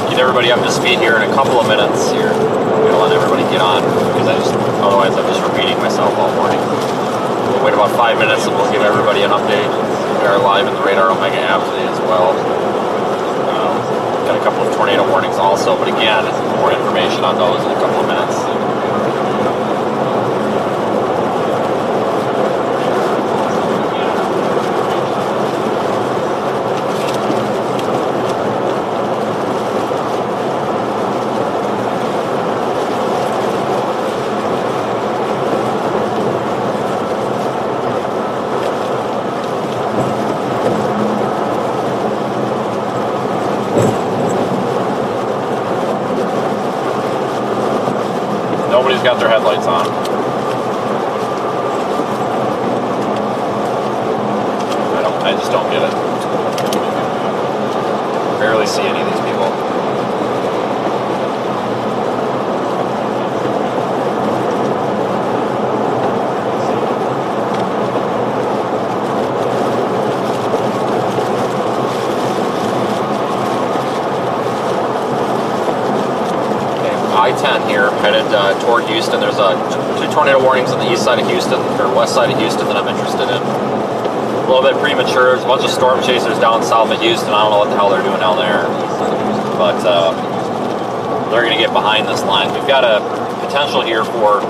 Get everybody up to speed here in a couple of minutes here. I'm going to let everybody get on because otherwise I'm just repeating myself all morning. We'll wait about 5 minutes and we'll give everybody an update. We are live in the Radar Omega app today as well. Got a couple of tornado warnings also, but again, more information on those in a couple of minutes. Nobody's got their headlights on. I just don't get it. Barely see any of these people. I-10 here, headed toward Houston. There's two tornado warnings on the east side of Houston, or west side of Houston that I'm interested in. A little bit premature. There's a bunch of storm chasers down south of Houston. I don't know what the hell they're doing down there. But they're going to get behind this line. We've got a potential here for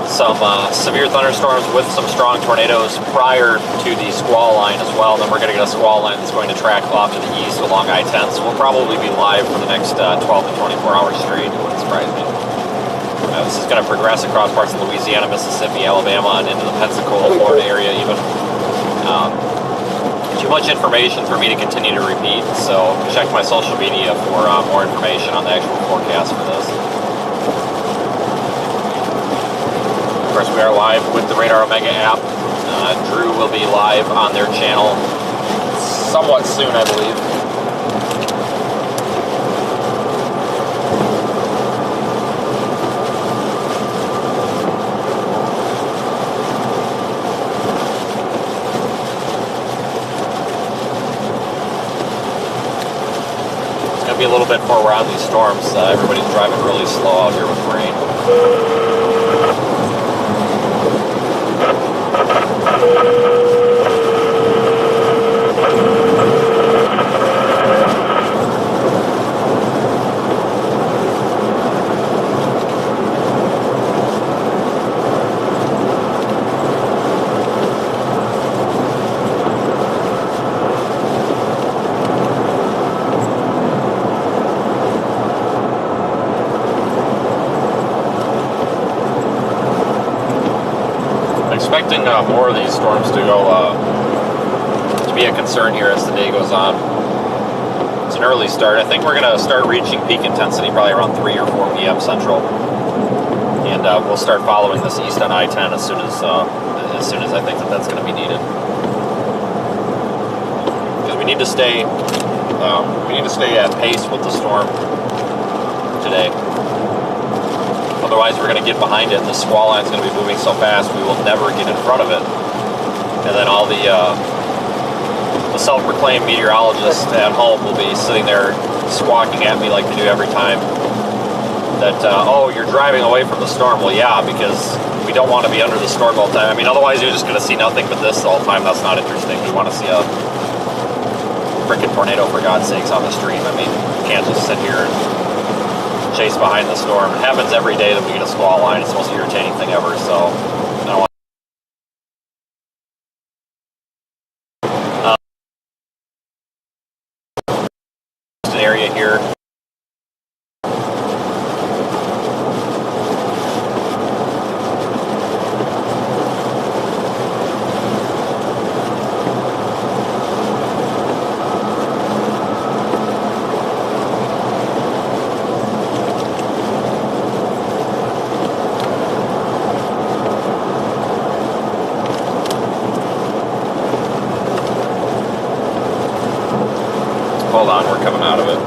some severe thunderstorms with some strong tornadoes prior to the squall line as well. Then we're going to get a squall line that's going to track off to the east along I-10. So we'll probably be live for the next 12 to 24 hours straight. It wouldn't surprise me. This is going to progress across parts of Louisiana, Mississippi, Alabama, and into the Pensacola, Florida area even. Too much information for me to continue to repeat, so check my social media for more information on the actual forecast for this. Of course, we are live with the Radar Omega app. Drew will be live on their channel somewhat soon, I believe. Be a little bit before we're on these storms. Everybody's driving really slow out here with rain. Expecting more of these storms to go to be a concern here as the day goes on. It's an early start. I think we're going to start reaching peak intensity probably around 3 or 4 p.m. Central, and we'll start following this east on I-10 as soon as I think that's going to be needed. Because we need to stay at pace with the storm today. Otherwise, we're going to get behind it. The squall line is going to be moving so fast, we will never get in front of it. And then all the self-proclaimed meteorologists at home will be sitting there squawking at me like they do every time that, oh, you're driving away from the storm. Well, yeah, because we don't want to be under the storm all the time. I mean, otherwise you're just going to see nothing but this all the time. That's not interesting. We want to see a freaking tornado, for God's sakes, on the stream. I mean, you can't just sit here and chase behind the storm. It happens every day that we get a squall line. It's the most irritating thing ever, so I don't want an area here. Hold on, we're coming out of it.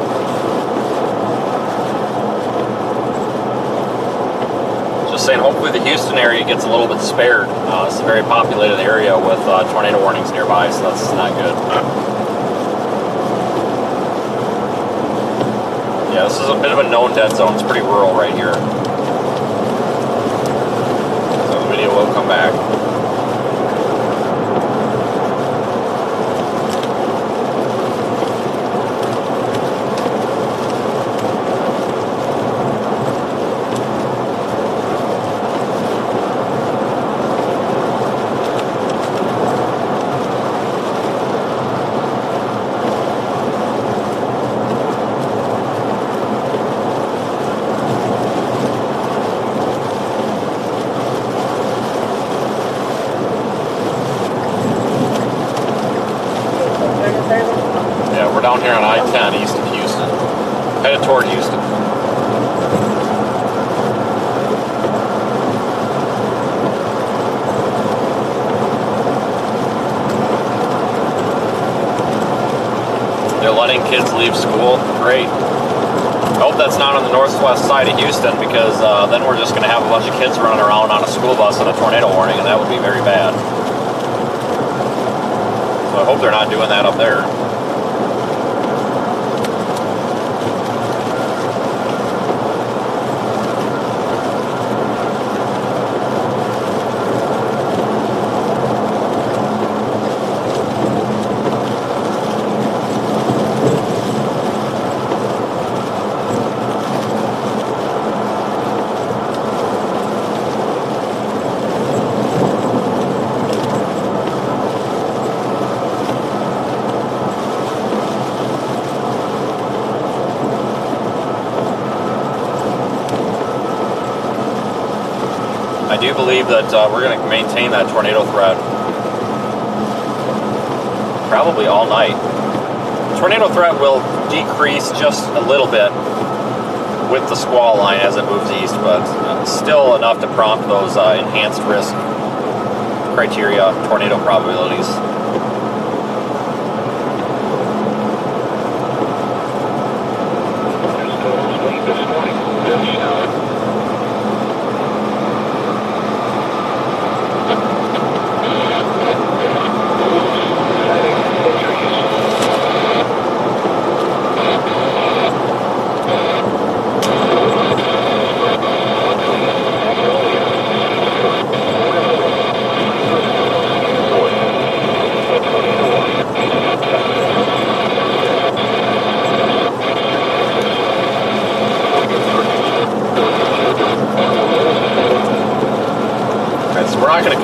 Just saying, hopefully the Houston area gets a little bit spared. It's a very populated area with tornado warnings nearby, so that's not good. Yeah, this is a bit of a known dead zone. It's pretty rural right here. So the video will come back. Down here on I-10 east of Houston, headed toward Houston. They're letting kids leave school. Great. I hope that's not on the northwest side of Houston, because then we're just going to have a bunch of kids running around on a school bus on a tornado warning, and that would be very bad. So I hope they're not doing that up there. I do believe that we're going to maintain that tornado threat probably all night. Tornado threat will decrease just a little bit with the squall line as it moves east, but still enough to prompt those enhanced risk criteria tornado probabilities.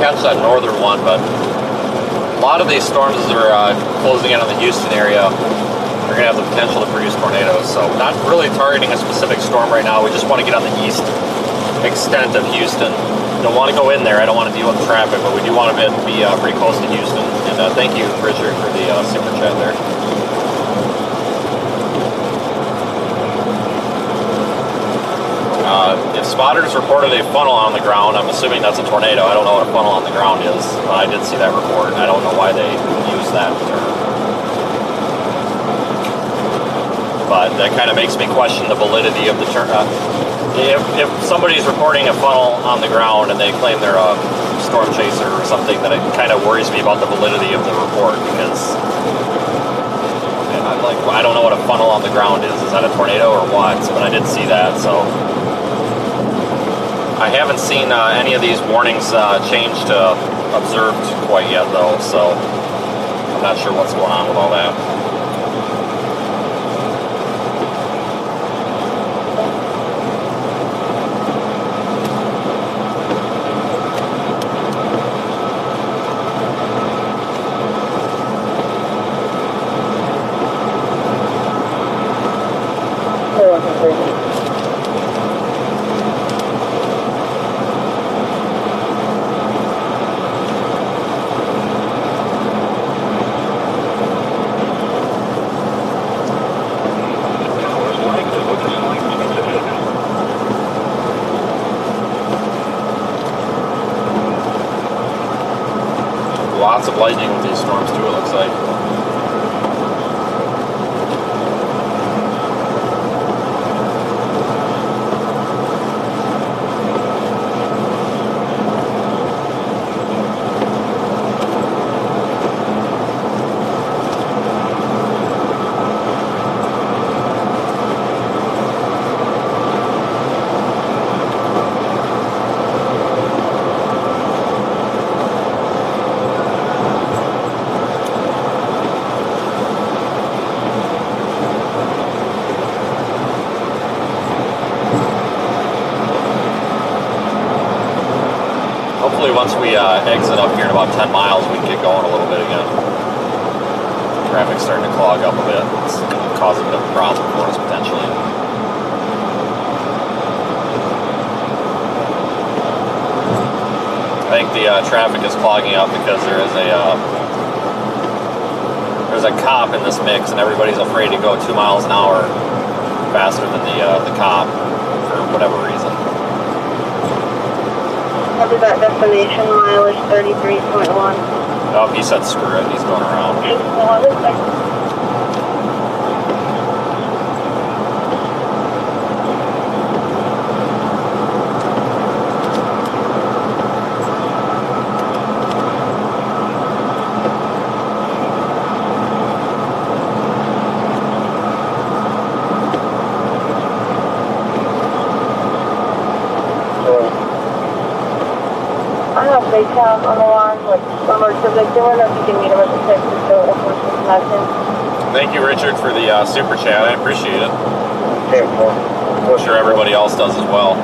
Catch that northern one, but a lot of these storms that are closing in on the Houston area are going to have the potential to produce tornadoes. So not really targeting a specific storm right now. We just want to get on the east extent of Houston. Don't want to go in there. I don't want to deal with traffic, but we do want to be pretty close to Houston. And thank you, Richard, for the super chat there. If spotters reported a funnel on the ground, I'm assuming that's a tornado. I don't know what a funnel on the ground is, but I did see that report. I don't know why they use that term. But that kind of makes me question the validity of the term. If somebody's reporting a funnel on the ground and they claim they're a storm chaser or something, then it kind of worries me about the validity of the report, because I don't know what a funnel on the ground is. Is that a tornado or what? But I did see that, so. I haven't seen any of these warnings change to observed quite yet, though, so I'm not sure what's going on with all that. Lots of lightning with these storms too, it looks like. Once we exit up here in about 10 miles, we can get going a little bit again. Traffic's starting to clog up a bit. It's going to cause a bit of a problem for us, potentially. I think the traffic is clogging up because there's a cop in this mix, and everybody's afraid to go 2 miles an hour faster than the cop for whatever reason. Copy that, destination mileage 33.1. Oh, he said screw it, he's going around. They count on the line with emergency victim. I don't know if you can meet him at the Texas State Enforcement Connection. Thank you, Richard, for the super chat. I appreciate it. Okay, well, I'm sure everybody else does as well.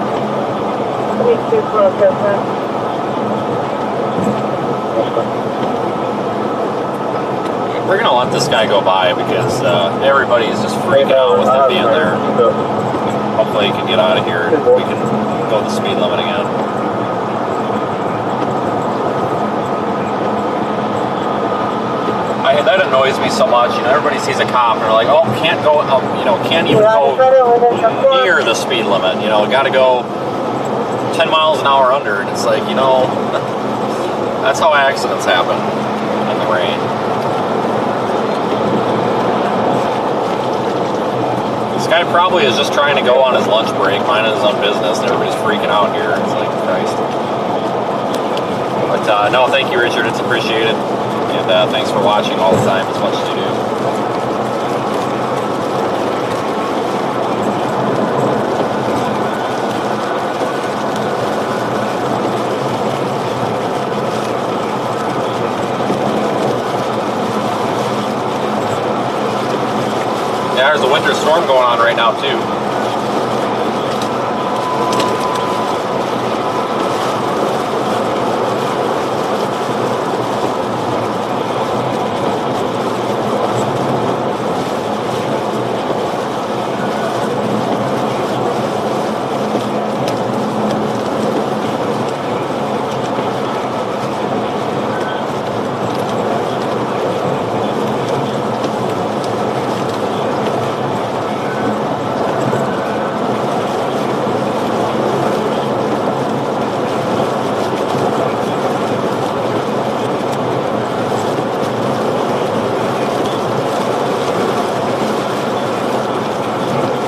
Me too, close, man. We're going to let this guy go by because everybody's just freaking out with him being there. Hopefully he can get out of here and we can go the speed limit again. that annoys me so much. You know, everybody sees a cop and they're like, oh, can't go, you know, can't even go near the speed limit. You know, got to go 10 miles an hour under. And it's like, you know, that's how accidents happen in the rain. This guy probably is just trying to go on his lunch break, minding his own business, and everybody's freaking out here. It's like, Christ. But no, thank you, Richard. It's appreciated. And thanks for watching all the time as much as you do. Yeah, there's a winter storm going on right now, too.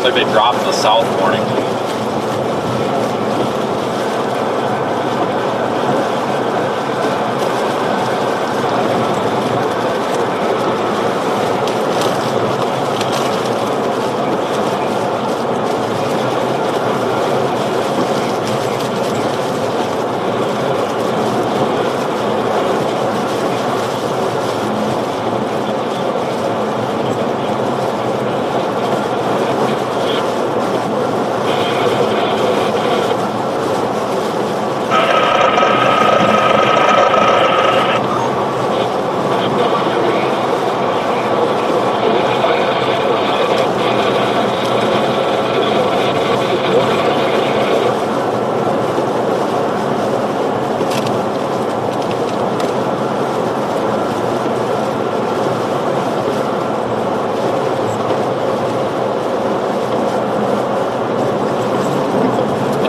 They dropped the south warning.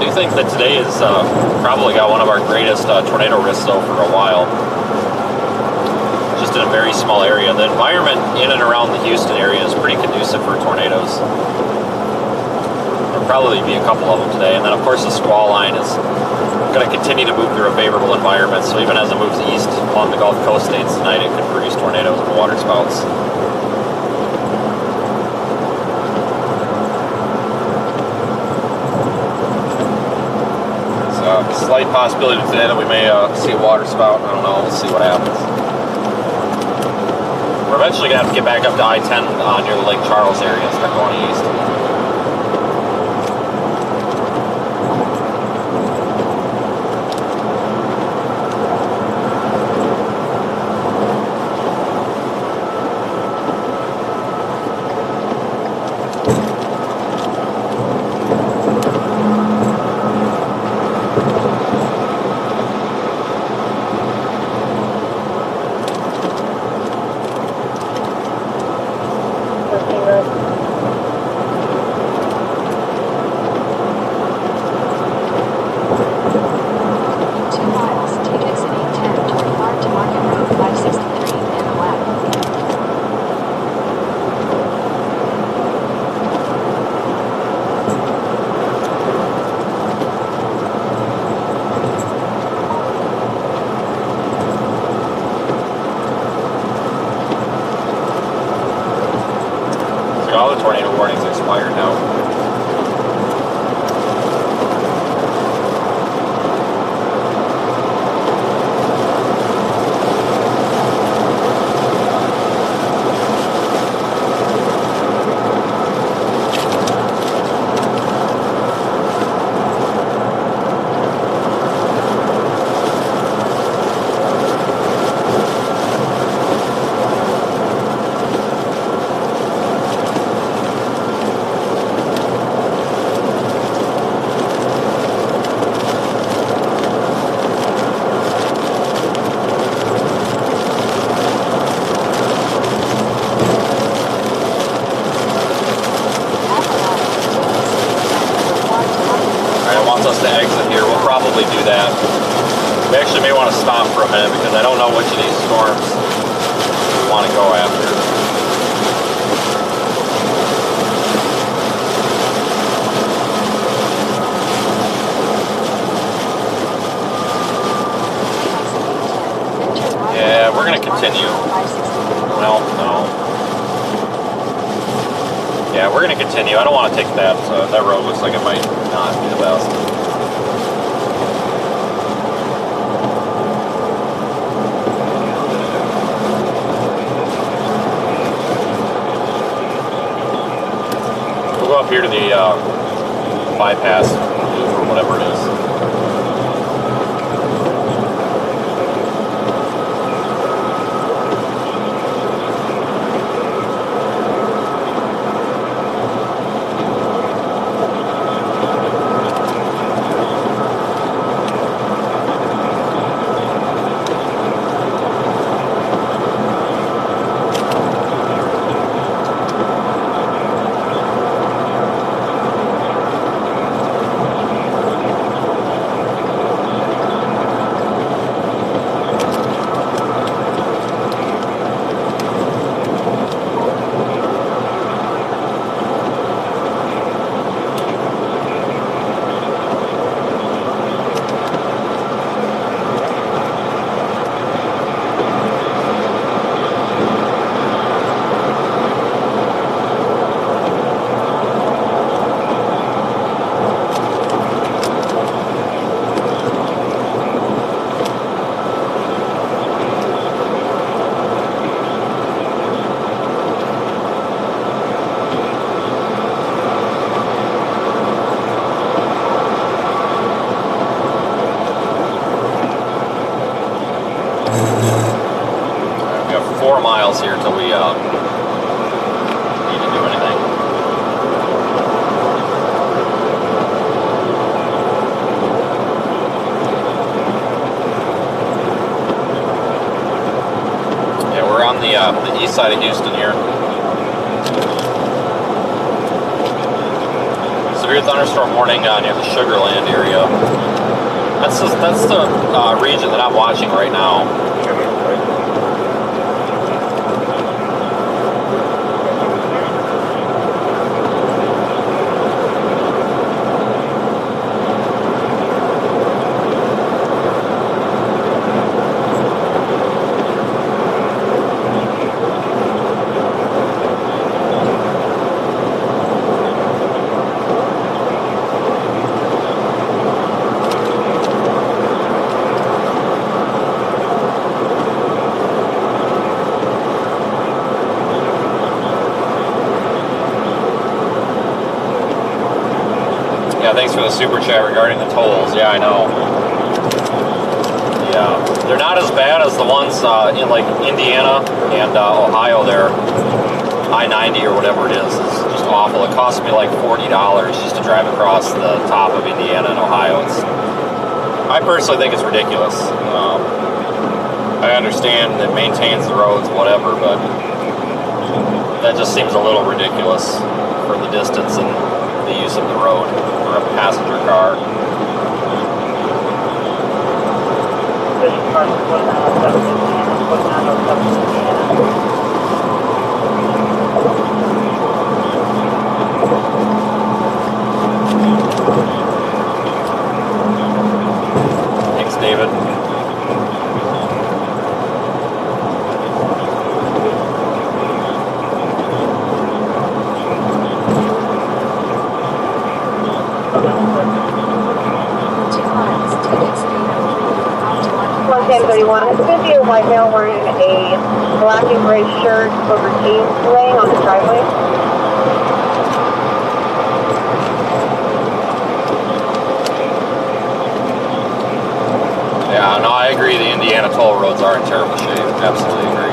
I think that today is probably got one of our greatest tornado risks though for a while. Just in a very small area. The environment in and around the Houston area is pretty conducive for tornadoes. There'll probably be a couple of them today. And then of course the squall line is going to continue to move through a favorable environment. So even as it moves east along the Gulf Coast states tonight, it could produce tornadoes and water spouts. Slight possibility today that we may see a water spout. I don't know. We'll see what happens. We're eventually going to have to get back up to I-10 near the Lake Charles area and start going east. All the tornado warnings expired now. a minute because I don't know which of these storms we want to go after. Yeah, we're going to continue. Well, no. Yeah, we're going to continue. I don't want to take that. That road looks like it might not be the best. We'll go up here to the bypass loop or whatever it is. Here until we need to do anything. Yeah, we're on the east side of Houston here. Severe thunderstorm warning near the Sugar Land area. That's the region that I'm watching right now. Thanks for the super chat regarding the tolls. Yeah, I know. Yeah, they're not as bad as the ones in like Indiana and Ohio there. I-90 or whatever it is just awful. It cost me like $40 just to drive across the top of Indiana and Ohio. I personally think it's ridiculous. I understand it maintains the roads, whatever, but that just seems a little ridiculous for the distance and the use of the road for a passenger car. Thanks, David. It's going to be a white male wearing a black and gray shirt over jeans laying on the driveway. Yeah, no, I agree. The Indiana toll roads are in terrible shape. Absolutely agree.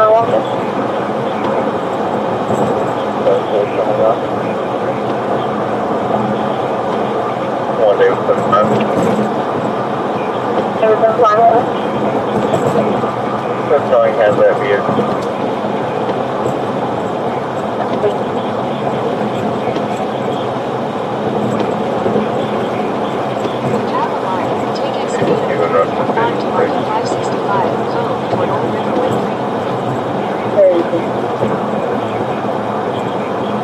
my Waelti. One day with the time. Everything's fine with it? That's all he has that vehicle. Take exit 8 on to market 565, code toward Old Refueling. Very easy.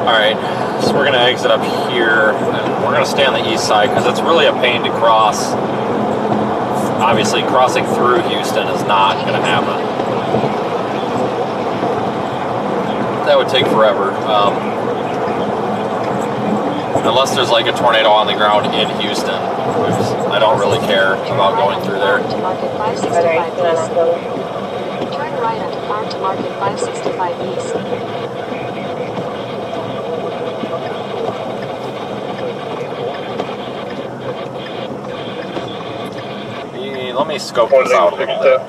Alright, so we're going to exit up here, and we're going to stay on the east side because it's really a pain to cross. Obviously, crossing through Houston is not going to happen. That would take forever. Unless there's like a tornado on the ground in Houston, which I don't really care about going through there. To market 565 east. Turn right onto Farm to market 565 east. Let me scope this out a little bit.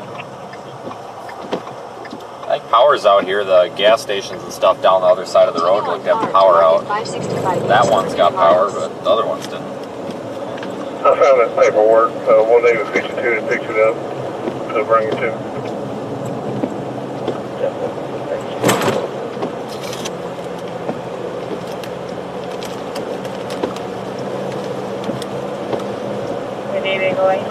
I think power's out here. The gas stations and stuff down the other side of the road look to have the power out. That one's got power, but the other ones didn't. I found that paperwork. One day with 52 to pick it up. So bring it to. We need it going.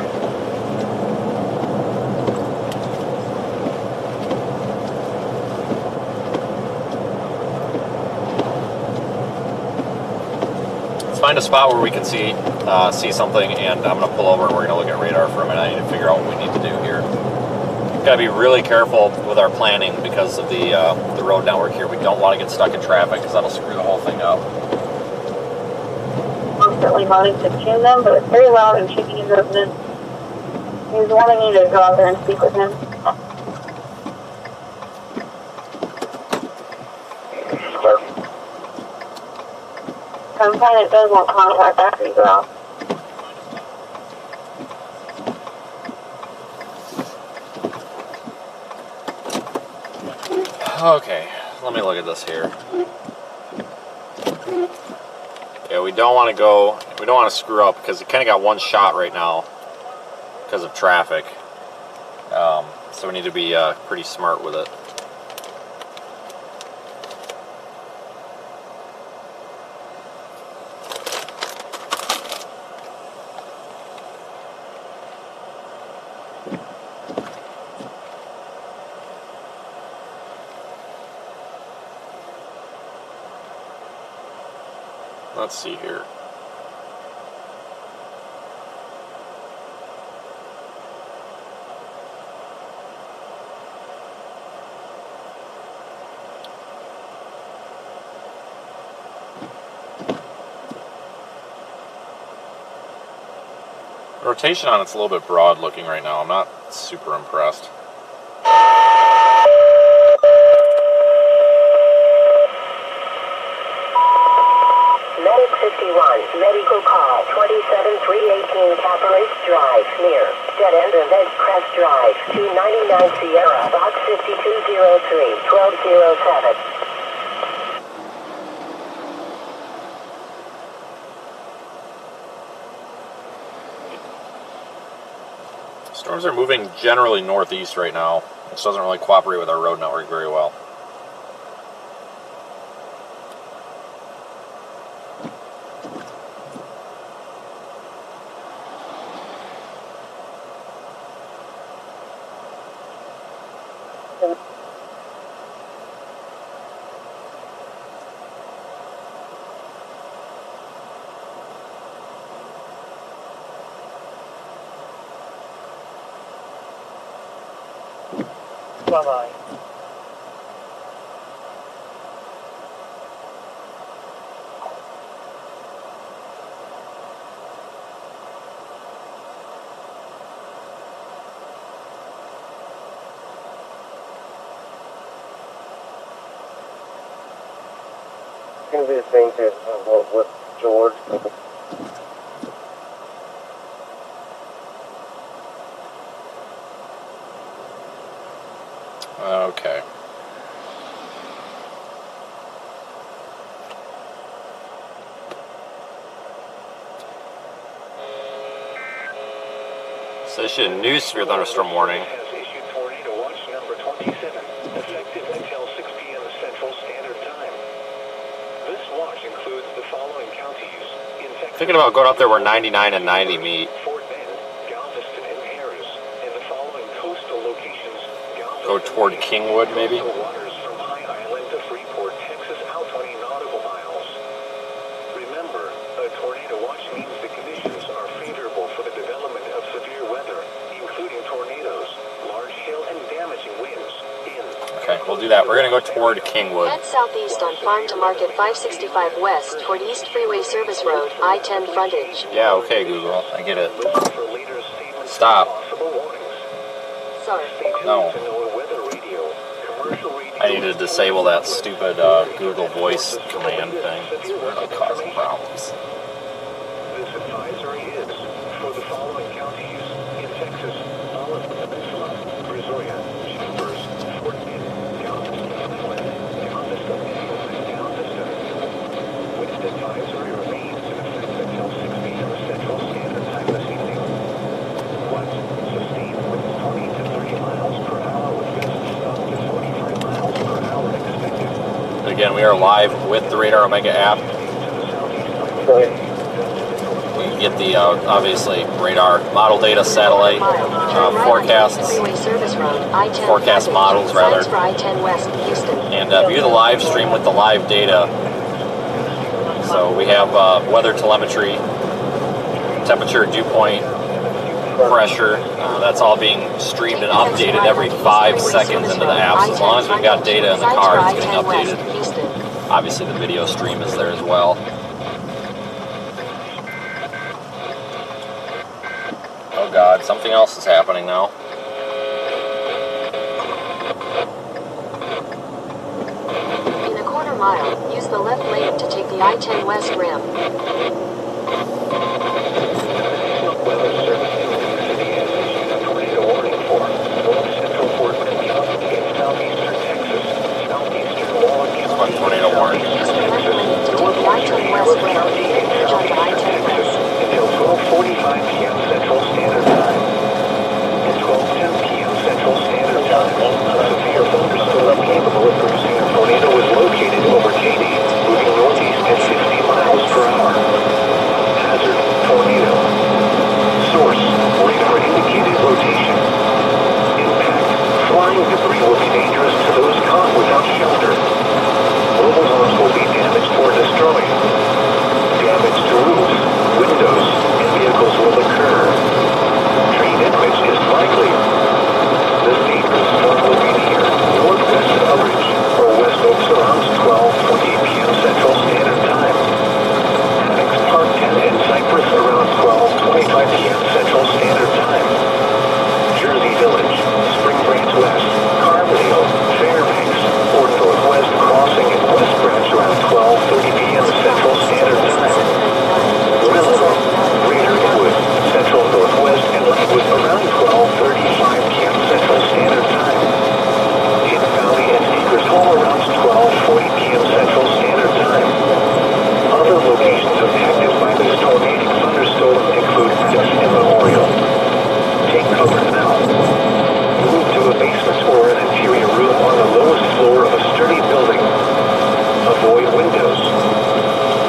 Find a spot where we can see something, and I'm going to pull over and we're going to look at radar for a minute. I need to figure out what we need to do here. Got to be really careful with our planning because of the road network here. We don't want to get stuck in traffic because that'll screw the whole thing up. Constantly wanting to tune them, but it's very loud and shaking his residents. He's wanting you to go out there and speak with him. Sometimes it does want contact after you go out. Okay, let me look at this here. Yeah, we don't want to screw up because it kind of got one shot right now because of traffic. So we need to be pretty smart with it. Let's see here. Rotation on it's a little bit broad looking right now. I'm not super impressed. Medic 51, medical call 27318 Caparese Drive, near dead end of Ed Crest Drive, 299 Sierra, box 5203, 1207. Storms are moving generally northeast right now, which doesn't really cooperate with our road network very well. Bye-bye. It's going to be the same thing with George. Okay. So they issued a new severe thunderstorm warning. Has issued tornado watch number 27, effective until 6 p.m. Central Standard Time. This watch includes the following counties in Texas. Thinking about going up there where 99 and 90 meet. Fort Bend, Galveston, and Harris, and the following coastal locations. Go toward Kingwood, maybe. Coastal waters from High Island to Freeport, Texas, out 20 nautical miles. Remember, a tornado watch means the conditions are favorable for the development of severe weather, including tornadoes, large hail, and damaging winds. Okay, we'll do that. We're going to go toward Kingwood. Head southeast on Farm to Market 565 West toward East Freeway Service Road, I-10 frontage. Yeah, okay, Google. I get it. For later statements Stop. and possible warnings. Sorry. Stay tuned No. to NOAA Weather Radio, commercial radio. I need to disable that stupid Google Voice command thing. It's really causing problems. This advisory is for the following counties in Texas: Olive Peninsula, Brazoria, Chambers, Fort Bend, Galveston Island, Galveston, and Galveston. Wind advisory remains in effect until 6 p.m. Central Standard Time this evening. Watch sustained winds 20 to 30 miles per hour with gusts up to 45 miles per hour expected. Again, we are live with the Radar Omega app. To the southeast by Right. You can get the, obviously, radar model data, satellite, forecasts, Freeway Service Road, I-10 forecast frontage. models, rather. Signs for I-10 West, Houston. and view the live stream with the live data. So we have weather telemetry, temperature, dew point, pressure. That's all being streamed and updated every 5 seconds into the app. So as long as we've got data in the car, it's getting updated. Houston. Obviously, the video stream is there as well. Oh God, something else is happening now. In a quarter mile, use the left lane to take the I-10 West ramp. Weather Service in Lee City has issued a tornado warning for north central Fort Bend County in southeastern Texas, southeastern Wallen County, One tornado warning. Use the left lane to take the I-10 West ramp. Bridge on the I-10 West. until 12:45 p.m. Central Standard Time. At 12:10 p.m. Central Standard Time, a severe thunderstorm capable of producing a tornado is located over Katy, moving northeast at 60 miles per hour. Hazard: tornado. Source: radar indicated rotation. Impact: flying debris will be dangerous to those caught without shelter. Mobile homes will be damaged or destroyed. Damage to roofs, windows, and vehicles will occur. Tree damage is likely. This dangerous storm will be near northwest of Ridge or West Oaks around 12:20 p.m. Central Standard Time. Haddocks Park 10 and Cypress around 12:25 p.m. Central Standard Time. Jersey Village, Spring Branch West, Carbondale, Fairbanks, or Northwest Crossing and West Branch around 12:30 p.m. Central Standard Time. Willow, Greater Inwood, Central Northwest and Lakewood around 12:35 p.m. Central Standard Time. In Valley and Acres Hall around 12:40 p.m. Central Standard Time. Other locations impacted by this tornadic thunderstorm include Adams and Memorial. Take cover now. Move to a basement or an interior room on the lowest floor of a sturdy building. Avoid windows.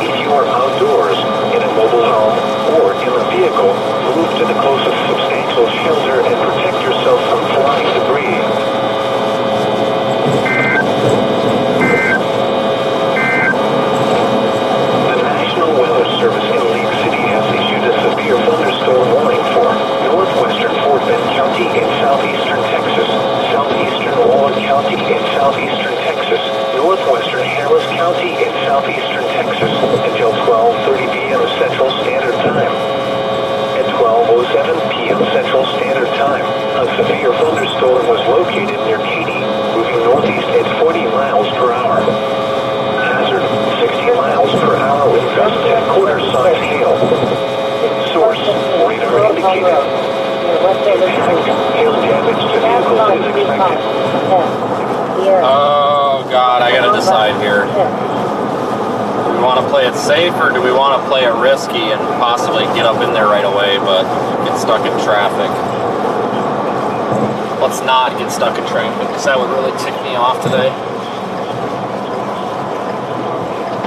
If you are outdoors, in a mobile home, or in a vehicle, move to the closest substantial shelter and protect yourself from flying debris. The National Weather Service in League City has issued a severe thunderstorm warning for northwestern Fort Bend County in southeastern Texas, southeastern Wallen County in southeastern Texas, northwestern Harris County in southeastern Texas until 12:30 p.m. Central Standard Time. At 12:07 p.m. Central Standard Time, a severe thunderstorm was located near Katy, moving northeast at 40 miles per hour. Hazard: 60 miles per hour with gusts at quarter-size hail. Source: radar indicated. Impact: hail damage to vehicles is expected. Oh God, I gotta decide here. Do we want to play it safe or do we want to play it risky and possibly get up in there right away but get stuck in traffic? let's not get stuck in traffic, because that would really tick me off today.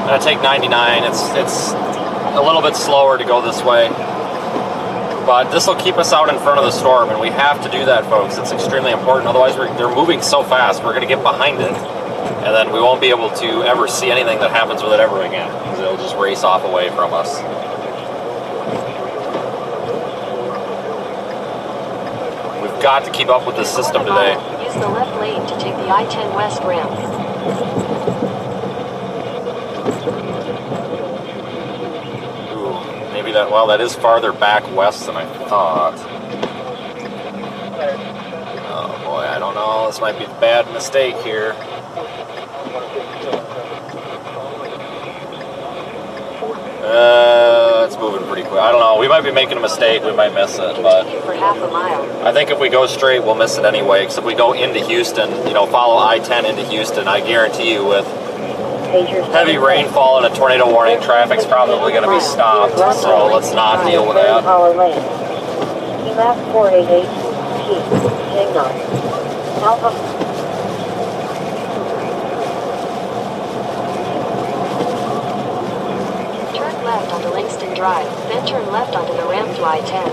I'm gonna take 99. It's a little bit slower to go this way, but this will keep us out in front of the storm, and we have to do that, folks. It's extremely important. Otherwise, they're moving so fast, we're going to get behind it, and then we won't be able to ever see anything that happens with it ever again, because it'll just race off away from us. We've got to keep up with this system today. Use the left lane to take the I-10 West ramp. Well, that is farther back west than I thought. Oh boy, I don't know. This might be a bad mistake here. It's moving pretty quick. I don't know. We might be making a mistake. We might miss it, but For half a mile. I think if we go straight, we'll miss it anyway. Because if we go into Houston, you know, follow I-10 into Houston, I guarantee you with heavy rainfall and a tornado warning, traffic's probably going to be stopped, so let's not deal with that. EMAX 488, hang on. Alpha. Turn left onto Langston Drive, then turn left onto the ramp to I-10.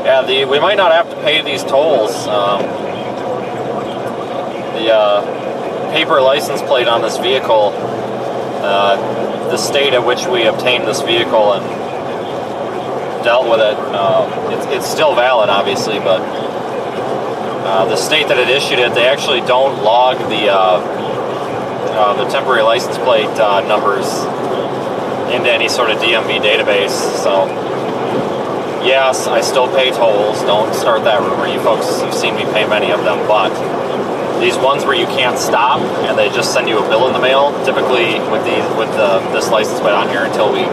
Yeah, we might not have to pay these tolls. The paper license plate on this vehicle, the state at which we obtained this vehicle and dealt with it, it's still valid, obviously, but the state that it issued it, they actually don't log the temporary license plate numbers into any sort of DMV database, so yes, I still pay tolls. Don't start that rumor. You folks have seen me pay many of them, but these ones where you can't stop and they just send you a bill in the mail, typically with this license plate on here until the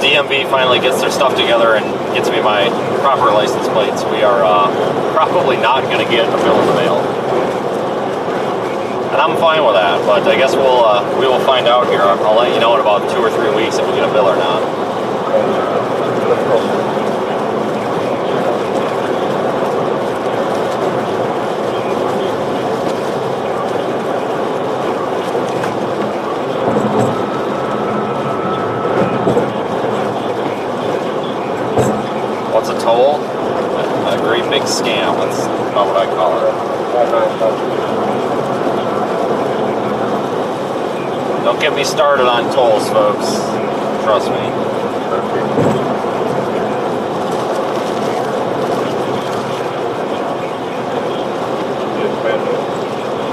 DMV finally gets their stuff together and gets me my proper license plates, we are probably not going to get a bill in the mail. And I'm fine with that, but I guess we will find out here. I'll let you know in about 2 or 3 weeks if we get a bill or not. What's a toll? A great big scam. That's not what I call it. Don't get me started on tolls, folks. Trust me.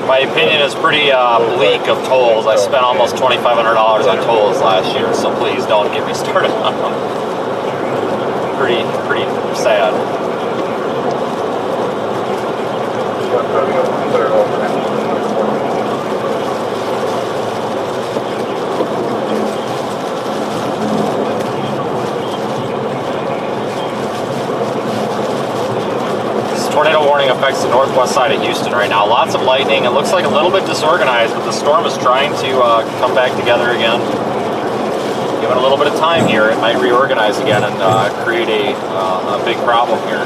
My opinion is pretty bleak of tolls. I spent almost $2,500 on tolls last year, so please don't get me started on them. Pretty sad. Tornado warning affects the northwest side of Houston right now. Lots of lightning. It looks like a little bit disorganized, but the storm is trying to come back together again. Give it a little bit of time here. It might reorganize again and create a big problem here.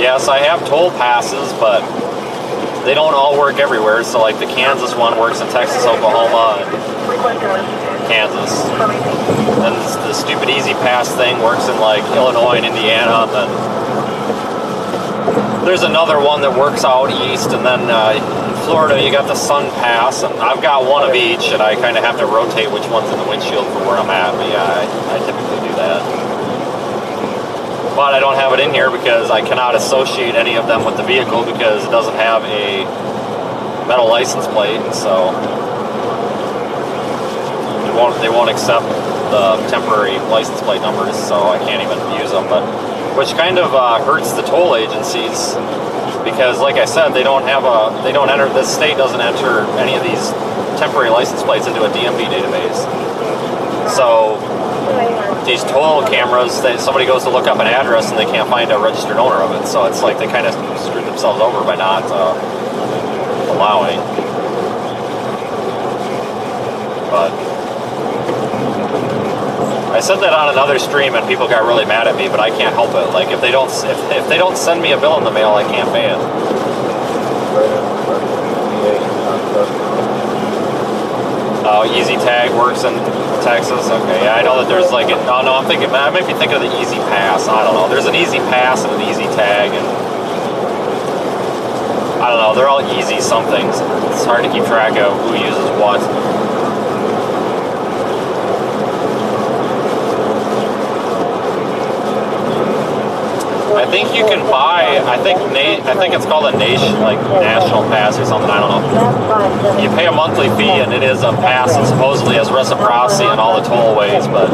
Yes, I have toll passes, but they don't all work everywhere. So like the Kansas one works in Texas, Oklahoma, and Kansas. Then the stupid Easy Pass thing works in like Illinois and Indiana. And then there's another one that works out east, and then in Florida you got the Sun Pass, and I've got one of each, and I kind of have to rotate which one's in the windshield for where I'm at. But yeah, I typically do that. But I don't have it in here because I cannot associate any of them with the vehicle because it doesn't have a metal license plate, so they won't accept the temporary license plate numbers, so I can't even use them. But which kind of hurts the toll agencies, because like I said, they don't enter, the state doesn't enter any of these temporary license plates into a DMV database. So these toll cameras, somebody goes to look up an address and they can't find a registered owner of it. So it's like they kind of screwed themselves over by not allowing. But I said that on another stream and people got really mad at me, but I can't help it. Like if they don't send me a bill in the mail, I can't pay it. Oh, Easy Tag works in Texas. Okay, yeah, I know that there's like I might be thinking of the Easy Pass. I don't know. There's an Easy Pass and an Easy Tag, and I don't know. They're all easy somethings. It's hard to keep track of who uses what. I think you can buy. I think it's called a national pass or something. I don't know. You pay a monthly fee, and it is a pass that supposedly has reciprocity in all the tollways. But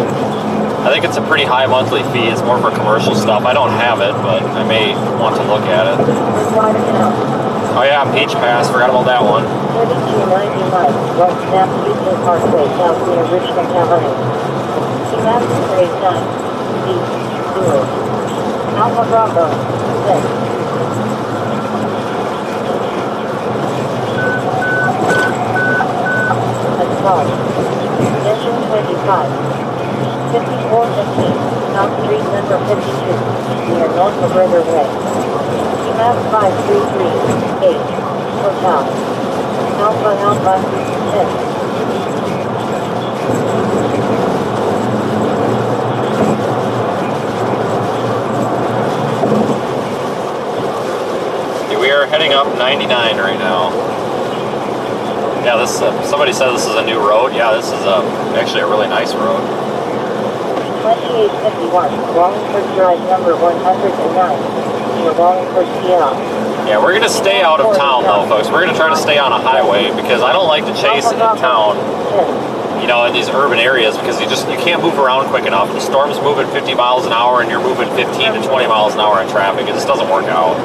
I think it's a pretty high monthly fee. It's more for commercial stuff. I don't have it, but I may want to look at it. Oh yeah, Peach Pass. Forgot about that one. 3299 West Massachusetts Parkway, south near Richmond, California. Massachusetts time. East 0. Alpha Bravo, 6. That's called. Engine 25. 5415, South Street, number 52, near North McGregor Way. Map 5338, Hotel. Alpha 10. We are heading up 99 right now. Yeah, this somebody said this is a new road. Yeah, this is actually a really nice road. 2851, Wallingford Drive, number 109, near Wallingford, PL. Yeah, we're going to stay out of town though, folks. We're going to try to stay on a highway because I don't like to chase in town, you know, in these urban areas, because you can't move around quick enough. The storm's moving 50 miles an hour and you're moving 15 to 20 miles an hour in traffic. It just doesn't work out.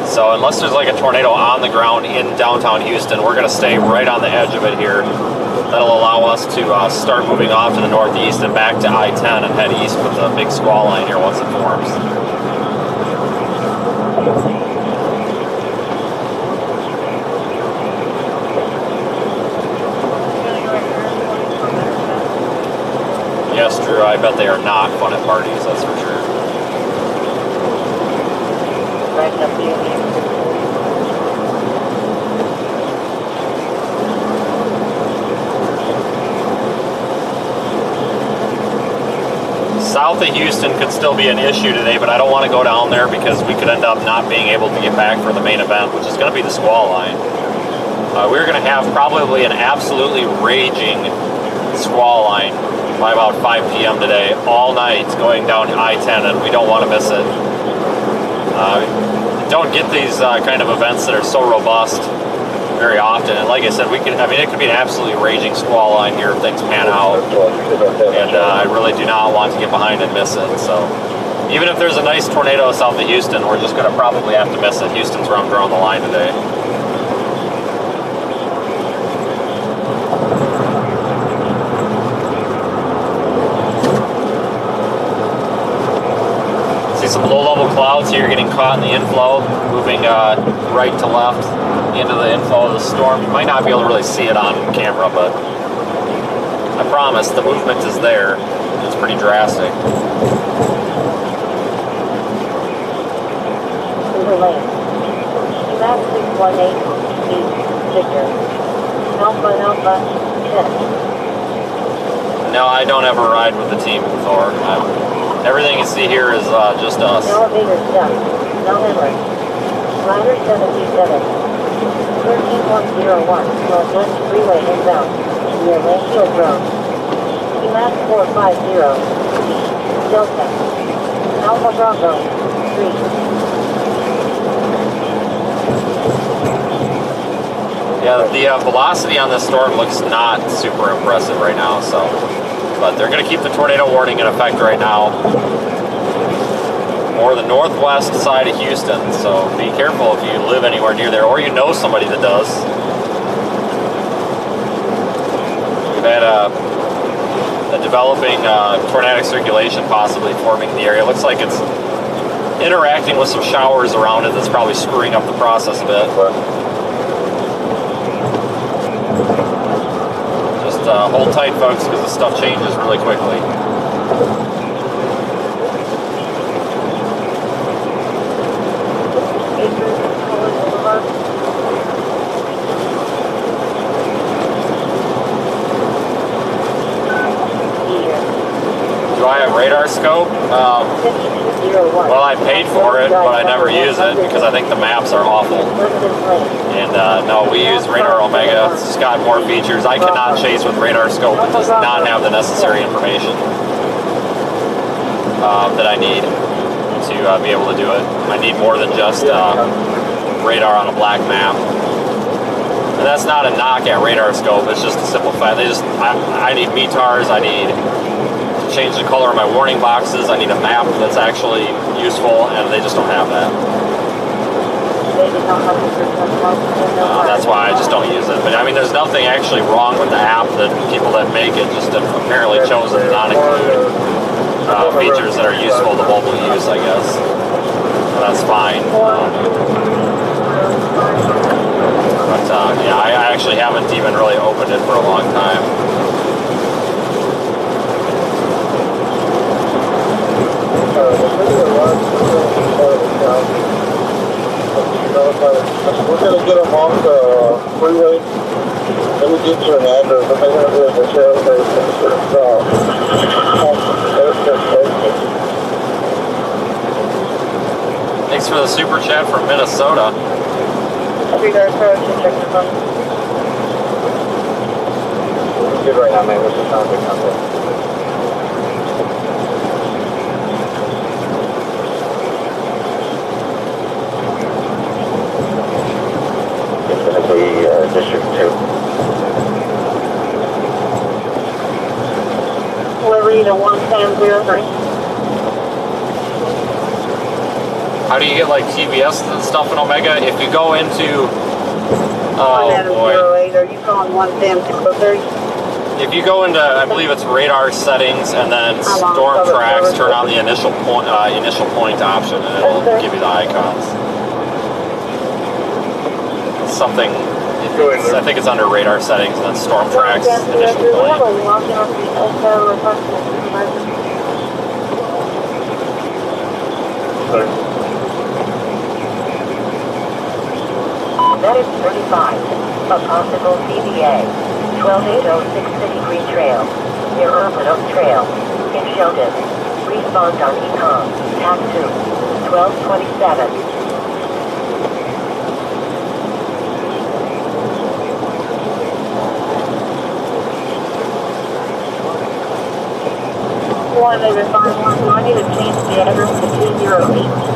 So unless there's like a tornado on the ground in downtown Houston, we're going to stay right on the edge of it here. That'll allow us to start moving off to the northeast and back to I-10 and head east with the big squall line here once it forms. Yes, Drew, I bet they are not fun at parties, that's for sure. Right up here. South of Houston could still be an issue today, but I don't want to go down there because we could end up not being able to get back for the main event, which is going to be the squall line. We're going to have probably an absolutely raging squall line by about 5 p.m. today, all night going down I-10, and we don't want to miss it. Don't get these kind of events that are so robust very often, and like I said, it could be an absolutely raging squall line here if things pan out, and I really do not want to get behind and miss it. So even if there's a nice tornado south of Houston, we're just going to probably have to miss it. Houston's where I'm drawing the line today. Some low-level clouds here getting caught in the inflow, moving right to left into the inflow of the storm. You might not be able to really see it on camera, but I promise the movement is there. It's pretty drastic. Cooper Lane. Map 618, East, Victor. Alpha 10. No, I don't ever ride with the team before. Everything you see here is just us. Elevator stuck. No memory. Rider 77. 13101. Northwest Freeway inbound. Near Lakefield Road. Map 450. Delta. Alpha Bravo 3. Yeah, the velocity on this storm looks not super impressive right now, so but they're going to keep the tornado warning in effect right now. More the northwest side of Houston, so be careful if you live anywhere near there or you know somebody that does. We've had a developing tornadic circulation possibly forming in the area. It looks like it's interacting with some showers around it that's probably screwing up the process a bit. Just hold tight, folks, because this stuff changes really quickly. Do I have radar scope? Well, I paid for it, but I never use it because I think the maps are awful. And no, we use Radar Omega. It's got more features. I cannot chase with radar scope. It does not have the necessary information that I need to be able to do it. I need more than just radar on a black map. And that's not a knock at radar scope. It's just to simplify. I need METARs. I need to change the color of my warning boxes. I need a map that's actually useful, and they just don't have that. That's why I just don't use it. But I mean, there's nothing actually wrong with the app. That people that make it just have apparently chosen to not include features that are useful to mobile use, I guess. So that's fine. But yeah, I actually haven't even really opened it for a long time. We're going to get them off the freeway. Let me get you an address. I'm going to do the sheriff station. Thanks for the super chat from Minnesota. I'll be there for to check the phone. Good right now, man. What's the sound of contact? It's going to be District 2. Delivery to 1703. How do you get like TBS and stuff in Omega? If you go into, oh boy. 08, are you calling 110-603? If you go into, I believe it's radar settings and then storm tracks, turn on the initial point option, and it'll give you the icons. Something, I think it's under radar settings and then storm tracks, initial point. Medic 35, a possible CBA, 12806 City Green Trail, near Urban Oak Trail, in Sheldon. Respond on ECOM, TAC 2, 1227. One, they respond one. I need to change the address to 208.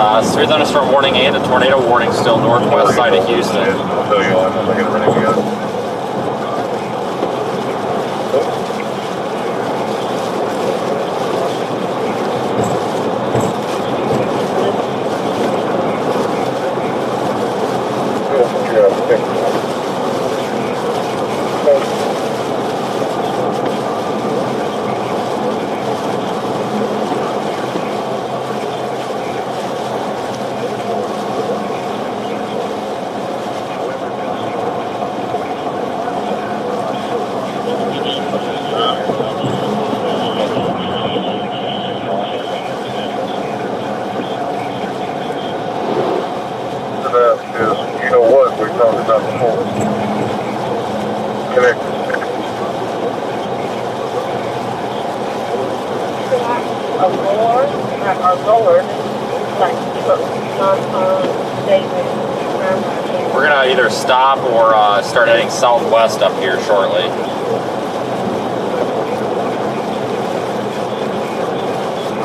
It's 3 thunderstorm warning and a tornado warning still northwest side of Houston. I'll tell you all in a second when I get it. We're going to either stop or start heading southwest up here shortly.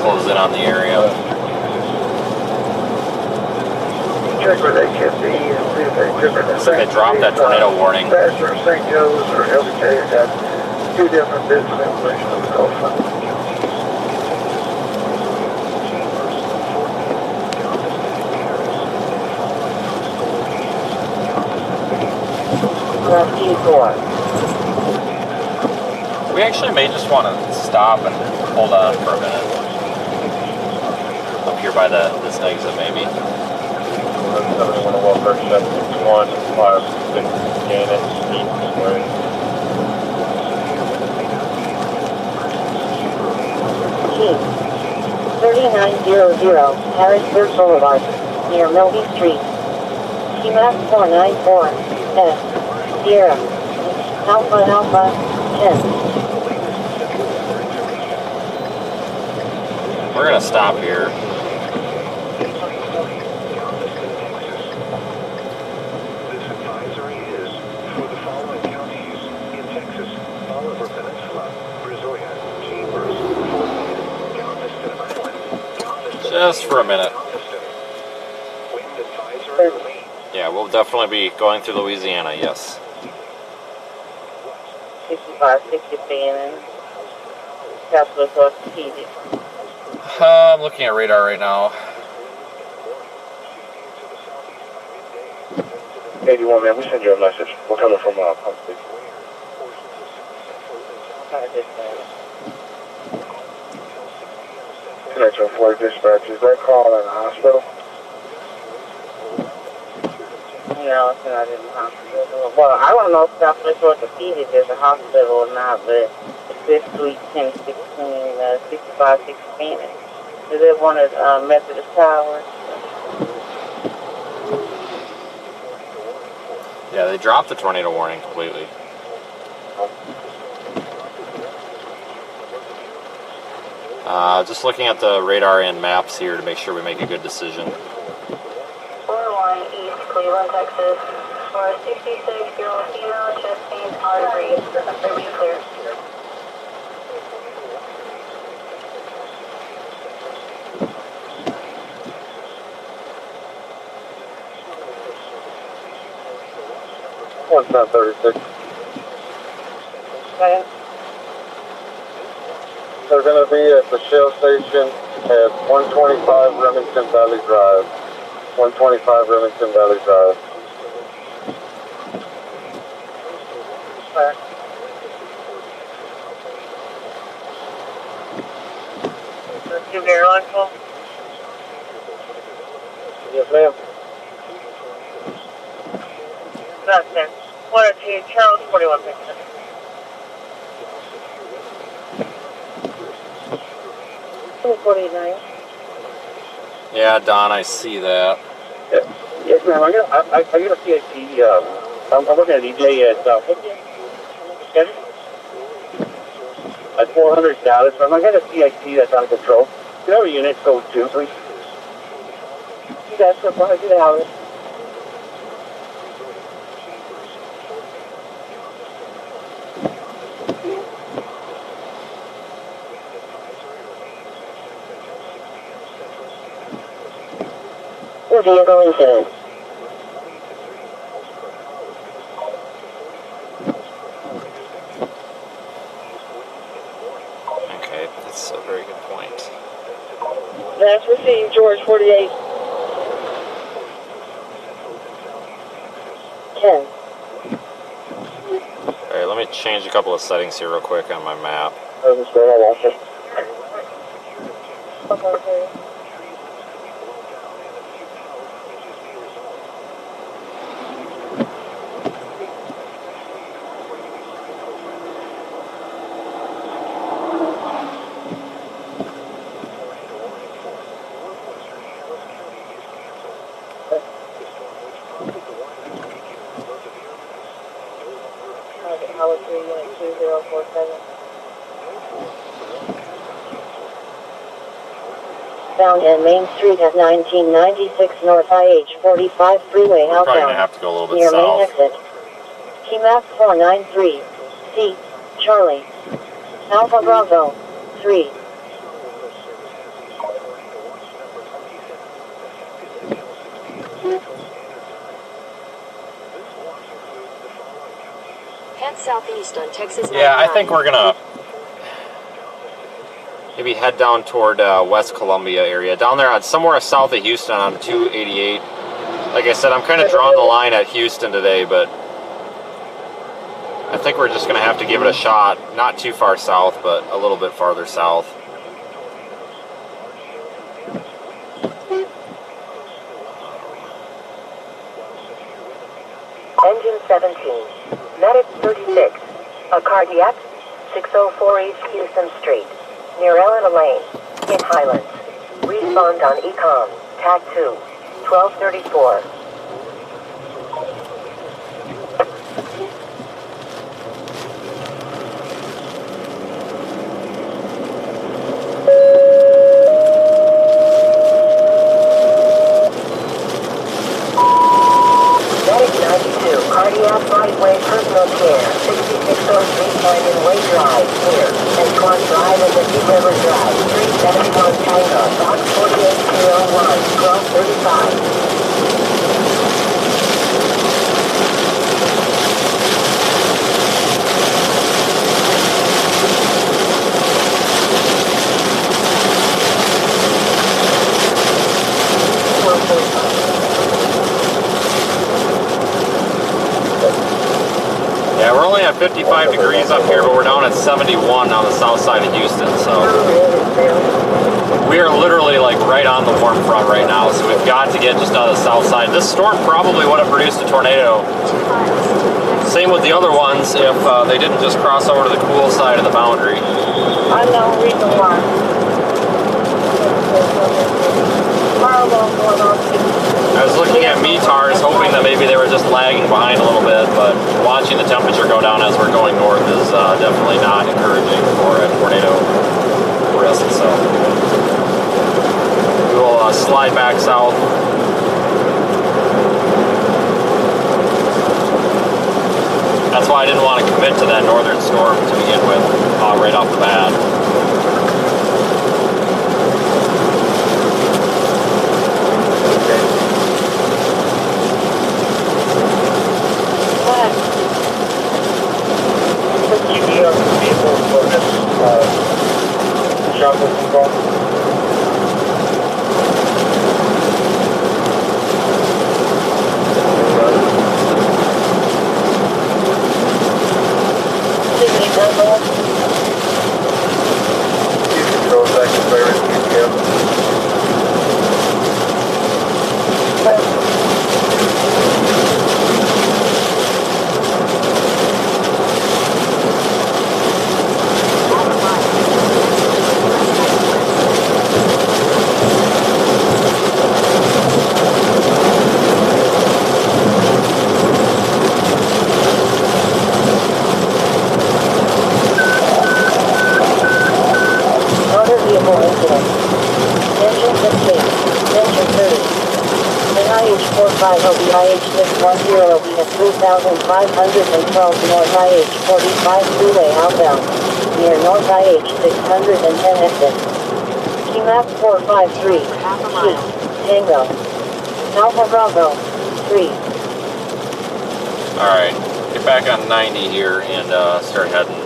Close in on the area. Check where they can be. Looks like they dropped that tornado warning. Pastor of St. Joe's or LBJ got two different bits of information on the call sign. We actually may just want to stop and hold on for a minute. Up here by this exit, maybe. 71 761 56 Janet east way. Chief, 3900 Harrisburg Boulevard, near Milby Street. T-Max 494 S, Sierra, Alpha 10. We're gonna stop here. This advisory is for the following counties in Texas: Oliver Peninsula, Brazoria, Chambers, Fort Meade, Galveston Island, Galveston. Just for a minute. Wind advisory remains. Yeah, we'll definitely be going through Louisiana, yes. 65, 60 and Capital Strategic. I'm looking at radar right now. 81, man, we send you a message. We're coming from Pump Station. Connection 4 dispatch, is that call in the hospital? No, it's not in the hospital. Well, I don't know if Southwest Orthopedic is a hospital or not, but it's this week, 10, 16, 65, 16. Is it one of Methodist Towers? Yeah, they dropped the tornado warning completely. Just looking at the radar and maps here to make sure we make a good decision. 41 East Cleveland, Texas. For 66, you're with female, chest pain, hard to breathe. Everybody clear. One's not 36. Okay. They're going to be at the Shell Station at 125 Remington Valley Drive. 125 Remington Valley Drive. You very much. Yes, ma'am. That's it. 102, Charles 41 picture. Yeah, Don, I see that. yes, ma'am. I got a CIP. I'm working at EJ at 400 Dallas. I got a CIP that's out of control. Can I have a unit code 2, please? That's the 400 Dallas. Vehicle incident. Okay, that's a very good point. That's received, George 48. 10. Alright, let me change a couple of settings here real quick on my map. Okay. Found at Main Street at 1996 North IH 45 Freeway. We're probably going to have to go a little bit near south. main exit. T-Map 493. C. Charlie. Alpha Bravo. 3. Head southeast on Texas 99. Yeah, I think we're gonna maybe head down toward West Columbia area, down there on somewhere south of Houston on 288. Like I said, I'm kind of drawing the line at Houston today, but I think we're just gonna have to give it a shot. Not too far south, but a little bit farther south. Engine 17. Medic 36. A cardiac. 604 East Houston Street. Near Elena Lane. In Highlands. Respond on ECOM. Tag 2. 1234. Cardiac right-way personal care, 6603 Canyon Way Drive, here, and Swan Drive and the Deep River Drive, 371 Tango, Box 48001, 1235. Yeah, we're only at 55 degrees up here, but we're down at 71 on the south side of Houston, so we are literally like right on the warm front right now, so we've got to get just out of the south side. This storm probably would have produced a tornado. Same with the other ones if they didn't just cross over to the cool side of the boundary. I know reason why. I was looking at METARs, hoping that maybe they were just lagging behind a little bit, but watching the temperature go down as we're going north is definitely not encouraging for a tornado risk. So we will slide back south. That's why I didn't want to commit to that northern storm to begin with, right off the bat. IH610, we have 3,512 North IH45 Freeway outbound, near North IH610 exit. Key map 453, Key, Tango, Alpha Bravo, 3. Alright, get back on 90 here and start heading.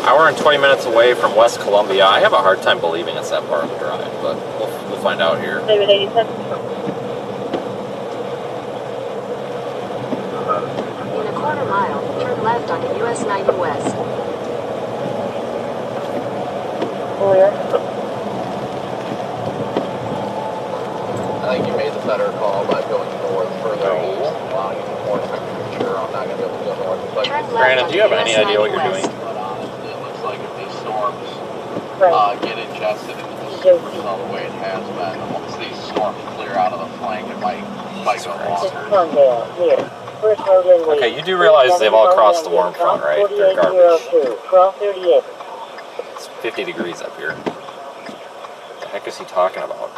Hour and 20 minutes away from West Columbia. I have a hard time believing it's that far of a drive, but we'll find out here. David 87. In a quarter mile, turn left onto US 90 West. Clear. I think you made the better call by going north further east, allowing more temperature. I'm not going to be able to go north. But Turn left Brandon, onto do you have US any idea what 90 you're West. doing? But honestly, it looks like if these storms get ingested into the surface all the way it has been, once these storms clear out of the flank, it might go longer. Okay, you do realize they've all crossed the warm front, right? They're garbage. 1238. It's 50 degrees up here. What the heck is he talking about?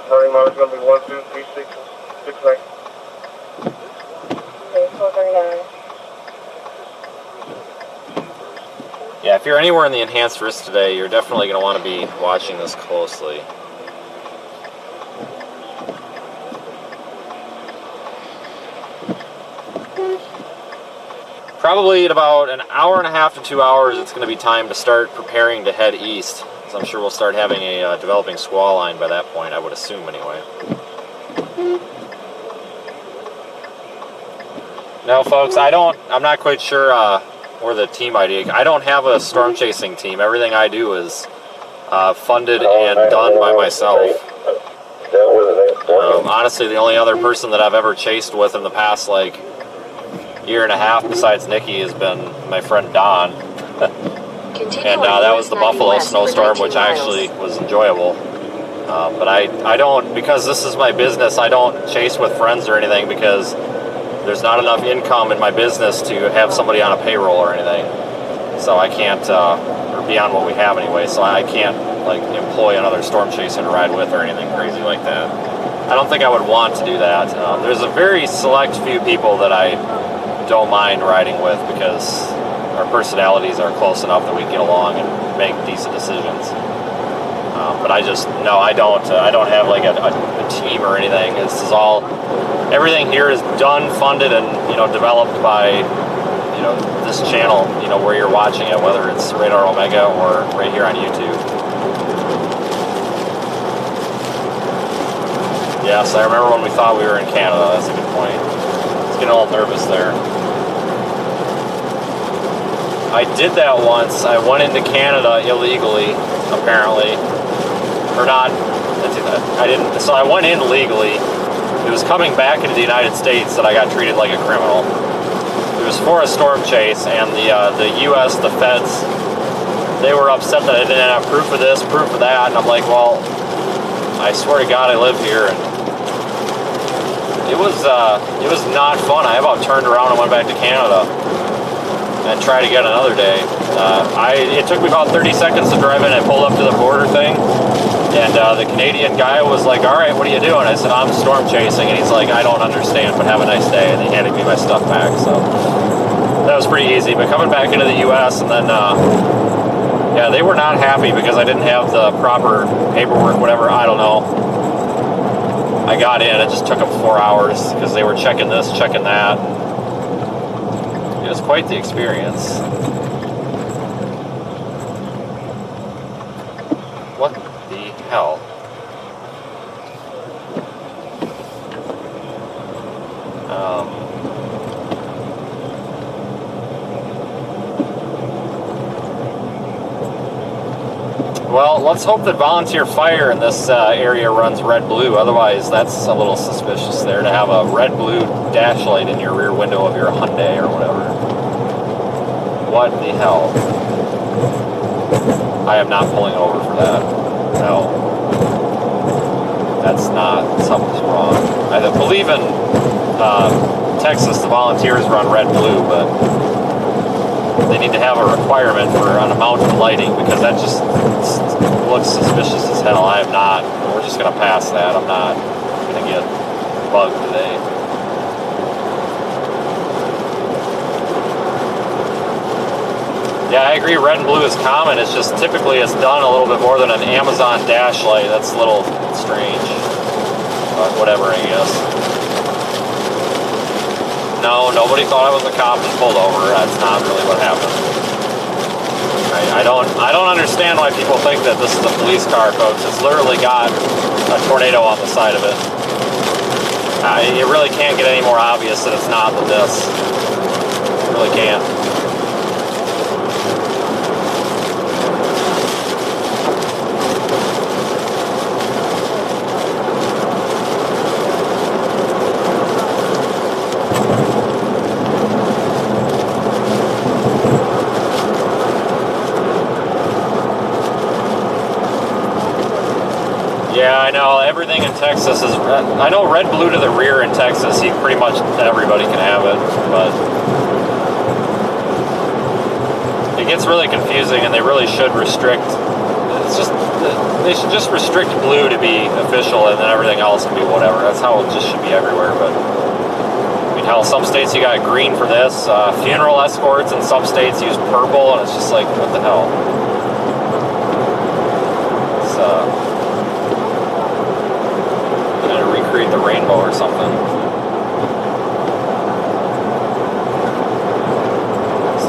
Starting mile is going to be 123669. Okay, 439. Yeah, if you're anywhere in the enhanced risk today, you're definitely going to want to be watching this closely. Probably in about an hour and a half to 2 hours, it's going to be time to start preparing to head east. So I'm sure we'll start having a developing squall line by that point, I would assume anyway. No, folks, I'm not quite sure or the team idea. I don't have a storm chasing team. Everything I do is funded and done by myself. Honestly, the only other person that I've ever chased with in the past like year and a half besides Nikki has been my friend Don. And that was the Buffalo snowstorm, which actually was enjoyable. But I don't, because this is my business, I don't chase with friends or anything because there's not enough income in my business to have somebody on a payroll or anything. So I can't, or beyond what we have anyway, so I can't like employ another storm chaser to ride with or anything crazy like that. I don't think I would want to do that. There's a very select few people that I don't mind riding with because our personalities are close enough that we get along and make decent decisions. But I just, no, I don't have like a team or anything. This is all, everything here is done, funded, and, you know, developed by, you know, this channel, you know, where you're watching it, whether it's Radar Omega or right here on YouTube. Yes, I remember when we thought we were in Canada. That's a good point. I was getting a little nervous there. I did that once. I went into Canada illegally, apparently. Or not. I didn't. So I went in legally. It was coming back into the United States that I got treated like a criminal. It was for a storm chase, and the U.S., the feds, they were upset that I didn't have proof of this, proof of that, and I'm like, well, I swear to God, I live here, and it was not fun. I about turned around and went back to Canada and tried to get another day. It took me about 30 seconds to drive in. I pulled up to the border thing, and the Canadian guy was like, all right, what are you doing? I said, I'm storm chasing, and he's like, I don't understand, but have a nice day, and he handed me my stuff back, so that was pretty easy. But coming back into the U.S., and then, yeah, they were not happy because I didn't have the proper paperwork, whatever, I don't know. I got in, it just took them 4 hours because they were checking this, checking that. It was quite the experience. What the hell? Well, let's hope that volunteer fire in this area runs red-blue. Otherwise, that's a little suspicious there to have a red-blue dash light in your rear window of your Hyundai or whatever. What the hell? I am not pulling over for that. No. That's not, something's wrong. I believe in Texas, the volunteers run red-blue, but they need to have a requirement for an amount of lighting because that just looks suspicious as hell. I am not. We're just going to pass that. I'm not going to get bugged today. Yeah, I agree. Red and blue is common. It's just typically it's done a little bit more than an Amazon dash light. That's a little strange. But whatever, I guess. No, nobody thought I was a cop and pulled over. That's not really what happened. I don't understand why people think that this is a police car, folks. It's literally got a tornado on the side of it. It really can't get any more obvious that it's not than this. It really can't. Yeah, I know. Everything in Texas is... I know red, blue to the rear in Texas, pretty much everybody can have it, but... It gets really confusing, and they really should restrict... It's just... They should just restrict blue to be official, and then everything else can be whatever. That's how it just should be everywhere, but... I mean, hell, some states you got green for this. Funeral escorts in some states use purple, and it's just like, what the hell? It's, recreate the rainbow or something.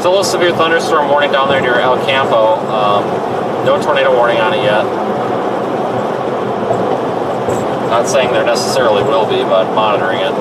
Still a severe thunderstorm warning down there near El Campo. No tornado warning on it yet. Not saying there necessarily will be, but monitoring it.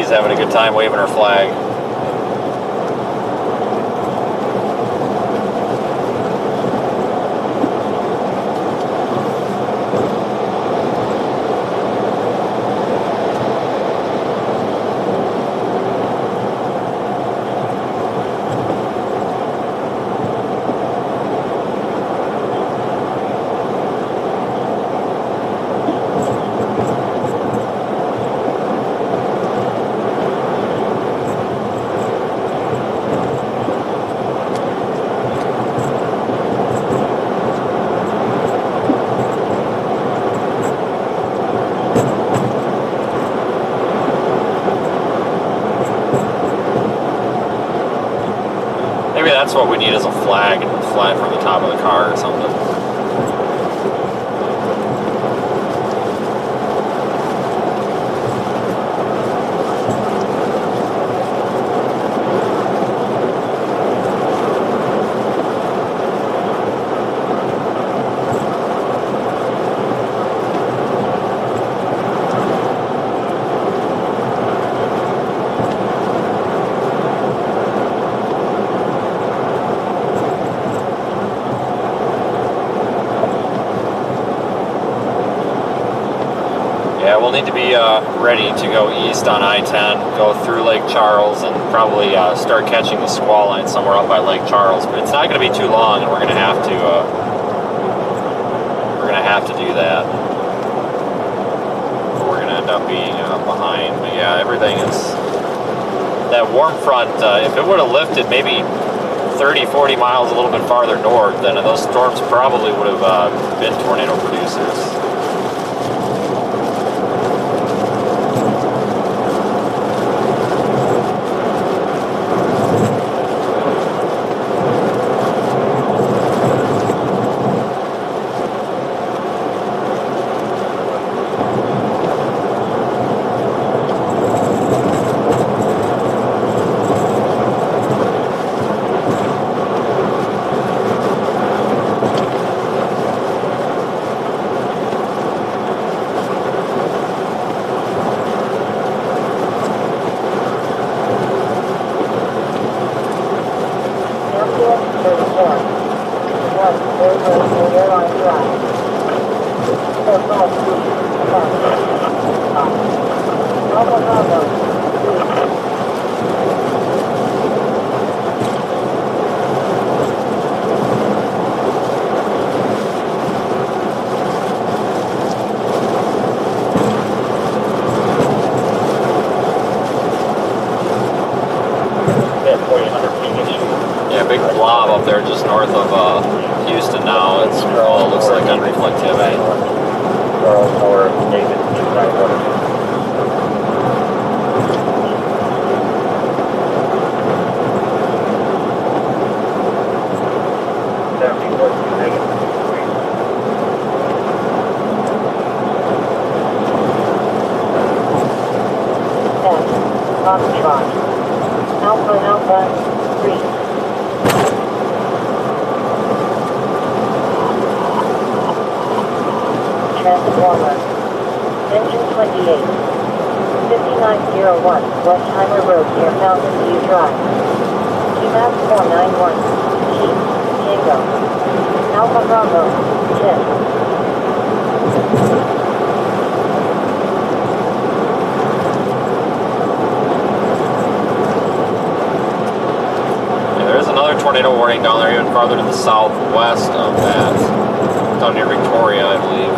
Having a good time waving her flag. That's what we need is a flag and fly from the top of the car or something. We'll need to be ready to go east on I-10, go through Lake Charles, and probably start catching the squall line somewhere up by Lake Charles. But it's not going to be too long, and we're going to have to do that. We're going to end up being behind. But yeah, everything is that warm front. If it would have lifted maybe 30, 40 miles a little bit farther north, then those storms probably would have been tornado producers. there just north of Houston now. It's all looks like on reflectivity. For David, Foxtrot. Alpha, 3. Transformer. Engine 28. 5901 Westheimer Road near Fountain View Drive. QMAP 491. Chief. Tango. Alpha Bravo. 10. Tornado warning down there, even farther to the southwest of that, down near Victoria, I believe.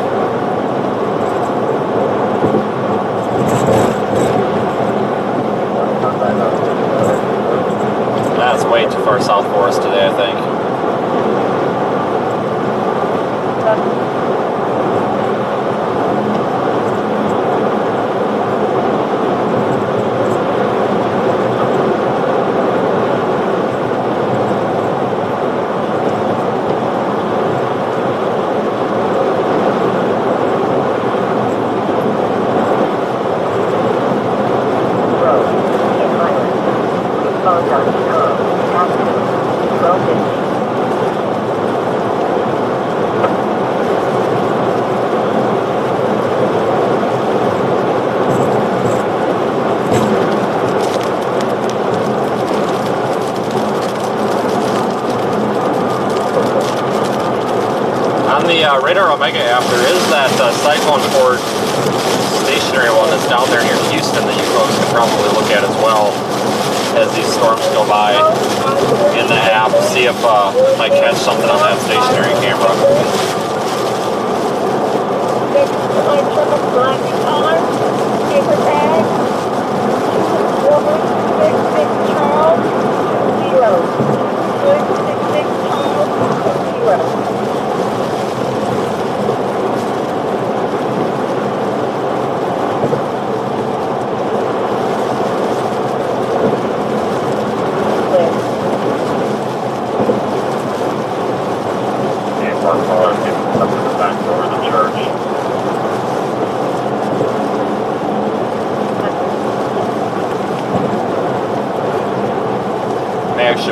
That's way too far south for us today, I think. Radar Omega app, there is that cyclone port stationary one that's down there near Houston that you folks can probably look at as well as these storms go by in the app. See if might catch something on that stationary camera.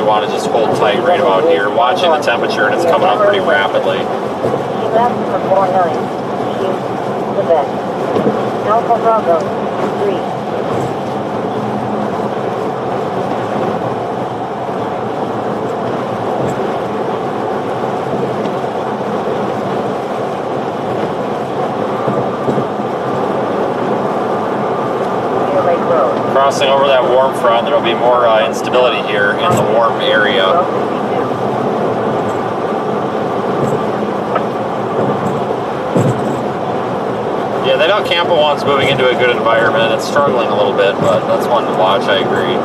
Want to just hold tight right about here, watching the temperature, and it's coming up pretty rapidly. Left for 49. Quebec. Alpha Bravo 3. Crossing over that warm front, there will be more instability here in the warm area. Yeah, that El Campo one's moving into a good environment. It's struggling a little bit, but that's one to watch, I agree.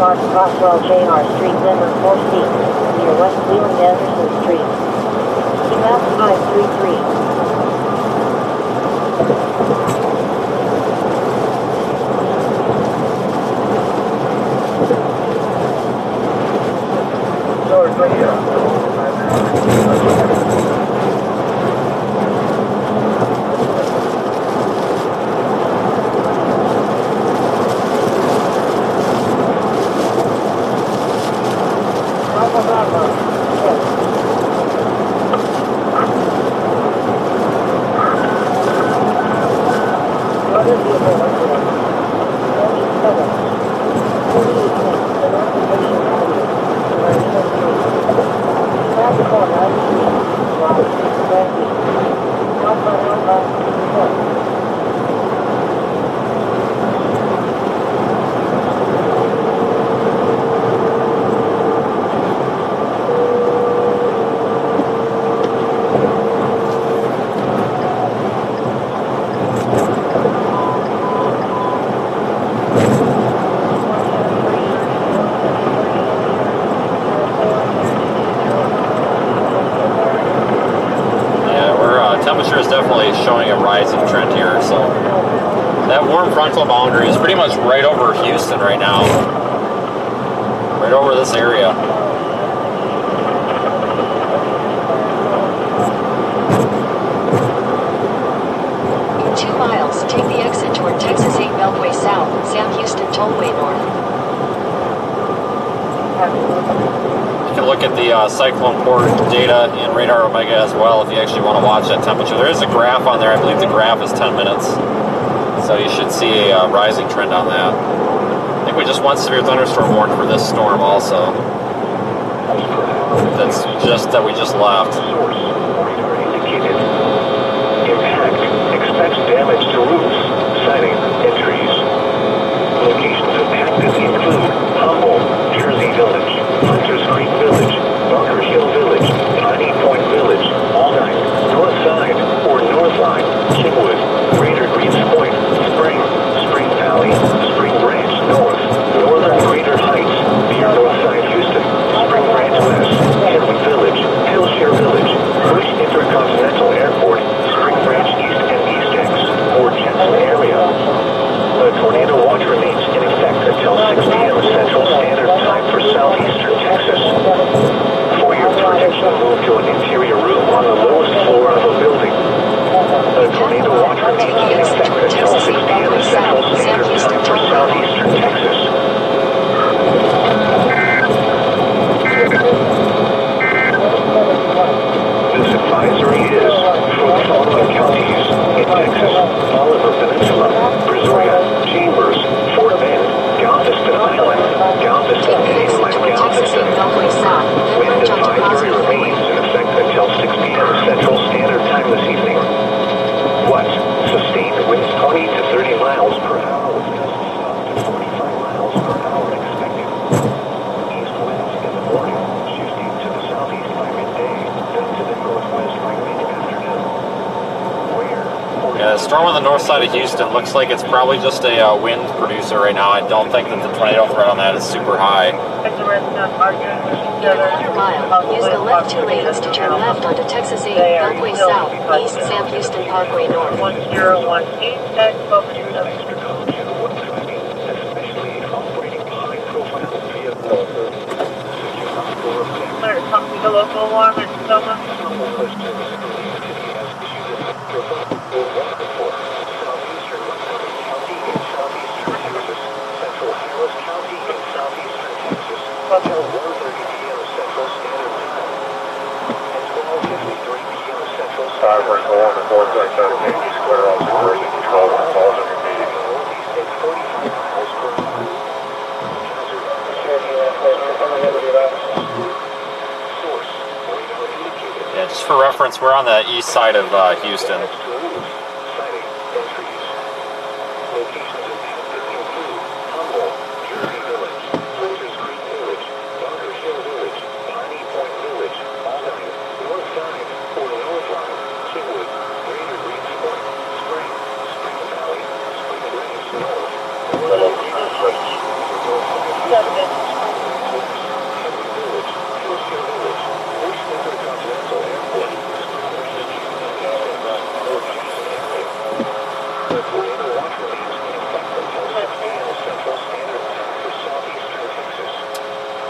Crosswell J.R. Street, Denver 4C, near West Wheeling Anderson Street. QMAP 533. George, right here. Call 938. definitely showing a rising trend here. So that warm frontal boundary is pretty much right over Houston right now. Right over this area. In 2 miles, take the exit toward Texas 8 Beltway South, Sam Houston Tollway North. You can look at the cyclone port data in Radar Omega as well if you actually want to watch that temperature. There is a graph on there. I believe the graph is 10 minutes. So you should see a rising trend on that. I think we just went severe thunderstorm warning for this storm also. That's just that we just left. Source, radar indicated. Impact, expects damage to roofs, siding, and trees. Locations impacted include Humboldt, Jersey Village, Hunters Creek Village, Bunker Hill Village, Piney Point Village, Aldine, North Side, or North Line, Kingwood, Greater Greens Point, Spring, Spring Valley, Spring Branch North, Northern Greater Heights, near Northside Houston, Spring Branch West, Henry Village, Hillshire Village, Bush Intercontinental Airport, Spring Branch East and East X, or Jensen area. The tornado watch remains in effect until 6 p.m. Central Standard Time for southeastern Texas. For your protection, move to an interior room on the lowest floor of a building. The tornado watch remains in effect until 6 p.m. Central Standard Time for southeastern Texas. This advisory is for the following counties in Texas: Oliver Peninsula, Brazoria, Chambers, Fort Bend, Galveston Island, Galveston, and Galveston. Wind advisory remains in effect until 6 p.m. Central Standard Time this evening. What? Sustained winds 20 to 30 miles per hour with gusts up to 45 miles per hour expected. East winds in the morning, shifting to the southeast by midday, then to the northwest by mid-afternoon. Yeah, the storm on the north side of Houston looks like it's probably just a wind producer right now. I don't think that the tornado threat on that is super high. In a quarter mile, use the left 2 lanes to turn left onto Texas 8 Beltway South, East Sam Houston Parkway North. 1018, that's focus. Extra caution when driving, especially operating high-profile vehicles. Secure outdoor objectives. Something the local alarm in Selma. Southwest Service Relief City has issued a provocable weather report. Southeastern Montgomery County in southeastern Texas, central Harris County in southeastern Texas, until 1:30 p.m. Central Standard Time. At 12:53 p.m. Central Standard Time. Square off the first control calls in your meeting. Northeast at 45 miles per hour. Source, radar indicated. Yeah, just for reference, we're on the east side of Houston. Sighting, entries. Locations impacted include Humboldt, Jersey Village, Hunters Creek Village, Bunker Hill Village, Piney Point Village, Aldine, North Side, or North Line, Kingwood, Greater Greens Point, Spring, Spring Valley, Spring Branch North, Northern Greater Heights, Northside Henry Village, Hillshire Village, Bush Intercontinental Airport, Spring Branch East and East X, or Jensen area. The tornado watch remains in effect until 6 p.m. Central Standard Time for southeastern Texas.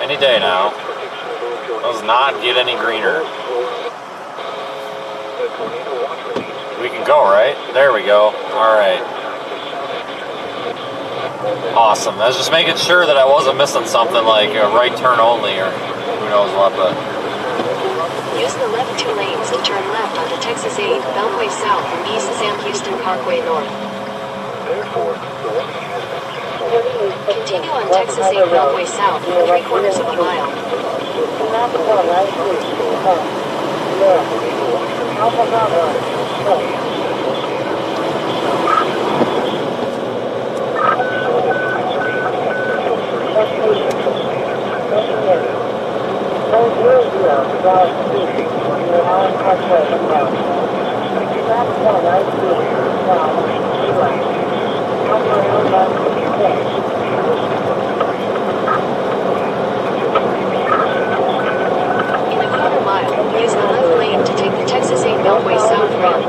Any day now. Does not get any greener. The tornado watch remains We can go, right? There we go. Alright. Awesome. I was just making sure that I wasn't missing something like a right turn only or who knows what, but... Use the left 2 lanes to turn left onto Texas 8 Beltway South, East Sam Houston Parkway North. Therefore, the warning has been canceled. Continue on Texas 8 Beltway South for 3/4 of a mile. In a quarter mile, use the left lane to take the Texas 8 Beltway South Road.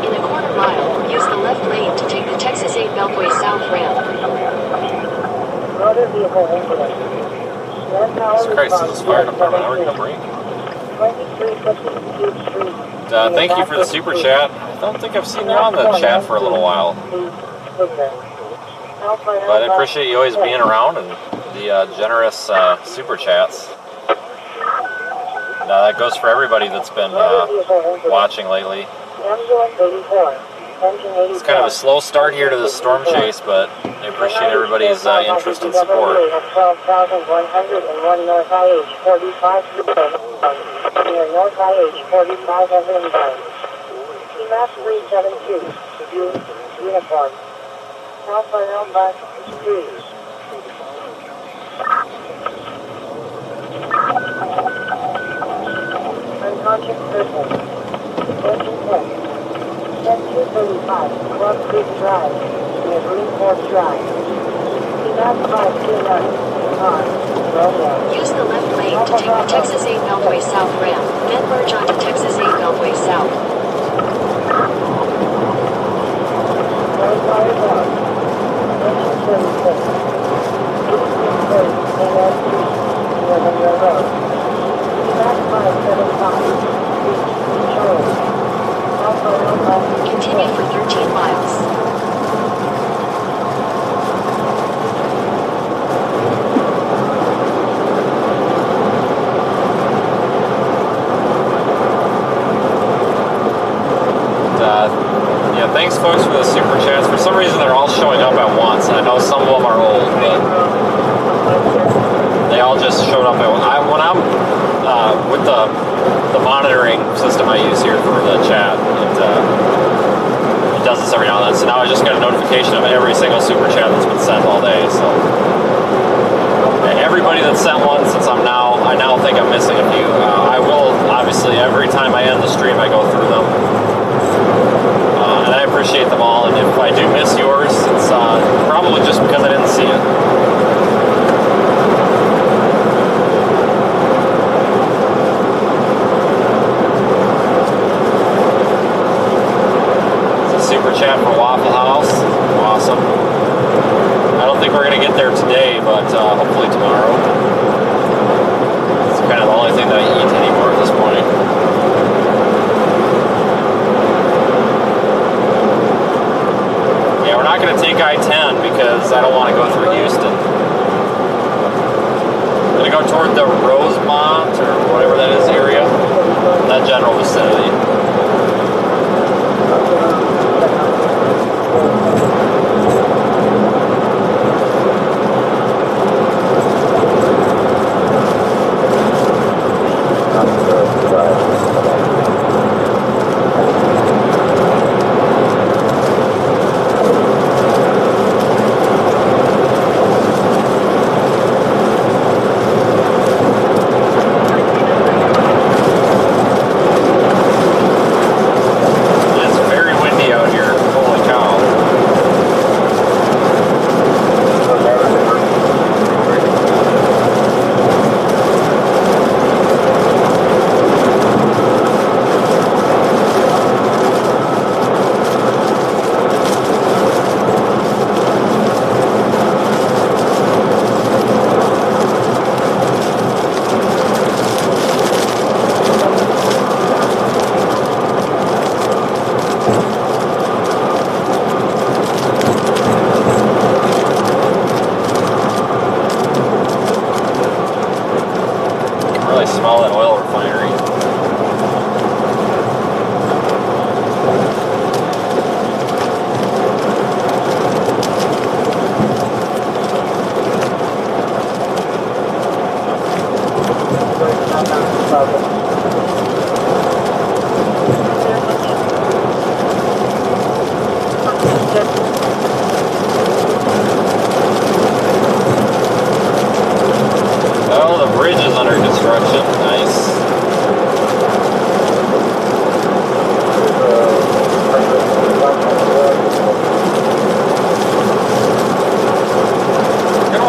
In a quarter mile, use the left lane to take the Texas 8 Beltway South ramp. Jesus Christ, is this fire department ever going to break? Thank you for the super chat. I don't think I've seen you on the chat for a little while. But I appreciate you always being around and the generous super chats. That goes for everybody that's been watching lately. It's kind of a slow start here to the storm chase, but I appreciate everybody's interest and support. 12,101 North IH 45 near North IH 45 of inbound. TMAS 372, uniform. Alpha Alpha 3. Unconscious person. Attention test. 10235, Club Creek Drive, near Greenport Drive. TMAS 529, Romeo. Use the left lane to take the Texas 8 Beltway South ramp, then merge onto Texas 8 Beltway South. Continue for 13 miles. Yeah, thanks folks for the super chats. For some reason they're all showing up at once. I know some of them are old, but they all just showed up at once. When I'm with the monitoring system I use here for the chat, it does this every now and then. So now I just got a notification of every single super chat that's been sent all day. So everybody that sent one, since I now think I'm missing a few. I will obviously every time I end the stream I go through them. And I appreciate them all, and if I do miss yours, it's probably just because I didn't see it. It's a super chat for Waffle House. Awesome. I don't think we're going to get there today, but hopefully tomorrow. It's kind of the only thing that I eat anymore at this point. We're not going to take I-10 because I don't want to go through Houston. I'm going to go toward the Rosemont or whatever that is area, that general vicinity.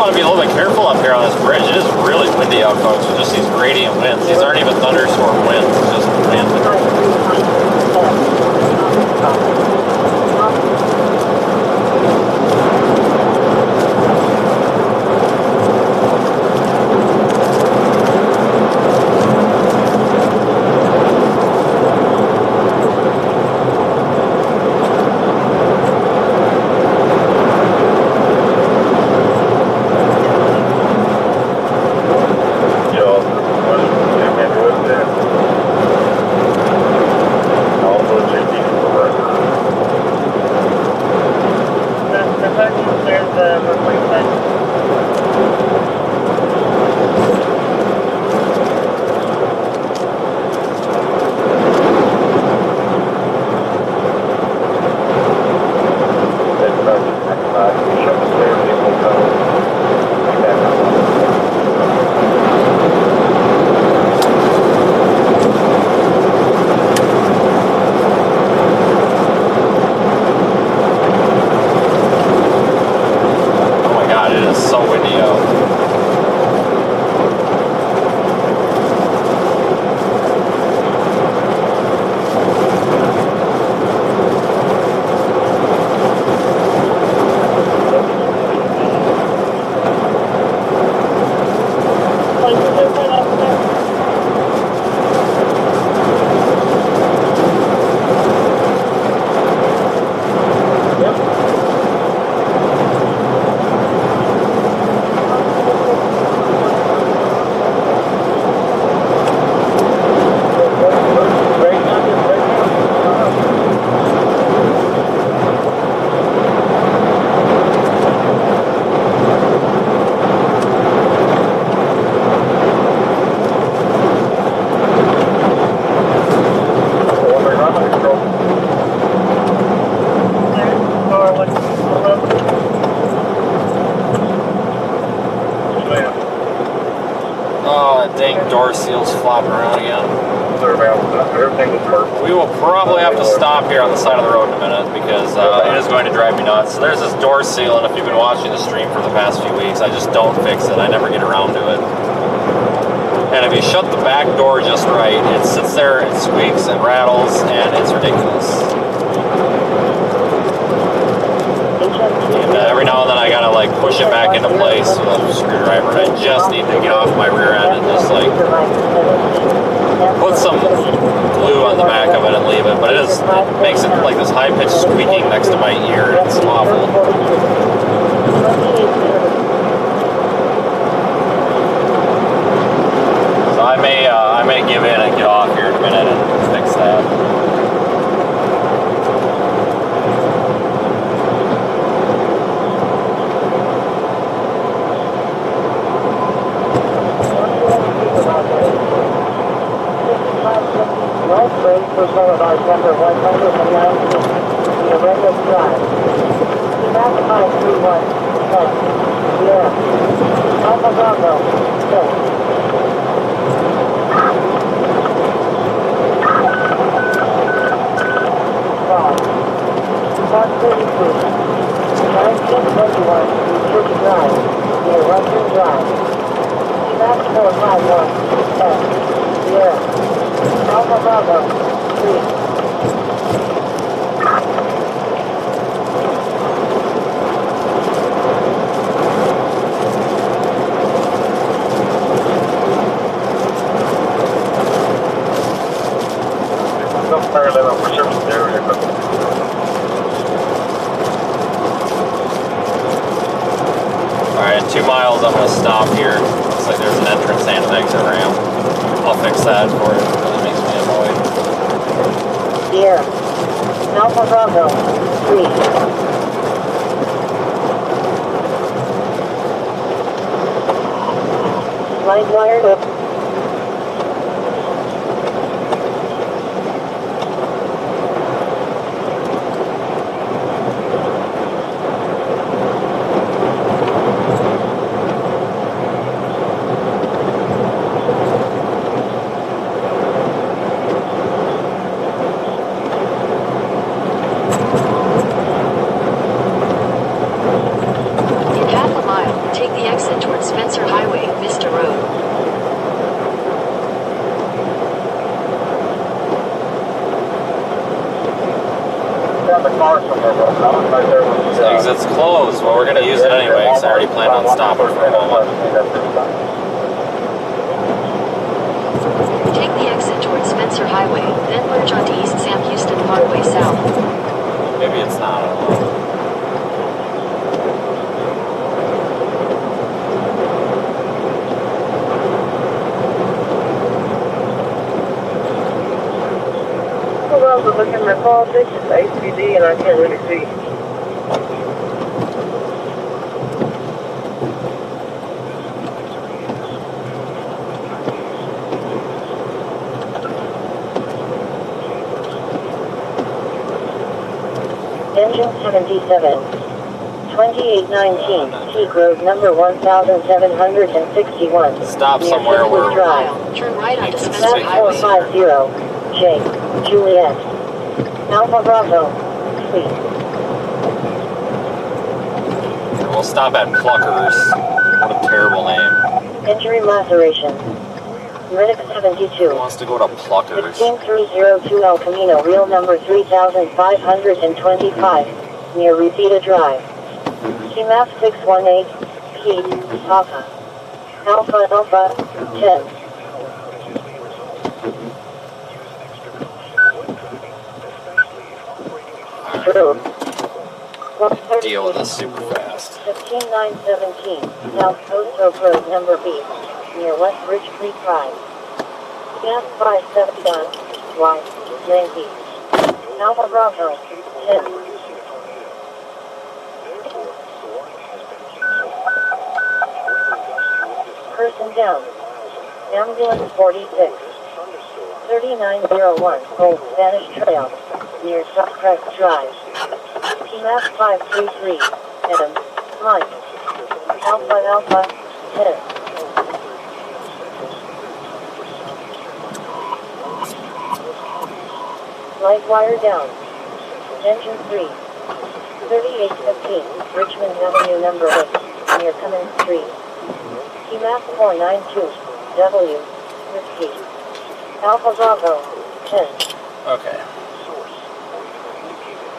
want to be a little bit careful up here on this bridge. It is really windy out, folks, with just these gradient winds. These aren't even thunderstorm winds, it's just wind. Door seals flopping around again. We will probably have to stop here on the side of the road in a minute because it is going to drive me nuts. So there's this door seal, and if you've been watching the stream for the past few weeks, I just don't fix it. I never get around to it. And if you shut the back door just right, it sits there, it squeaks, it rattles, and it's ridiculous. And every now and then I gotta like push it back into place with a screwdriver. I just need to get off my rear end and just like put some glue on the back of it and leave it. But it makes it like this high-pitched squeaking next to my ear. It's awful. So I may give in and get off here in a minute and fix that. Boulevard number 190 in the Redwood Drive. Back 531 10. Yeah. Alpha Bravo 10. 132. 1921 Church Drive near Western Drive. Back 451 10. Yeah. Alpha Bravo 3. Alright, in 2 miles I'm going to stop here. Looks like there's an entrance and an exit ramp. I'll fix that for it. It really makes me annoyed. Sierra. Alpha Bravo 3. Line wired up. This exit's closed. Well, we're going to use it anyway, because I already planned on stopping for a moment. Take the exit towards Spencer Highway, then merge onto East Sam Houston Parkway South. Maybe it's not. I don't know. Well, I was looking at my politics, it's HPD, and I can't really see. Engine 77. 2819, Peak Road number 1761. Stop somewhere where Drive. Turn right onto Spencer Map Highway. 450, J, Juliet. Alpha Bravo, please. we'll stop at Pluckers. What a terrible name. Injury laceration. Medic 72. Who wants to go to Pluckers? 16302 El Camino, real number 3525, near Reseda Drive. Map 618, P, Papa. Alpha Alpha, 10. True. Deal with this super fast. 15917, South Coast Oak Road number B, near West Ridge Creek Drive. Gas 579, Y, 90. Alpha Bravo, 10. Person down. Ambulance 46. 3901, Old Spanish Trail, near Succrest Drive. Map 533, Adam, Mike. Alpha Alpha, 10. Light wire down. Engine 3. 3815, Richmond Avenue number 8, near Cummins Street. Map 492, W, Whiskey. Alpha Bravo, 10. Okay.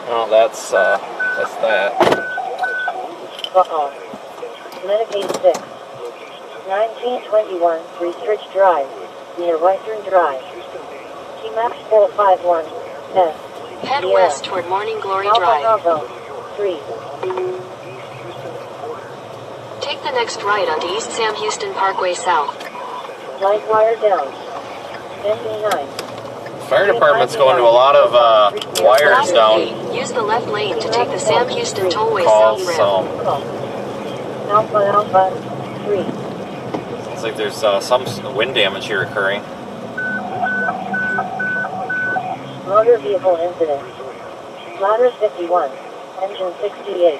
Well, that's that. Uh-oh. Medicaid 6. 1921, Research Drive, near Western Drive. Map 451, S. Head west toward Morning Glory Alpha Drive. Bravo, 3. Take the next right onto East Sam Houston Parkway South. Light wire down. Engine 9. Fire department's going to a lot of wires down. Use the left lane to take the Sam Houston Tollway Calls, South so ramp. Alpha Alpha, 3. looks like there's some wind damage here occurring. Motor vehicle incident. Ladder 51, engine 68.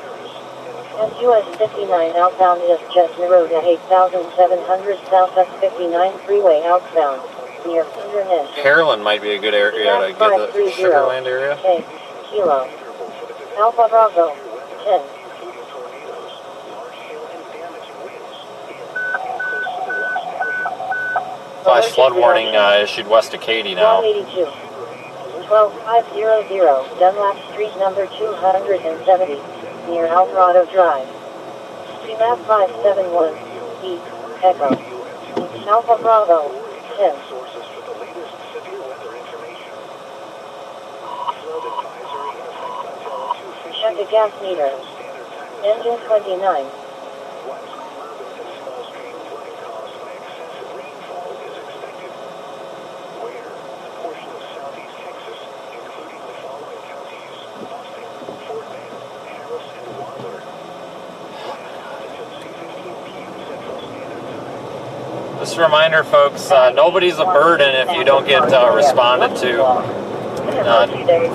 SUS 59 outbound is Chestnut Road at 8700 Southwest 59 freeway outbound, near Inverness. Carolyn might be a good area to get the Sugarland area. K, Kilo. Alpha Bravo, 10. Flash flood warning issued west of Katy now. 182. 12500 Dunlap Street number 270, near Alvarado Drive. Map 571, E, Echo. Alpha Bravo, 10. Check the gas meter. Engine 29. Just a reminder, folks, nobody's a burden if you don't get responded to.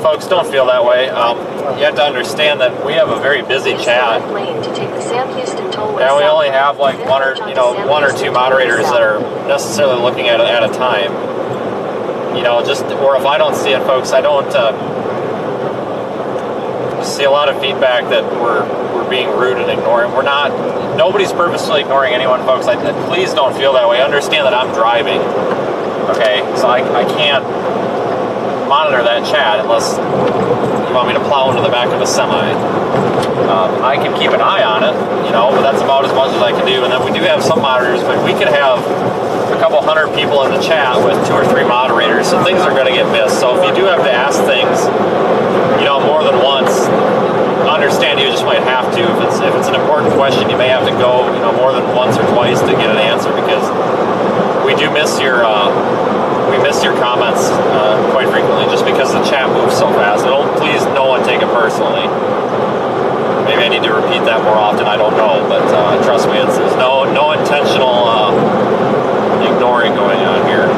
Folks, don't feel that way. You have to understand that we have a very busy chat. And we only have like one or two moderators that are necessarily looking at it at a time. Or if I don't see it, folks, I don't see a lot of feedback that we're being rude and ignoring. We're not. Nobody's purposely ignoring anyone, folks. Please don't feel that way. Understand that I'm driving. Okay, so I can't monitor that chat unless you want me to plow into the back of a semi. I can keep an eye on it, you know, but that's about as much as I can do. And then we do have some moderators, but we could have a couple hundred people in the chat with 2 or 3 moderators, so things are going to get missed. So if you do have to ask things, you know, more than once, understand you just might have to. If it's an important question, you may have to go, you know, more than once or twice to get an answer, because we do miss your comments quite frequently, just because the chat moves so fast. Don't please no one take it personally. Maybe I need to repeat that more often. I don't know, but trust me, there's no intentional ignoring going on here.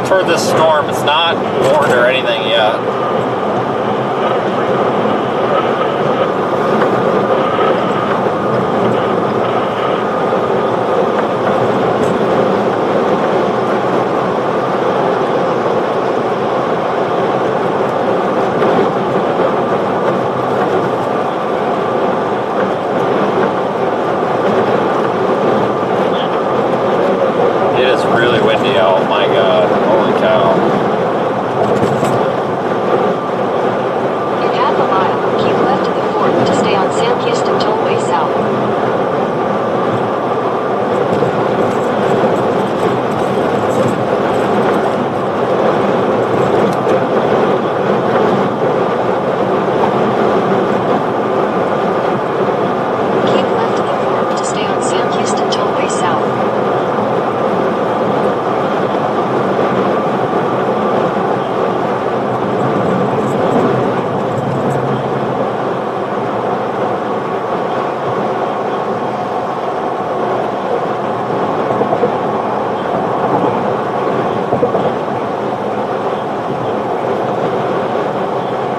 Toward this storm, it's not warned or anything yet. It is really windy out, my God. Holy cow. In half a mile, keep left of the fort to stay on Sam Houston Tollway South. Keep left of the fort to stay on Sam Houston Tollway South.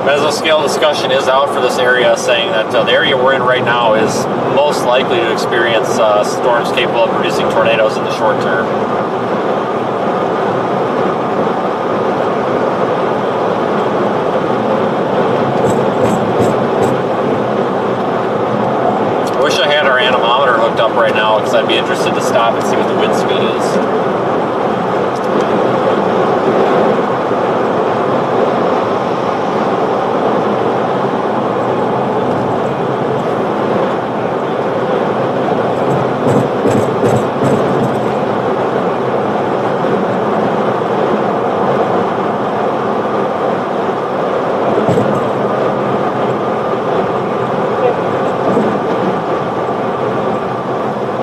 Mesoscale discussion is out for this area, saying that the area we're in right now is most likely to experience storms capable of producing tornadoes in the short term. I wish I had our anemometer hooked up right now, because I'd be interested to stop and see what the wind speed is.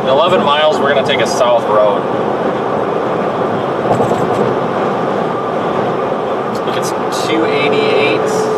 11 miles, we're going to take a south road. I think it's 288.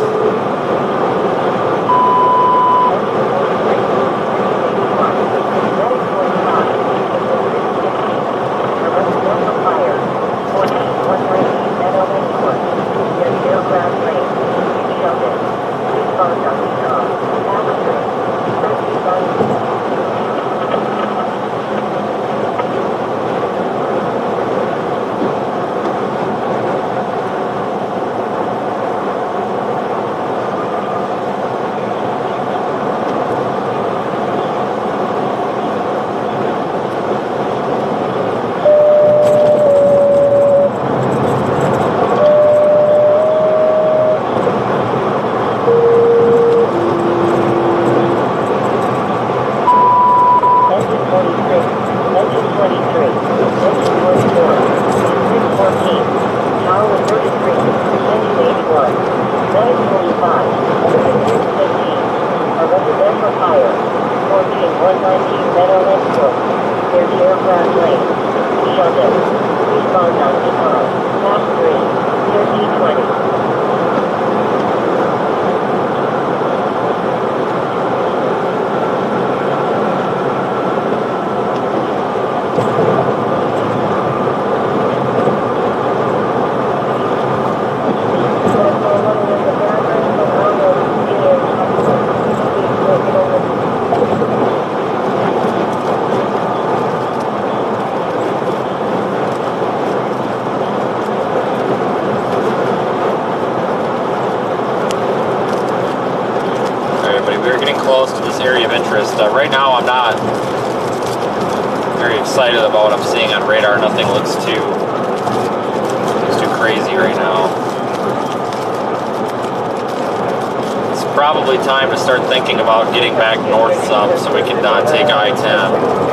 interest. Right now, I'm not very excited about what I'm seeing on radar. Nothing looks too crazy right now. It's probably time to start thinking about getting back north some so we can take I-10.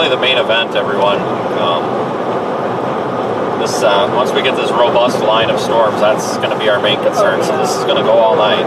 The main event, everyone. Once we get this robust line of storms, that's going to be our main concern. So this is going to go all night.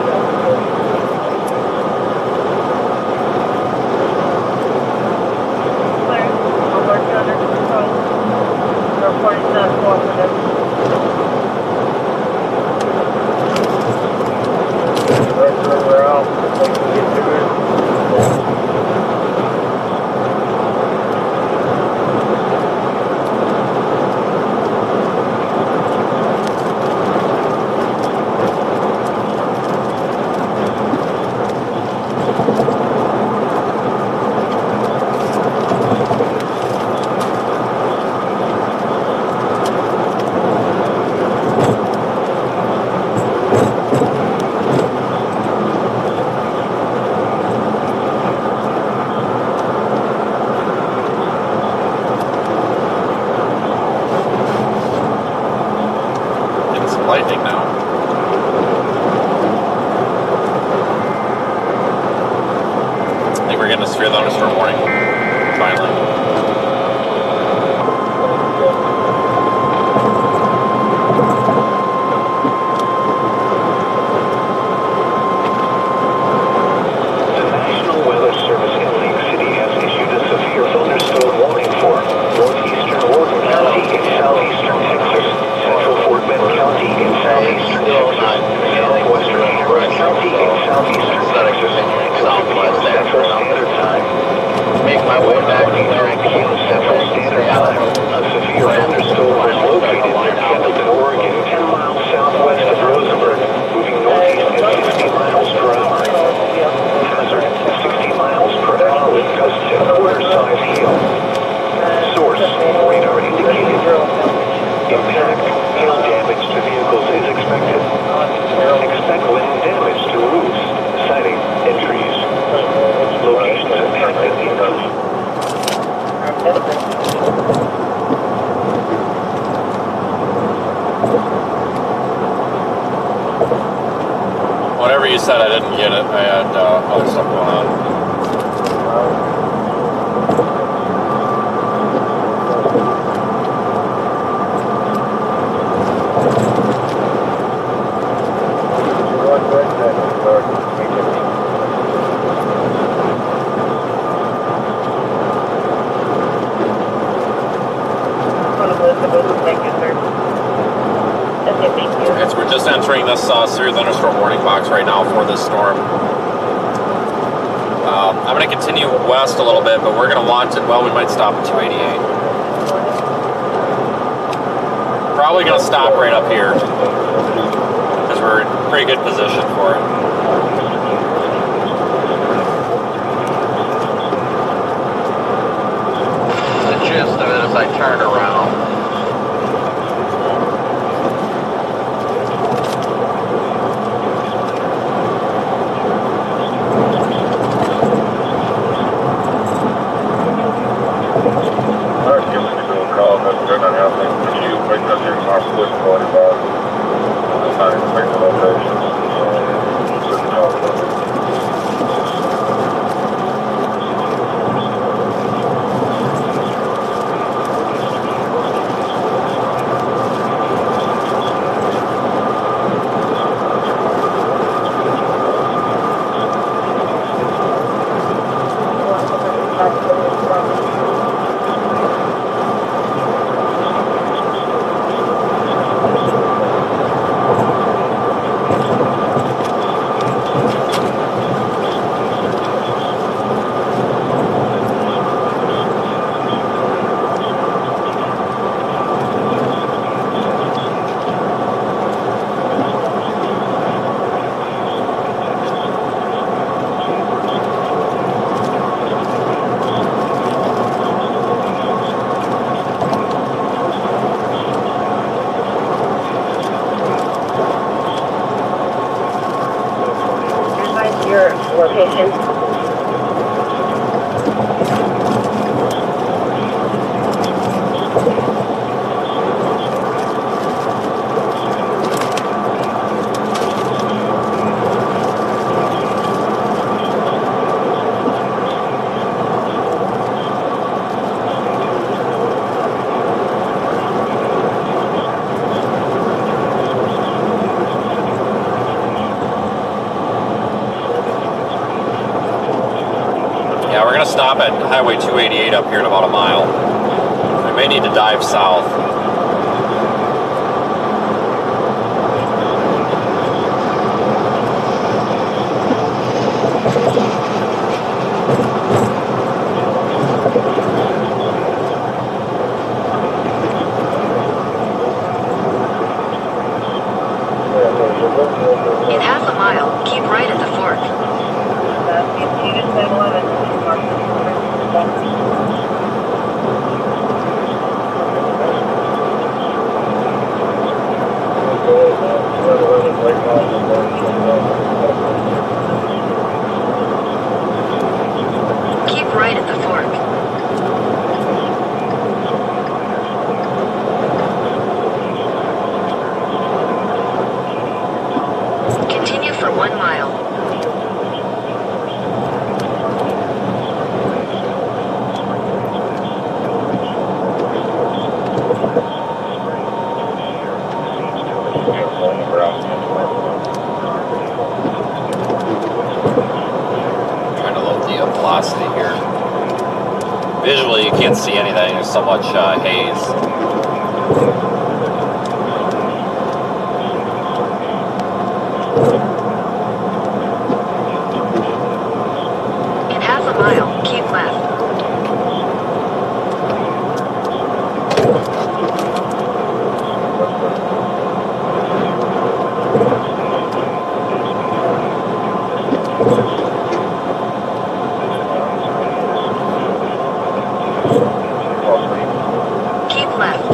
Lightning now. I think we're getting a severe thunderstorm warning. Finally. The National Weather Service in Lake City has issued a severe thunderstorm warning for northeastern Oregon County and southeastern Texas, central Fort Bend County in southeastern Texas, southwestern Harris County in southeastern Texas, southwest Central Standard Time. Make my way back to Central Standard Time. A severe thunderstorm is located near Pendleton, Oregon, 10 miles southwest of Rosenberg, moving northeast at 60 miles per hour. Hazard 60 miles per hour with gusts at quarter-size hail. Source, radar indicated. Impact, hail damage to vehicles is expected. Expect wind damage to roofs, siding, and trees. Locations impacted include. Whatever you said, I didn't get it. I had other stuff going on. We're just entering this severe thunderstorm warning box right now for this storm. I'm going to continue west a little bit, but we're going to watch it. Well, we might stop at 288. Probably going to stop right up here because we're in pretty good position for it. the gist of it as I turned around. our switchboard above. Not expecting locations. Your location. Yeah, we're gonna stop at Highway 288 up here in about a mile. We may need to dive south. In half a mile, keep right at the fork. 15 to 711. Keep right at the fork. Continue for 1 mile. Trying to load the velocity here. Visually, you can't see anything. There's so much haze. In half a mile, keep left. Keep left.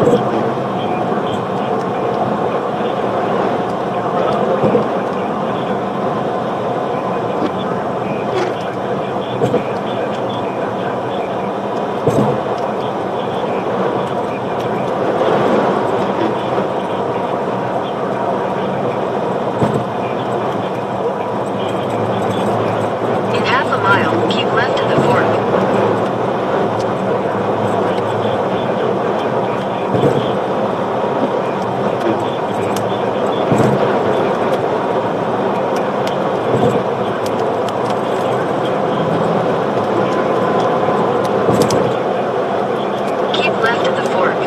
In half a mile, keep left at the fork. Keep left at the fork.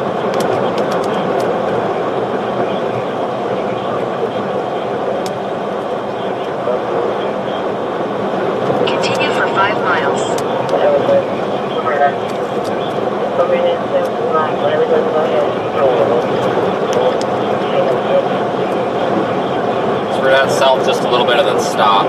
Continue for 5 miles. Spread out south just a little bit and then stop.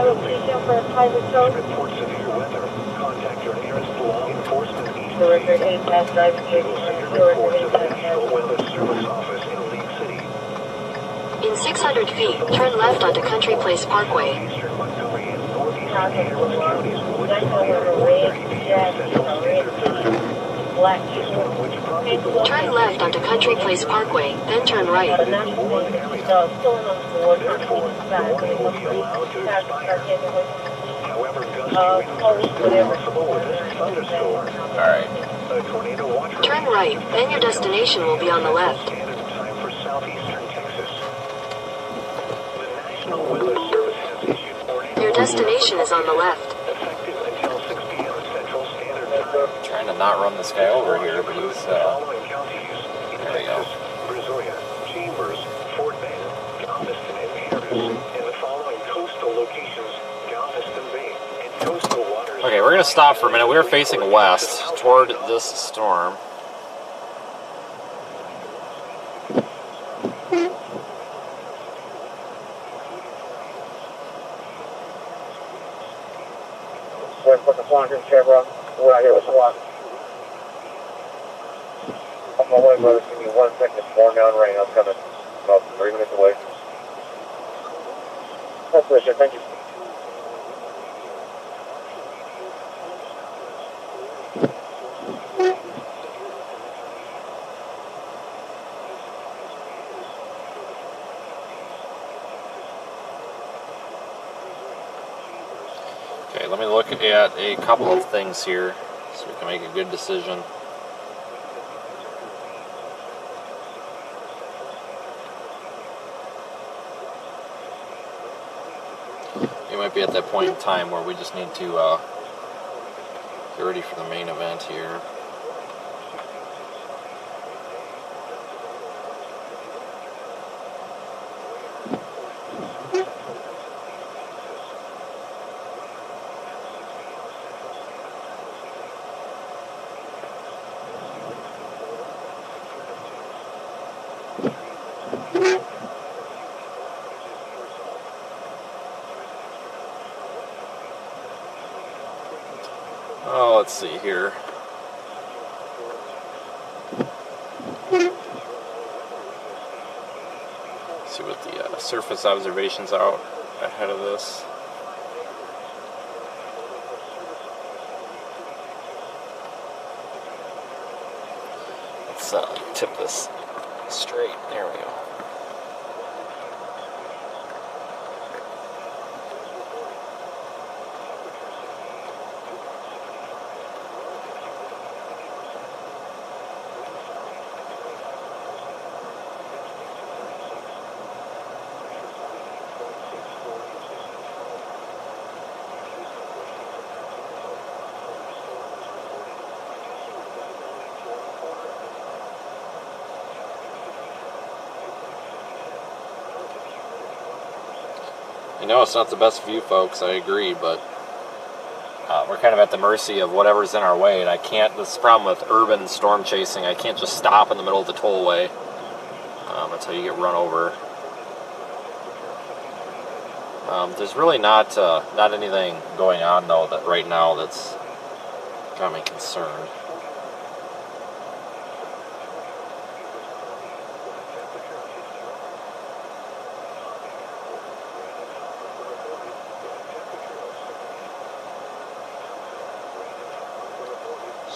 Report severe weather. Contact your nearest law enforcement agency. You will send your report to the National Weather Service office in League City. In 600 feet, turn left onto Country Place Parkway. Eastern Montgomery and northeastern Harris counties will expire 4:30 p.m. Central Standard Time. Turn left onto Country Place Parkway, then turn right. Therefore, the warning will be allowed to expire. However, gusty winds are still possible with this thunderstorm. Alright. A tornado watch. Turn right, then your destination will be on the left. Standard Time for southeastern Texas. The National Weather Service has issued tornado Your destination is on the left. effective until 6 p.m. Central Standard Time. Trying to not run this guy over here, but he's, Following counties in there we go. Texas, Brazoria, Chambers, Fort Bend, Galveston, and Harris, and the following coastal locations: Galveston Bay and coastal waters. Okay, we're going to stop for a minute. We're facing west toward this storm. We're putting the Quantum Chevron. We're out here with SWAT. On my way, brother. Give me 1 second. It's pouring down rain. I'm coming. About 3 minutes away. That's good, sir. Thank you. Okay, let me look at a couple of things here so we can make a good decision. We might be at that point in time where we just need to get ready for the main event here. Oh, let's see here. See what the surface observations out ahead of this. Let's tip this straight. There we go. I know it's not the best view, folks, I agree, but we're kind of at the mercy of whatever's in our way, and I can't, this is the problem with urban storm chasing, I can't just stop in the middle of the tollway until you get run over. There's really not anything going on, though, that right now that's got me concerned.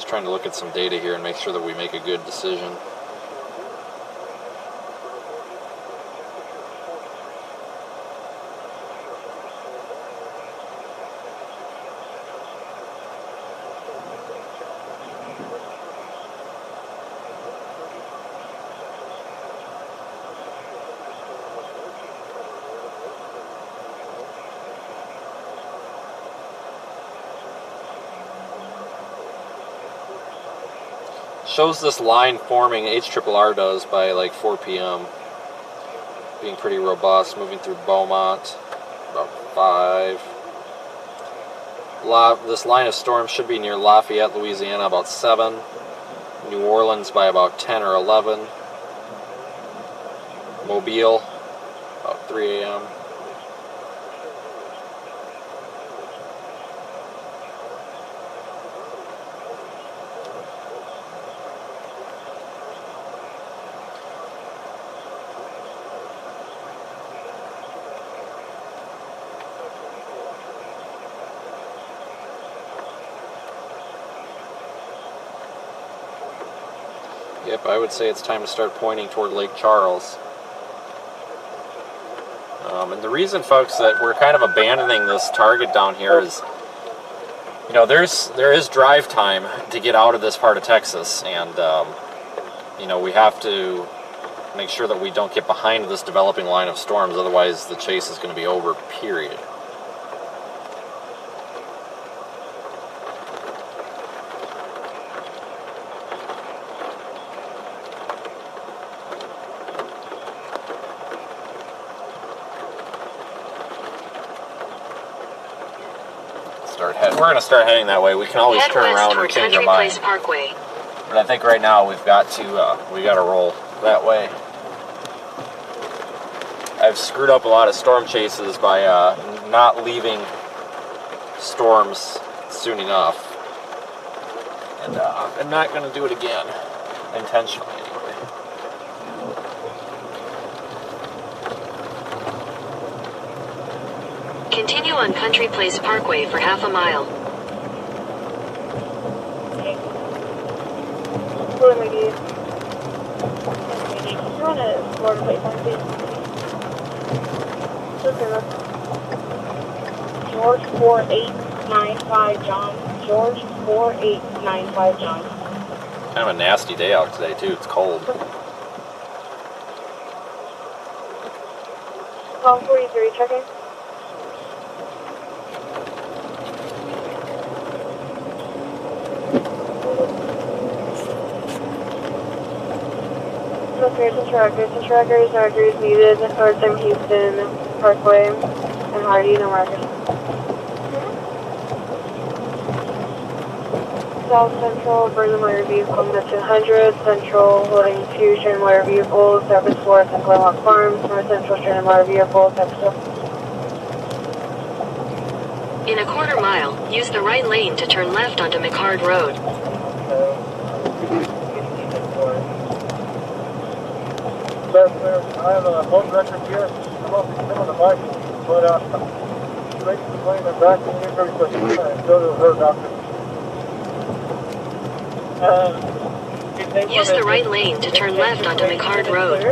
Trying to look at some data here and make sure that we make a good decision. Shows this line forming, HRRR does, by like 4 p.m. Being pretty robust, moving through Beaumont, about 5. This line of storm should be near Lafayette, Louisiana, about 7. New Orleans by about 10 or 11. Mobile, about 3 a.m. Yep, I would say it's time to start pointing toward Lake Charles. And the reason, folks, that we're kind of abandoning this target down here is, you know, there is drive time to get out of this part of Texas, and you know, we have to make sure that we don't get behind this developing line of storms, otherwise the chase is going to be over, period. We're going to start heading that way. We can always turn around and change our mind. Parkway. But I think right now we've got to roll that way. I've screwed up a lot of storm chases by not leaving storms soon enough, and I'm not going to do it again, intentionally anyway. Continue on Country Place Parkway for half a mile. What am I doing? You want to Florida plate one, please? George 4895 John. George 4895 John. Kind of a nasty day out today too. It's cold. Tom 43 checking. Trackers needed towards Houston Parkway and Hardy, no markers. South Central, Burnham motor vehicle, Net 200, Central holding Fusion motor vehicle, Service Force and Glenlock Farms, North Central Stranded motor vehicle, Texas. In a quarter mile, use the right lane to turn left onto McHard Road. I have a boat record here. I'm on the bike, but ladies are playing their back in here very quickly. Go to her doctor. Use the right lane to turn left onto McHard Road.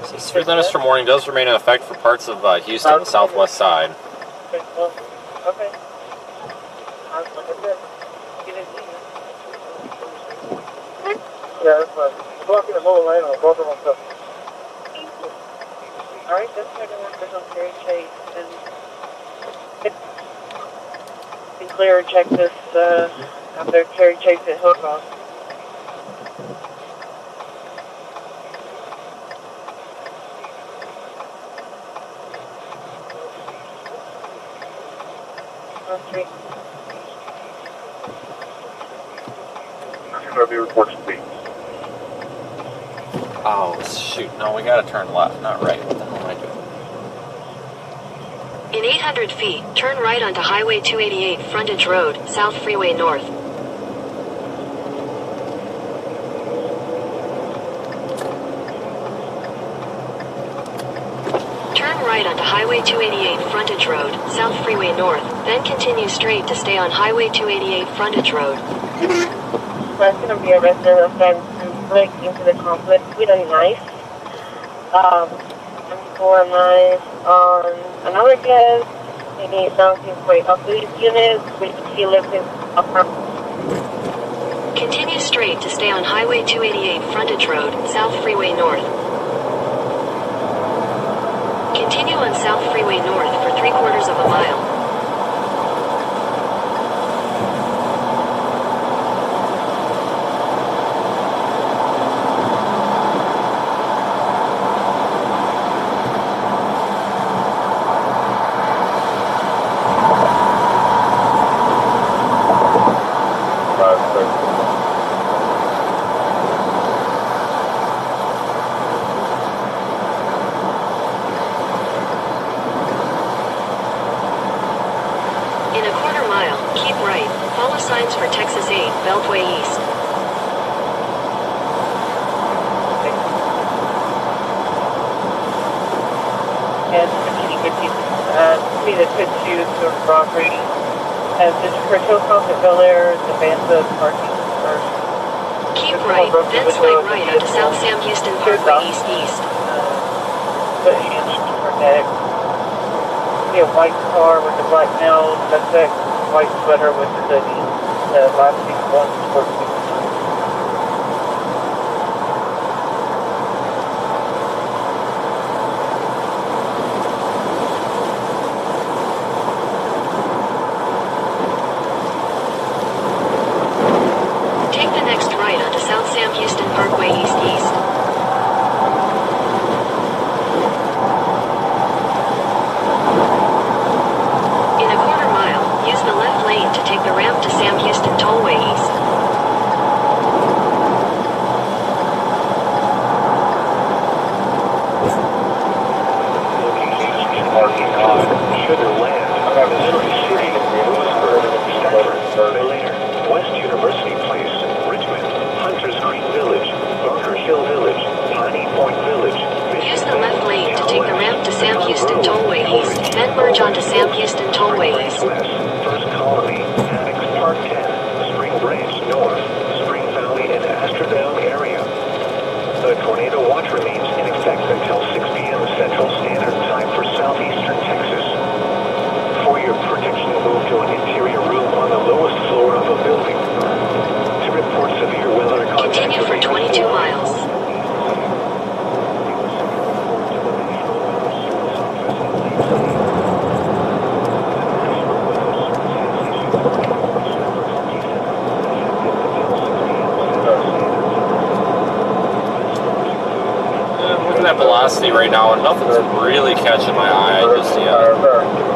So speed limits for morning does remain in effect for parts of Houston on the southwest side. Okay. Yeah, that's fine. Blocking the whole lane on both of them. So. Alright, that's why the workers on Terry Chase and clear check this after Terry Chase at Hillcross. Street. Reports speed. Oh, shoot. No, we gotta turn left, not right. What the hell am I doing? In 800 feet, turn right onto Highway 288 Frontage Road, South Freeway North. Turn right onto Highway 288 Frontage Road, South Freeway North, then continue straight to stay on Highway 288 Frontage Road. That's going to be a resident offense and break into the conflict with a knife. For a knife on another guest. He needs bouncing point up to his unit, which he lives in upper. Continue straight to stay on Highway 288 Frontage Road, South Freeway North. Continue on South Freeway North for 3/4 of a mile. Signs for Texas 8, Beltway East. And 1550, see the pit shoes for property. This is for Hilltop at Bel Air, the Banta parking. Keep right, then swipe right onto South Sam Houston Parkway East. Put hands for that. See a white car with the black nails, that's that white sweater with the last thing one for velocity right now, and nothing's really catching my eye just yet.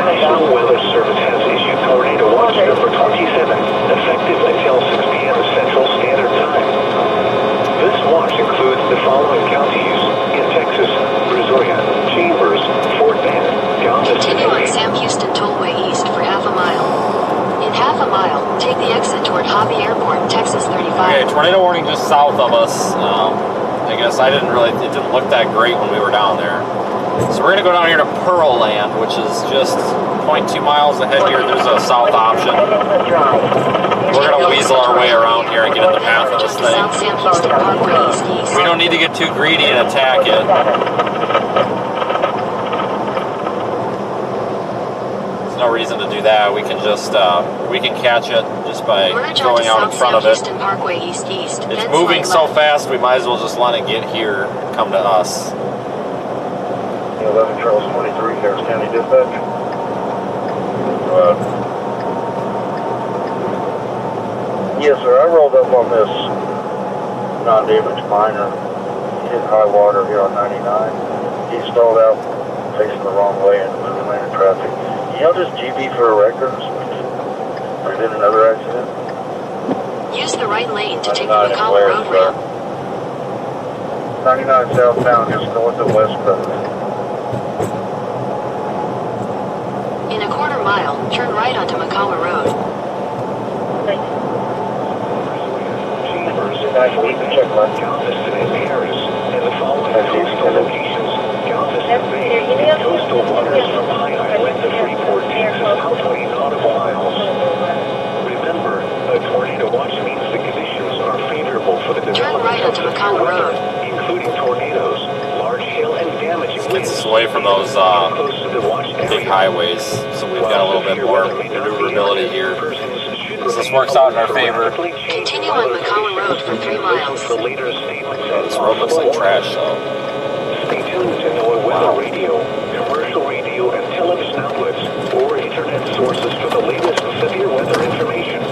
National Weather Service has issued tornado watch number 27, effective until 6 p.m. Central Standard Time. This watch includes the following counties in Texas: Brazoria, Chambers, Fort Bend, Galveston. Continue on Sam Houston Tollway East for half a mile. In half a mile, take the exit toward Hobby Airport, Texas 35. Okay, tornado warning just south of us. I guess it didn't look that great when we were down there. So we're going to go down here to Pearl Land, which is just 0.2 miles ahead here. There's a south option. We're going to weasel our way around here and get in the path of this thing. We don't need to get too greedy and attack it. There's no reason to do that. We can just we can catch it just by Merge going onto out in front of it. Houston Parkway east-east. It's then moving slide so left. fast, we might as well just let it get here, come to us. 11 Charles 23, Harris County Dispatch. Yes, sir. I rolled up on this non-damaged miner. He hit high water here on 99. He stalled out facing the wrong way in the moving lane of traffic. Can y'all just GB for a record? There's been another accident. Use the right lane to take the 99 in McCall West, Road ramp. 99 southbound, just north of West Coast. In a quarter mile, turn right onto McCall Road. Actually, you can check my Galveston and Paris, and the following coastal locations: Galveston Bay, and coastal waters from High Island to Freeport, Texas, out 20 nautical miles. Remember, a tornado watch means the conditions are favorable for the development right of onto severe McCall weather, Road. including tornadoes, large hail, and damaging winds. Gets us away from those Close to the watch big area. highways, so we've got a little bit more maneuverability here. So this works out in our favor. Continue on McCall Road for 3 miles. This road looks like trash, though. Stay tuned to NOAA weather radio, commercial radio and television outlets, or internet sources for the latest severe weather information.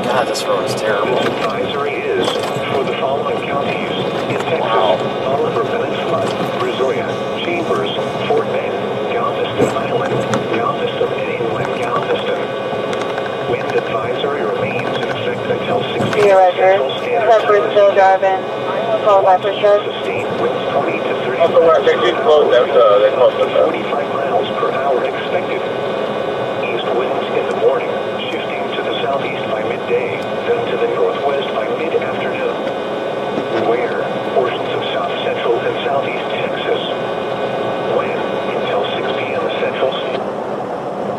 God, this road is terrible. This advisory is for the following counties in Texas: Oliver Peninsula, Brazoria, Chambers, Fort Bend, Galveston Island, Galveston and Inland Galveston. Wind advisory remains in effect until 6 p.m. Central Standard Time. Still driving. Call back for sure. Sustained winds 20 to 30 Also, miles they did close that, they closed it. 45 miles per hour expected. East winds in the morning, shifting to the southeast by midday, then to the northwest by mid-afternoon. Where portions of south central and southeast Texas. When until 6 p.m. Central Standard.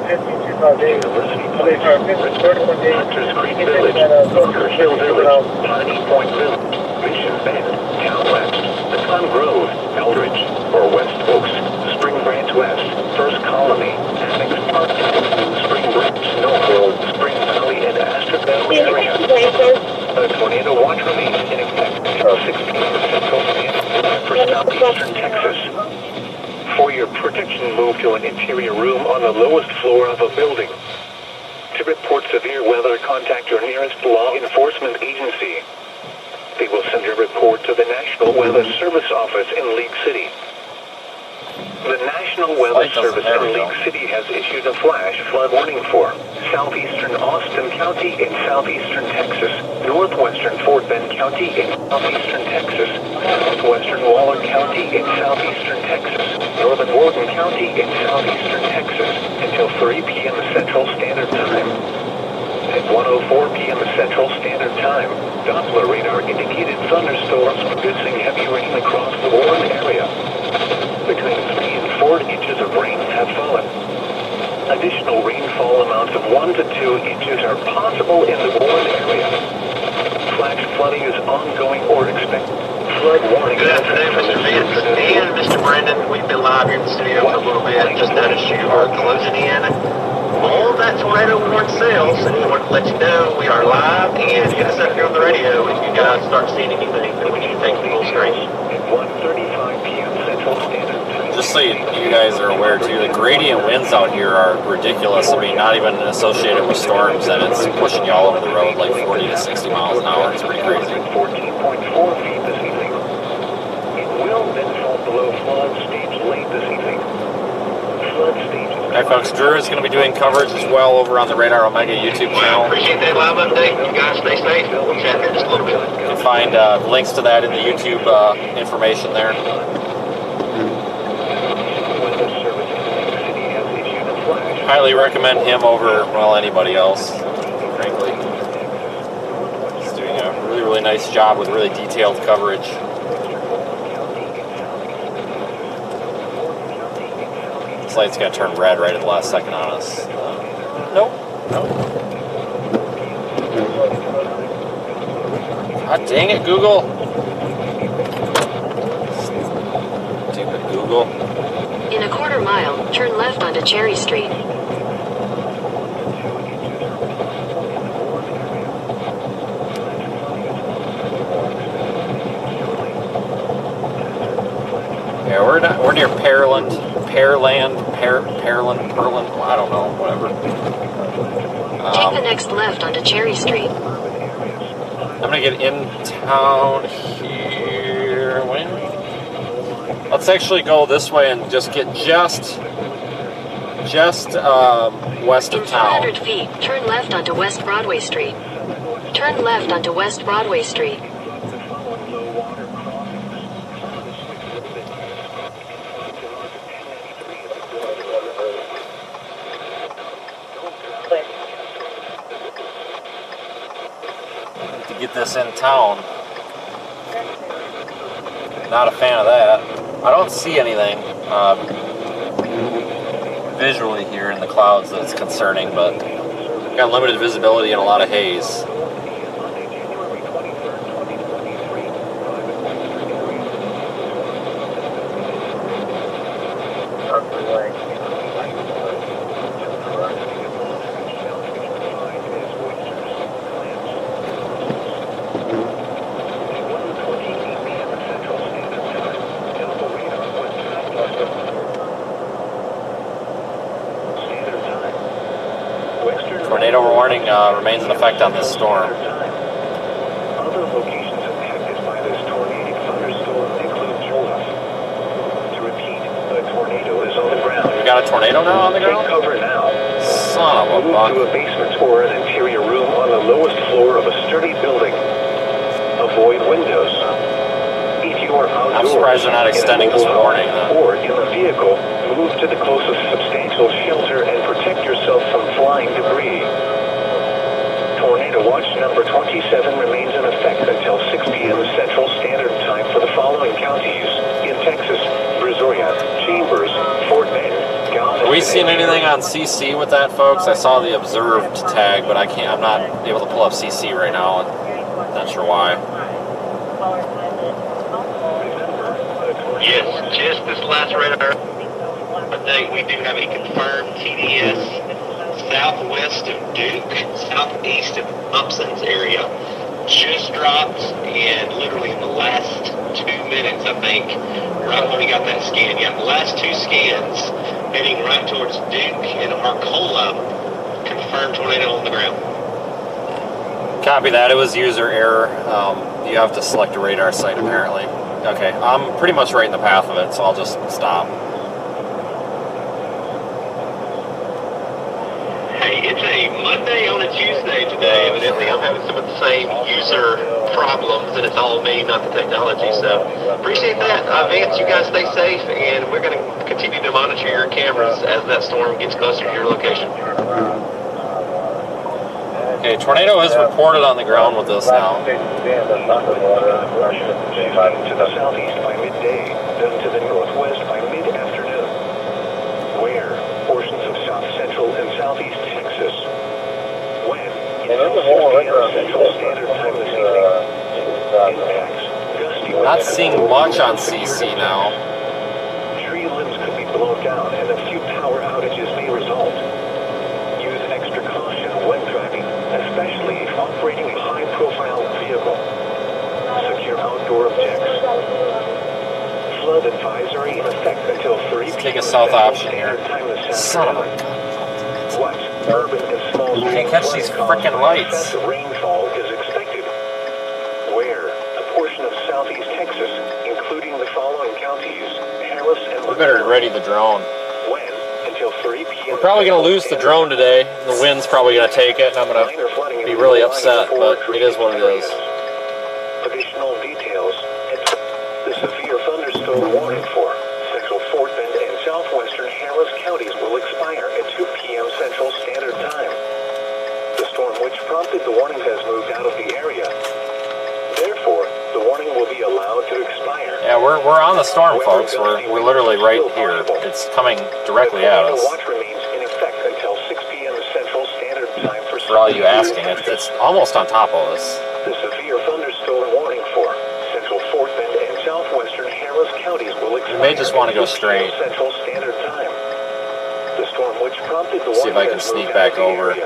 5258. University Okay, sorry, 30.8. Hunters Creek Village, Bunker Hill Village, Piney Point Village, Mission Bend, Town West, Pecan Grove, Eldridge, or West Oaks, Spring Branch West, First Colony, Annex Park, Spring Branch, Snowfield, Spring Valley, and Astor Valley area. A tornado watch remains in effect until 6 p.m. Central Standard Time for southeastern Texas. For your protection, move to an interior room on the lowest floor of a building. To report severe weather, contact your nearest law enforcement agency. They will send your report to the National Weather Service office in League City. The National Weather Service in League City has issued a flash flood warning for southeastern Austin County in southeastern Texas, northwestern Fort Bend County in southeastern Texas, northwestern Waller County in southeastern Texas, northern Morgan County in southeastern Texas, until 3 p.m. Central Standard Time. At 1:04 p.m. Central Standard Time, Doppler radar indicated thunderstorms producing heavy rain across the Warren area. Between 3 and 4 inches of rain have fallen. Additional rainfall amounts of 1 to 2 inches are possible in the Warren area. Flash flooding is ongoing or expected. Flood warning. Good afternoon, Mr. Vince and Mr. Brendan. We've been live here in the studio for a little bit, just out of shoot. We're closing in on that tornado warning sales, and we want to let you know we are live and get us up here on the radio if you guys start seeing anything that we need to take full screen. At 1:35 p.m. Central Standard Time. Just so you guys are aware too, the gradient winds out here are ridiculous. I mean, not even associated with storms, and it's pushing you all over the road like 40 to 60 miles an hour. It's pretty crazy. 14.4 feet this evening. It will then fall below flood stage late this evening. Flood stage. Alright folks, Drew is going to be doing coverage as well over on the Radar Omega YouTube channel. Appreciate that live update. You guys stay safe. We'll chat here just a little bit. You can find links to that in the YouTube information there. Highly recommend him over, well, anybody else, frankly. He's doing a really, really nice job with really detailed coverage. This light's going to turn red right at the last second on us. Nope. God dang it, Google. Stupid Google. In a quarter mile, turn left onto Cherry Street. we're near Pearland, I don't know, whatever. Take the next left onto Cherry Street. I'm gonna get in town here. Let's actually go this way and just get just west of town. In 400 feet, turn left onto West Broadway Street. Turn left onto West Broadway Street. To get this in town. Not a fan of that. I don't see anything visually here in the clouds that's concerning, but got limited visibility and a lot of haze. Tornado warning remains in effect on this storm. Other locations impacted by this tornadic thunderstorm include Jolaf. To repeat, a tornado is on the ground. We got a tornado now on the ground? Take cover now. Son of a buck. Move to a basement or an interior room on the lowest floor of a sturdy building. Avoid windows. If you are outdoors, I'm surprised they're not extending this warning, though. Or in the vehicle, move to the closest substantial shelter and protect yourself from flying debris. Tornado watch number 27 remains in effect until 6 p.m. Central Standard Time for the following counties in Texas: Brazoria, Chambers, Fort Bend, Galveston. Are we seeing anything on CC with that, folks? I saw the observed tag, but I'm not able to pull up CC right now. I'm not sure why. Yes, just this last radar update, we do have a confirmed TDS southwest of Duke, southeast of Thompson's area. Just dropped, and literally in the last 2 minutes, I think, right when we got that scan. Yeah, the last 2 scans heading right towards Duke and Arcola. Confirmed tornado on the ground. Copy that. It was user error. You have to select a radar site, apparently. Okay, I'm pretty much right in the path of it, so I'll just stop. Hey, it's a Monday on a Tuesday today. Evidently, I'm having some of the same user problems, and it's all me, not the technology. So, appreciate that. Vance, you guys stay safe, and we're going to continue to monitor your cameras as that storm gets closer to your location. Okay, tornado is reported on the ground with us now. To the southeast by midday, then to the northwest by mid-afternoon. Where? Portions of south central and southeast Texas. When? Until 6 p.m. Central Standard Time this evening. Impacts. Gusty winds. Not seeing much on CC now. Tree limbs could be blown down and a few power outages may result. Use extra caution when driving, especially if operating a high-profile vehicle. Secure outdoor objects. Flood advisory in effect until 3 p.m. Let's take a south option here. Son of a... What? Urban and small Can't catch these frickin' lights. Excessive rainfall is expected. Where? A portion of southeast Texas, including the following counties: Harris and... We better ready the drone. When? Until 3 p.m. We're probably going to lose the drone today. The wind's probably going to take it, and I'm going to be really upset, but it is what it is. Additional details. The severe thunderstorm warning for central Fort Bend and southwestern Harris counties will expire at 2 p.m. Central Standard Time. The storm which prompted the warning has moved out of the area. Therefore, the warning will be allowed to expire. Yeah, we're on the storm, folks. We're literally right here. It's coming directly at us. The watch remains in effect until 6 p.m. Central Standard Time For all you asking, it's almost on top of us. The severe thunderstorm warning for central Fort Bend and southwestern Harris counties will expire. You may just want to go straight. Central Standard Time. The storm which prompted the See if I can sneak back over.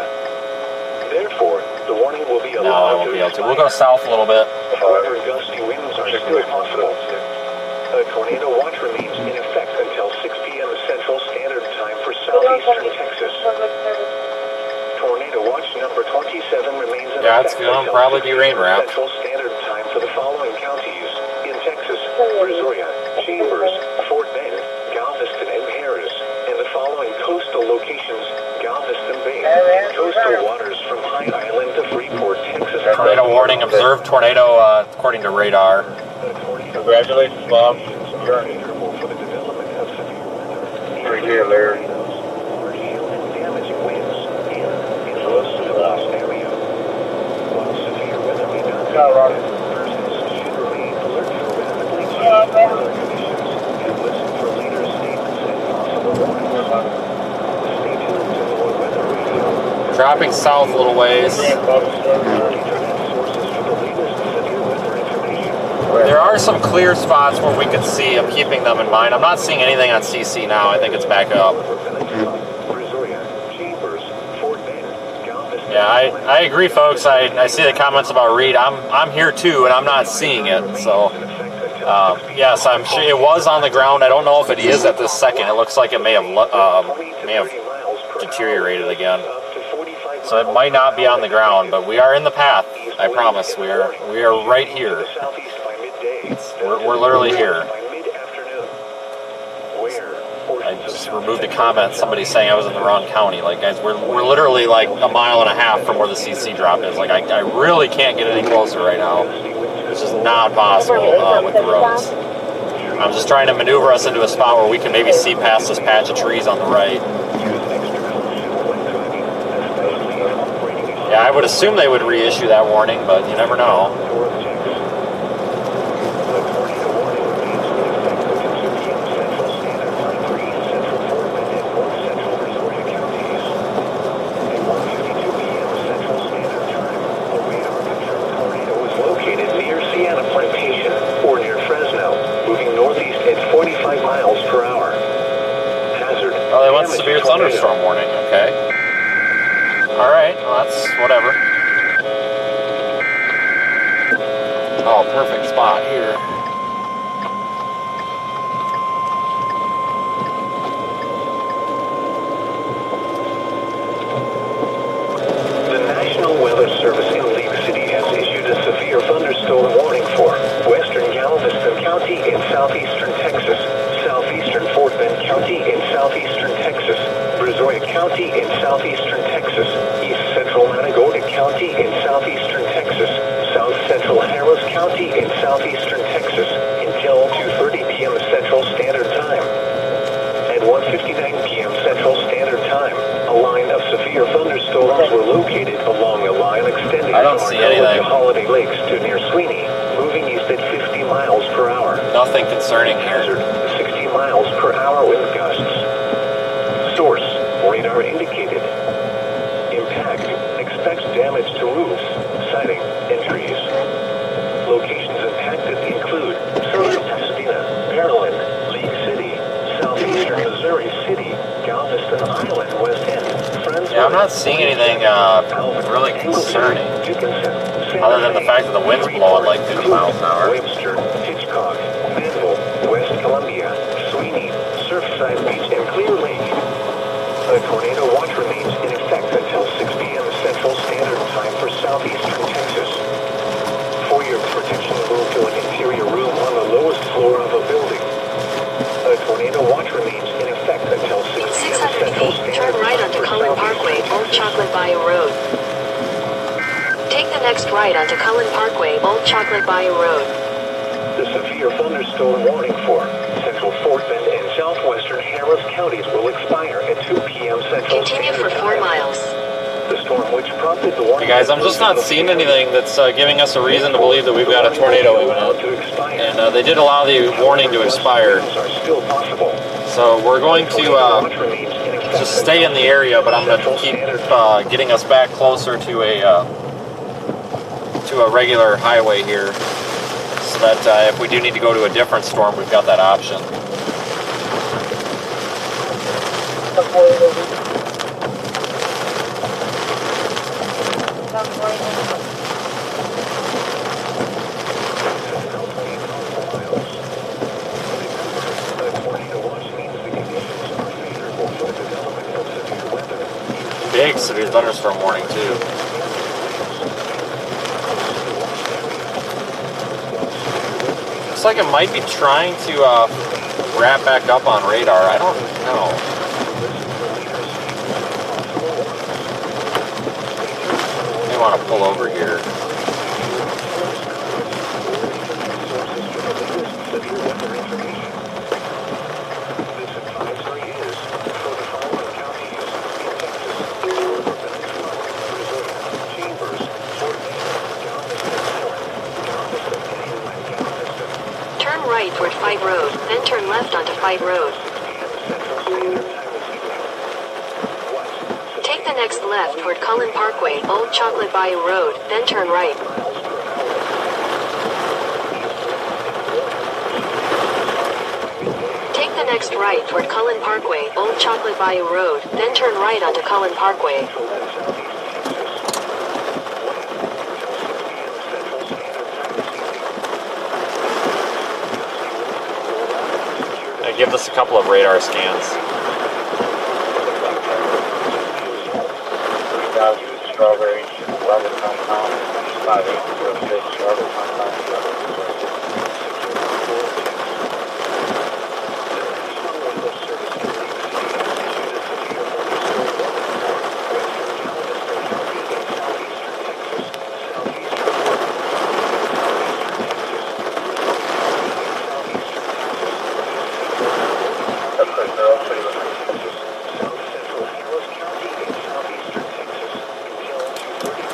Therefore, the warning will be No, I allowed won't to be able to. expire. We'll go south a little bit. However, gusty winds are still possible. A tornado watch remains in effect until 6 p.m. Central Standard Time for southeastern Texas. Tornado watch number 27 remains in Yeah, effect it's going to until probably 6 be rain wrap. Central Standard Time for the following counties in Texas: Brazoria, Chambers, Fort Bend, Galveston, and Harris, and the following coastal locations: Galveston Bay. Coastal waters from High Island to Freeport, Texas. Tornado warning, observed tornado according to radar. Congratulations, Bob. For the development of severe weather. Right here, Larry. Large hail and damaging winds in close to the Lost area. While severe weather may not be persons should remain alert for rapidly changing weather conditions and listen for later statements and possible warnings. Stay tuned to the weather radio. Dropping south a little ways. Internet sources for the latest severe weather information. There are some clear spots where we can see. I'm keeping them in mind. I'm not seeing anything on CC now. I think it's back up. Yeah, I agree, folks. I see the comments about Reed. I'm here too, and I'm not seeing it. So, yes, I'm sure it was on the ground. I don't know if it is at this second. It looks like it may have deteriorated again. So it might not be on the ground, but we are in the path. I promise. We are right here. We're literally here. I just removed a comment. Somebody saying I was in the wrong county. Like, guys, we're literally like a mile and a half from where the CC drop is. Like, I really can't get any closer right now. It's just not possible with the roads. I'm just trying to maneuver us into a spot where we can maybe see past this patch of trees on the right. Yeah, I would assume they would reissue that warning, but you never know. Severe thunderstorm warning, okay. Alright, well that's whatever. Oh, perfect spot here. The National Weather Service in League City has issued a severe thunderstorm warning for western Galveston County in southeastern Texas, southeastern Fort Bend County in southeastern Texas, Brazoria County in southeastern Texas, east central Matagorda County in southeastern Texas, south central Harris County in southeastern Texas until 2:30 p.m. Central Standard Time. At 1:59 p.m. Central Standard Time, a line of severe thunderstorms were located along a line extending from the Holiday Lakes to near Sweeney, moving east at 50 miles per hour. Nothing concerning here. 60 miles per hour wind gusts. Source, radar indicated. Impact, expects damage to roofs, siding, and trees. Locations impacted include southern Pasadena, Maryland, League City, southeastern Missouri City, Galveston Island, West End, Friendswood. Yeah, I'm not seeing anything really concerning, other than the fact that the wind's blowing like 50 miles an hour. Webster, Hitchcock, Manville, West Columbia, Sweeney, Surfside Beach, and Clear Lake. A tornado watch remains in effect until 6 p.m. Central Standard Time for southeastern Texas. For your protection, move to an interior room on the lowest floor of a building. A tornado watch remains in effect until 6 p.m. 600 Central feet, Standard turn right Time onto for Cullen Parkway, southeastern Old Texas. Chocolate Bayou Road. Take the next right onto Cullen Parkway, Old Chocolate Bayou Road. The severe thunderstorm warning for central Fort Bend and southwestern Harris counties will expire at 2 p.m. Central Continue for Standard 4 Time. miles. The storm which prompted the warning. Hey guys, I'm just not seeing anything that's giving us a reason to believe that we've got a tornado imminent. And they did allow the warning to expire. So we're going to just stay in the area, but I'm going to keep getting us back closer to a regular highway here, so that if we do need to go to a different storm, we've got that option. big severe thunderstorm warning too. Looks like it might be trying to wrap back up on radar. I don't know. May want to pull over here. Right toward Fight Road, then turn left onto Fight Road. Take the next left toward Cullen Parkway, Old Chocolate Bayou Road, then turn right. Take the next right toward Cullen Parkway, Old Chocolate Bayou Road, then turn right onto Cullen Parkway. Give this a couple of radar scans. Strawberry, Robert Compound, 5806, Robert Compound.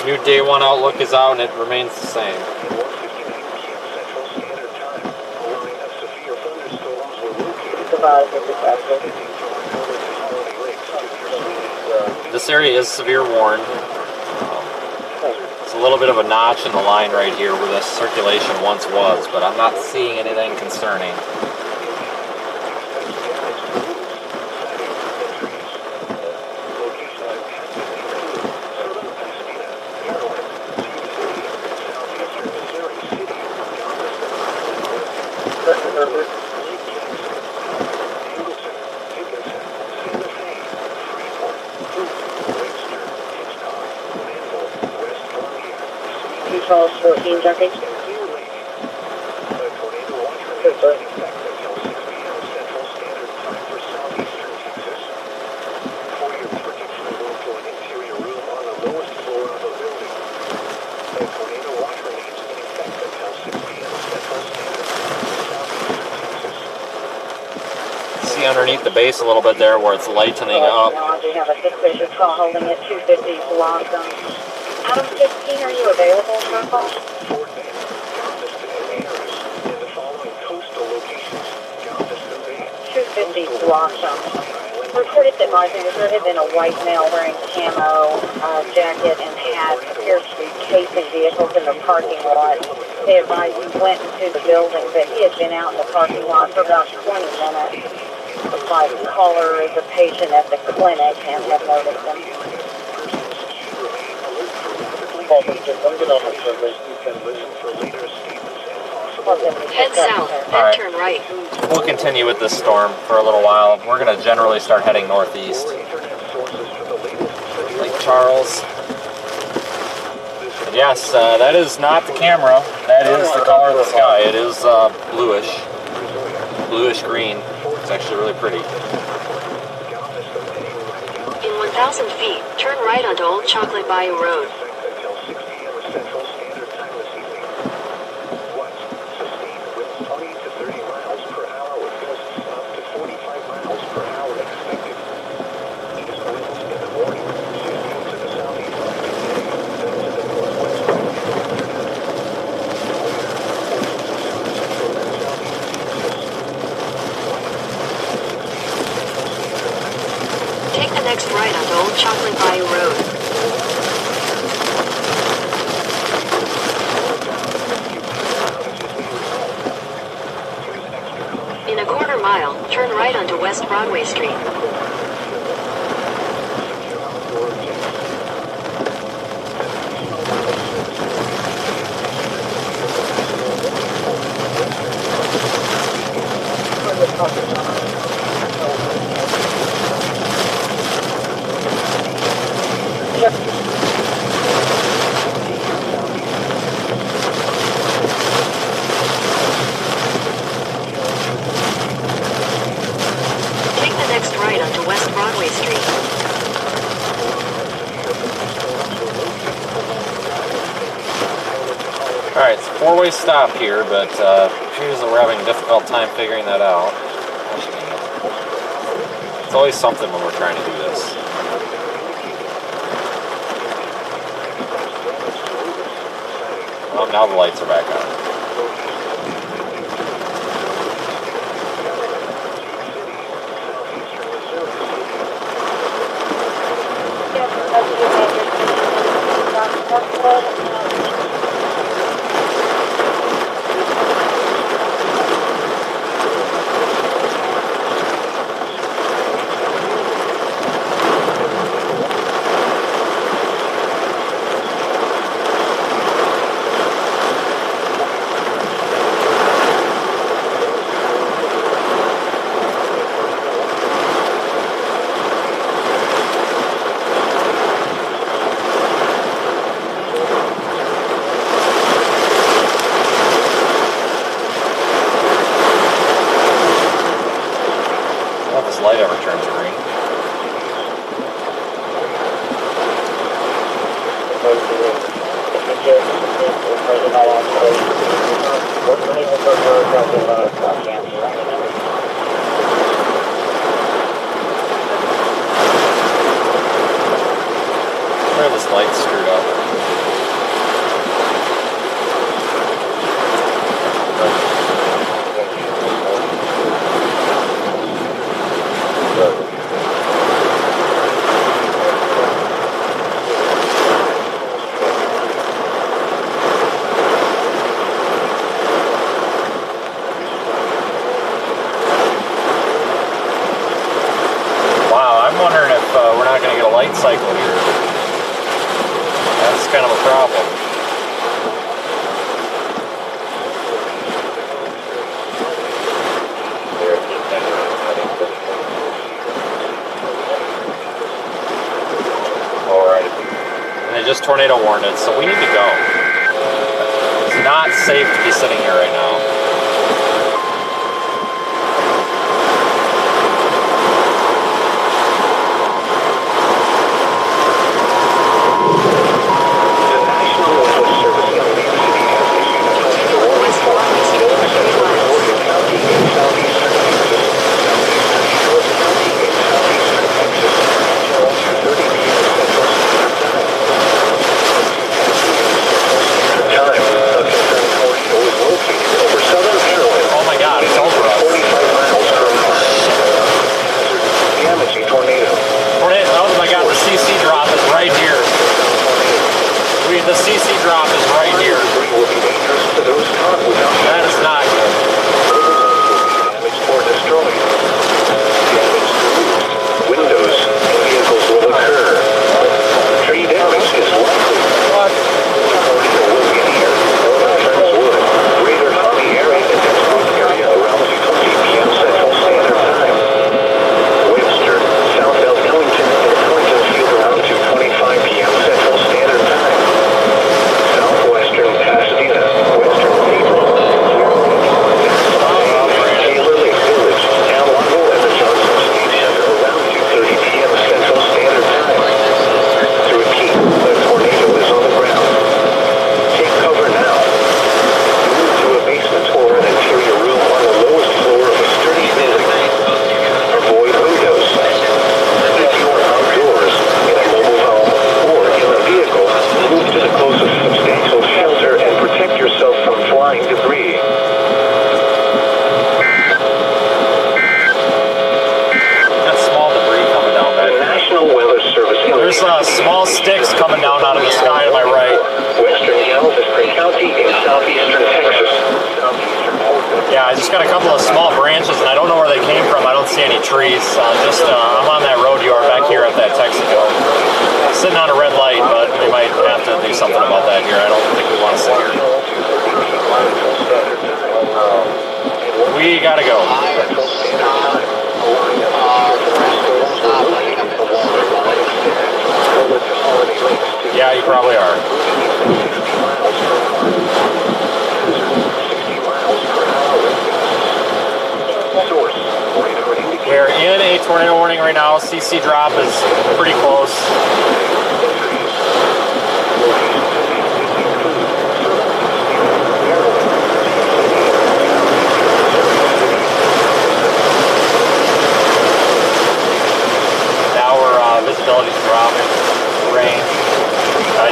New day one outlook is out and it remains the same. This area is severe warned. It's a little bit of a notch in the line right here where the circulation once was, but I'm not seeing anything concerning. Charles 14 Junkie. See underneath the base a little bit there where it's lightening up. Now I do have a suspicious call holding at 250 Blossom. Adam 15, are you available for a call? 250 Blossom. Reported that there had been a white male wearing camo jacket and hat, appears to be chasing vehicles in the parking lot. They advised he went into the building, but he had been out in the parking lot for about 20 minutes. The caller is a patient at the clinic and had noticed him. Head south, then turn right. We'll continue with this storm for a little while. We're going to generally start heading northeast. Lake Charles. And yes, that is not the camera. That is the color of the sky. It is bluish green. It's actually really pretty. In 1,000 feet, turn right onto Old Chocolate Bayou Road. Take the next right onto Old Chocolate Bayou Road. In a quarter mile, turn right onto West Broadway Street. Four-way stop here, but appears that we're having a difficult time figuring that out. It's always something when we're trying to do this. Well, now the lights are back on. Light ever turns green. Where this light's screwed up. Light cycle here. That's kind of a problem. Alright. And they just tornado warned it, so we need to go. It's not safe to be sitting here right now. The CC drop is right here. That is not good. Damage or destroyed. Damage to windows and vehicles will occur. Tree damage is likely. What? Tornado will get here. Northern wood. Greater Tommy area and Texas area around 2:20 p.m. Central Standard Time. Webster, southbound Ellington and Ellington Field around 2:25 p.m. Central Standard Time. Southwestern Pasadena, Western Maple, Taylor Lake Village, Town Level, and the Johnson State Center around 2:30 p.m. Central Standard Time. To repeat, the tornado is on the ground. Take cover now. Move to a basement or an interior room on the lowest floor of a sturdy building. Avoid windows. If you are outdoors, in a mobile home, or in a vehicle, move to the closest substantial shelter and protect yourself from flying debris. That's small debris coming down back. The National Weather Service. There's small sticks coming down out of the sky to my right. Western Galveston County in southeastern Texas. Yeah, I just got a couple of small branches, and I don't know where they came from. I don't see any trees. I'm on that road you are back here at that Texaco. Sitting on a red light, but we might have to do something about that here. I don't think we want to sit here. We gotta go. Yeah, you probably are. We're in a tornado warning right now. CC drop is pretty close.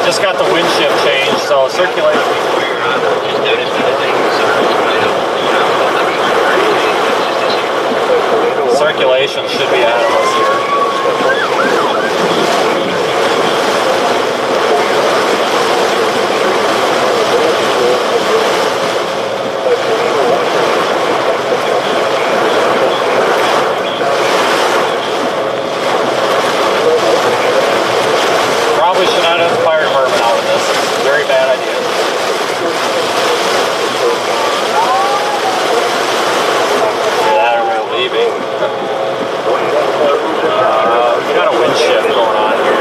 Just got the wind shift changed, so circulation. Circulation should be ahead of us here. Probably should not have the fire department out of this. It's a very bad idea. Yeah, that we're leaving. We got a wind shift going on here.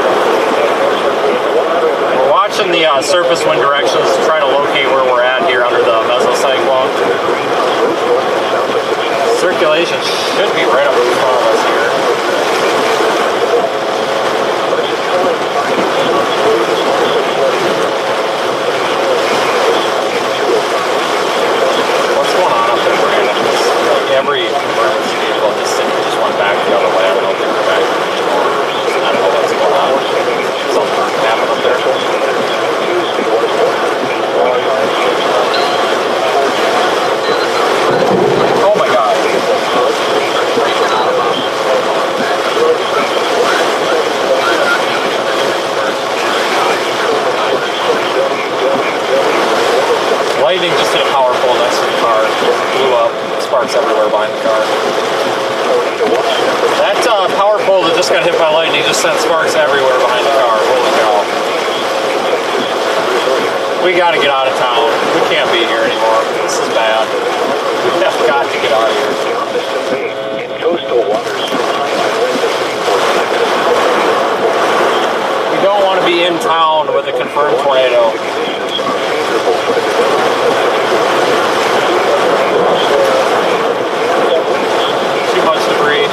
We're watching the surface wind directions to try to locate where we're at here under the mesocyclone. Circulation should be right up in front of us here. What's going on up there, Brandon? Like every emergency vehicle in this city just went back the other way. I don't know if they were back anymore. I don't know what's going on. Something happened up there. Oh my God. Lightning just hit a power pole next to the car. Blew up. Sparks everywhere behind the car. That power pole that just got hit by lightning just sent sparks everywhere behind the car. Holy cow. We gotta get out of town. We can't be here anymore. This is bad. We have got to get out of here. We don't want to be in town with a confirmed tornado. Too much debris.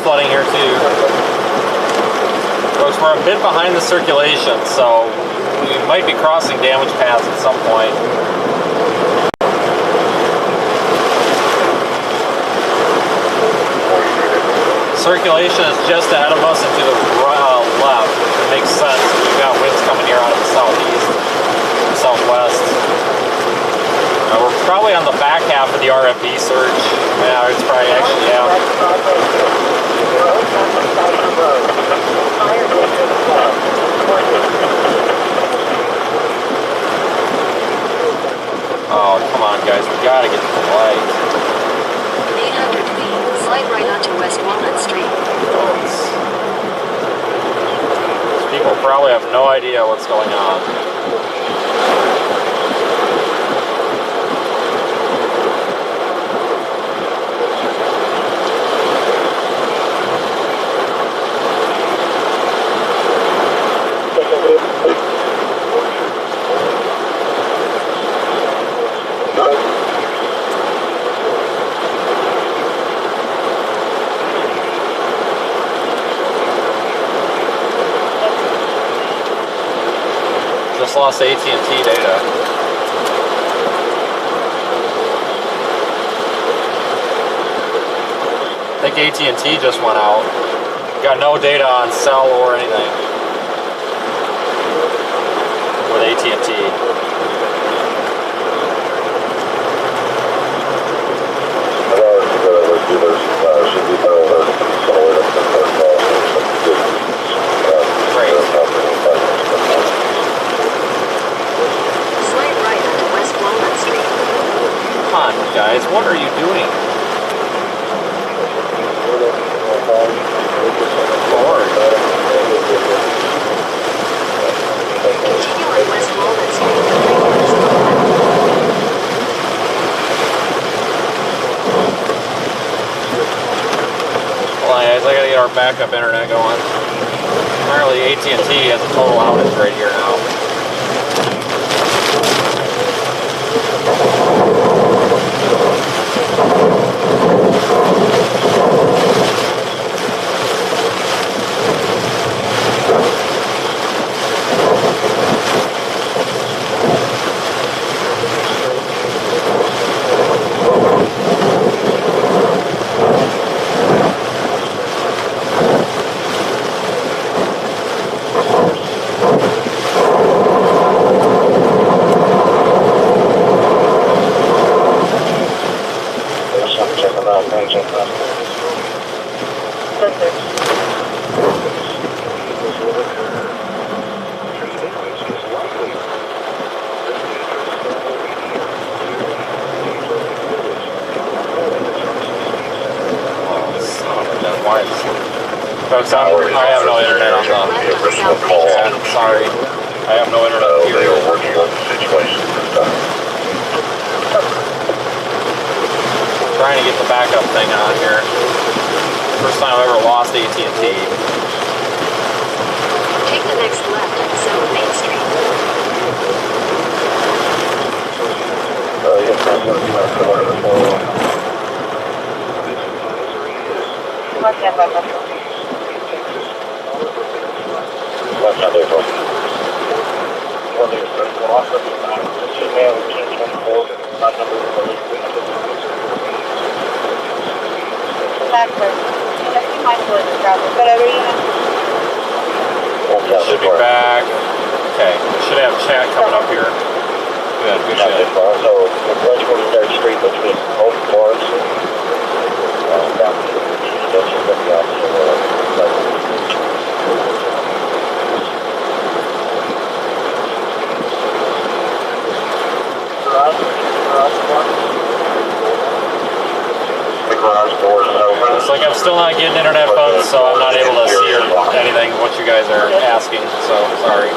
Flooding here too. Folks, we're a bit behind the circulation, so we might be crossing damage paths at some point. Circulation is just ahead of us and to the left. It makes sense. We've got winds coming here out of the southeast, southwest. We're probably on the back half of the RFB surge. Yeah, it's probably actually, yeah. Oh, come on, guys. We gotta get to the light. 800 feet. Slide right onto West Walnut Street. These people probably have no idea what's going on. Just lost AT&T data. I think AT&T just went out. Got no data on cell or anything with AT&T. Come on, guys, what are you doing? Lord. Continue on West Walnut Street. Hold on, guys, I gotta get our backup internet going. Apparently AT&T has a total outage right here now. Folks, I have no internet on the... Yeah, sorry. I have no internet They here. are working on the situation this time. Trying to get the backup thing on here. First time I've ever lost AT&T. Take the next left at South Main Street. Yes, I'm going to be my phone at the phone. What's that, Papa? What's not there, folks? Well, there's the loss of the email, King 24, my number is released. Blackbird. Let's see my foot, whatever you have. Should be back. Okay, should have chat coming up here. Good, good shit. So, the bridge goes to that street between both bars and down to the junction of the opposite the garage door is open. It's like I'm still not getting internet funds, so I'm not able to see or anything what you guys are asking, so sorry.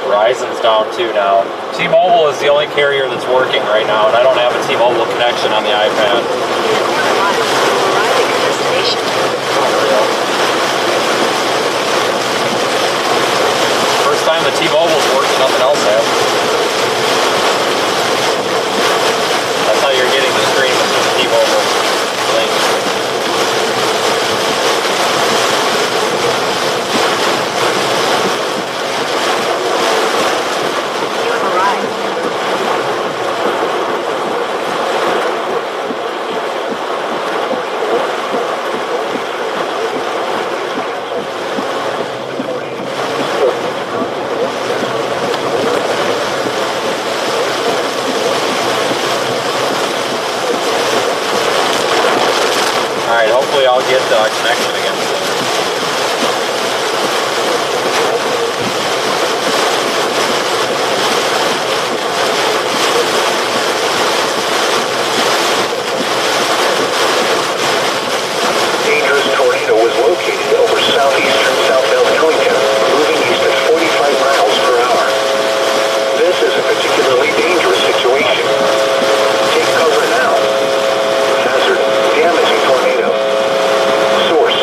Verizon's down too now. T-Mobile is the only carrier that's working right now, and I don't have a T-Mobile connection on the iPad. Arriving at destination. First time the T-Mobile's working, nothing else has. That's how you're getting the stream through the T-Mobile link. Alright, hopefully I'll get the connection again soon. Dangerous tornado was located over southeastern southbound Killington, moving east at 45 miles per hour. This is a particularly dangerous situation. Take cover now. Hazard, damaging tornado. Source,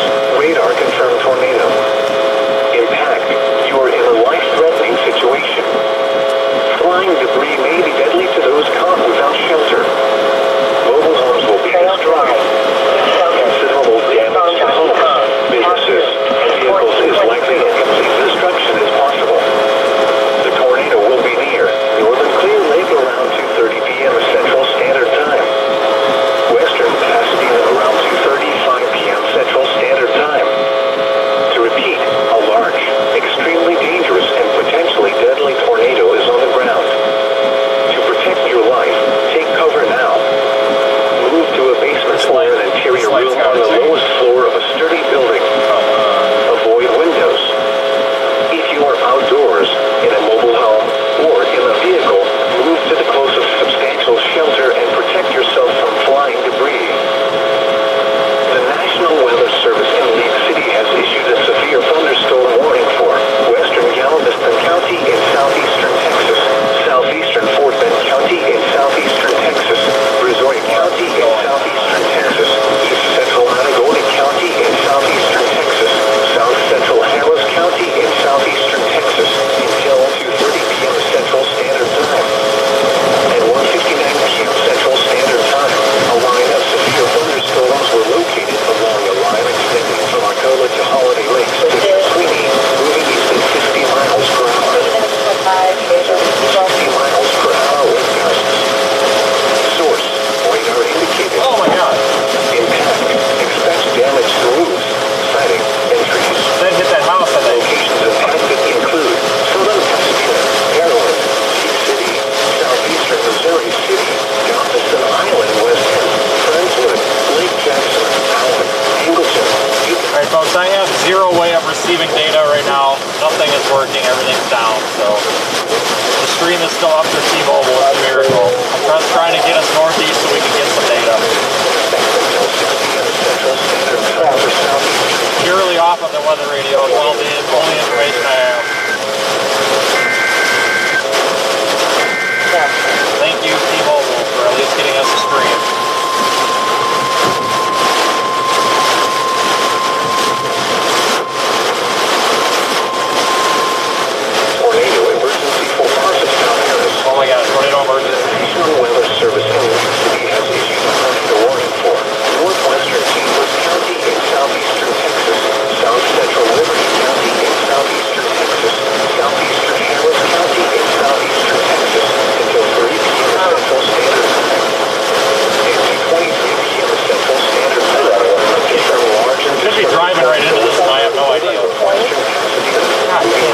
receiving data right now. Nothing is working, everything's down, so the stream is still up for T-Mobile. It's a miracle. I'm trying to get us northeast so we can get some data. Purely off of the weather radio. It's all the only information I have. Thank you, T-Mobile, for at least getting us a stream. Oh my God, tornado emergency. National Weather Service in New York City has issued a tornado warning for northwestern St. Louis County in southeastern Texas, south central Liberty County in southeastern Texas, southeastern Harris County in southeastern Texas until 3 p.m. Central Standard Time. Until 23 p.m. Central Standard Time. Should be driving right into this and I have no idea. God damn.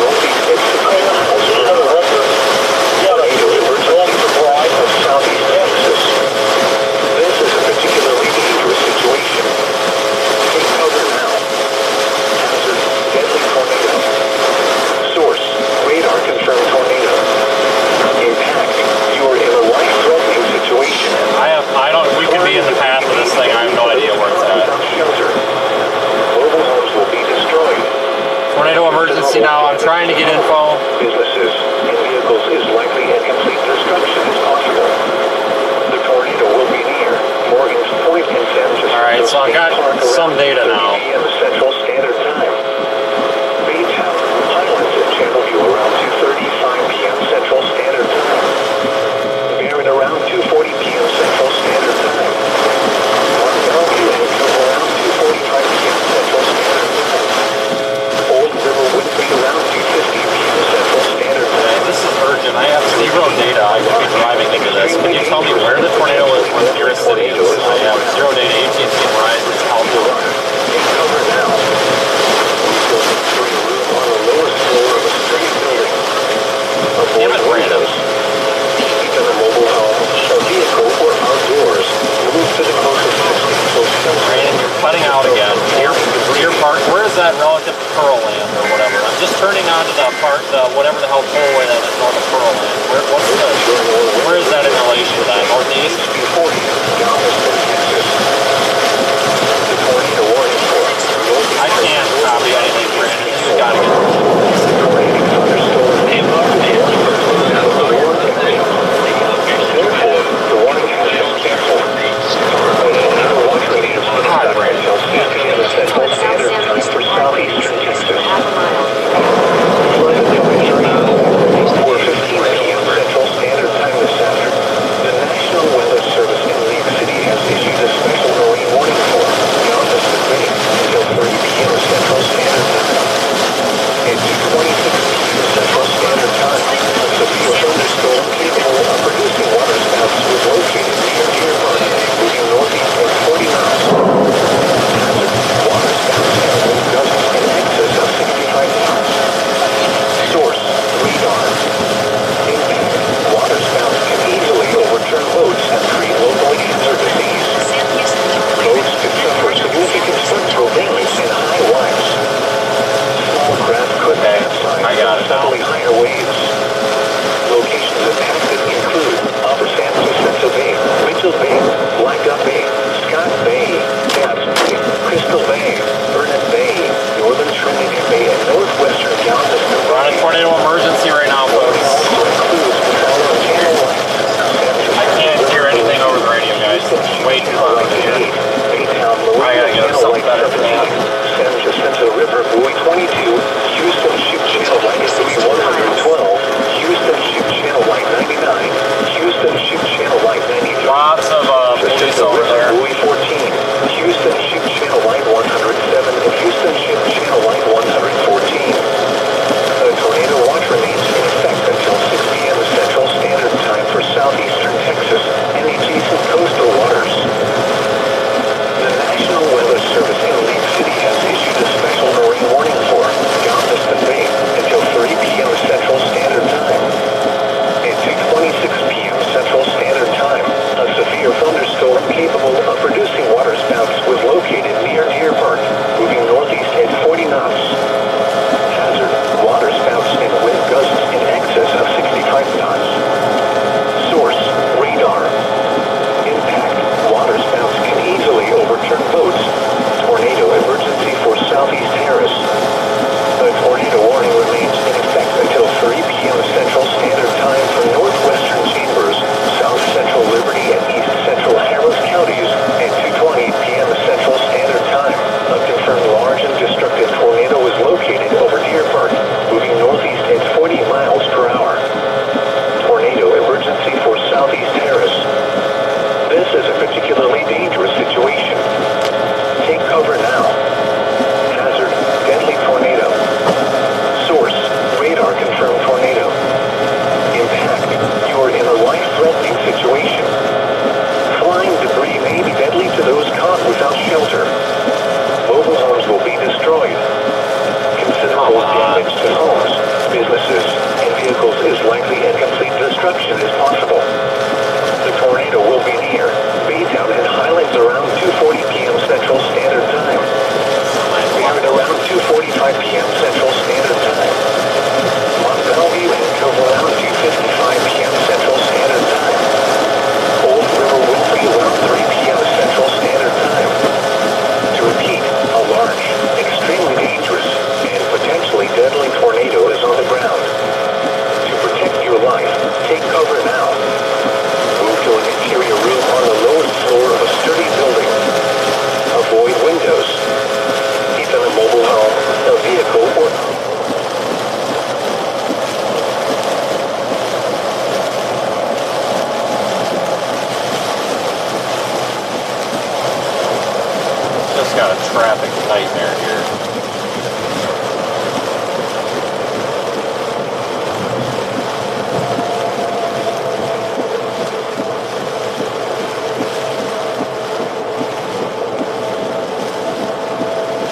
Southeast Texas. This is a particularly dangerous situation. Take cover now. Hazard, deadly tornado. Source, radar confirmed tornado. Impact, you are in a life-threatening situation. We could be in the path of this thing. I have no idea where it's at. Shelter. Mobile homes will be destroyed. Tornado emergency now. I'm trying to get info. Businesses and vehicles is likely and complete destruction is possible. The tornado will be near. Morgan's Point in San Francisco. Alright, so I've got some data now. Central Standard Time. Baytown, Highlands and Channelview around 2:35 p.m. Central Standard Time. Barron around 2:40 p.m. Central Standard Time. On Bellevue and Cove around 2:45 p.m. Central Standard Time. Old River Whitby around 2:50 p.m. traffic nightmare here.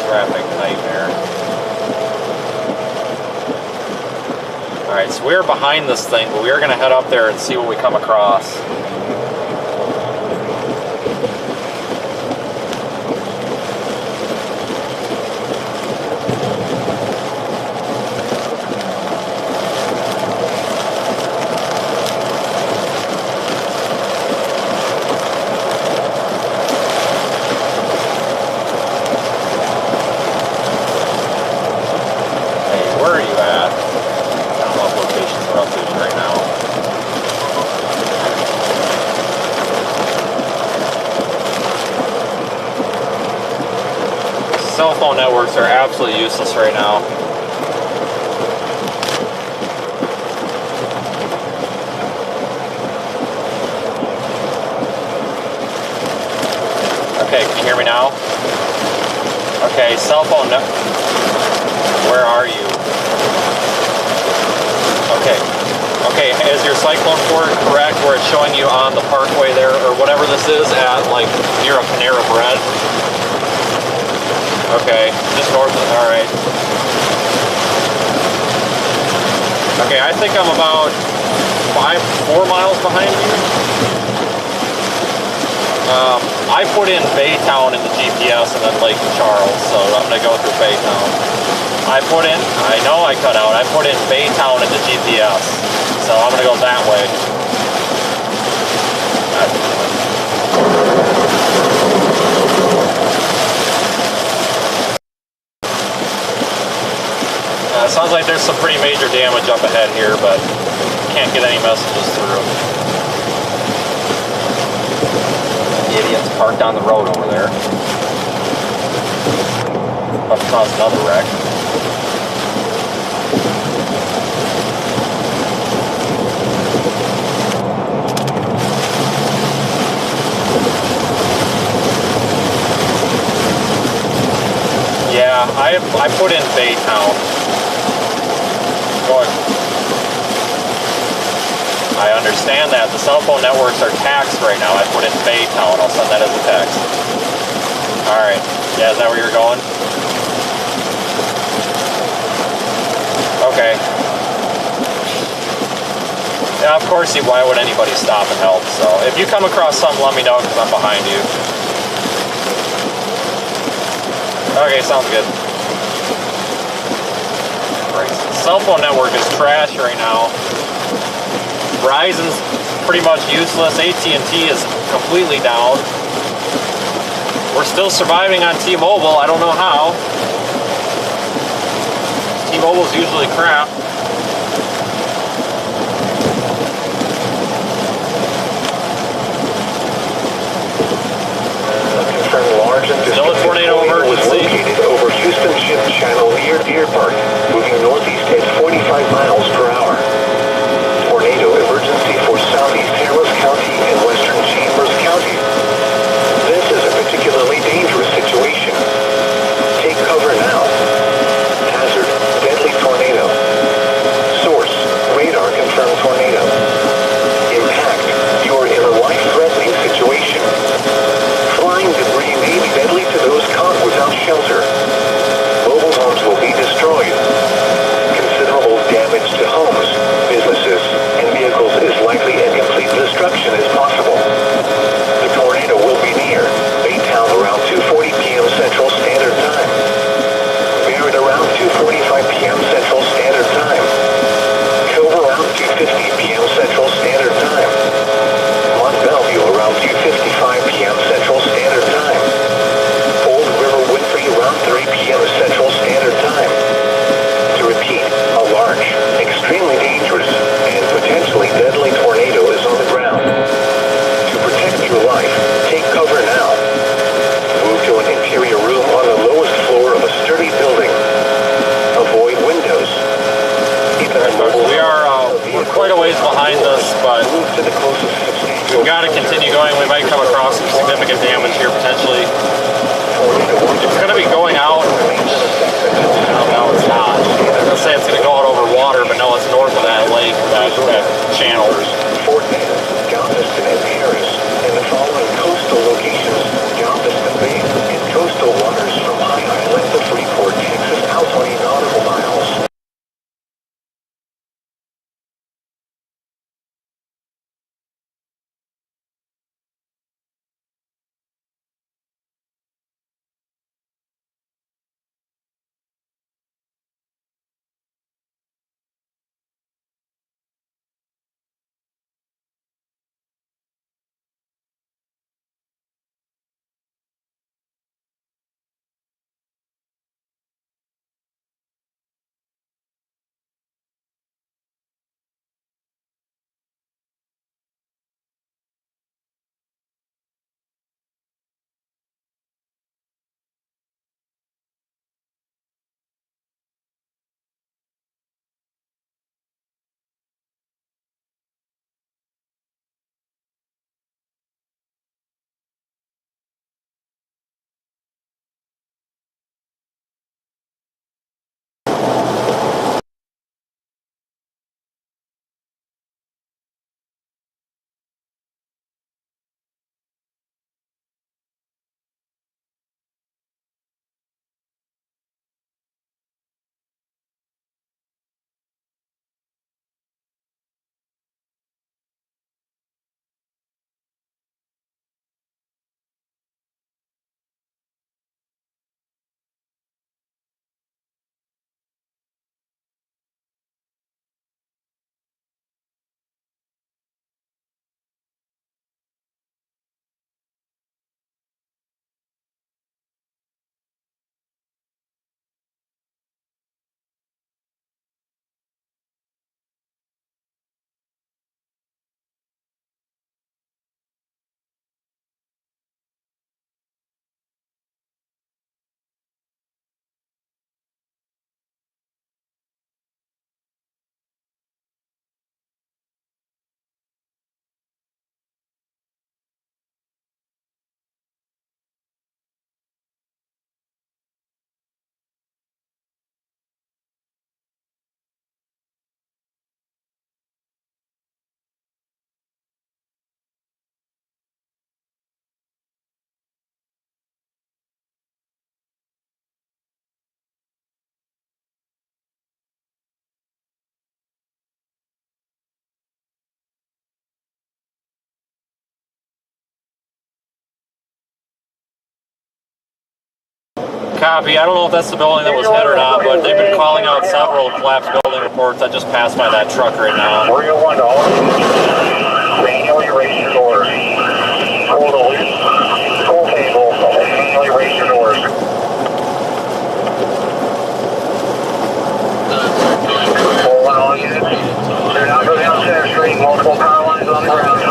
Traffic nightmare. Alright, so we're behind this thing, but we are going to head up there and see what we come across. Cell phone networks are absolutely useless right now. Okay, can you hear me now? Okay, cell phone where are you? Okay, is your cyclone port correct where it's showing you on the parkway there, or whatever this is, at like near a Panera Bread? Okay, just north of, alright. Okay, I think I'm about 4 miles behind you. I put in Baytown in the GPS and then Lake Charles, so I'm going to go through Baytown. I know I cut out, I put in Baytown in the GPS, so I'm going to go that way. It sounds like there's some pretty major damage up ahead here, but can't get any messages through. Idiots parked on the road over there. About to cause another wreck. Yeah, I put in Baytown. I understand that. The cell phone networks are taxed right now. I put in Baytown. I'll send that as a text. Alright. Yeah, is that where you're going? Okay. Yeah, of course, why would anybody stop and help? So, if you come across something, let me know because I'm behind you. Okay, sounds good. Cell phone network is trash right now. Verizon's pretty much useless. AT&T is completely down. We're still surviving on T-Mobile. I don't know how. T-Mobile's usually crap. Still a tornado emergency. Located over Houston Ship Channel near Deer Park, moving northeast at 45 miles per hour. Tornado emergency for southeast Harris County and western Chambers County. This is a particularly dangerous situation. Take cover now. Hazard, deadly tornado. Source, radar confirmed tornado. Impact, you're in a life-threatening situation. Flying debris may be deadly to those caught without shelter. Mobile homes will be destroyed. Considerable damage to homes, businesses, and vehicles is likely and complete destruction is possible. The tornado will be near Baytown around 2:40 p.m. Central Standard Time. Barrett around 2:45 p.m. Central Standard Time. Cove around 2:50 p.m. Central Standard Time. Mont Bellevue around 2:55 p.m. Central Standard Time. Old River Winfrey around 3 p.m. Central Standard Time. To repeat, a large, extremely dangerous, and potentially deadly tornado is on the ground. To protect your life, take cover now. Move to an interior room on the lowest floor of a sturdy building. Avoid windows. We're quite a ways behind us, but we've got to continue going. We might come across some significant damage here potentially. It's going to be going out. No, it's not. I was going to say it's going to go out over water, but no, it's north of that lake, that channel. Fort Davis, Galveston, and Harris, and the following coastal locations: Galveston Bay and coastal waters from High Island to Freeport, Texas, out 20 nautical miles. Copy. I don't know if that's the building that was hit or not, but they've been calling out several collapsed building reports. I just passed by that truck right now. 301 to all. Manually raise your doors. Pull the lid. Pull table. Manually raise your doors. Pull one all units. They're now going down Center Street. Multiple power lines on the ground.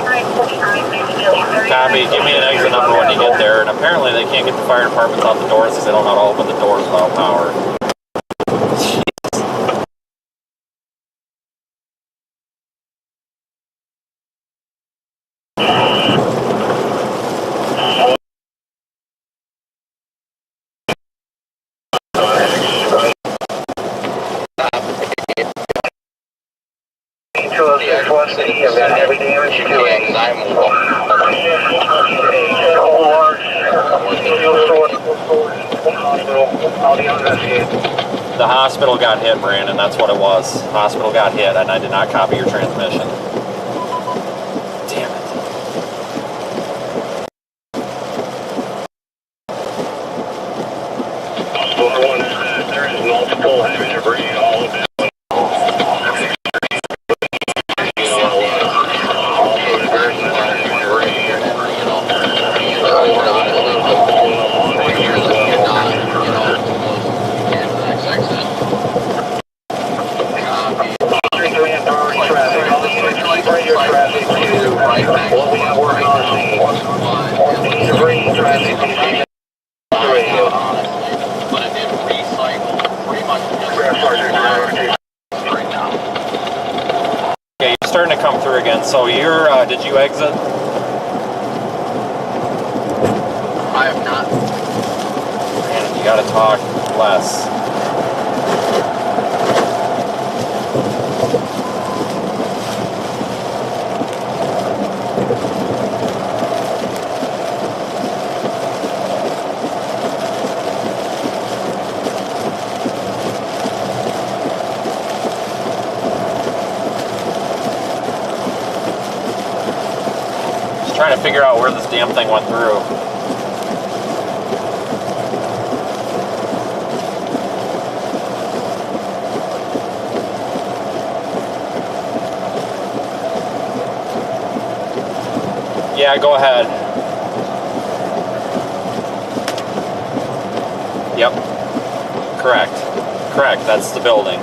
Copy. Give me an exit number when you get there. And apparently they can't get the fire departments out the doors because they don't know how to open the doors without power. I've got heavy damage to it. The hospital got hit, Brandon. That's what it was. Hospital got hit, and I did not copy your transmission. Damn it. There is multiple heavy debris all of it. Starting to come through again. So you're, did you exit? I have not. gotta talk less. Trying to figure out where this damn thing went through. Yeah, go ahead. Yep. Correct. Correct, that's the building.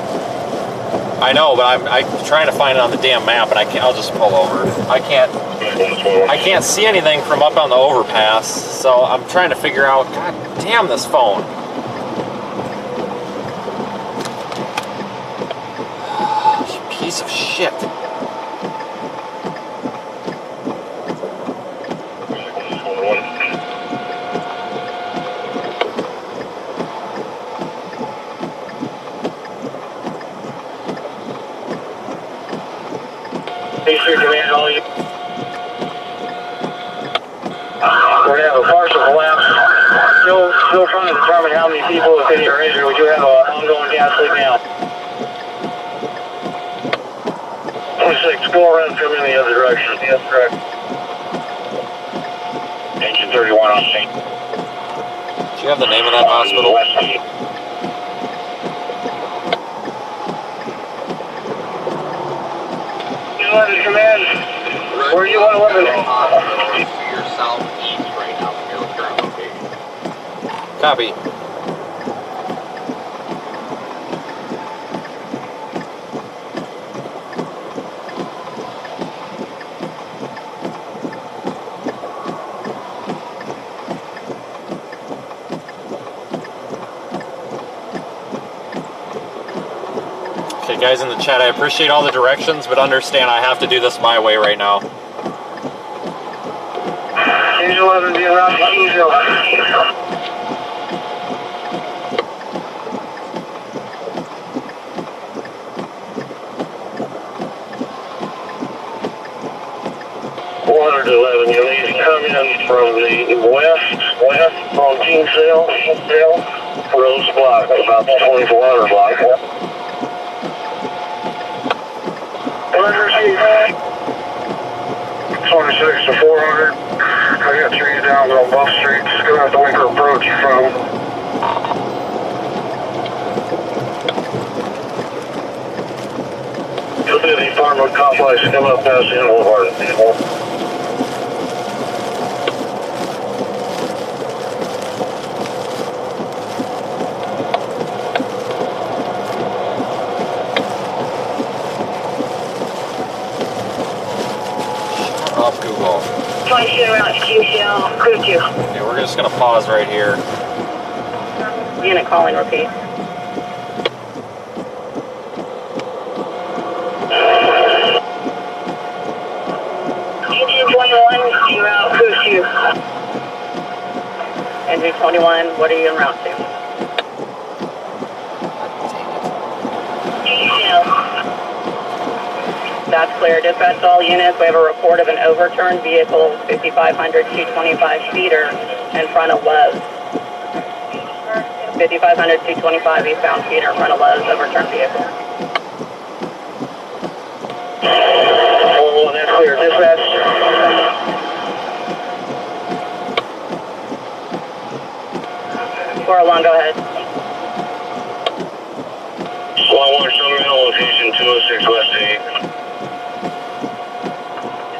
I know, but I'm trying to find it on the damn map, and I'll just pull over. I can't see anything from up on the overpass, so I'm trying to figure out, god damn this phone. Piece of shit. Hey, sir, command all you. We're going to have a partial collapse. Still trying to determine how many people, if any, are injured. We do have an ongoing gas leak now. 26, go around and come in the other direction. Yes, correct. Engine 31 on scene. Do you have the name of that hospital? Command, where you want to live? You're southeast right now from your current location. Copy. Okay, guys in the chat, I appreciate all the directions, but understand I have to do this my way right now. Engine 11 being around to Kingsville. You need to come in from the west from Kingsville, Rose Block, about the 2400 block. 26 to 400. I got trees down on Buff Street. Just gonna have to wait for approach from. You'll do the Farmwood complex coming up past the Boulevard. Up Google. 22 route to QCL, crew 2. Okay, we're just gonna pause right here. Unit calling, repeat. Engine 21, en route, crew 2. Engine 21, what are you en route to? QCL. That's clear. Dispatch to all units. We have a report of an overturned vehicle, 5500 225 feeder, in front of Lowe's. 5500 225 eastbound feeder in front of Lowe's, overturned vehicle. Oh, that's clear. Dispatch. Squirrel one, go ahead. Squad 1, show me location 206 West 8.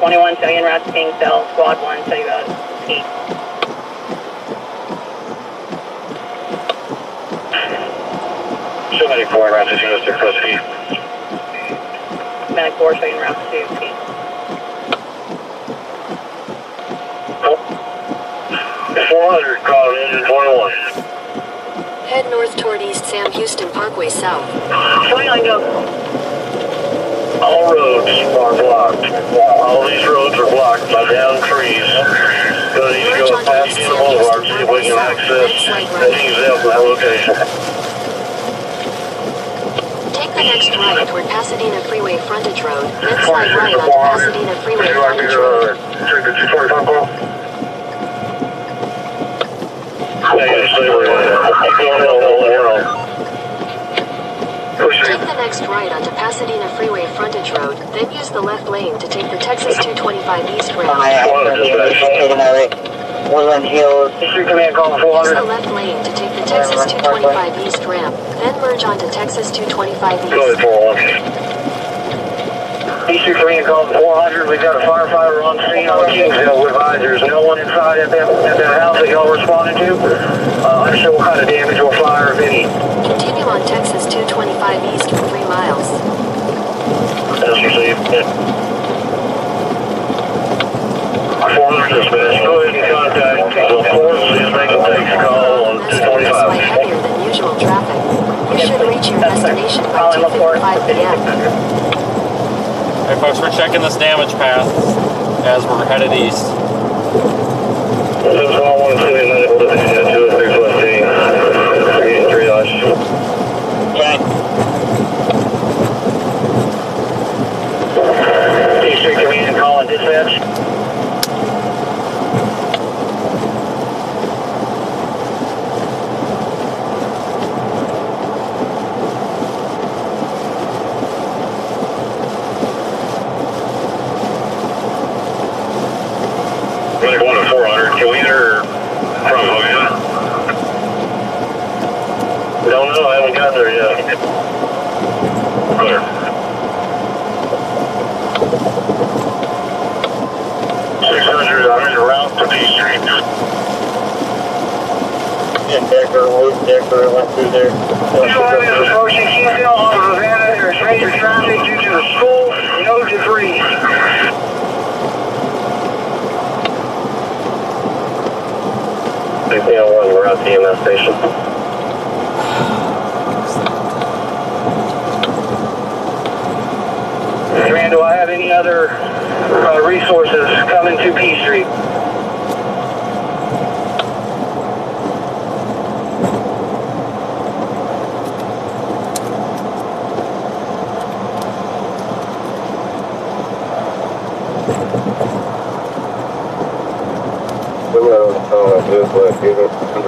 21, show you en route to Kingsville. Squad 1, show you guys. East. Show medic 4 en route to 206 West 8. Medic 4, show you en route to East. 400, call engine 21. Head north toward East Sam Houston Parkway South. 29, go. All roads are blocked. All these roads are blocked by downed trees. Gonna need to go past the boulevard, see if we south, then slide right. Take the next right toward Pasadena Freeway Frontage Road, then slide right onto Pasadena Freeway Frontage Road. Take the next right onto Pasadena Freeway Frontage Road, then use the left lane to take the Texas 225 East ramp. Woodland Hills. Use the left lane to take the Texas 225 East ramp, then merge onto Texas 225 East. Eastern Command called 400. We've got a firefighter on scene on Kingsville with visors. No one inside at that house that y'all responded to. Understand what kind of damage or fire, if any. Continue on Texas 225 East for 3 miles. That's received. 400 dispatch. Go ahead and contact the force and make a take call on 225. Heavier than usual traffic. You should reach your destination by 2:55 p.m. Hey folks, we're checking this damage path as we're headed east. This is all 120 minutes to the 206 triage. Okay. Eastern Command calling dispatch. Running 1 to 400. Can we enter from Havana? Don't know. I haven't gotten there yet. Clear. 600. I'm in route to D Street. Yeah, Decker went through there. Approaching Kingsville on Havana. There's major traffic due to the school. No debris. We're at the EMS station. Command, do I have any other resources coming to P Street?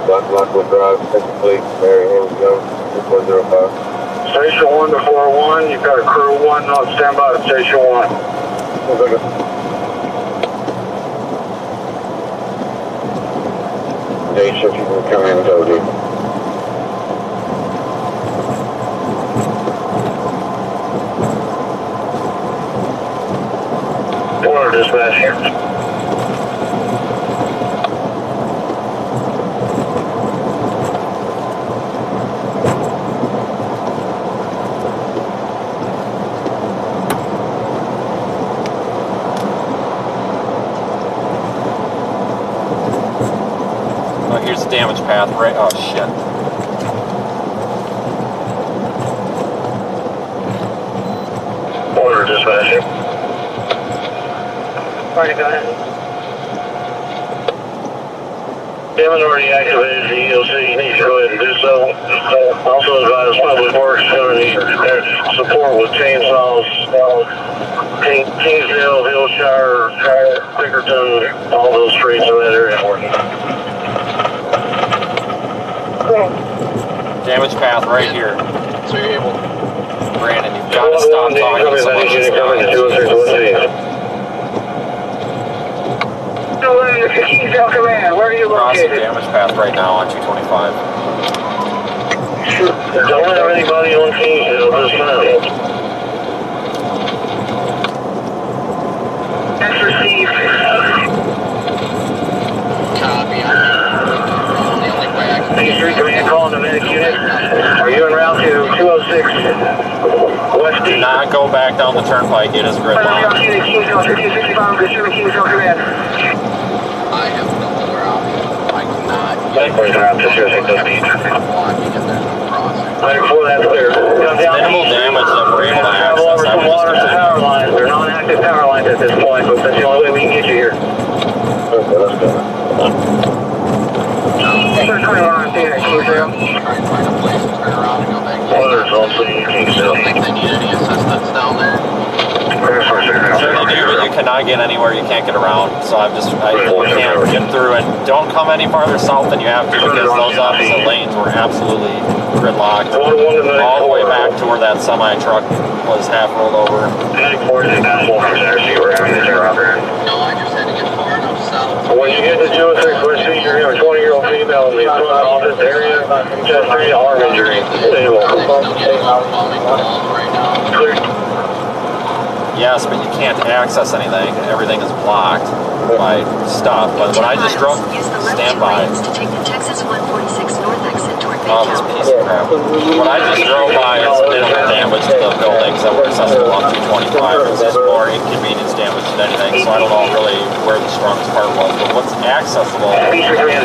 Lockwood Drive, Technically, Mary Ann Young, 405. Station 1 to 401, you've got a crew 1 on standby at Station 1. Day shift, you can come in and go, dude. Order dispatch here. Here's the damage path, right? Oh shit. Order dispatch. Alright, go ahead. Haven't already activated the EOC. You need to go ahead and do so. Also advise Public Works going to need support with chainsaws. Kingsville, Hillshire, Pickerton, all those streets in that area. Damage path right here. So you're able. Brandon, you've got to stop talking so much. Kingsville Command, where are you Crossing located? damage path right now on 225. Don't have anybody on Kingsville this time. That's received. Copy. I'm the only way I can. Main Street Command calling the medic unit. Are you en route to 206 West D? Do not go back down the turnpike. It is gridlocked. Kingsville 1365, Pursuing Kingsville Command. I have no other option. I cannot Medic get around to 206 West D. blocking and there's no crossing. Right before that's clear. Come down Minimal damage that we're able to travel over access. some water to power lines. They're non-active power lines at this point, but that's the only way we can get you here. Okay, let's go. get anywhere, you can't get around. So I can't get through. And don't come any farther south than you have to, because those opposite lanes were absolutely gridlocked all the way back to where that semi truck was half rolled over. No, I just had to get far enough south. When you get to Jewel 6, you're going to have a 20-year-old female in the front office area, just for your arm injury. Yes, but you can't access anything. Everything is blocked by stuff. But when I just drove, stand by. To take the Texas 146 north exit toward Oh, this piece of crap. When I just drove by, it's minimal damage to the buildings that were accessible on 225. It was just more inconvenience damage than anything, so I don't know really where the strongest part was. But what's accessible is really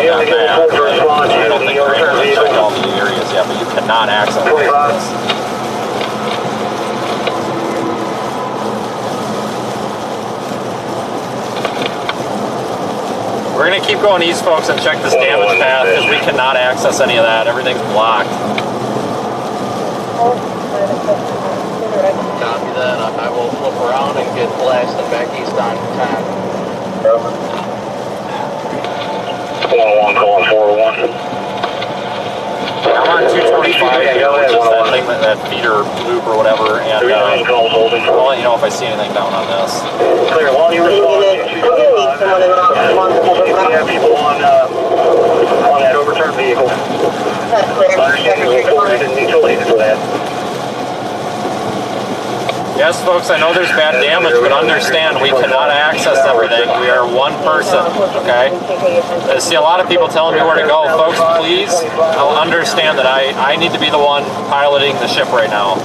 not that bad. I don't think we're going to check all the areas yet, but you cannot access it. We're going to keep going east, folks, and check this damage path, because we cannot access any of that. Everything's blocked. Copy that. I will flip around and get blasted back east on time. 101, calling 401. I'm on 225 here, which is that thing, that feeder loop or whatever, and I'll let you know if I see anything down on this. Clear, while you respond, we have people on that overturned vehicle. Understanding we forwarded and mutually for that. Yes, folks, I know there's bad damage, but understand we cannot access everything. We are one person, okay? I see a lot of people telling me where to go. Folks, please understand that I need to be the one piloting the ship right now.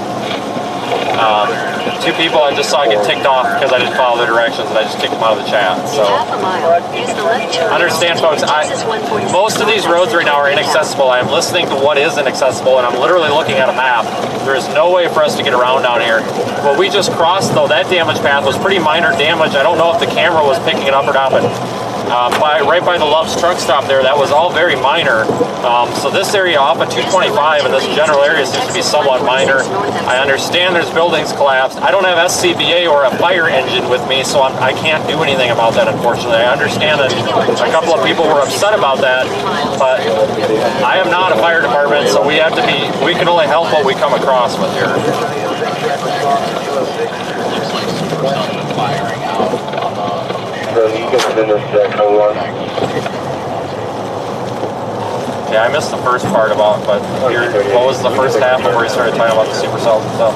Two people I just saw get ticked off because I didn't follow their directions, and I just kicked them out of the chat. So understand, folks, most of these roads right now are inaccessible. I'm listening to what is inaccessible, and I'm literally looking at a map. There is no way for us to get around down here. What we just crossed, though, that damage path was pretty minor damage. I don't know if the camera was picking it up or not, but right by the Love's truck stop there, that was all very minor. So this area off of 225 and this general area seems to be somewhat minor. I understand there's buildings collapsed. I don't have SCBA or a fire engine with me, so I can't do anything about that, unfortunately. I understand that a couple of people were upset about that, but I am not a fire department, so we can only help what we come across with here. Firing out on the... So you can finish that one. Yeah, I missed the first part about, but here, what was the first half before you started talking about the supercells and stuff?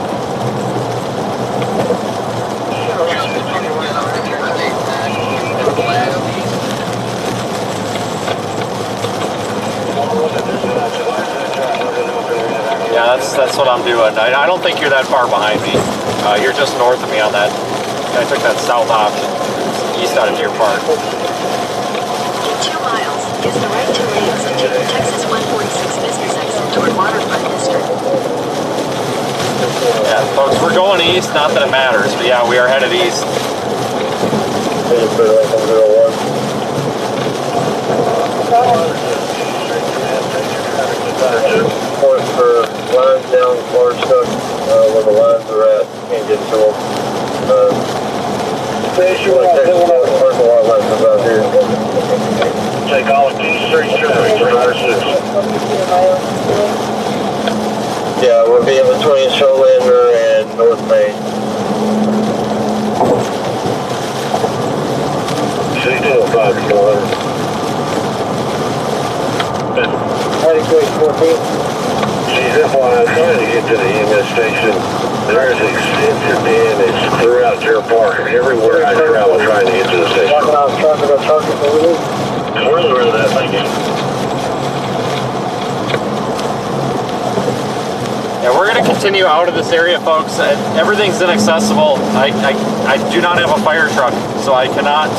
Yeah, that's what I'm doing. I don't think you're that far behind me. You're just north of me on that. I took that south option, east out of Deer Park. In 2 miles, use the right 2 lanes to take the Texas 146 business exit toward Waterfront District. Yeah, folks, we're going east, not that it matters, but yeah, we are headed east. Point for lines down, large stuff, where the lines are at, can't get to them. There's a lot left about here. Take all of these streets, 306. Yeah, we'll be in between Showlander and North Main. C205, kilometer. 14. Geez, that's why I was trying to get to the EMS station. There's extensive damage throughout Deer Park. Everywhere I travel trying to get to the station. Where's the rest of that thing? Yeah, we're going to continue out of this area, folks. Everything's inaccessible. I do not have a fire truck, so I cannot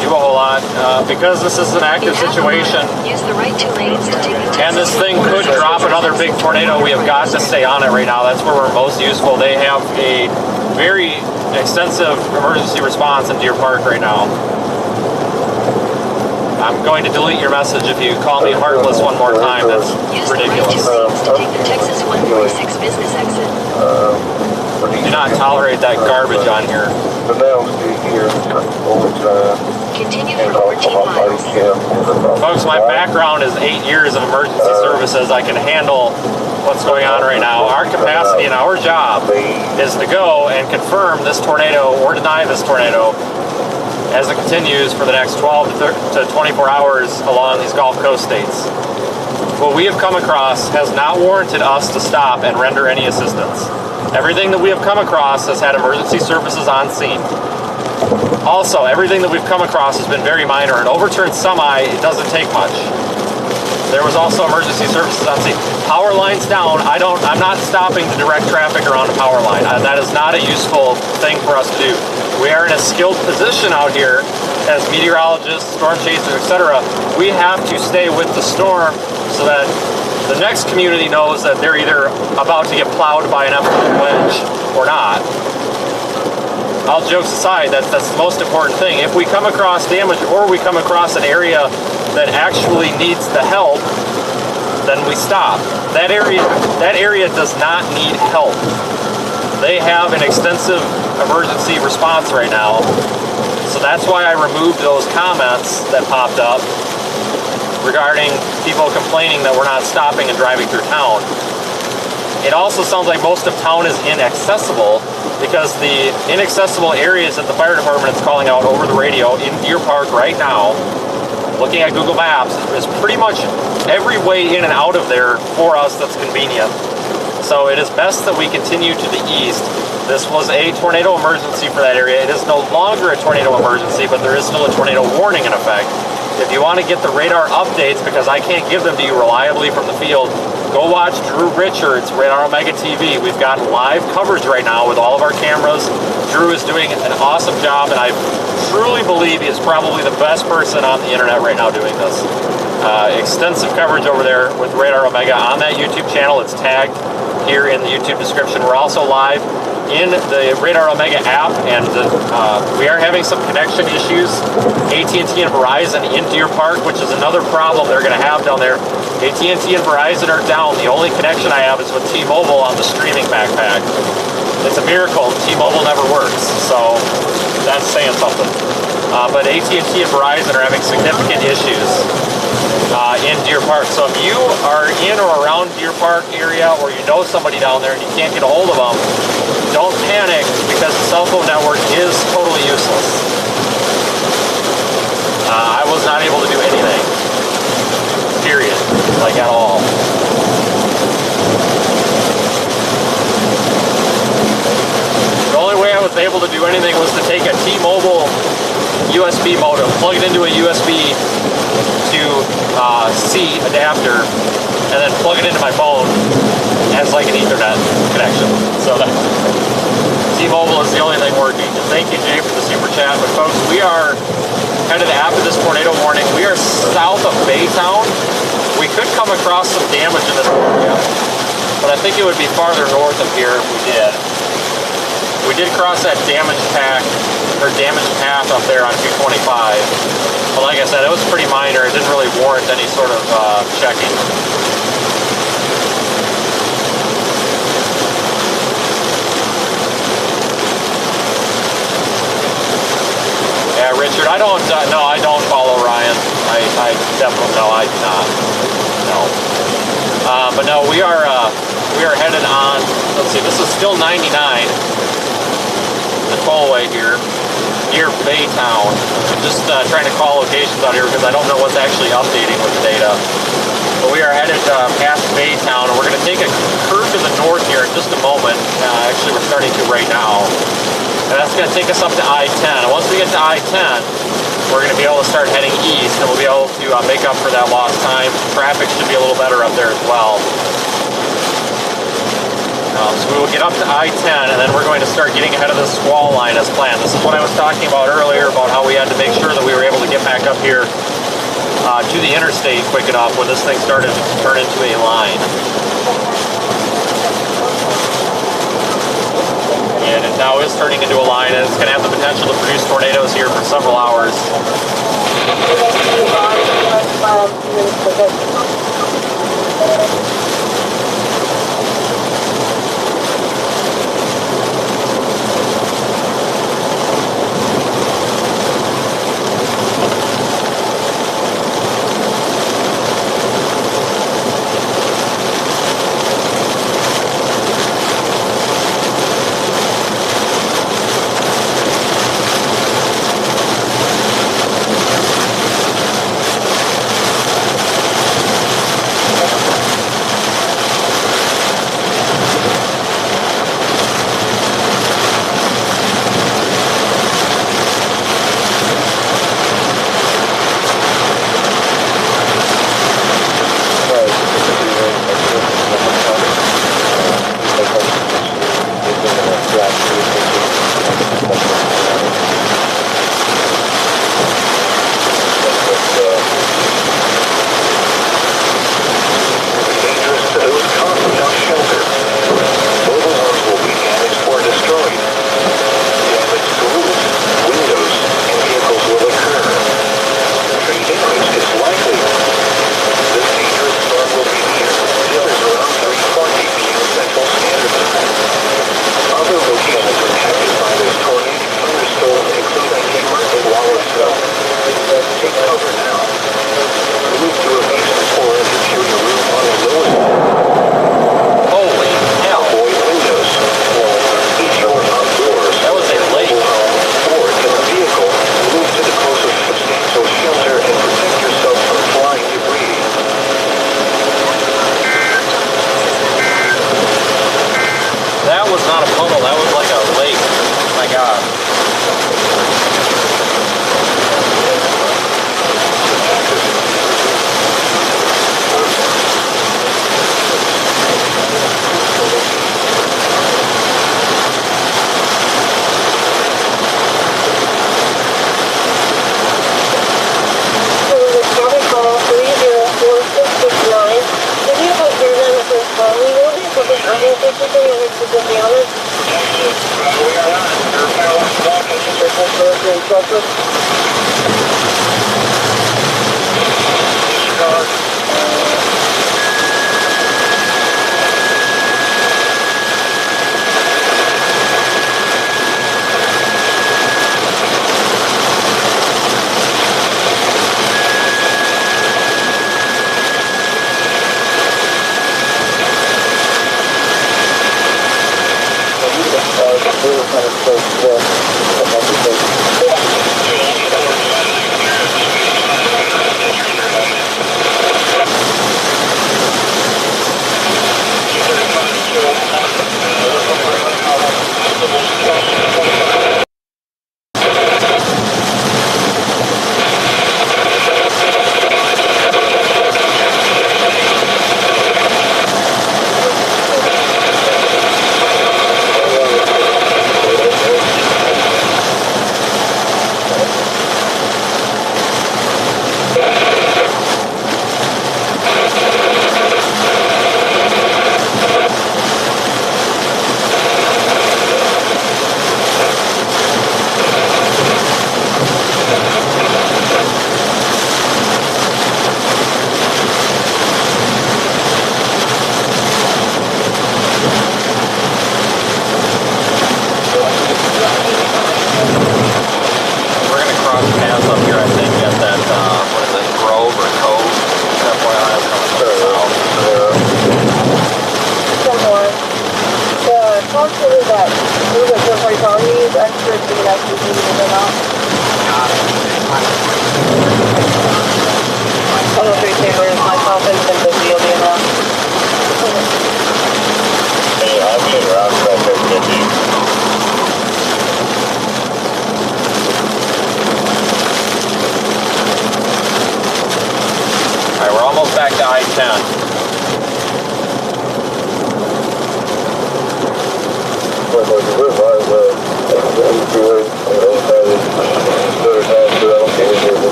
do a whole lot. Because this is an active situation, Use the right 2 lanes to take the and this thing could drop another big tornado, we have got to stay on it right now. That's where we're most useful. They have a very extensive emergency response in Deer Park right now. I'm going to delete your message if you call me heartless one more time. That's ridiculous. Use the right 2 lanes to take the Texas 146 business exit. Do not tolerate that garbage on here. the nails here. Continue for 14 miles. Folks, my background is 8 years of emergency services. I can handle what's going on right now. Our capacity and our job is to go and confirm this tornado or deny this tornado as it continues for the next 12 to 24 hours along these Gulf Coast states. What we have come across has not warranted us to stop and render any assistance. Everything that we have come across has had emergency services on scene. Also, everything that we've come across has been very minor. An overturned semi, it doesn't take much. There was also emergency services on scene. Power lines down, I'm not stopping to direct traffic around a power line. That is not a useful thing for us to do. We are in a skilled position out here as meteorologists, storm chasers, etc. We have to stay with the storm so that the next community knows that they're either about to get plowed by an F1 wedge or not. All jokes aside, that's the most important thing. If we come across damage or we come across an area that actually needs the help, then we stop. That area does not need help. They have an extensive emergency response right now. So that's why I removed those comments that popped up regarding people complaining that we're not stopping and driving through town. It also sounds like most of town is inaccessible because the inaccessible areas that the fire department is calling out over the radio in Deer Park right now, looking at Google Maps, is pretty much every way in and out of there for us that's convenient. So it is best that we continue to the east. This was a tornado emergency for that area. It is no longer a tornado emergency, but there is still a tornado warning in effect. If you want to get the radar updates, because I can't give them to you reliably from the field, go watch Drew Richards, Radar Omega TV. We've got live coverage right now with all of our cameras. Drew is doing an awesome job, and I truly believe he is probably the best person on the internet right now doing this. Extensive coverage over there with Radar Omega on that YouTube channel. It's tagged here in the YouTube description. We're also live in the Radar Omega app, and we are having some connection issues. AT&T and Verizon in Deer Park, which is another problem they're going to have down there. AT&T and Verizon are down. The only connection I have is with T-Mobile on the streaming backpack. It's a miracle. T-Mobile never works, so that's saying something. But AT&T and Verizon are having significant issues in Deer Park. So if you are in or around Deer Park area, or you know somebody down there and you can't get a hold of them, don't panic, because the cell phone network is totally useless. I was not able to do anything, period, like at all. The only way I was able to do anything was to take a T-Mobile USB modem, plug it into a USB to C adapter, and then plug it into my phone as like an Ethernet connection. So that T-Mobile is the only thing working. And thank you, Jay, for the super chat. But folks, we are headed after this tornado warning. We are south of Baytown. We could come across some damage in this area, but I think it would be farther north of here if we did. We did cross that damaged path up there on 225. But like I said, it was pretty minor. It didn't really warrant any sort of checking. Yeah, Richard, I don't follow Ryan. I definitely, no, I do not. No. But no, we are headed on, let's see, this is still 99. The tollway here, near Baytown. I'm just trying to call locations out here because I don't know what's actually updating with the data. But we are headed past Baytown, and we're going to take a curve to the north here in just a moment. Actually, we're starting to right now. And that's going to take us up to I-10. And once we get to I-10, we're going to be able to start heading east, and we'll be able to make up for that lost time. Traffic should be a little better up there as well. So we will get up to I-10, and then we're going to start getting ahead of the squall line as planned. This is what I was talking about earlier, about how we had to make sure that we were able to get back up here to the interstate quick enough when this thing started to turn into a line. And it now is turning into a line, and it's going to have the potential to produce tornadoes here for several hours.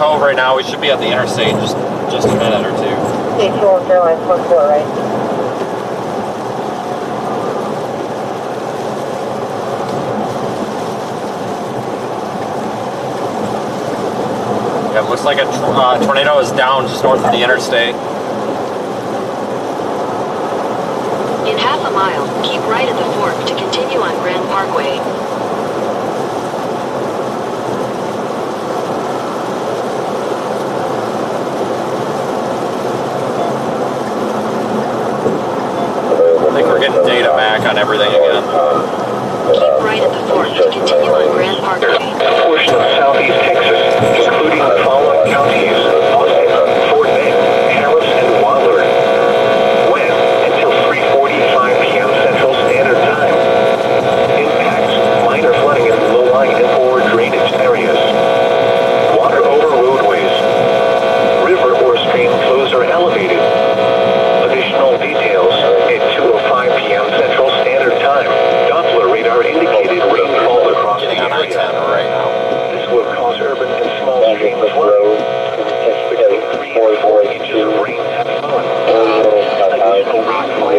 Right now, we should be at the interstate just a minute or two. Okay, 210, right? Yeah, it looks like a tornado is down just north of the interstate. In half a mile, keep right at the fork to continue on Grand Parkway. Getting data back on everything again. Keep right at the fork to continue on Grand Parkway. A portion of southeast Texas, including the following counties: Fort Bend, Harris, and Waelti. West until 3:45 p.m. Central Standard Time. Impacts: minor flooding in low-lying and/or drainage areas. Water over roadways. River or stream flows are elevated. Additional details at 2:05 p.m. Central Standard Time. Doppler radar indicated rainfall across the area. This will cause urban and small stream flooding. Between 3 and 4 inches of rain have fallen. Additional rainfall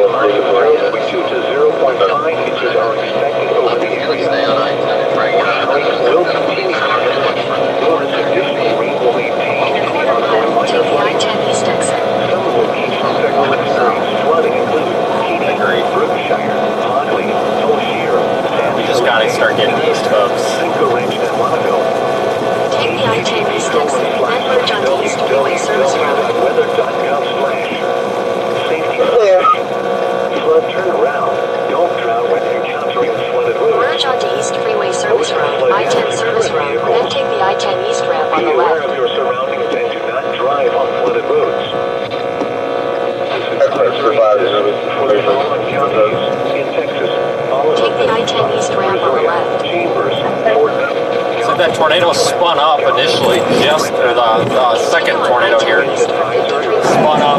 tornado spun up initially, or the second tornado here spun up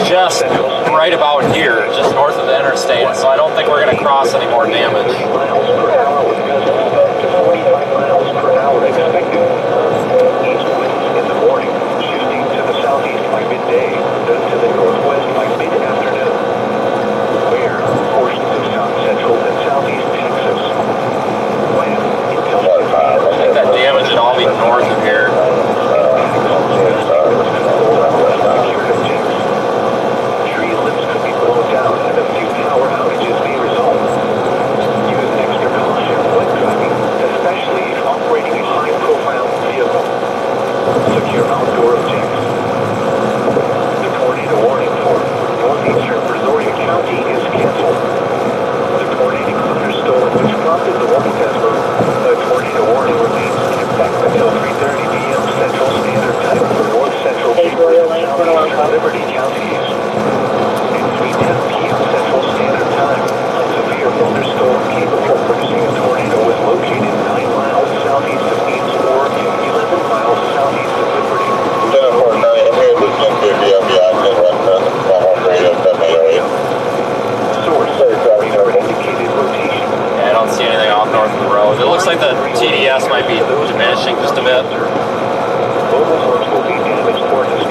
just right about here, just north of the interstate. So I don't think we're going to cross any more damage.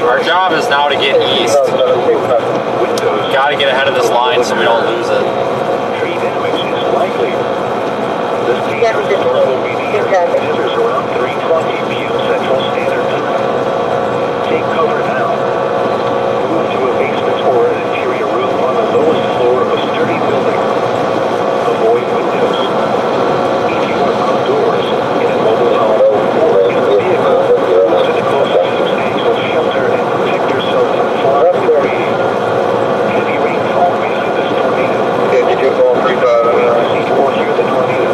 Our job is now to get east. Got to get ahead of this line so we don't lose it. Tree damage is likely. This dangerous storm will be near visitors around 3:20 p.m. Central Standard Time. Take cover now. Move to a basement or an interior room on the lowest floor of a sturdy building. Avoid windows. If you are outdoors, in a mobile home, or in a vehicle, move to the closest substantial shelter and protect yourself from falling debris. Heavy rainfall behind this tornado. See or hear the tornado.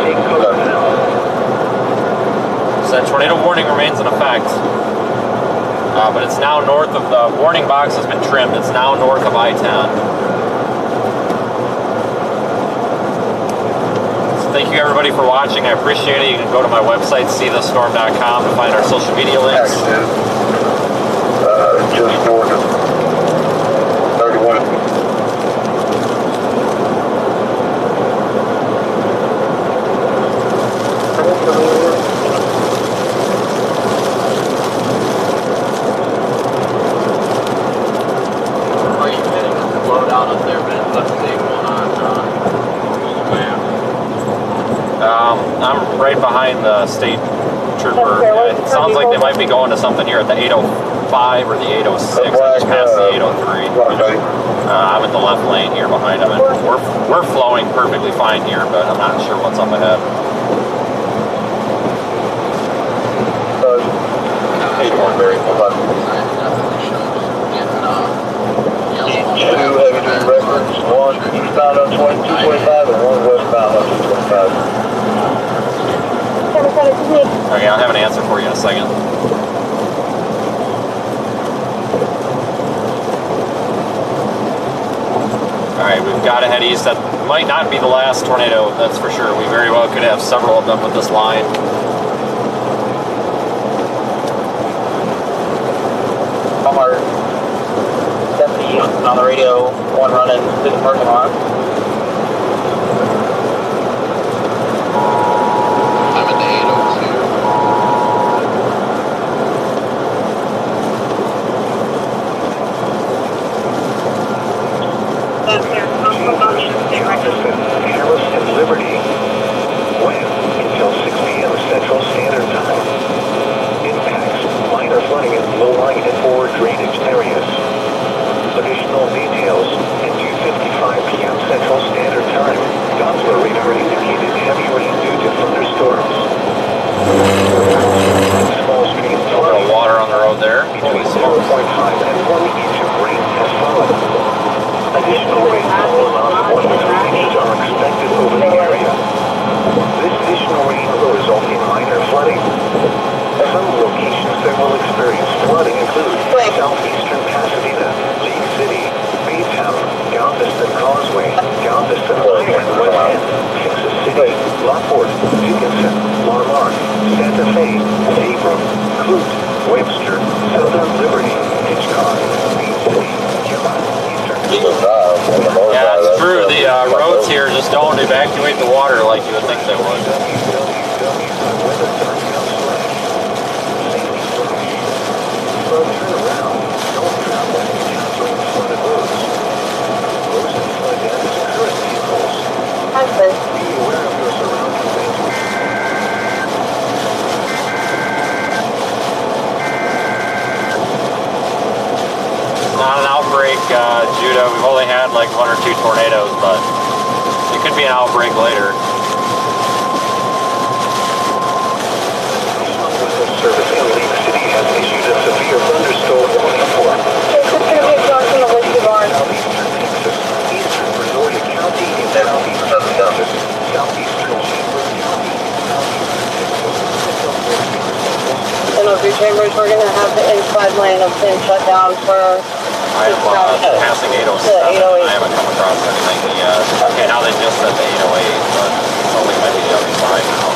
Take cover now. So that tornado warning remains in effect. But it's now north of the warning box has been trimmed. It's now north of I-10. So thank you everybody for watching. I appreciate it. You can go to my website, seethestorm.com, to find our social media links. Just north of 31. I'm right behind the state trooper. It sounds like they might be going to something here at the 805 or the 806. I just passed the 803. I'm in the left lane here behind them, and we're flowing perfectly fine here, but I'm not sure what's up ahead. Two heavy duty records, one eastbound on 2225 and one westbound on 225. Okay, I'll have an answer for you in a second. Alright, we've got to head east. That might not be the last tornado, that's for sure. We very well could have several of them with this line. Walmart 70 on the radio, one running through the parking lot. I'm in the 802. Harris and Liberty. Wind until 6 p.m. Central Standard Time. Impacts, minor flooding in low-lying and forward drainage areas. Additional details at 2:55 p.m. we've only had like 1 or 2 tornadoes, but it could be an outbreak later. Service in Lake City has issued a severe thunderstorm warning for Eastern Missouri County and southeastern Texas, southeastern Chambers County, In those two chambers, we're going to have the inside lane of things shut down for I am passing 807. I haven't come across anything yet. Okay, now they just said the 808, but it's only might be the other side now.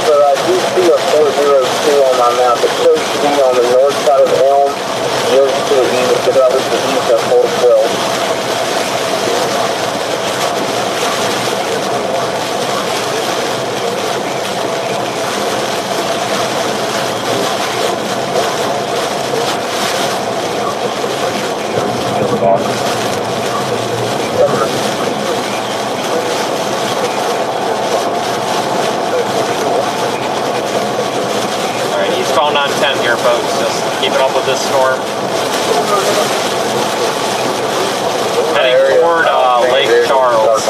So I do see a 402 on my map. It shows to be on the north side of Elm, just to the east, because I was the east of 412. Alright, eastbound on 10 here, folks. Just keeping up with this storm. Heading toward Lake Charles.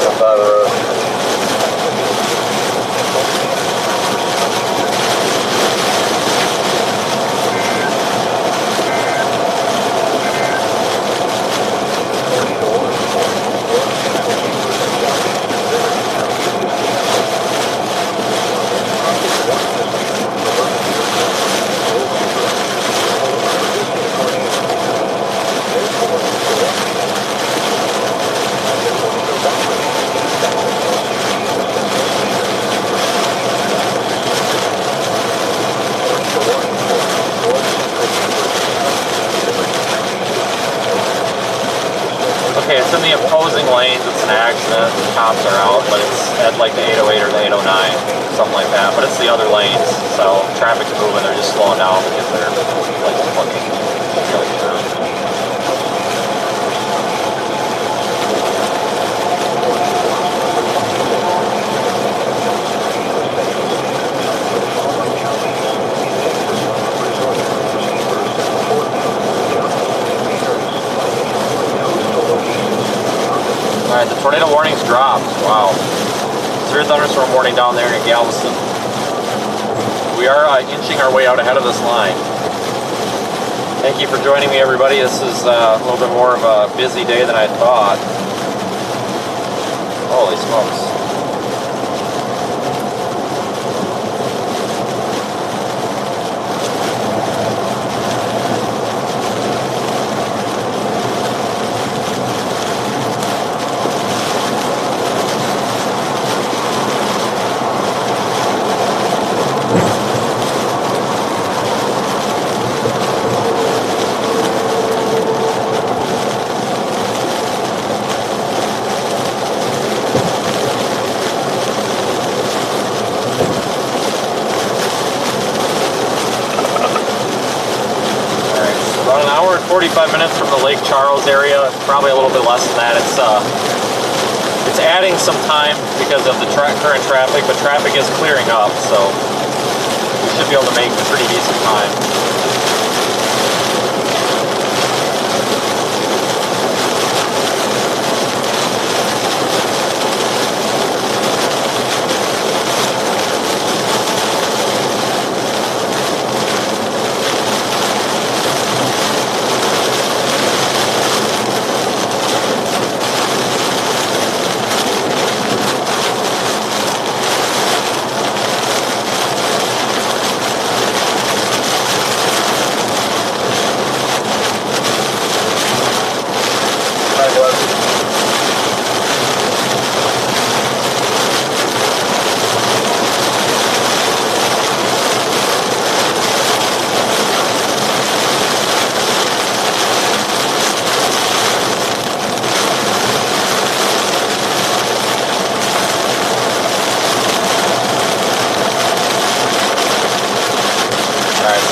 Okay, it's in the opposing lanes. It's an accident. The cops are out, but it's at like the 808 or the 809, something like that. But it's the other lanes, so traffic's moving. They're just slowing down because they're like fucking really through. Alright, the tornado warning's dropped. Wow. Severe thunderstorm warning down there in Galveston. We are inching our way out ahead of this line. Thank you for joining me, everybody. This is a little bit more of a busy day than I thought. Holy smokes. About an hour and 45 minutes from the Lake Charles area, probably a little bit less than that. It's adding some time because of the current traffic, but traffic is clearing up, so we should be able to make pretty decent time.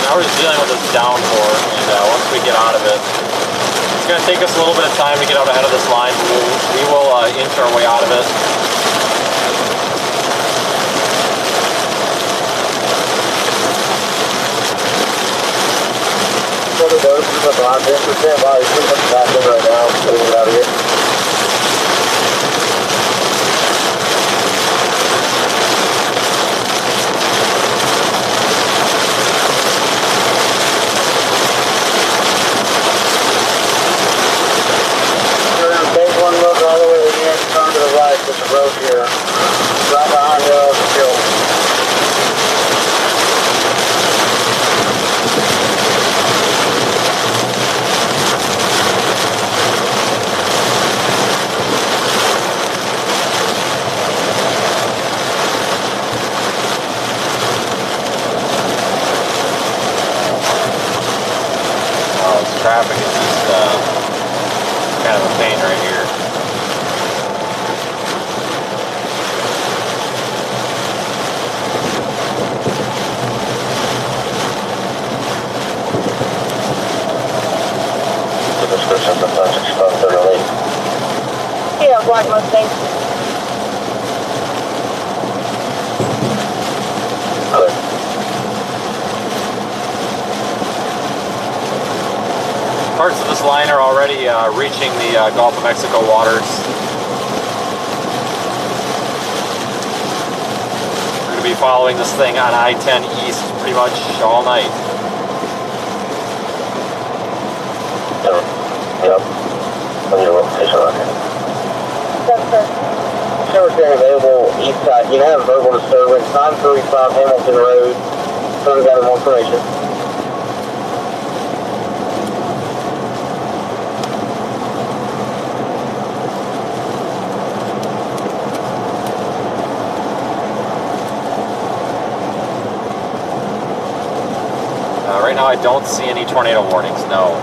Now we're just dealing with this downpour, and once we get out of it, it's going to take us a little bit of time to get out ahead of this line. We will inch our way out of it. Right now, getting it out of here. One look all the way to the end, turn to the right, there's a road here. Right behind the hill. Oh, this traffic is just kind of a pain right here. Yeah, Black Mustang. Parts of this line are already reaching the Gulf of Mexico waters. We're going to be following this thing on I-10 East pretty much all night. Yep. On your location on here. Service available east side. You have verbal disturbance. 935 Hamilton Road. Someone got more information. Right now I don't see any tornado warnings, no.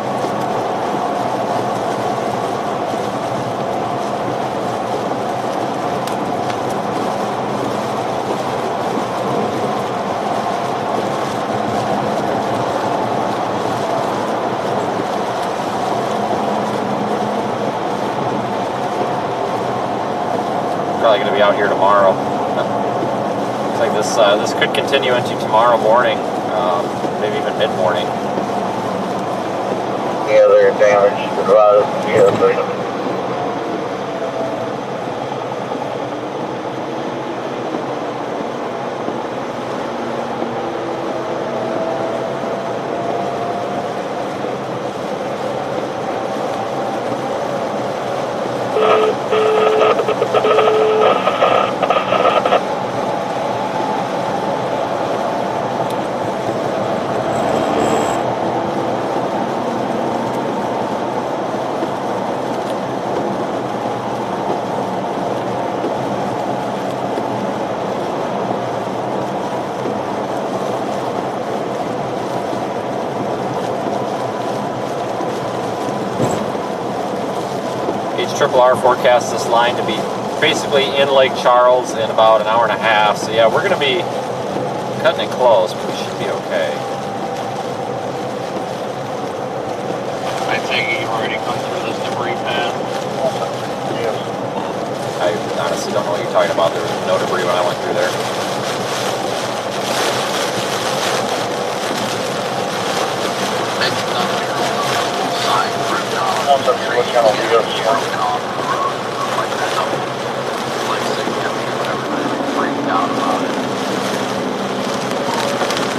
Probably going to be out here tomorrow. Looks like this could continue into tomorrow morning. Maybe even mid-morning. Yeah, they're damaged. A lot of, yeah, RRR forecasts this line to be basically in Lake Charles in about an hour and a half. So yeah, we're going to be cutting it close, but we should be okay. I take it you've already come through this debris pad? Yes. I honestly don't know what you're talking about. There was no debris when I went through there. It's not like a sign ripped off.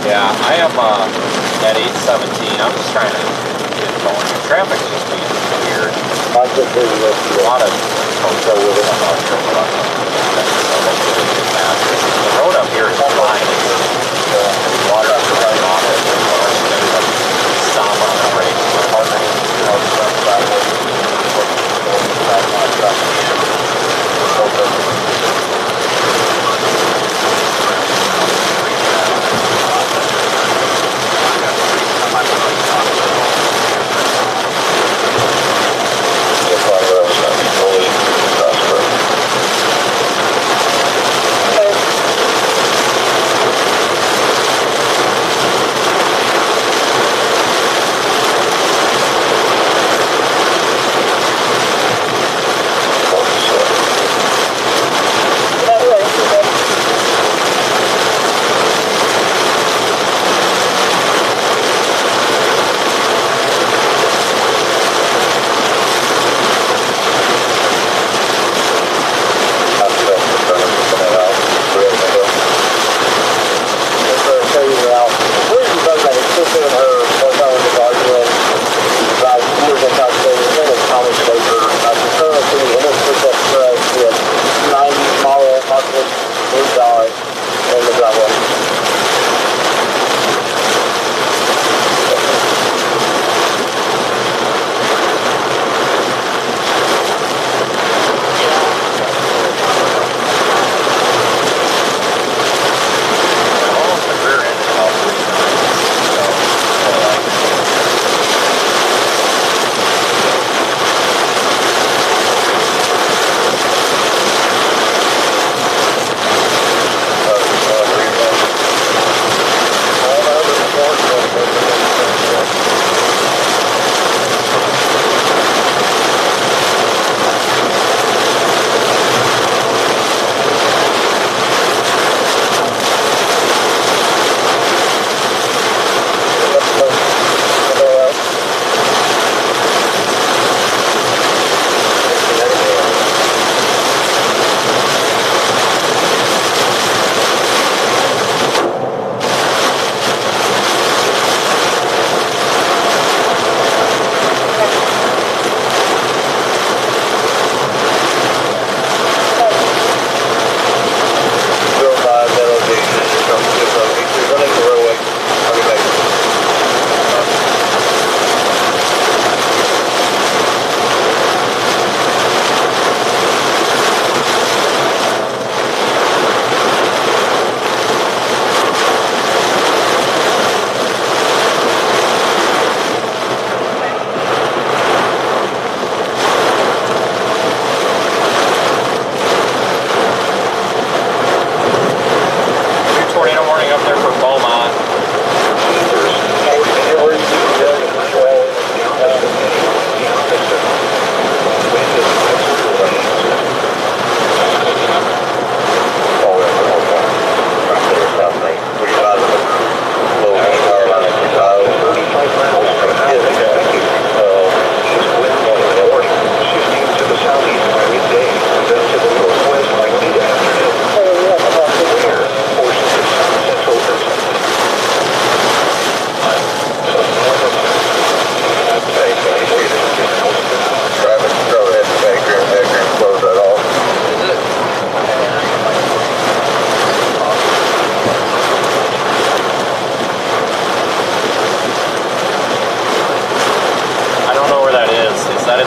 Yeah, I am at 8:17. I'm just trying to get it going. Traffic is just being weird. A lot of folks are with it. I'm not sure about the road up here is fine. Water is running off it. Stop on the brakes.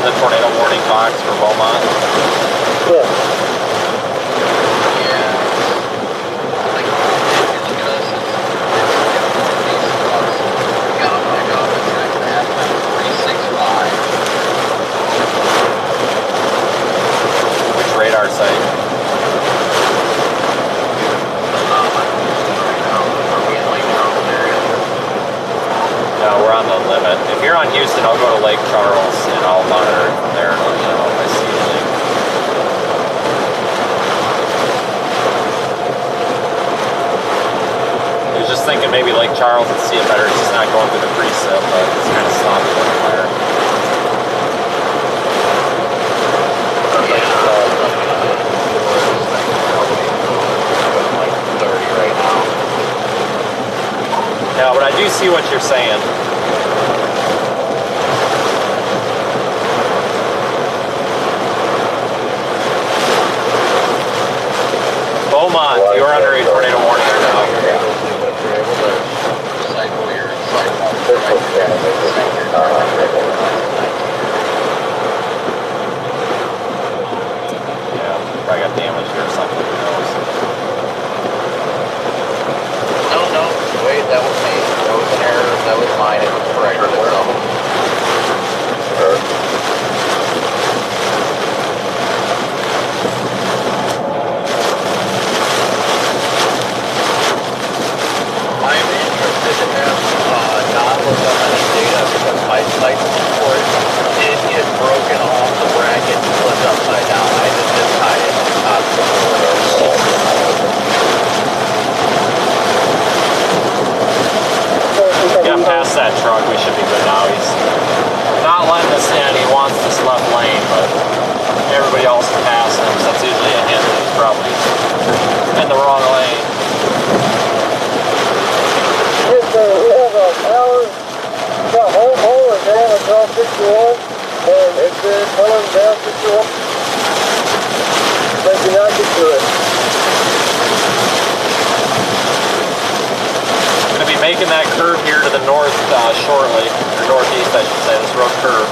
in the tornado warning box for Beaumont? Yeah. Which radar site? No, we're on the limit. If you're on Houston, I'll go to Lake Charles and I'll monitor it from there and let you know if I see anything. I was just thinking maybe Lake Charles would see it better. It's just not going through the precip, but it's kind of sloppy looking there. No, but I do see what you're saying. Beaumont, you're under a tornado warning right now. Yeah, probably got damage here or something. Who knows? No, wait, that was me. That was an error. That was mine. It was correct. I'm interested to have not looked up any data because my license report did get broken off the bracket and flipped upside down. I just tied it to the top of the Yeah, past that truck, we should be good now. He's not letting us in. He wants this left lane, but everybody else is passing him, so that's usually a hint that he's probably in the wrong lane. We have an hour, got hole and down across 61, and it's been pulling down 61. They cannot get to it. Going to be making that curve here to the north shortly, or northeast I should say, this road curve.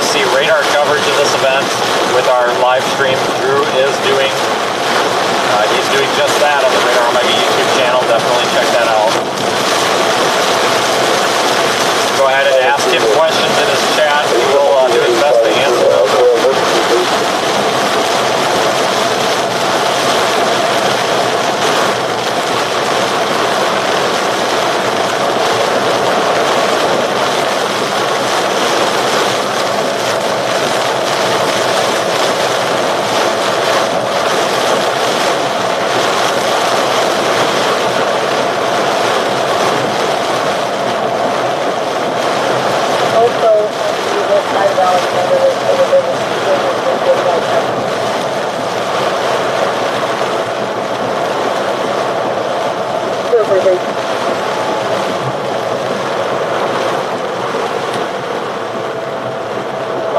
See radar coverage of this event with our live stream. Drew is doing, he's doing just that on the Radar Omega YouTube channel. Definitely check that out. Go ahead and ask him questions in his chat. He will do his best to answer those.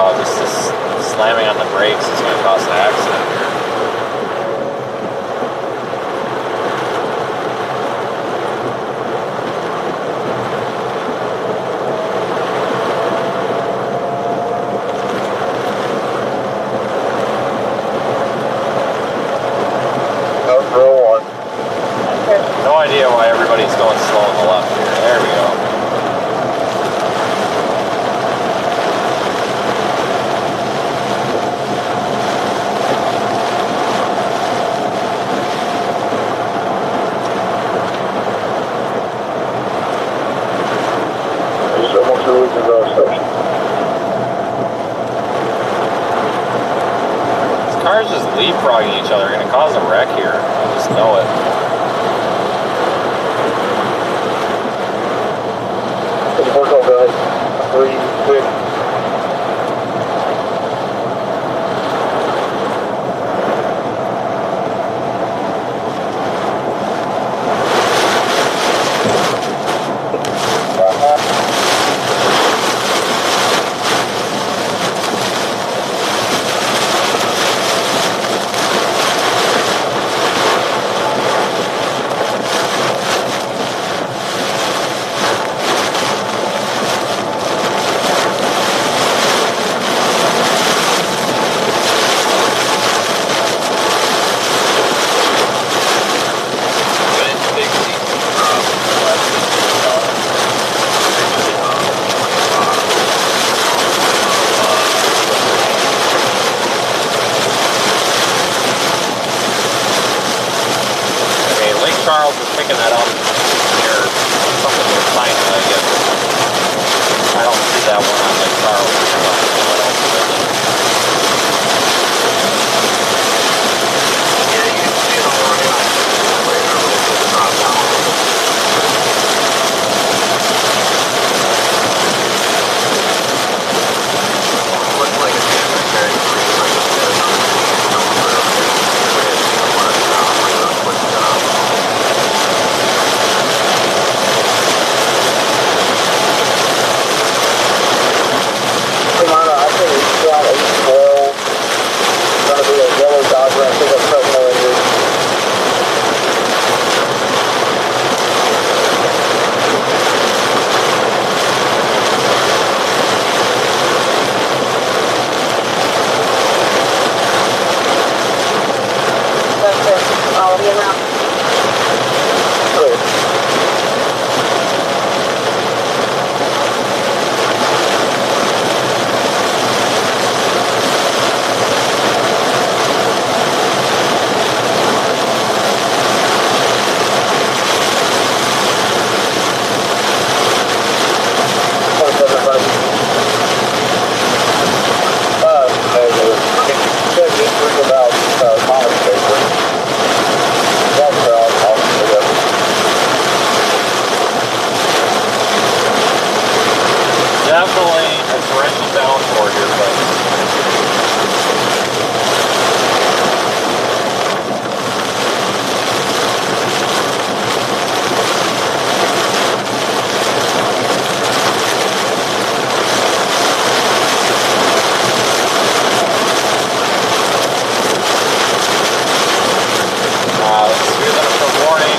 Oh, just slamming on the brakes is going to cause an accident here. No idea why everybody's going slow on the left here. There we go. picking that up near something near China, I guess. I don't see that one on my car. What else is it? Yeah, you can see it all around. Drop down. Looks like it's very I think it's down 812. It's going to be a yellow Dodge Ram pickup truck, no engine. That's it. I'll be around. Clear. Definitely a torrential downpour here, but let's hear that for warning.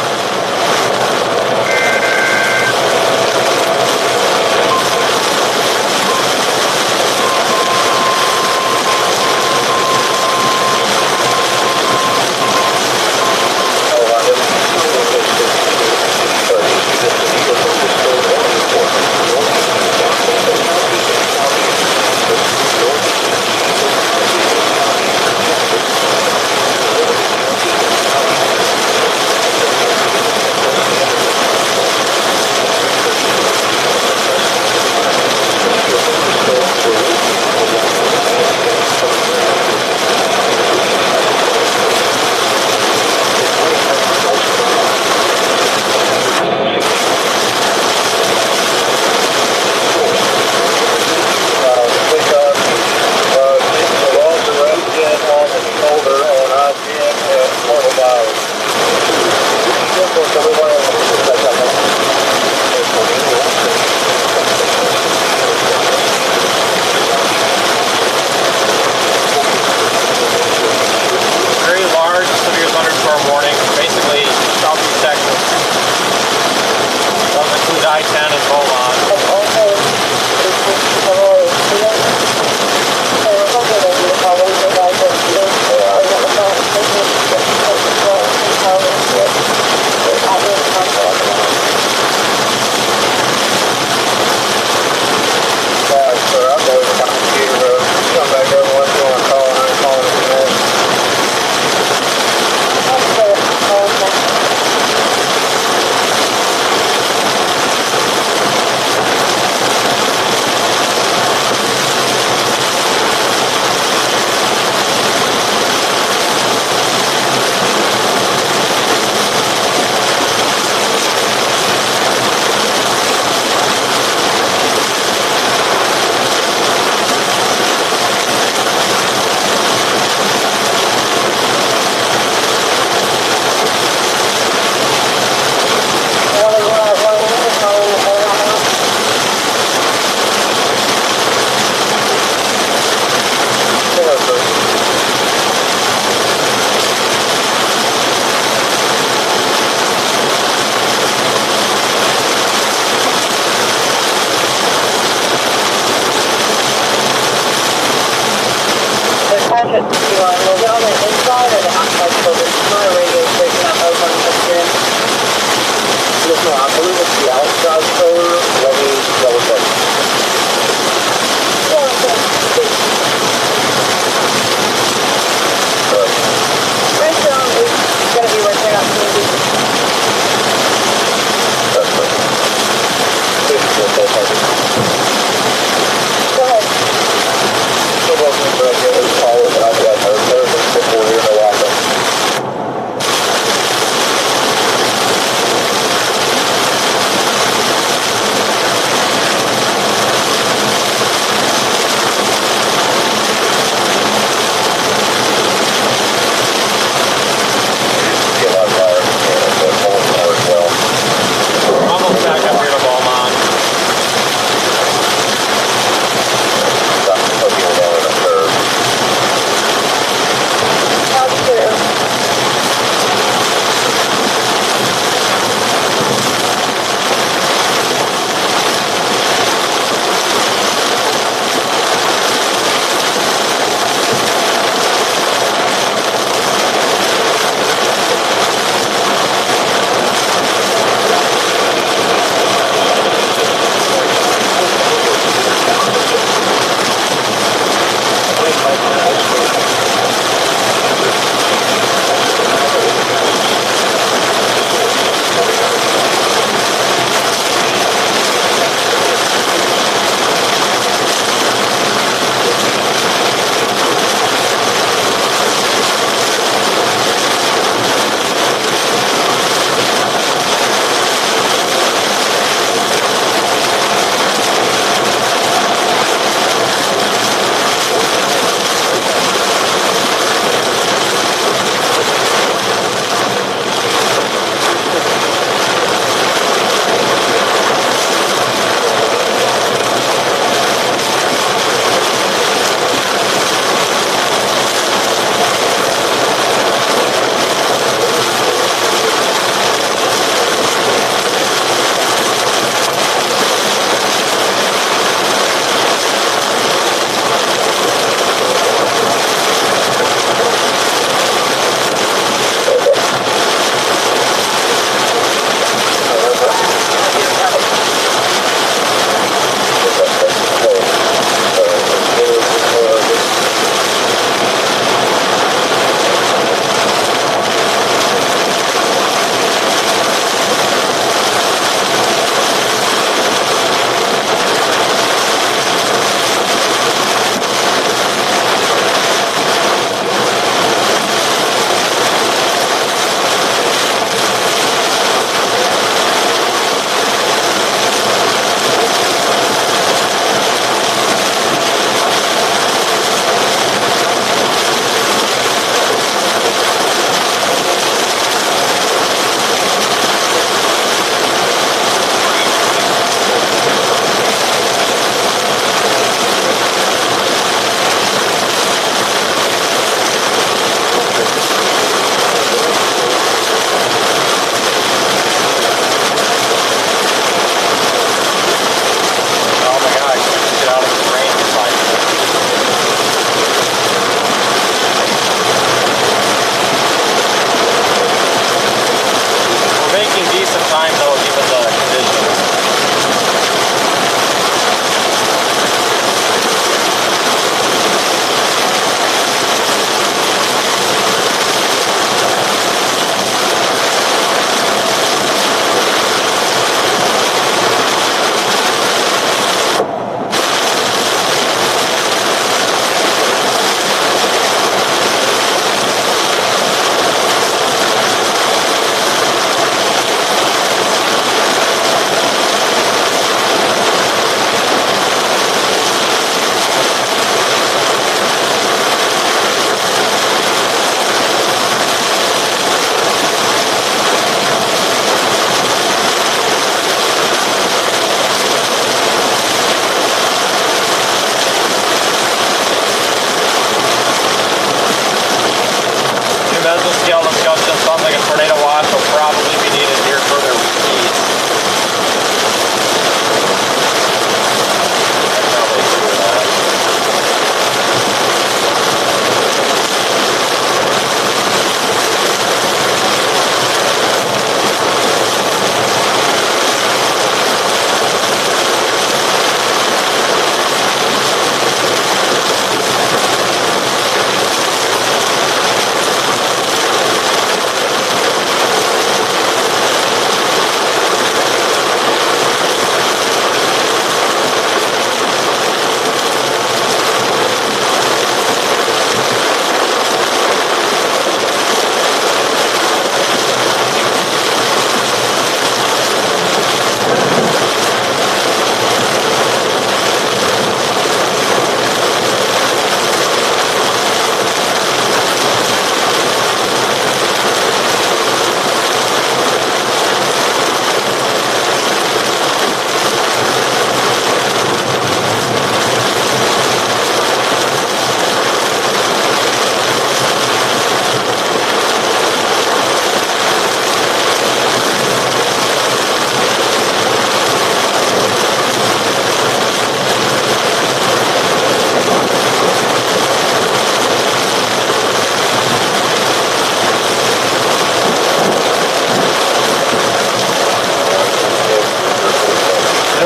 Very large severe thunderstorm warning, basically southeast Texas. Doesn't include I-10 and Beaumont.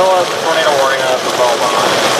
still has a tornado warning on for Beaumont.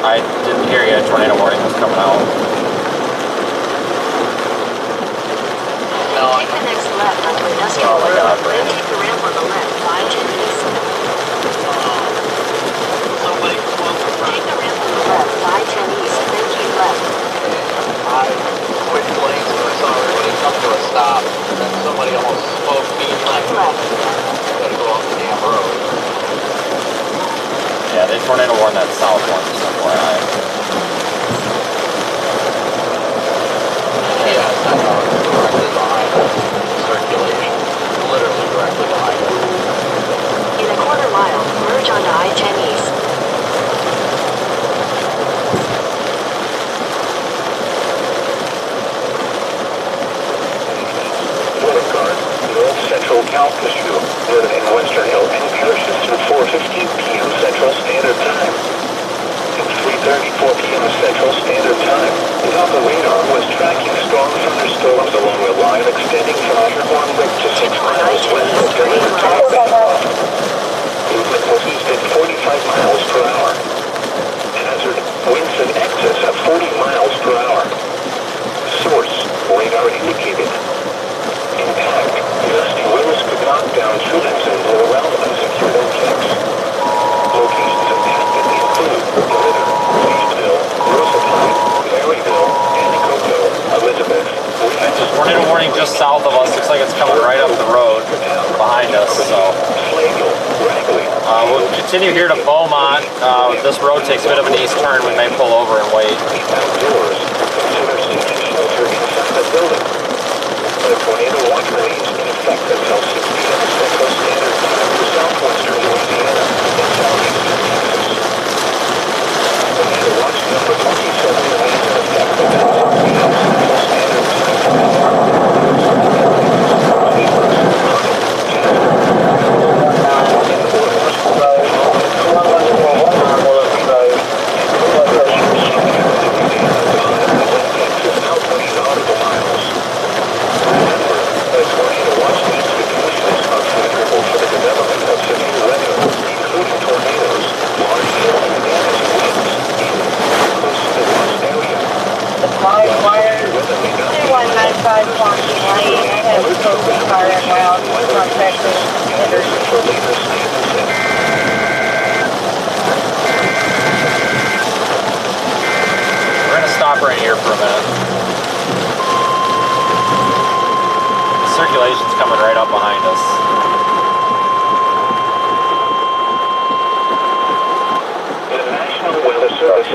I didn't hear you. A tornado warning was coming out. Take the next left onto Industrial Oh my Road, God, then Brandon. take the ramp on the left, 510 east. Somebody come up and Take the ramp on the left, 510 east, then keep left. I switched lanes when I saw everybody come to a stop. And then somebody almost smoked me Keep like, left. gotta go off the damn road. Yeah, they tornado warned that south one, just FYI. Yeah, I know, it's directly behind us. Circulation. Literally directly behind us. In a quarter mile, merge onto I-10 east. Boulevard, North Central Calcasieu, in Western Hill, and perishes through 4:15 p.m. Central Standard Time. At 3:34 p.m. Central Standard Time, Papa radar was tracking strong thunderstorms along a line extending from Outerhorn Lake to 6 miles west of Dillon, Texas. Movement was east at 45 miles per hour. Hazard winds in excess of 40 miles per hour. Source, radar indicated. Impact, gusty winds could knock down trees and blow around unsecured objects. Locations impacted include Glitter, Leesville, Rosapine, Maryville, Anticoco, Elizabeth, Tornado warning just south of us. Looks like it's coming right up the road behind us. So we'll continue here to Beaumont. This road takes a bit of an east turn. We may pull over and wait. Outdoors, consider seeking shelter inside the building. The tornado watch remains in effect until 6 p.m. Central Standard Time for southwestern Louisiana and southeastern Texas. Tornado watch number 27 remains in effect until 6 p.m. Central Standard Time. We're going to stop right here for a minute. The circulation's coming right up behind us. The National Weather Service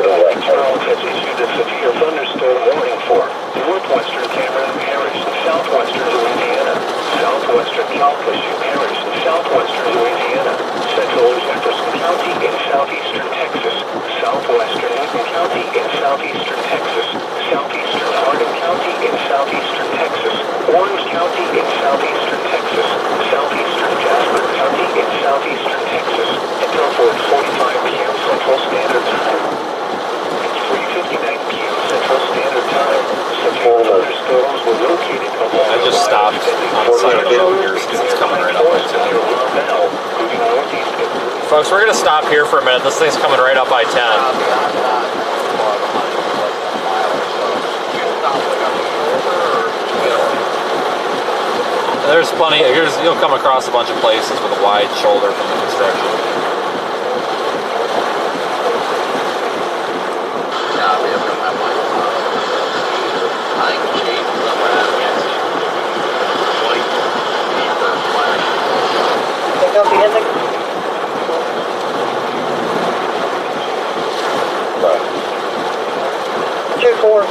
has issued a severe thunderstorm warning for northwestern Cameron Parish and southwestern Louisiana, southwestern Calcasieu Parish and southwestern Louisiana, central Jefferson County in southeastern Texas, southwestern Newton County in southeastern Texas, southeastern Hardin County in southeastern Texas, Orange County in southeastern Texas, southeastern Jasper County in southeastern Texas, until 4:45 p.m. Central Standard Time. At 3:59 p.m. Central Standard Time, severe thunderstorms were located along I just stopped on the side of the road here since it's coming right up I-10. Folks, we're going to stop here for a minute. This thing's coming right up I-10. There's plenty. You'll come across a bunch of places with a wide shoulder from the construction.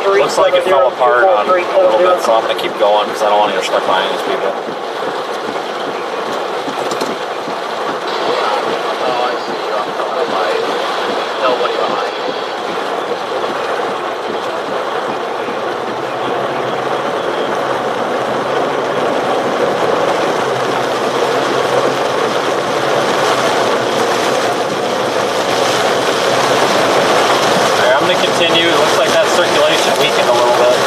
Looks like it fell apart on a little bit, so I'm going to keep going because I don't want to get stuck behind these people. Oh, I see you. I'm coming by. Nobody behind you. Alright, I'm going to continue. It looks like that circulation weakened a little bit.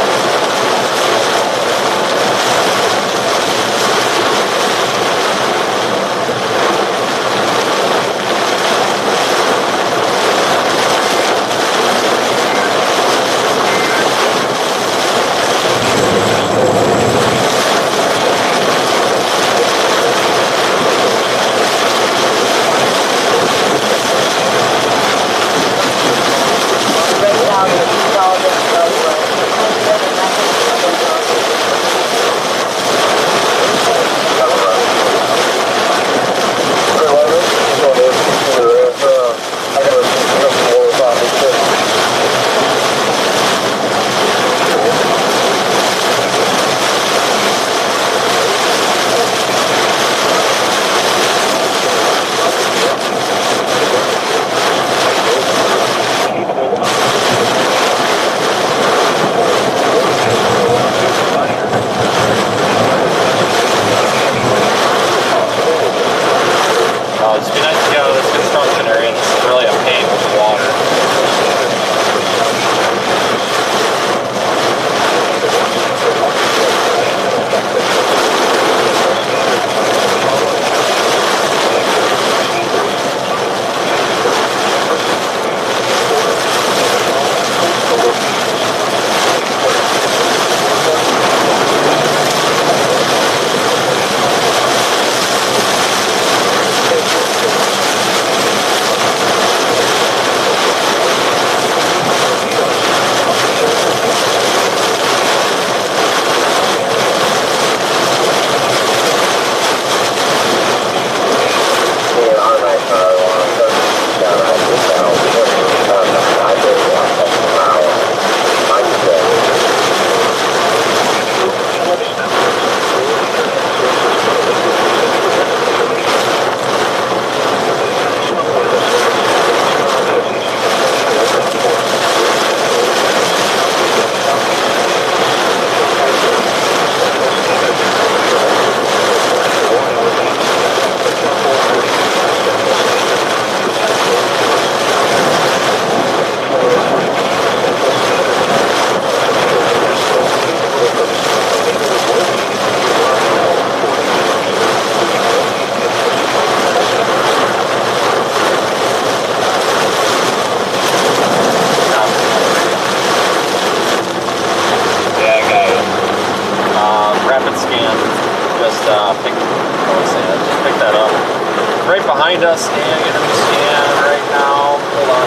behind us and enemy scan right now. Hold on.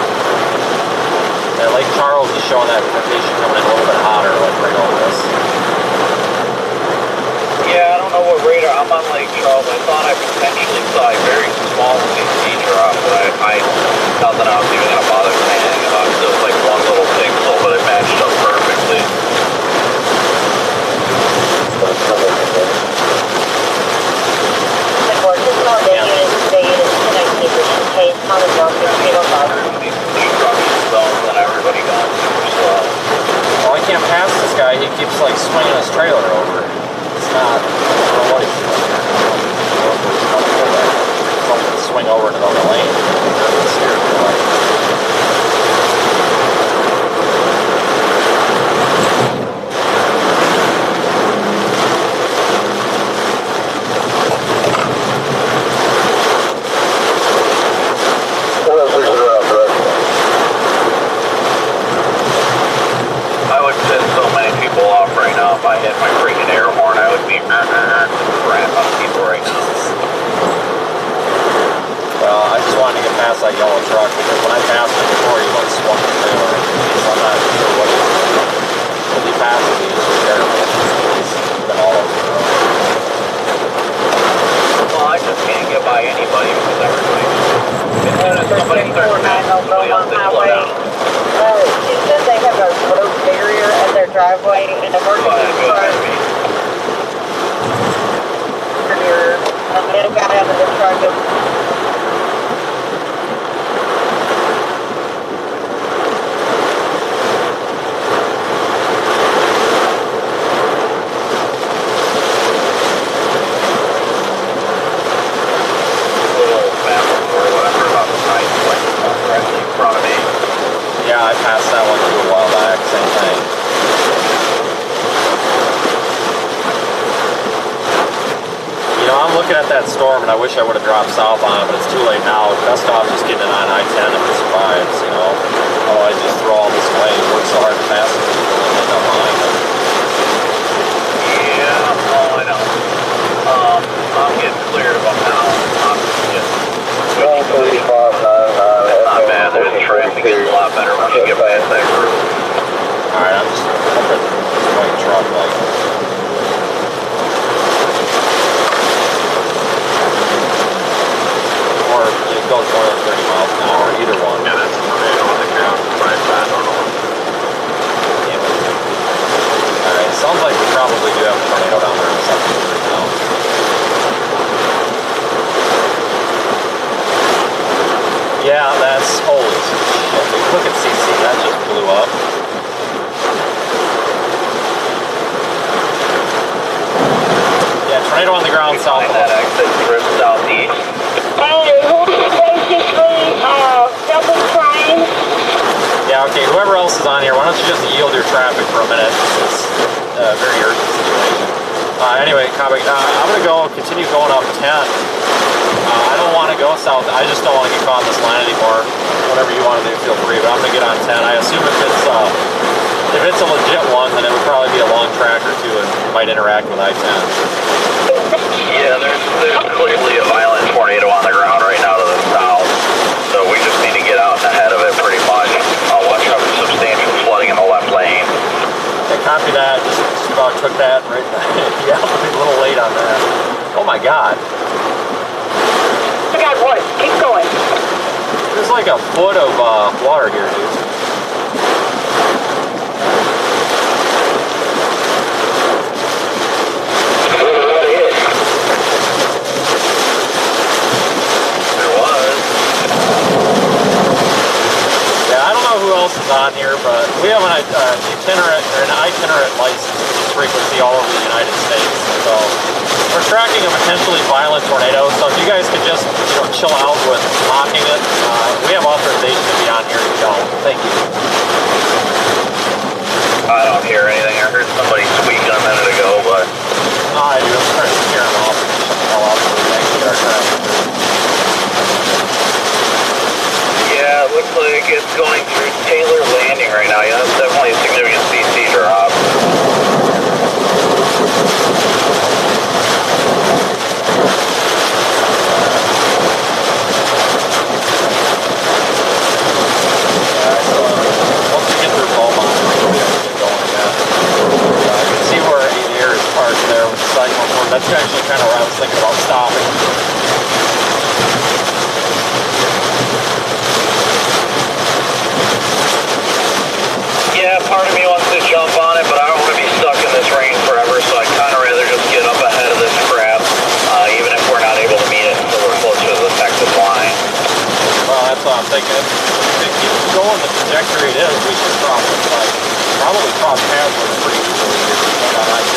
Yeah, Lake Charles is showing that rotation coming in a little bit hotter, like right over this. Yeah, I don't know what radar. I'm on Lake Charles. I thought I potentially saw a very small CC drop, but I not that I was even going to bother saying anything about it. It was like one little pixel, but it matched up perfectly. Oh, I can't pass this guy. He keeps like swinging his trailer over. It's not. I don't know what he's doing here. Something to swing over to the other lane. It's scared me, like. I would piss so many people off right now if I hit my freaking air horn. I would be crap on people right now. Well, I just wanted to get past that yellow truck because when I passed it before, he like swung the trailer. So I'm not sure what he's doing. If he passes me, he's just terrible. He's been all over the road. Well, I just can't get by anybody because everybody. As soon as somebody starts passing somebody else, they slow down. She said they have a road barrier at their driveway and emergency truck. And then it got out of the truck. Yeah, I passed that one too a while back, same thing. You know, I'm looking at that storm and I wish I would have dropped south on it, but it's too late now. Best off just getting it on I-10 if it survives, you know. Otherwise, just throw all this away and work so hard to pass it people and end up behind them. Yeah, oh, I know. I'm getting cleared of them now. I'm just... 135 not bad. There's traffic gets a lot better once you get past that group. Alright, I'm just hoping this white truck, like... Or it goes more than 30 miles an hour, either one. Yeah, that's a tornado on the ground. Right back on the Alright, it sounds like we probably do have a tornado down there in something right now. Yeah, that's holy shit. Look at CC, that just blew up. Yeah, tornado on the ground south of that us. exit drift southeast. Hey, who's basically double trying? Yeah, okay, whoever else is on here, why don't you just yield your traffic for a minute? It's a very urgent situation. Anyway, Cowboy, I'm going to continue going up 10. I don't want to go south. I just don't want to get caught in this line anymore. Whatever you want to do, feel free. But I'm going to get on 10. I assume if it's a legit one, then it would probably be a long track or two and might interact with I-10. Yeah, there's clearly a violent tornado on the ground right now to the south. So we just need to get out and ahead of it pretty much. I'll watch out for substantial flooding in the left lane. Okay, copy that. Just about took that right. Yeah, I'm a little late on that. Oh my God. I got one. Keep going. There's like a foot of water here, dude. There was. Yeah, I don't know who else is on here, but we have an itinerant license frequency all over the United States. So we're tracking a potentially violent tornado. So if you guys could just, chill out with mocking it, we have authorization to be on here. You don't. Thank you. I don't hear anything. I heard somebody squeaking a minute ago, but... No, I do. I'm trying to scare them off and shut the hell up so we can actually get our traffic through. Yeah, it looks like it's going through Taylor Landing right now. Yeah, that's definitely a significant CC drop. trajectory it is, we should probably cross paths with it pretty easily here on I-10.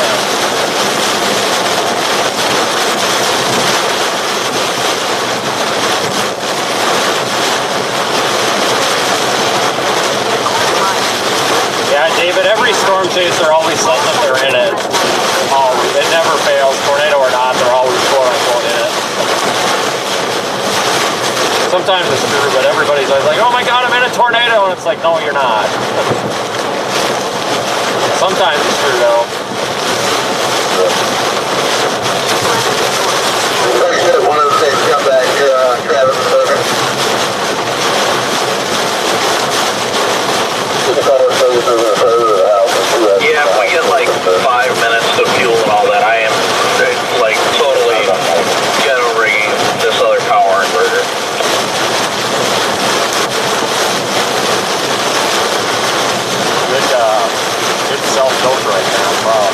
Yeah, David, every storm chaser always says that they're in it. It never fails, tornado or not, they're always quote-unquote in it. Sometimes it's true, but everybody's always like, oh my god, I'm in a tornado, and it's like, no, you're not. Sometimes it's true, though. One of the things come back, Travis. Yeah, if we get like 5 minutes to fuel and all that, I am like totally ghetto rigging this other power inverter. Good self-built right now, wow.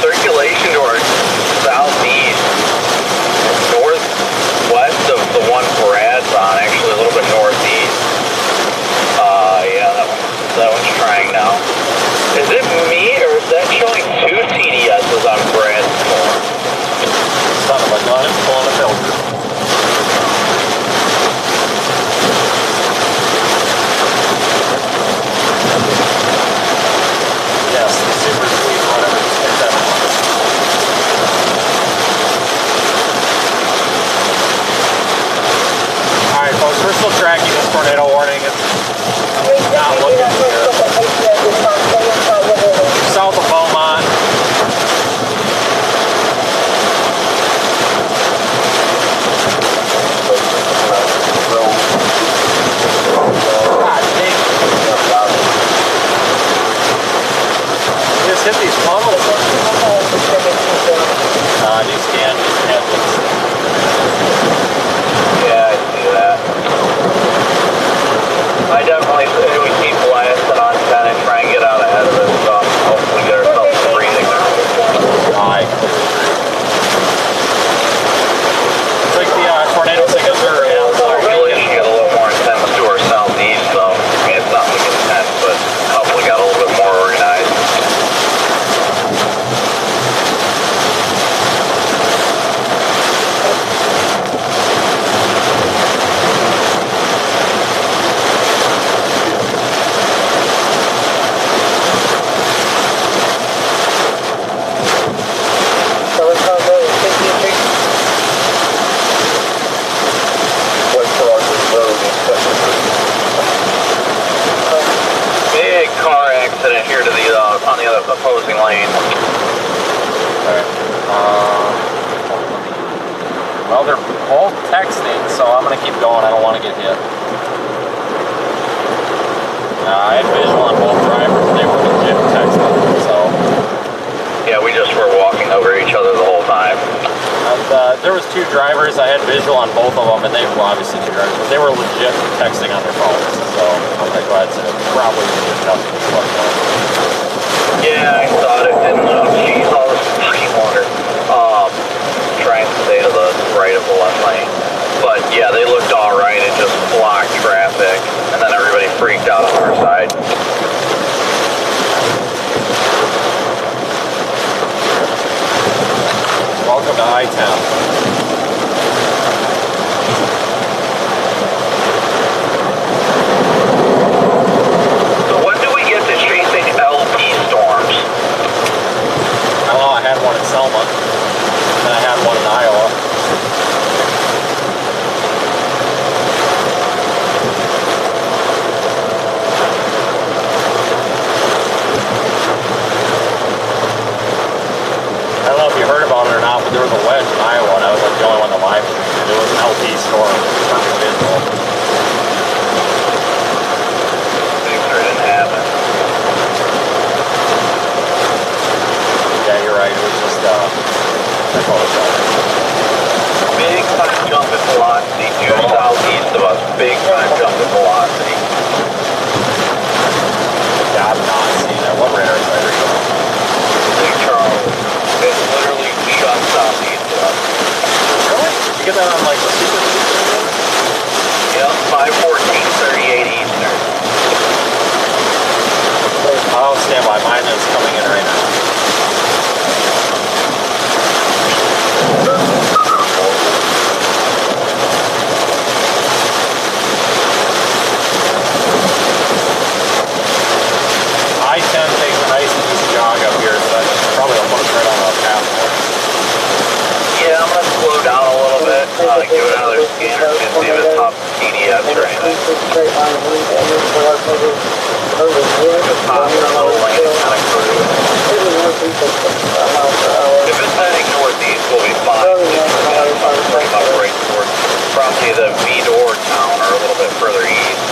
Circulation or southeast, northwest of the one Brad's on, actually a little bit northeast. Yeah, that one's trying now. Is it me, or is that showing 2 TDSs on Brad's form? Son of a gun, it's pulling a filter. Yes, the super sweet, whatever. Stick that on. Alright, folks, we're still tracking this tornado warning. It's not looking good. South of Beaumont. God dang. You just hit these puddles. These can headlights. Yeah, I see that. I definitely say we keep blasting on 10 and try and get out ahead of this stuff. Hopefully get ourselves some breathing room. It's like the tornado signature and Circulation get a little more intense to our southeast, though. I mean, it's not like intense, but hopefully got a little bit more organized. Big car accident here to the on the other opposing lane. Okay. Well, they're both texting, so I'm going to keep going. I don't want to get hit. I had visual on both drivers. They were legit texting, so... Yeah, we just were walking over each other the whole time. There was 2 drivers. I had visual on both of them, and they were obviously 2 drivers, but they were legit texting on their phones. So I'm going to go ahead and say probably legit texting. Yeah, I thought it didn't. Jeez, all this fucking water. Trying to stay to the right of the left lane. But yeah, they looked alright. It just blocked traffic, and then everybody freaked out on our side. Welcome to I-10. So when do we get to chasing LP storms? I don't know, I had one in Selma, and I had one in Iowa. I don't know if you heard about it or not, but there was a wedge in Iowa, and I was like the only one to live stream it. It was an LP storm. It was perfect visual. Picture didn't happen. Yeah, you're right. It was just, I call it Big time jump in velocity. Due southeast of us. Big time jump in velocity. Yeah, I've not seen it. What radar is that? Big Charles. It's literally just southeast of us. Really? Did you get that on like the super? Yep. give it another scanner and see if it's top TDS or anything. The top or low lane is kind of crude. If it's heading northeast, we'll be fine. Bring up right towards probably the Vidor town or a little bit further east.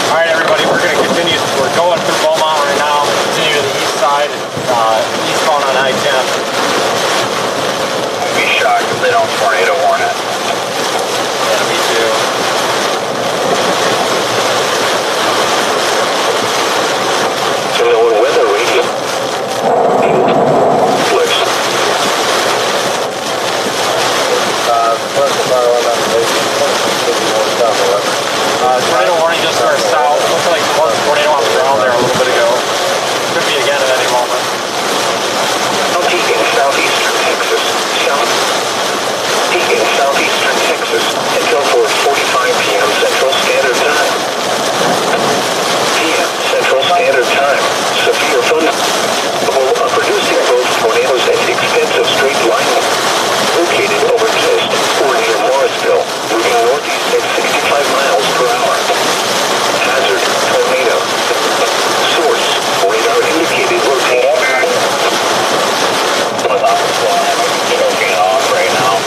Alright everybody, we're going to continue. We're going through Beaumont right now. Continue to the east side, eastbound on I-10. I'd be shocked if they don't tornado warn it. Yeah, me too. So no weather radio. Flips. Tornado warning just to our south. Looks like there was a tornado on the ground there a little bit ago. Could be again at any moment. Peak in southeastern Texas. Peak in southeastern Texas until 4:45 p.m. Central Standard Time. p.m. Central Standard Time. Severe thunder producing both tornadoes and extensive straight lining. Located over just or near Morrisville, moving northeast at 65 miles per hour. Hazard, tornado. Source, radar indicated rotation. What's up, squall? Choking off right now.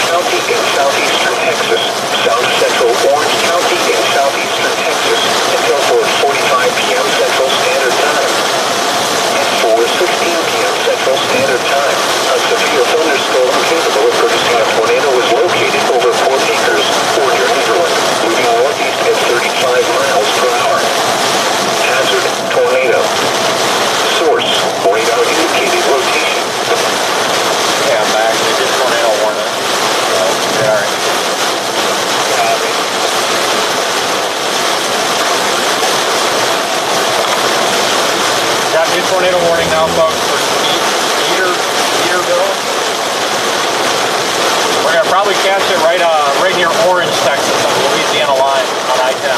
County in southeastern Texas, south central Orange County in southeastern Texas until 4:45 p.m. Central Standard Time. At 4:16 p.m. Central Standard Time, a severe thunderstorm capable of producing a tornado was located over 4 acres or near England, moving northeast at 35 miles per hour. Hazard, tornado. Source, radar indicated rotation. Yeah, I'm back. They did tornado warn us. They are. Got new tornado warning now, folks, for Cedarville. We're gonna probably catch it right near Orange, Texas, on the Louisiana line on I-10.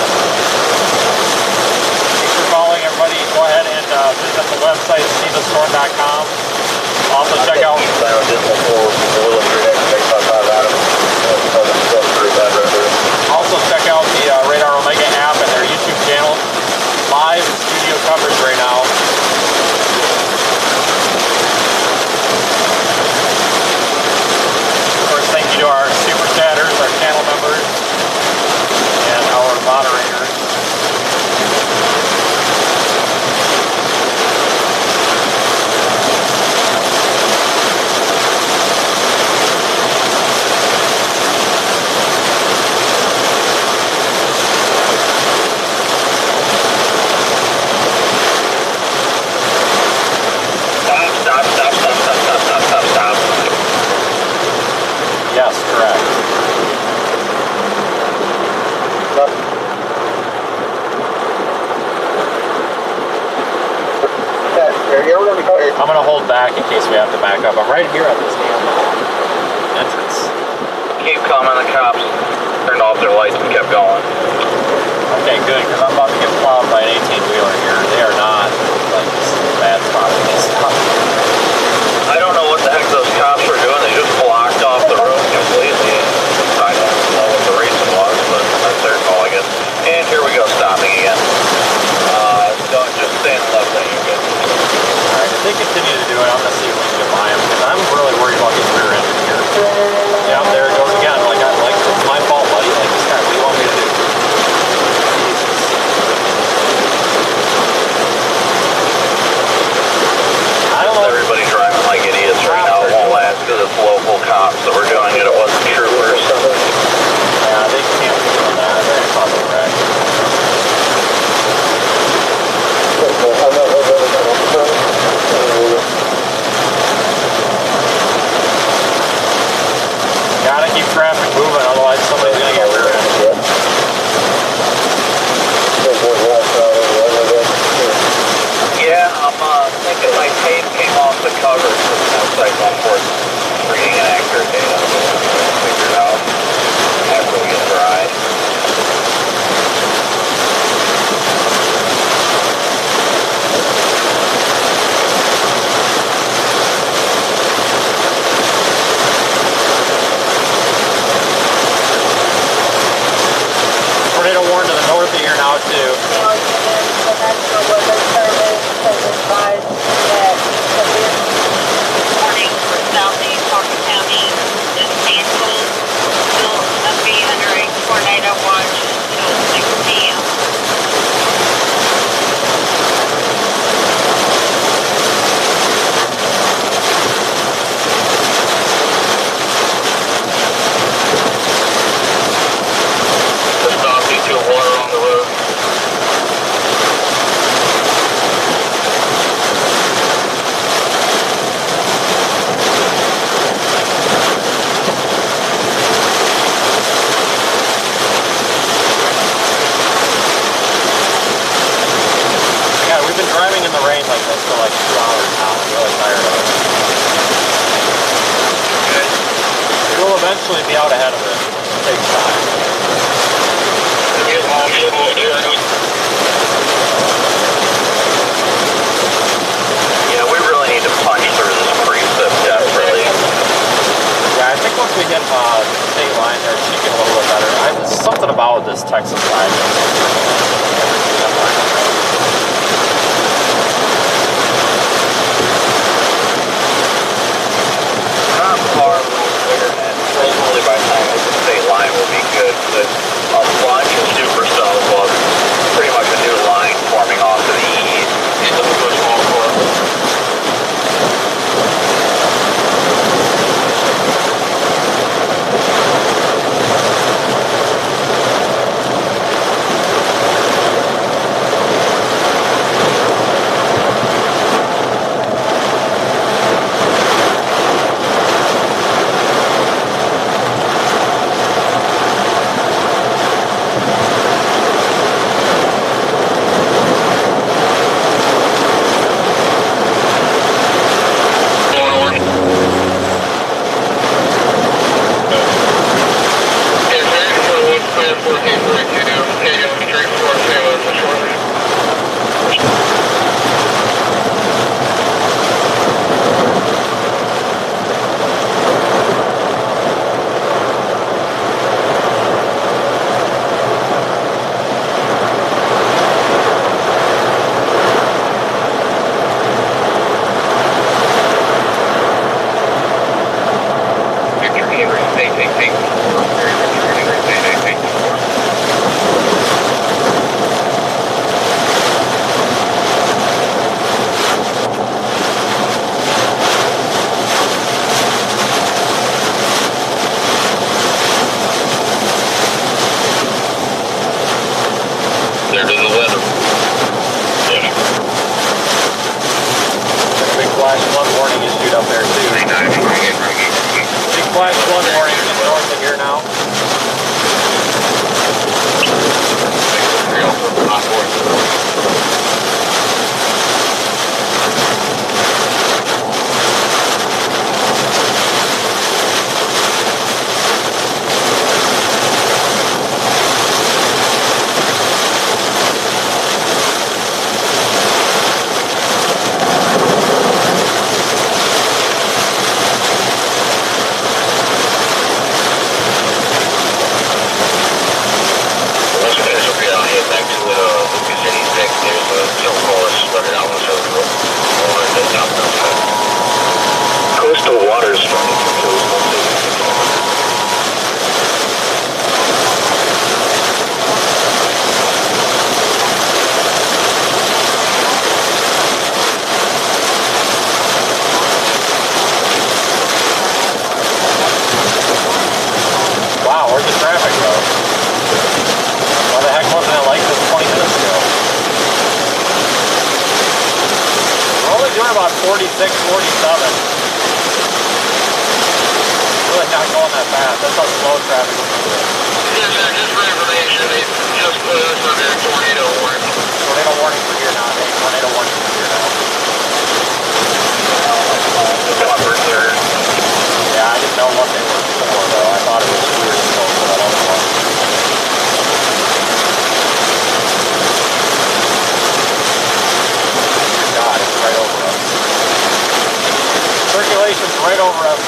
Thanks for calling, everybody. Go ahead and visit the website, SeaTheStorm.com. Also check out. Also check out the Radar Omega app and their YouTube channel. Live studio coverage right now. Of course, thank you to our super chatters, our channel members, and our moderators. Yes, correct. I'm going to hold back in case we have to back up. I'm right here at this damn entrance. Keep coming, the cops turned off their lights and kept going. Okay, good, because I'm about to get plowed by an 18-wheeler here. They are not, like, this is a bad spot for this stuff. I don't know what the heck those cops were doing. They just blocked off the road completely. I don't know what the reason was, but that's their call, I guess. And here we go, stopping again. Don't just stay in the left lane, you're good. Alright, if they continue to do it, I'm going to see if we can get by them, because I'm really worried about getting rear-ended here. Yeah, there it goes again. Like, it's my fault, buddy. Like, this guy, what do you want me to do? Jesus. cyclone for reading inaccurate data. We'll figure it out after we get dry. Tornado warned to the north of here now too. The National Weather Service has advised that the warning for southeast Parker County is canceled. Still be under a tornado watch until 6 p.m. Water on the road. Yeah, we've been driving in the rain like this for like 2 hours now. I'm really tired of it. Good. We'll eventually be out ahead of it. It takes time. Yeah, we really need to punch through this precip desperately. Yeah, I think once we get state line there, it should get a little bit better. There's something about this Texas side. Not far, a little bigger than hopefully by the time we hit the state line will be good. But a bunch of supercells was pretty much a new line forming off to the east into the football court. Coastal waters from Wow, where'd the traffic go? Why the heck wasn't it like this 20 minutes ago? We're only doing about 46, 47. Really not going that fast. That's how slow traffic is moving. Yes, sir, just for information, they just put us under tornado warning. Tornado warning for here now. Hey, tornado warning for here now. Copper 0. right over us.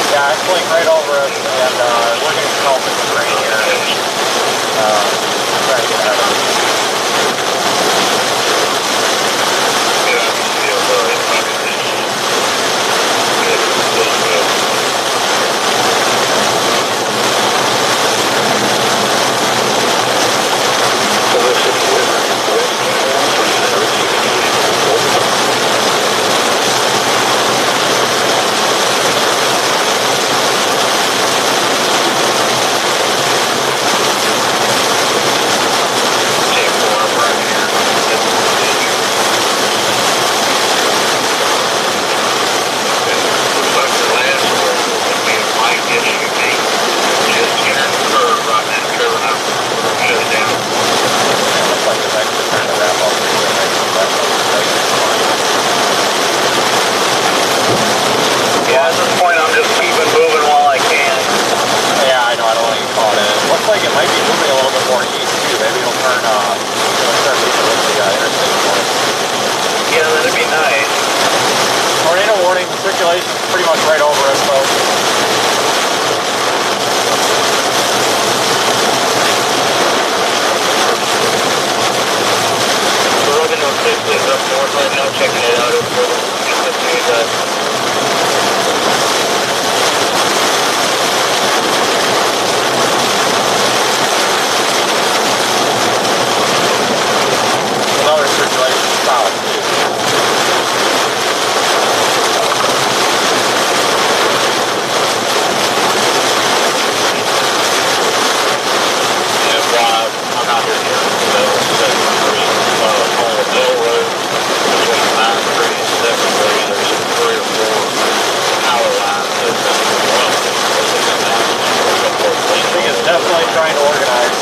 Yeah, it's like right over us, and we're getting pelted with rain here. Trying to get out of it. Like it might be moving a little bit more east too. Maybe it'll turn, it'll start leaving with the interstate for us. Yeah, that'd be nice. Tornado warning, circulation pretty much right over us, folks. We're looking to fix this up north right now, checking it out over there. Another circulation south too. Yeah, I'm out here near the on the Bill Road between 9th Street and 7th Street. There's 3 or 4 power lines that I think it's definitely trying to organize.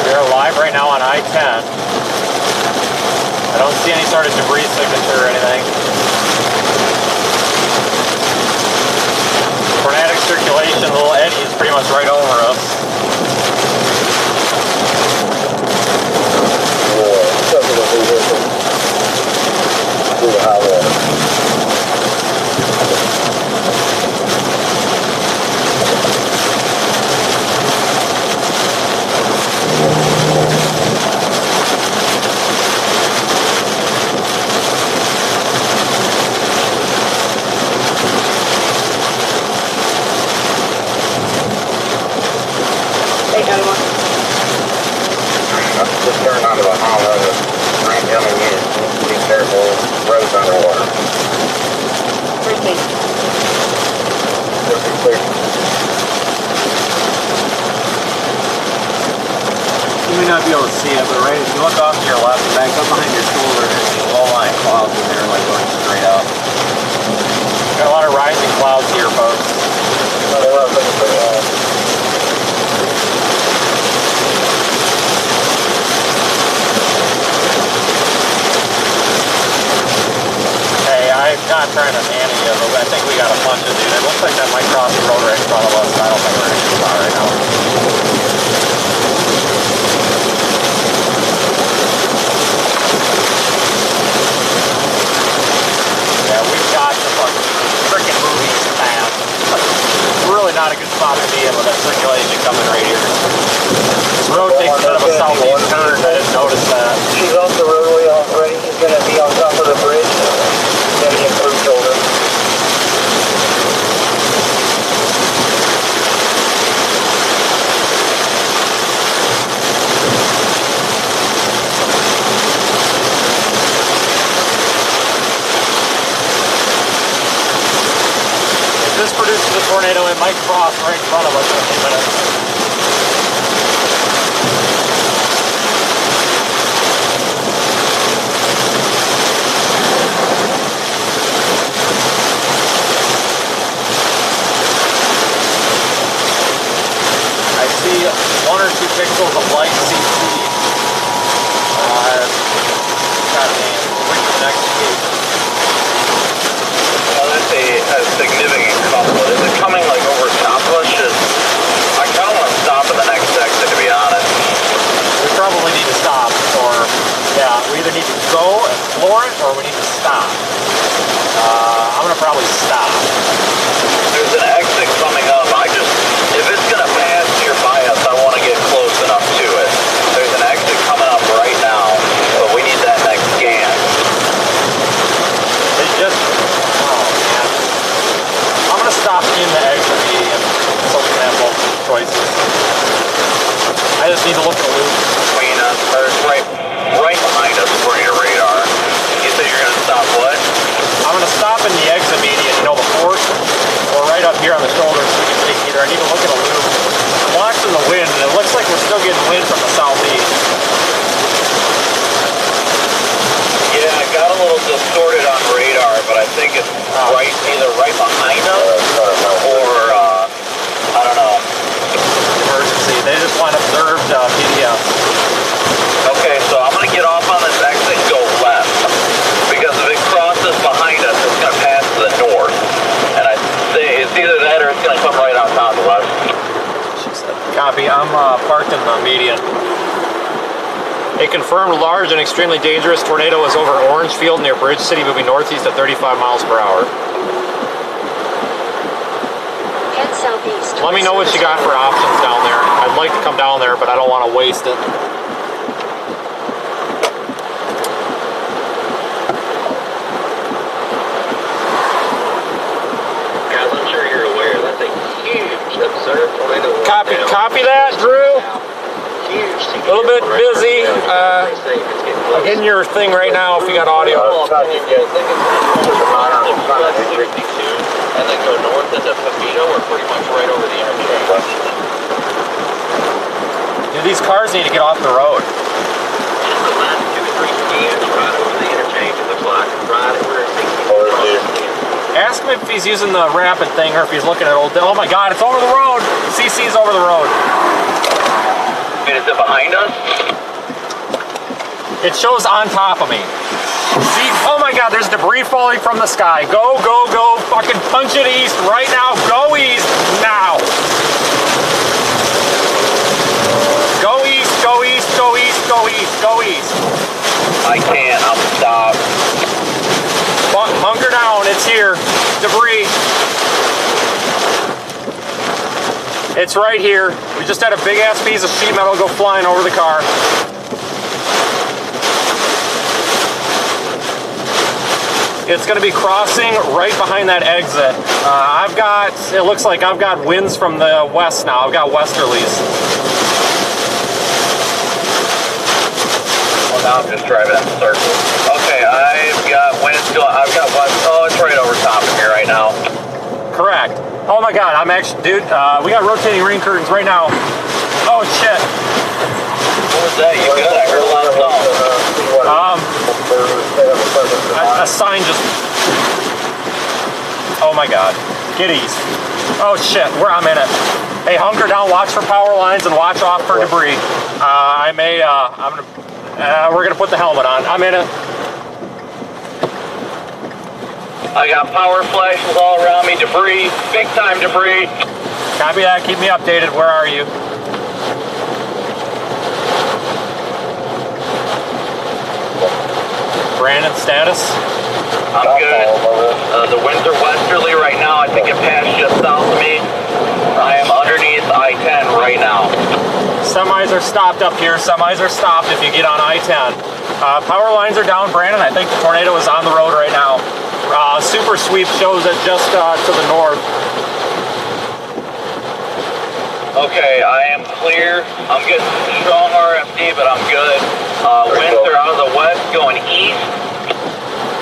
We're live right now on I-10. I don't see any sort of debris signature or anything. Tornadic circulation, little eddy is pretty much right over us. Through the high water. Just turned onto a hollow and rain coming in. Be careful, roads underwater. You may not be able to see it, but right if you look off to your left and back up behind your shoulder, there's these low-lying clouds in there, like going straight out. Got a lot of rising clouds here, folks. Hey, I'm not trying to nanny you, but I think we got a bunch of dude. It looks like that might cross the road right in front of us, and I don't think we're in a spot right now. Yeah, we've got the fucking freaking movies back. to be in with that circulation coming right here. This road takes a bit of a southeast turn. I didn't notice that. She's off the roadway already. He's going to be on top of the bridge. He's going to get through shoulder. If this produces a tornado, it might cross right in front of us in a few minutes. I see 1 or 2 pixels of light CC. God damn, wait for the next gate. Well, that's a significant couple. Is it coming like over top of us? I kind of want to stop at the next exit, to be honest. We probably need to stop, or yeah, we either need to go and floor it, or we need to stop. I'm gonna probably stop. There's an exit coming up. If it's gonna pass nearby us, I want to get close enough to it. There's an exit coming up right now, but we need that next scan. They just, oh man. I'm gonna stop in the exit median, so we can have both choices. I just need to look at the loop. Between us, or right behind us, according to radar. You said you're gonna stop what? I'm gonna stop in the exit median, you know, the fork, or right up here on the shoulder, so we can take either. I need to look at a loop. I'm watching the wind, and it looks like we're still getting wind from the southeast. Yeah, I got a little distorted on radar, but I think it's either right behind us, or, I don't know. Emergency. They just want observed PDF. Okay, so I'm gonna get off on this exit and go left, because if it crosses behind us, it's gonna pass to the north. And I say it's either that or it's gonna come right on top of us. Copy. I'm parked in the median. A confirmed large and extremely dangerous tornado is over Orange Field near Bridge City, moving northeast at 35 miles per hour. Head southeast. Let me know what you got for options down there. I'd like to come down there, but I don't want to waste it. Guys, I'm sure you're aware that's a huge observed tornado. Copy that, Drew. Huge. A little bit busy. Getting your thing right now if you got audio. And then go north into Pavito. We're pretty much right over the interchange. Dude, these cars need to get off the road. Just the last 2 or 3 scans right over the interchange. It looks like right over 60. Ask him if he's using the rapid thing or if he's looking at old. Oh my God, it's over the road. CC's over the road. Wait, is it behind us? It shows on top of me. See? Oh my God, there's debris falling from the sky. Go, go, go. Fucking punch it east right now. Go east now. Go east, go east, go east, go east, go east. I can't. I'm stopped. Bunker down. It's here. Debris. It's right here. We just had a big ass piece of sheet metal go flying over the car. It's going to be crossing right behind that exit. It looks like I've got winds from the west now. I've got westerlies. Well, now I'm just driving in circles. Okay, I've got west. Oh, it's right over top of me right now. Correct. Oh my God, I'm actually, dude, we got rotating rain curtains right now. Oh shit. What was that? You good? I heard a lot of sound. A sign just, oh my God, get east. Oh shit, I'm in it. Hey, hunker down, watch for power lines and watch off for debris. We're gonna put the helmet on. I'm in it. I got power flashes all around me, debris, big time debris. Copy that, keep me updated. Where are you? Brandon, status? I'm good. The winds are westerly right now. I think it passed just south of me. I am under Semis are stopped up here. Semis are stopped if you get on I-10. Power lines are down, Brandon. I think the tornado is on the road right now. Super sweep shows it just to the north. Okay, I am clear. I'm getting strong RFD, but I'm good. Winds are out of the west, going east.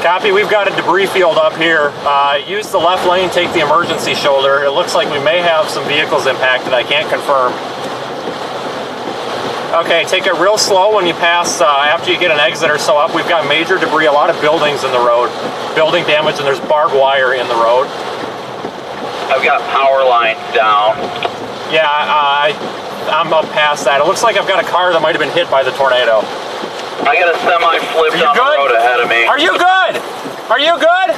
Copy, we've got a debris field up here. Use the left lane, take the emergency shoulder. It looks like we may have some vehicles impacted. I can't confirm. Okay, take it real slow when you pass, after you get an exit or so up. We've got major debris, a lot of buildings in the road. Building damage, and there's barbed wire in the road. I've got power lines down. Yeah, I'm up past that. It looks like I've got a car that might have been hit by the tornado. I got a semi flipped on the road ahead of me. Are you good? Are you good?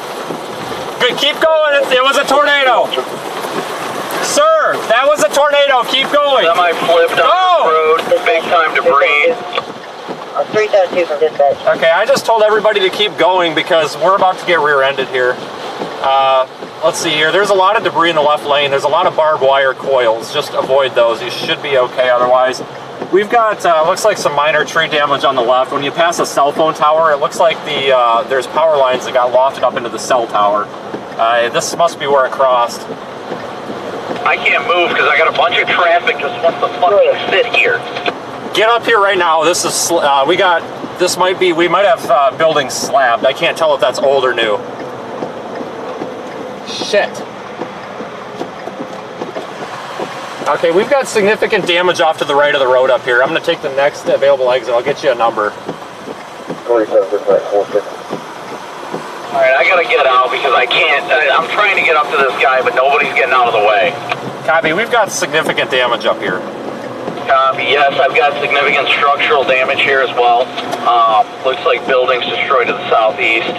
Good, keep going. It was a tornado. Sir, that was a tornado. Keep going. Semi flipped on the road. Big time debris. 332 from dispatch. Okay, I just told everybody to keep going because we're about to get rear-ended here. Let's see here. There's a lot of debris in the left lane. There's a lot of barbed wire coils. Just avoid those. You should be okay otherwise. We've got, looks like some minor tree damage on the left. When you pass a cell phone tower, it looks like there's power lines that got lofted up into the cell tower. This must be where it crossed. I can't move because I got a bunch of traffic just wants to fucking sit here. Get up here right now. This is, we might have buildings slabbed. I can't tell if that's old or new. Shit. Okay, we've got significant damage off to the right of the road up here. I'm going to take the next available exit. I'll get you a number. 27 dispatch, 450. Alright, I gotta get out because I can't. I'm trying to get up to this guy, but nobody's getting out of the way. Copy, we've got significant damage up here. Copy, yes, I've got significant structural damage here as well. Looks like buildings destroyed to the southeast.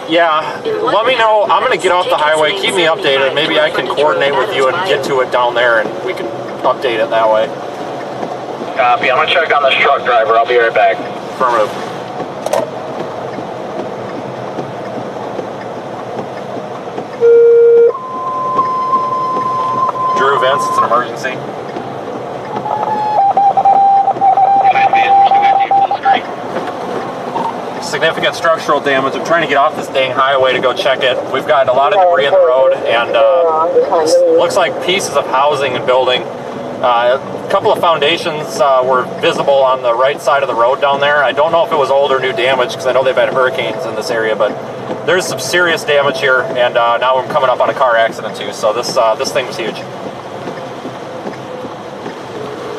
Yeah, let me know. I'm going to get off the highway. Keep me updated. Maybe I can coordinate with you and get to it down there and we can update it that way. Copy, I'm going to check on this truck driver. I'll be right back. Affirmative. Drew, Vince, it's an emergency. Significant structural damage. I'm trying to get off this dang highway to go check it. We've got a lot of debris in the road and looks like pieces of housing and building. A couple of foundations were visible on the right side of the road down there. I don't know if it was old or new damage because I know they've had hurricanes in this area, but there's some serious damage here, and now I'm coming up on a car accident too, so this thing was huge.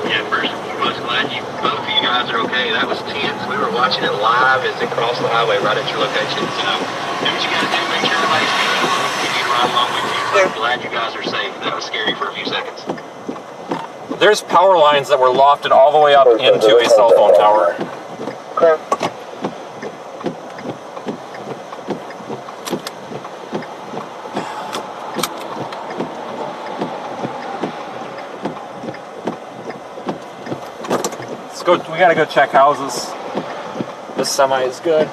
Yeah, first and foremost, glad both of you guys are okay. That was tense. We were watching it live as it crossed the highway right at your location. So, do what you gotta do. Make sure everybody's good. We need to ride along with you. I'm glad you guys are safe. That was scary for a few seconds. There's power lines that were lofted all the way up into a cell phone tower. Okay. Let's go. We gotta go check houses. This semi is good.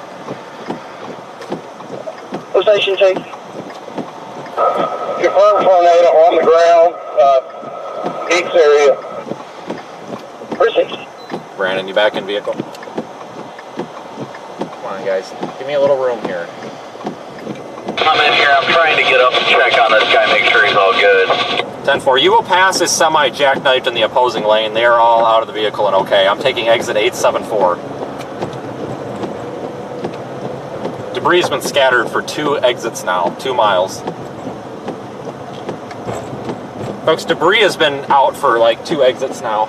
Station Chief. Confirmed tornado on the ground. Gates area. Precinct. Brandon, you back in vehicle? Come on, guys. Give me a little room here. I'm in here. I'm trying to get up and check on this guy, make sure he's all good. 10-4. You will pass a semi jackknifed in the opposing lane. They are all out of the vehicle and okay. I'm taking exit 874. Debris has been scattered for 2 exits now, 2 miles. Folks, debris has been out for like 2 exits now.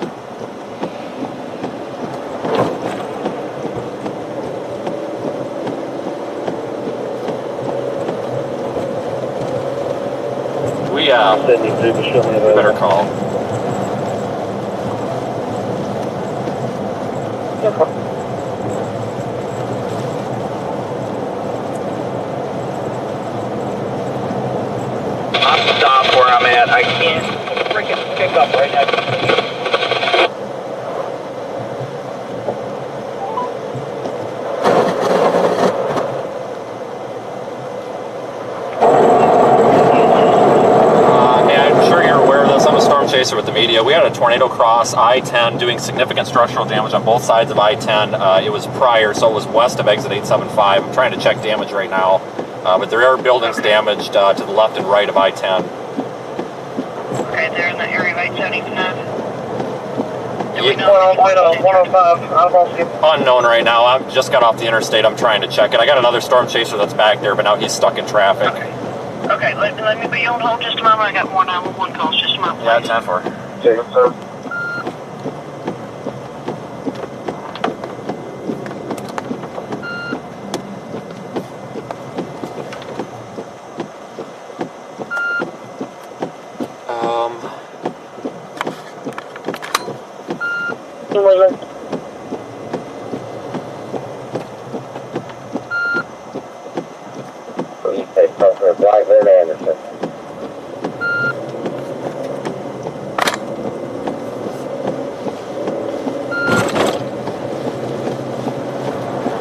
We better call. I'm stopped where I'm at. I can't freaking pick up right now. Chaser with the media. yeah, we had a tornado cross I-10 doing significant structural damage on both sides of I-10. It was prior, so it was west of exit 875. I'm trying to check damage right now, but there are buildings damaged to the left and right of I-10. Okay, they're in the area of 875. Well, 105. Unknown right now. I just got off the interstate. I'm trying to check it. I got another storm chaser that's back there, but now he's stuck in traffic. Okay, let me be on hold just a moment. I got more 911 calls. Just a moment, please. Yeah, 10-4. Okay, sir. Blackburn Anderson.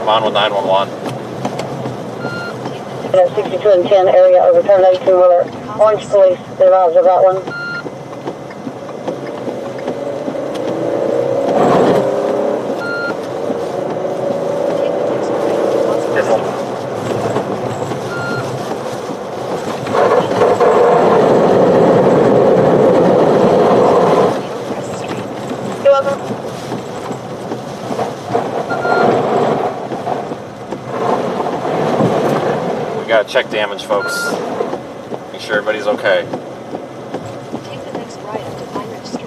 I'm on with 911. 62 and 10 area overturned 18-wheeler. Orange police, the advisor of that one. Check damage, folks. Make sure everybody's okay. Take the next right onto Heinrich Street.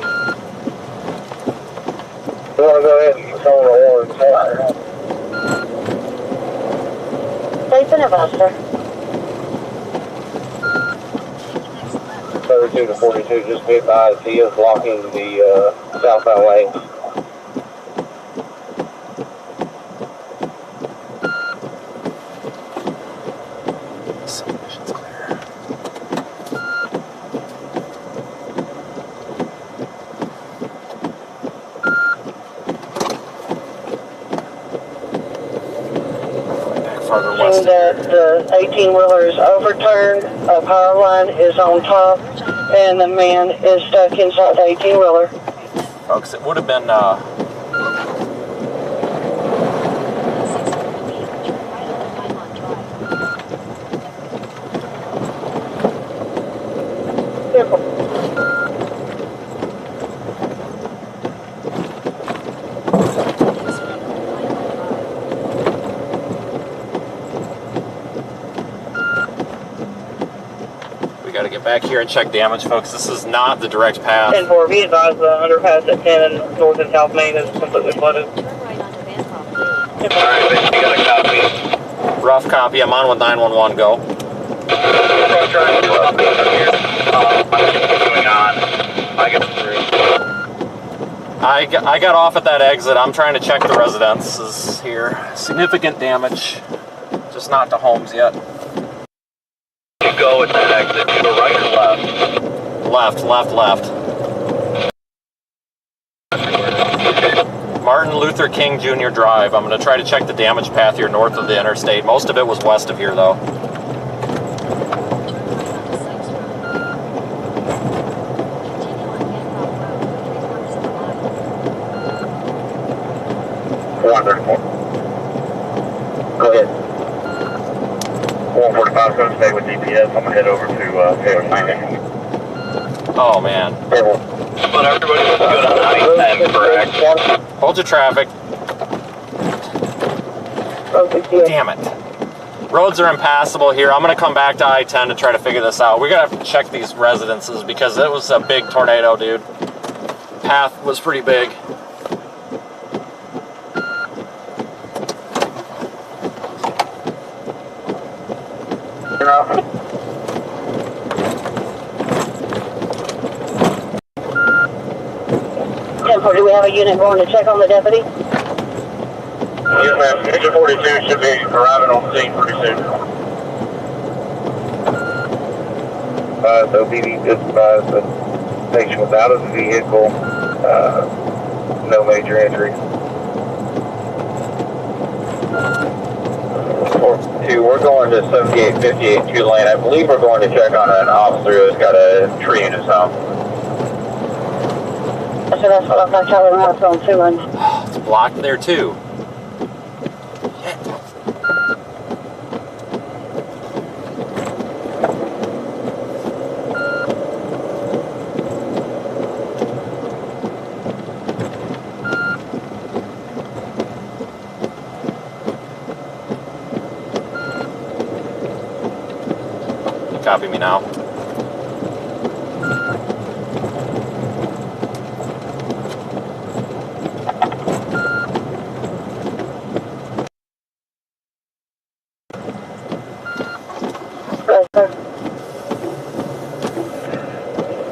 You want to go ahead and call the warrant? Safe and advisor. 32 to 42, just be advised he is blocking the southbound lane. The 18-wheeler is overturned, a power line is on top, and the man is stuck inside the 18-wheeler. Folks, it would have been, back here and check damage, folks. This is not the direct path. 10-4, be advised the underpass at 10 and north and south main is completely flooded. Turn right onto Bancroft. Alright, Vince, you got a copy. Rough copy. I'm on with 911. Go. Cross drive, here. Continuing on. I get through. I got off at that exit. I'm trying to check the residences here. Significant damage. Just not to homes yet. Go at that exit to the right or left? Left. Martin Luther King Jr. Drive. I'm going to try to check the damage path here north of the interstate. Most of it was west of here, though. Go ahead. 145 is going to stay with DPS. I'm going to head over to Taylor Landing. Oh, man. But everybody was good on I-10, correct? Hold your traffic. Damn it. Roads are impassable here. I'm going to come back to I-10 to try to figure this out. We're going to have to check these residences because it was a big tornado, dude. Path was pretty big. Do we have a unit going to check on the deputy? Yes, ma'am. Engine 42 should be arriving on scene pretty soon. So BB just advised the patient was out of the vehicle. No major injuries. We're going to 7858 2 lane. I believe we're going to check on an officer who's got a tree in his home. So that's what I tell them out on 200. It's blocked there too. Copy me now.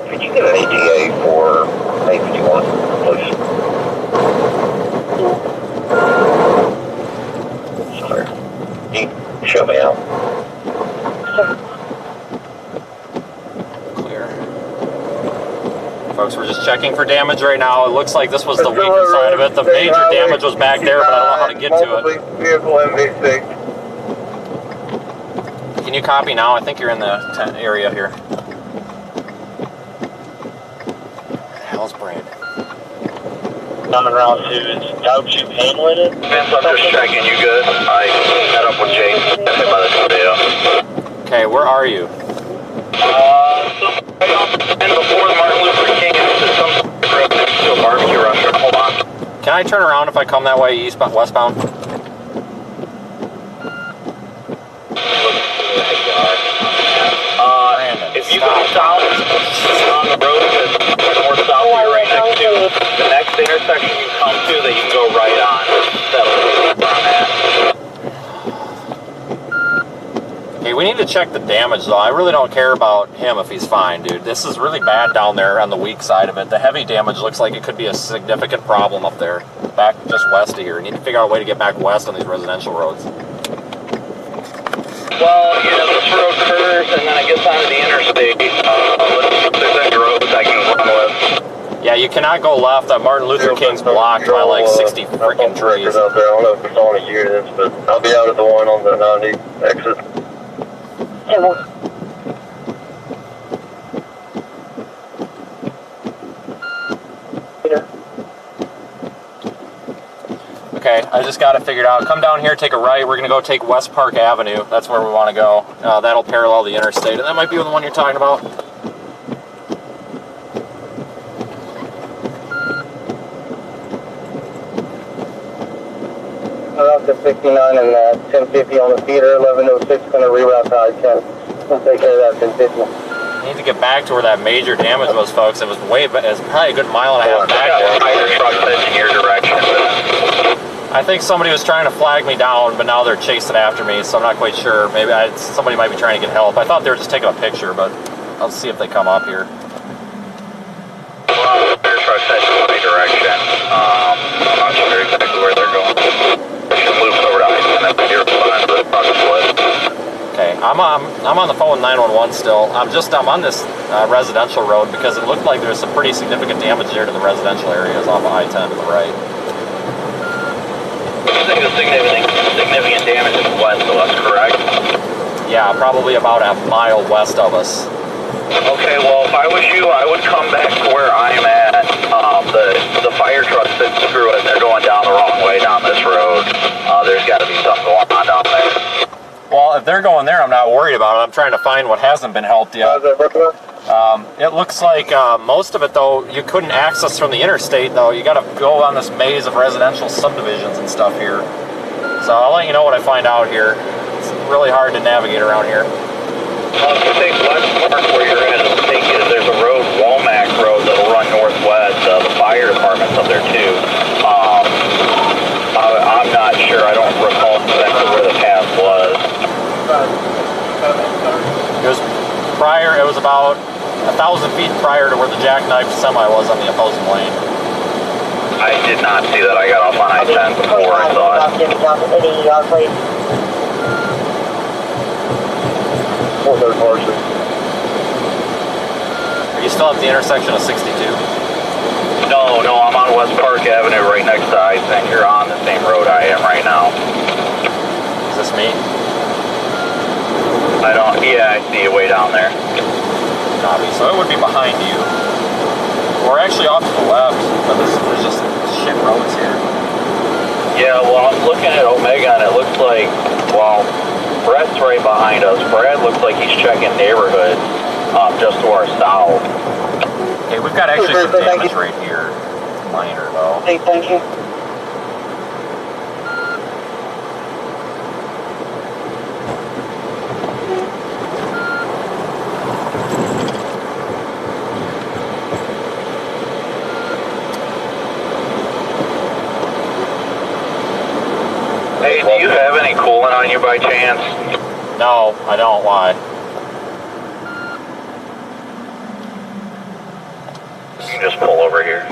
Could you get an ATA for A51, please? Sorry. Can you show me out? Clear. Folks, we're just checking for damage right now. It looks like this was the weaker side of it. The major damage was back there, but I don't know how to get to it. Vehicle MV6. Can you copy now? I think you're in the tent area here. Hell's Brand. Coming around to doubt you handling it. Vince, I'm just checking. You good? I met up with Jason. Got hit by the tornado. Okay, where are you? Right on the end before the Martin Luther King to some road next to a barbecue restaurant. Hold on. Can I turn around if I come that way, eastbound, westbound? If you go south on the road that's north-south, you're right next to the next intersection you come to that you can go right on. That'll be where I'm at. Hey, we need to check the damage though. I really don't care about him if he's fine, dude. This is really bad down there on the weak side of it. The heavy damage looks like it could be a significant problem up there. Back just west of here. We need to figure out a way to get back west on these residential roads. Well, you know, this road curves and then it gets onto the interstate. Let's see if there's any roads I can run with. Yeah, you cannot go left. Martin Luther King's blocked by like 60 freaking trees. Out there. I don't know if it's on a unit, but I'll be out at the one on the 90 exit. Okay, I just got it figured out. Come down here, take a right. We're going to go take West Park Avenue. That's where we want to go. That'll parallel the interstate. And that might be the one you're talking about. Up to 59 and 1050 on the feeder, 1106 going to reroute to I-10. We'll take care of that 1050. Need to get back to where that major damage was, folks. It was way, it's probably a good mile and a half back there. Fire trucks heading in your direction. I think somebody was trying to flag me down, but now they're chasing after me, so I'm not quite sure. Maybe somebody might be trying to get help. I thought they were just taking a picture, but I'll see if they come up here. Well, fire trucks heading in my direction. I'm not sure exactly where they're going. They should move over to I-10 and you're behind the trucks wood. Okay, I'm on the phone with 911 still. I'm on this residential road because it looked like there was some pretty significant damage there to the residential areas off of I-10 to the right. I think the significant damage is west of us, correct? Yeah, probably about a mile west of us. Okay, well, if I was you, I would come back to where I'm at. The fire trucks said screw it, they're going down the wrong way down this road. There's got to be something going on down there. Well, if they're going there, I'm not worried about it. I'm trying to find what hasn't been helped yet. It looks like most of it, though, you couldn't access from the interstate, though. You got to go on this maze of residential subdivisions and stuff here. So I'll let you know what I find out here. It's really hard to navigate around here. If you take West Park where you're at, it'll take you, there's a road, Womack Road, that'll run northwest. The fire department's up there, too. I'm not sure. I don't recall exactly where the path was. It was about 1,000 feet prior to where the jackknife semi was on the opposing lane. I did not see that. I got off on I-10 before I saw it. Are you still at the intersection of 62? No, I'm on West Park Avenue right next to I-10. You're on the same road I am right now. Is this me? Yeah, I see you way down there. Copy. So it would be behind you. We're actually off to the left, but there's just shit roads here. Yeah, well, I'm looking at Omega, and it looks like, well, Brett's right behind us. Brad looks like he's checking neighborhood just to our south. Okay, we've got actually some damage right here. Minor, though. Hey, thank you. Hey, do you have any coolant on you by chance? No, I don't. Why? You can just pull over here.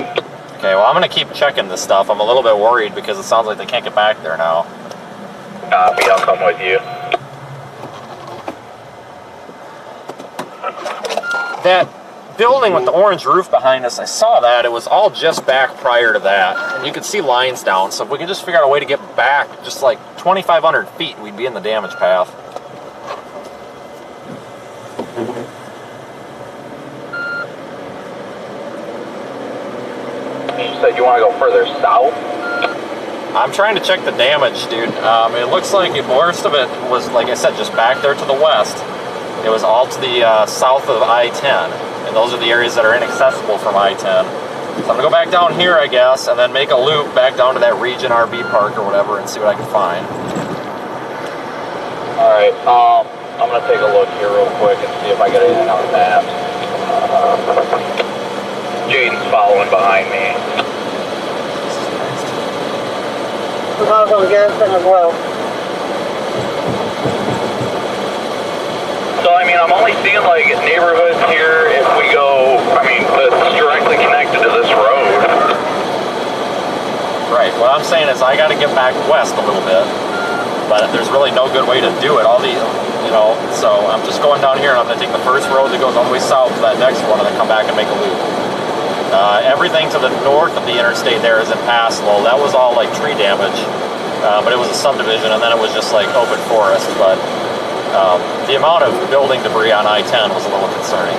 Okay, well, I'm going to keep checking this stuff. I'm a little bit worried because it sounds like they can't get back there now. Copy, I'll come with you. That building with the orange roof behind us, I saw that. It was all just back prior to that. And you could see lines down. So if we can just figure out a way to get back just like 2,500 feet, we'd be in the damage path. You said you want to go further south? I'm trying to check the damage, dude. It looks like most of it was, like I said, just back there to the west. It was all to the south of I-10. And those are the areas that are inaccessible from I-10. So I'm going to go back down here, I guess, and then make a loop back down to that Region RV park or whatever and see what I can find. Alright, I'm going to take a look here real quick and see if I get anything on the maps. Jaden's following behind me. I'm also on Garrison as well. So, I mean, I'm only seeing, like, neighborhoods here if we go, I mean, that's directly connected to this road. Right, what I'm saying is I got to get back west a little bit, but there's really no good way to do it. All the, you know, so I'm just going down here and I'm going to take the first road that goes all the way south to that next one and then come back and make a loop. Everything to the north of the interstate there is impassable. That was all like tree damage, but it was a subdivision and then it was just like open forest. But the amount of building debris on I-10 was a little concerning.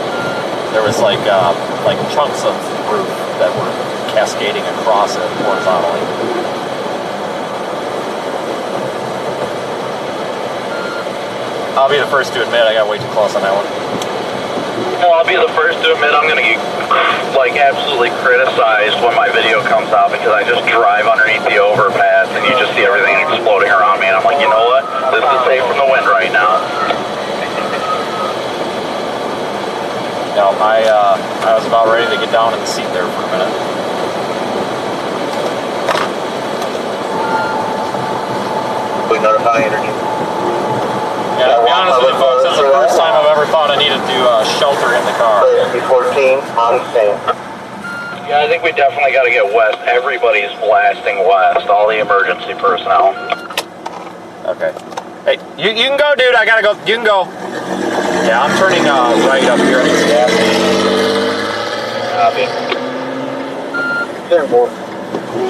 There was like chunks of roof that were cascading across it horizontally. I'll be the first to admit I got way too close on that one. Well, I'll be the first to admit I'm going to get, like, absolutely criticized when my video comes out because I just drive underneath the overpass and you just see everything exploding around me and I'm like, you know what? This is safe from the wind right now. No, I was about ready to get down in the seat there for a minute. We notify energy. Yeah, to be honest with you folks, that's the first time I've ever thought I needed to shelter in the car. B14 on stand. Yeah, I think we definitely got to get west. Everybody's blasting west, all the emergency personnel. Okay. Hey, you can go, dude. I gotta go. You can go. Yeah, I'm turning right up here at this gas station. Simple.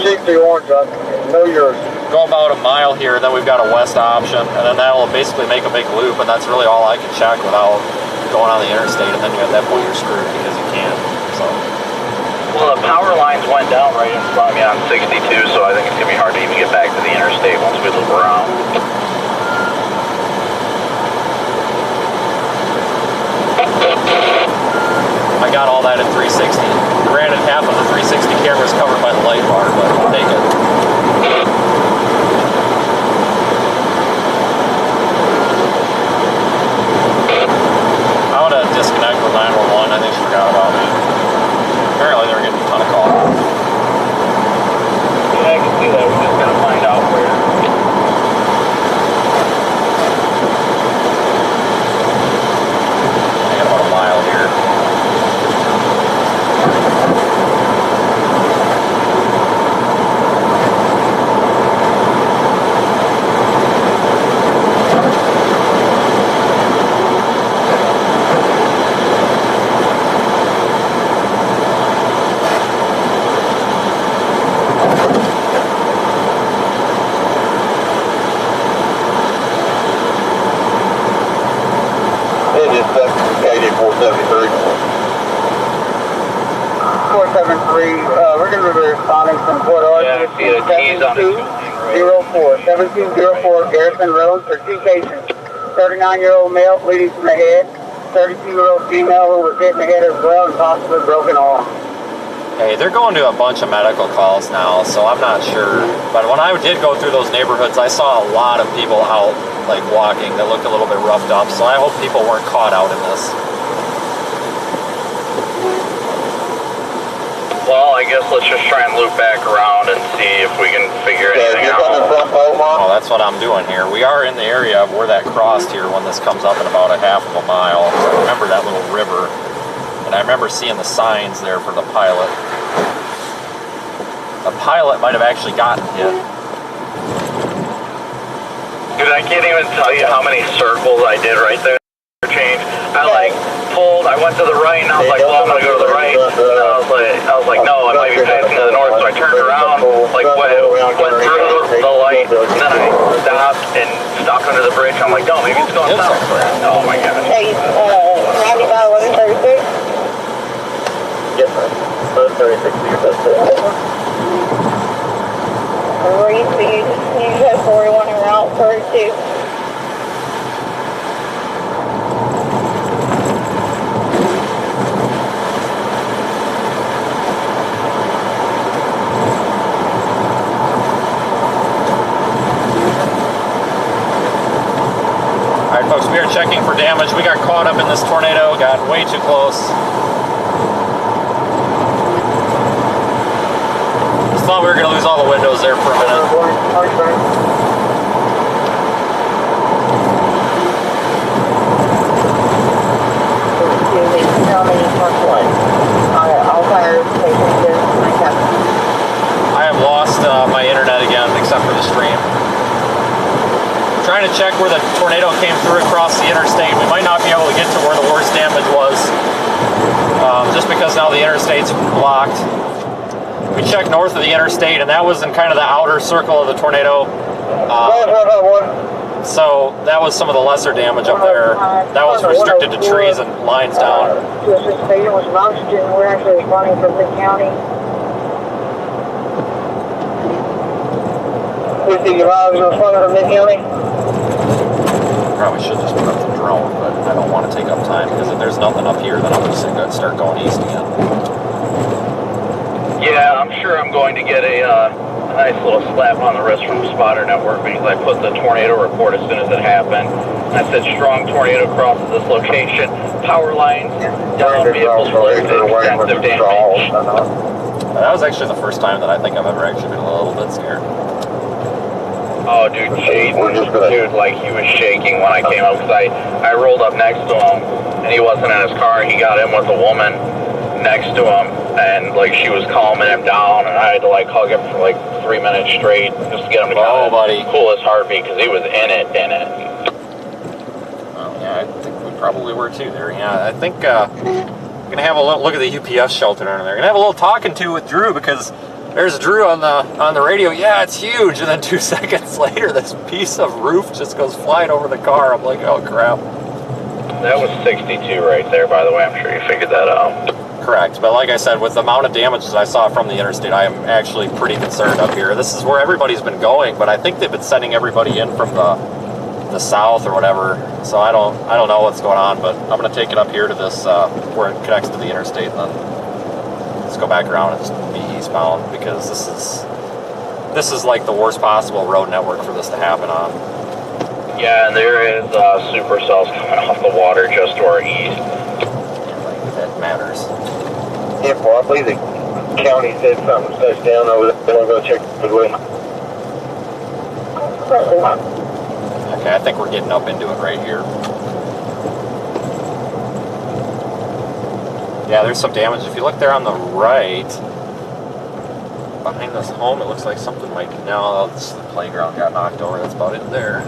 Check the orange up. Know yours. Go about a mile here, and then we've got a west option, and then that'll basically make a big loop, and that's really all I can check without going on the interstate, and then at that point you're screwed because you can't. So. Well, the power lines went down right in front of me on 62, so I think it's going to be hard to even get back to the interstate once we loop around. I got all that in 360. Granted, half of the 360 camera is covered by the light bar, but I'll take it. I'm gonna disconnect with 911. I think she forgot about me. Apparently, they were getting a ton of calls. Yeah, I can see that. We're just going to find out where. I got about a mile here. we're going to be responding from Port Arthur. Yeah, I see the keys on it. 7204 Garrison Road for 2 cases. 39-year-old male bleeding from the head. 32-year-old female who was hit in the head as well and possibly broken arm. Hey, they're going to a bunch of medical calls now, so I'm not sure. But when I did go through those neighborhoods, I saw a lot of people out, like walking, that looked a little bit roughed up. So I hope people weren't caught out in this. Well, I guess let's just try and loop back around and see if we can figure anything out. Oh, that's what I'm doing here. We are in the area of where that crossed here when this comes up in about a half of a mile. I remember that little river, and I remember seeing the signs there for the pilot. The pilot might have actually gotten hit. Dude, I can't even tell you how many circles I did right there. Change. I like pulled, I went to the right, and I was like, well, I'm gonna go to the right. And I was like, no, I might be passing to the north, so I turned around, like went through the light, and then I stopped under the bridge. I'm like, no, maybe it's going south. Oh my god. Hey, 95-1136? Yes, sir. 36 Reed, you have 41 en route for 2. Alright folks, we are checking for damage. We got caught up in this tornado, got way too close. Just thought we were going to lose all the windows there for a minute. I have lost my internet again, except for the stream. Trying to check where the tornado came through across the interstate. We might not be able to get to where the worst damage was, just because now the interstate's blocked. We checked north of the interstate, and that was in kind of the outer circle of the tornado. So that was some of the lesser damage up there. That was restricted to trees and lines down. We're actually responding from the county. 50 miles responding from mid-county. Probably should just put up the drone, but I don't want to take up time, because if there's nothing up here, then I'm just going to start going east again. Yeah, I'm sure I'm going to get a nice little slap on the wrist from Spotter Network because I put the tornado report as soon as it happened. I said strong tornado crosses this location. Power lines down, vehicles flooded, extensive damage. That was actually the first time that I think I've ever actually been a little bit scared. Oh, dude, dude, like he was shaking when I came up because I rolled up next to him and he wasn't in his car. He got in with a woman next to him and like she was calming him down and I had to like hug him for like 3 minutes straight just to get him to kind of cool his heartbeat because he was in it. Oh, yeah, I think we probably were too there. Yeah, I think we're going to have a look at the UPS shelter down there. We're going to have a little talking to with Drew because there's Drew on the radio. Yeah, it's huge. And then 2 seconds later, this piece of roof just goes flying over the car. I'm like, oh crap. That was 62 right there, by the way. I'm sure you figured that out. Correct. But like I said, with the amount of damage that I saw from the interstate, I am actually pretty concerned up here. This is where everybody's been going, but I think they've been sending everybody in from the south or whatever. So I don't know what's going on, but I'm going to take it up here to this where it connects to the interstate, and then let's go back around and just be eastbound, because this is like the worst possible road network for this to happen on. Yeah, and there is supercells coming off the water just to our east. That matters. Yeah, well, I believe the county said something's touchdown over there. I'm going to go check it with him. Okay, I think we're getting up into it right here. Yeah, there's some damage. If you look there on the right, behind this home, it looks like something might be. No, the playground got knocked over. That's about it there.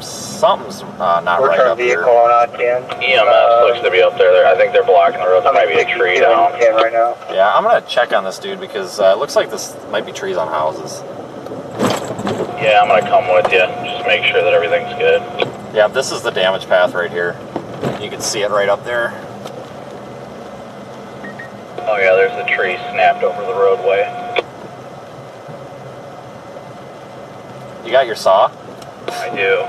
Something's not right up here. On I-10. EMS looks to be up there. I think they're blocking the road. There might be a tree down. Right now. Yeah, I'm gonna check on this dude because it looks like this might be trees on houses. Yeah, I'm gonna come with you. Just make sure that everything's good. Yeah, this is the damage path right here. You can see it right up there. Oh yeah, there's a tree snapped over the roadway. You got your saw? I do.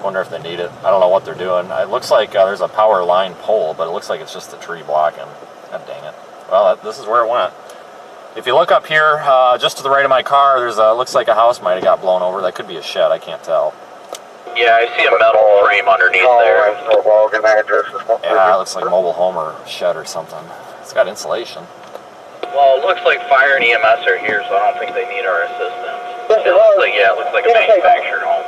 Wonder if they need it. I don't know what they're doing. It looks like there's a power line pole, but it looks like it's just a tree blocking. God dang it. Well, this is where it went. If you look up here, just to the right of my car, there's looks like a house might have got blown over. That could be a shed. I can't tell. Yeah, I see a metal frame underneath there. Yeah, it looks like a mobile home or shed or something. It's got insulation. Well, it looks like fire and EMS are here, so I don't think they need our assistance. It looks like, yeah, it looks like a manufactured home.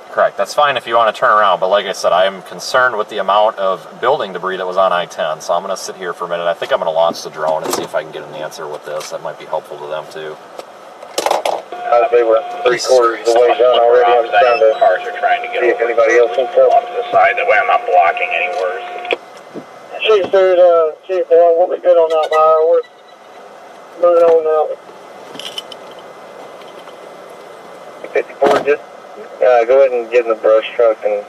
Correct. That's fine if you want to turn around, but like I said, I am concerned with the amount of building debris that was on I-10, so I'm going to sit here for a minute. I think I'm going to launch the drone and see if I can get an answer with this. That might be helpful to them, too. They were 3/4 of the way done already. I'm trying to Cars are trying to get see if anybody else can tell. off to the side. That way I'm not blocking any words. Chief, Chief, we'll be good on that fire. We're moving on now. 54, just go ahead and get in the brush truck and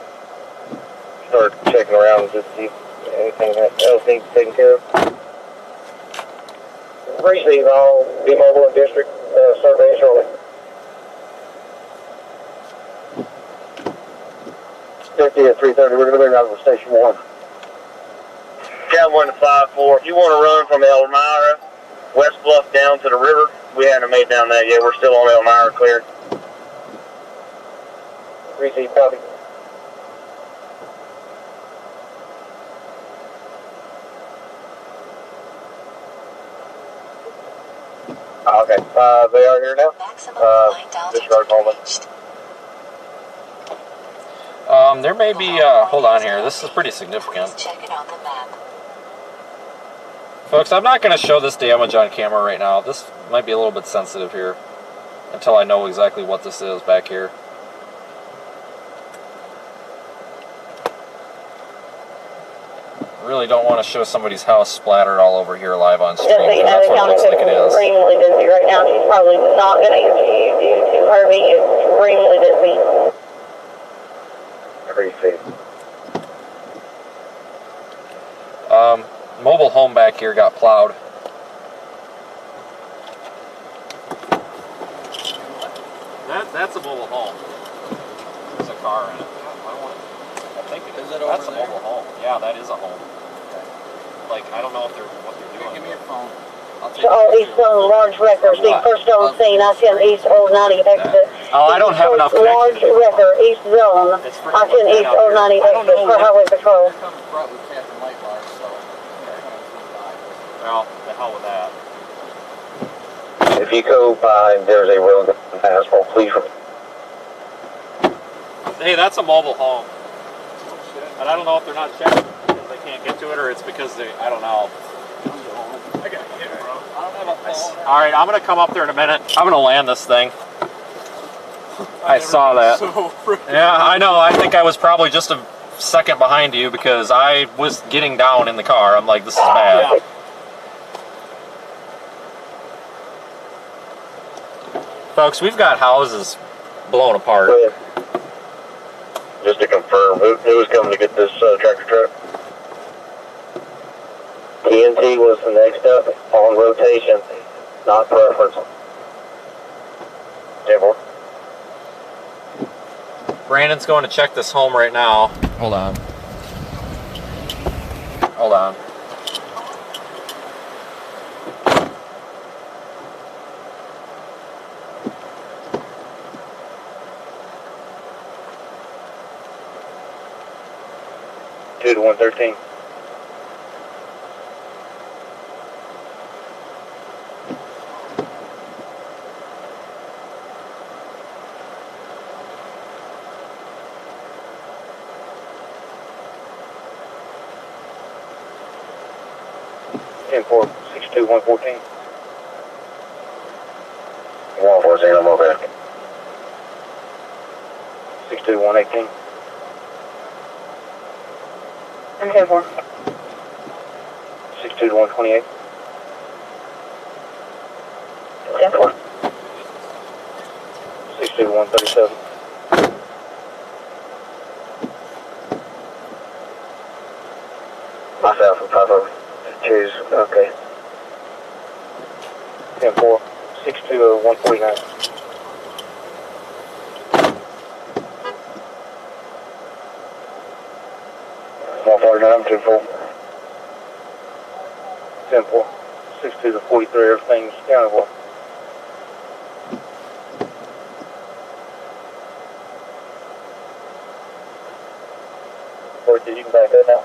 start checking around and just see if anything else needs taken care of. Receive all T-Mobile and district survey shortly. 50 at 3:30, we're going to be around to Station 1. Cab 1 to 5-4. If you want to run from Elmira, West Bluff down to the river, we haven't made down that yet. We're still on Elmira clear. Receive, copy. Okay, they are here now. Disregard moment. There may be, hold on here, this is pretty significant. Check it on the map. Folks, I'm not going to show this damage on camera right now. This might be a little bit sensitive here until I know exactly what this is back here. Really don't want to show somebody's house splattered all over here live on stream. That's what it looks like it is. Extremely busy right now. She's probably not going to answer you due to her being extremely busy. Mobile home back here got plowed. That's a mobile home. There's a car in it. I think it is. That's a mobile home. Yeah, that is a home. Like, I don't know if what they're doing. Give me your phone. East Zone, large wrecker, speak first on scene, I-10 East 090 exit. Oh, I don't have enough large connection. wrecker, East Zone, I-10 East 090 exit for highway patrol. Well, the hell with that. If you go by, there's a road that asphalt, please. Hey, that's a mobile home. And I don't know if they're not checking because they can't get to it or it's because they, I don't know. I got you, bro. I don't have a phone. All right, I'm going to come up there in a minute. I'm going to land this thing. I saw that. Yeah, I know. I think I was probably just a second behind you because I was getting down in the car. I'm like, this is bad. Yeah. Folks, we've got houses blown apart. Just to confirm, who was coming to get this tractor truck? TNT was the next up on rotation, not preference. Therefore. Brandon's going to check this home right now. Hold on. Hold on. To 113. Ten 4 62 114. 114, I'm over there. 62 118. Okay, 4. 62 to 128. 10-4. 62 to 137. south of 500. Choose, okay. 10-4, 620, 149. 149, 10-4. 10-4, 62 to 43, everything's counted for. You can back that now.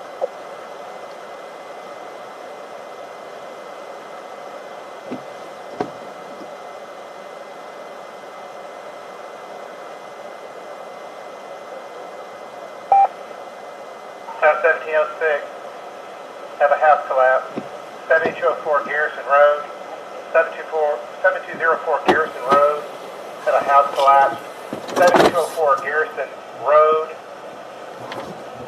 South 1706, have a house collapse. 7204 Garrison Road. 7204 Garrison Road, have a house collapse. 7204 Garrison Road.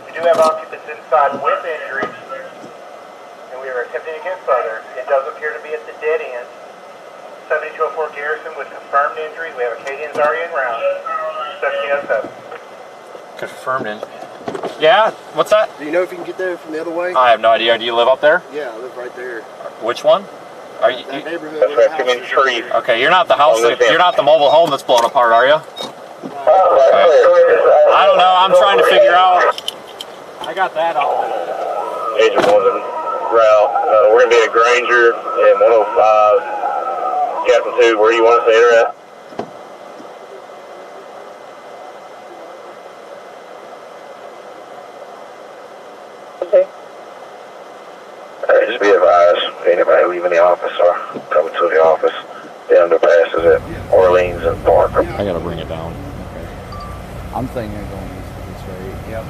We do have occupants inside with injuries, and we are attempting to get further. It does appear to be at the dead end. 7204 Garrison with confirmed injury. We have Acadians already en route. 1707. Confirmed in. Yeah, what's that? Do you know if you can get there from the other way? I have no idea. Do you live up there? Yeah, I live right there. Which one? Are you? That neighborhood where the house is. Okay, you're not the house. You're not the mobile home that's blown apart, are you? Okay. I don't know. I'm trying to figure out. I got that all. Agent 1 en route. We're going to be at Granger and 105. Captain 2, where do you want us to enter at? Okay. Just be advised, if anybody leaving the office or coming to the office, the underpasses at Orleans and Parker. I gotta bring it down. Okay. I'm thinking of going east of this way. Yep.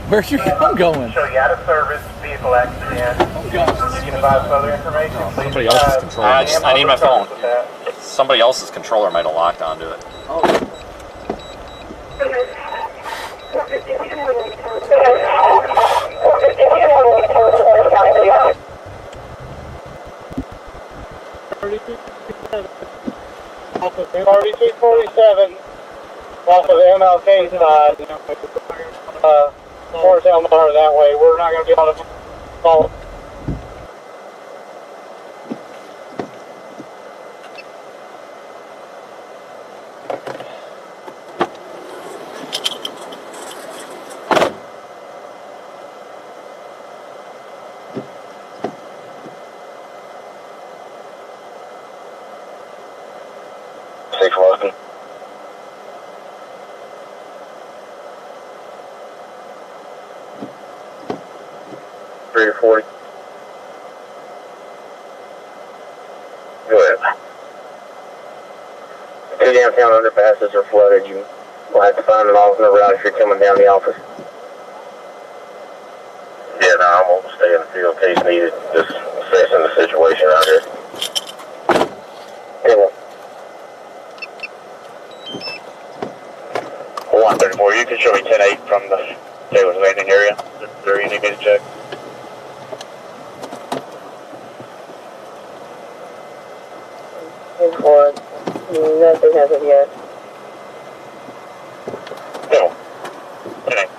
Where's your gun going? Show you out of service, vehicle accident. Oh gosh. You can advise further information. Somebody else's controller. I need my phone. Somebody else's controller might have locked onto it. Oh. Off of 3247, off of MLK side, towards Elmore that way. We're not going to be able to follow. Welcome. Three to 40. Go ahead. Two downtown underpasses are flooded. You will have to find an alternate route if you're coming down the office. Yeah, no, I'm going to stay in the field in case needed. Just assessing the situation out here. Yeah, 134, you can show me 10-8 from the Taylor's Landing area. Is there anything to check? Or nothing as of yet. No. 10-8.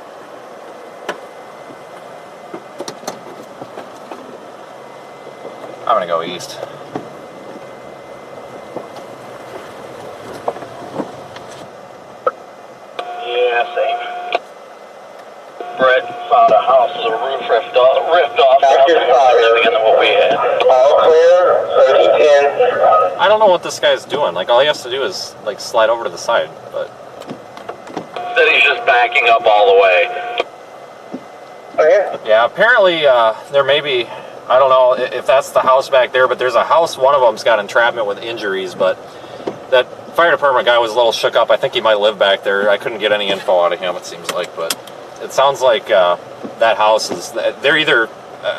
I'm gonna go east. Yeah, same. Brett found a house with a roof ripped off. Nothing than what we had. All clear, 30-10. I don't know what this guy's doing. Like, all he has to do is, like, slide over to the side, but... That he's just backing up all the way. Oh, yeah. Yeah, apparently, there may be... I don't know if that's the house back there, but there's a house, one of them's got entrapment with injuries, but that fire department guy was a little shook up. I think he might live back there. I couldn't get any info out of him, it seems like, but it sounds like that house is... They're either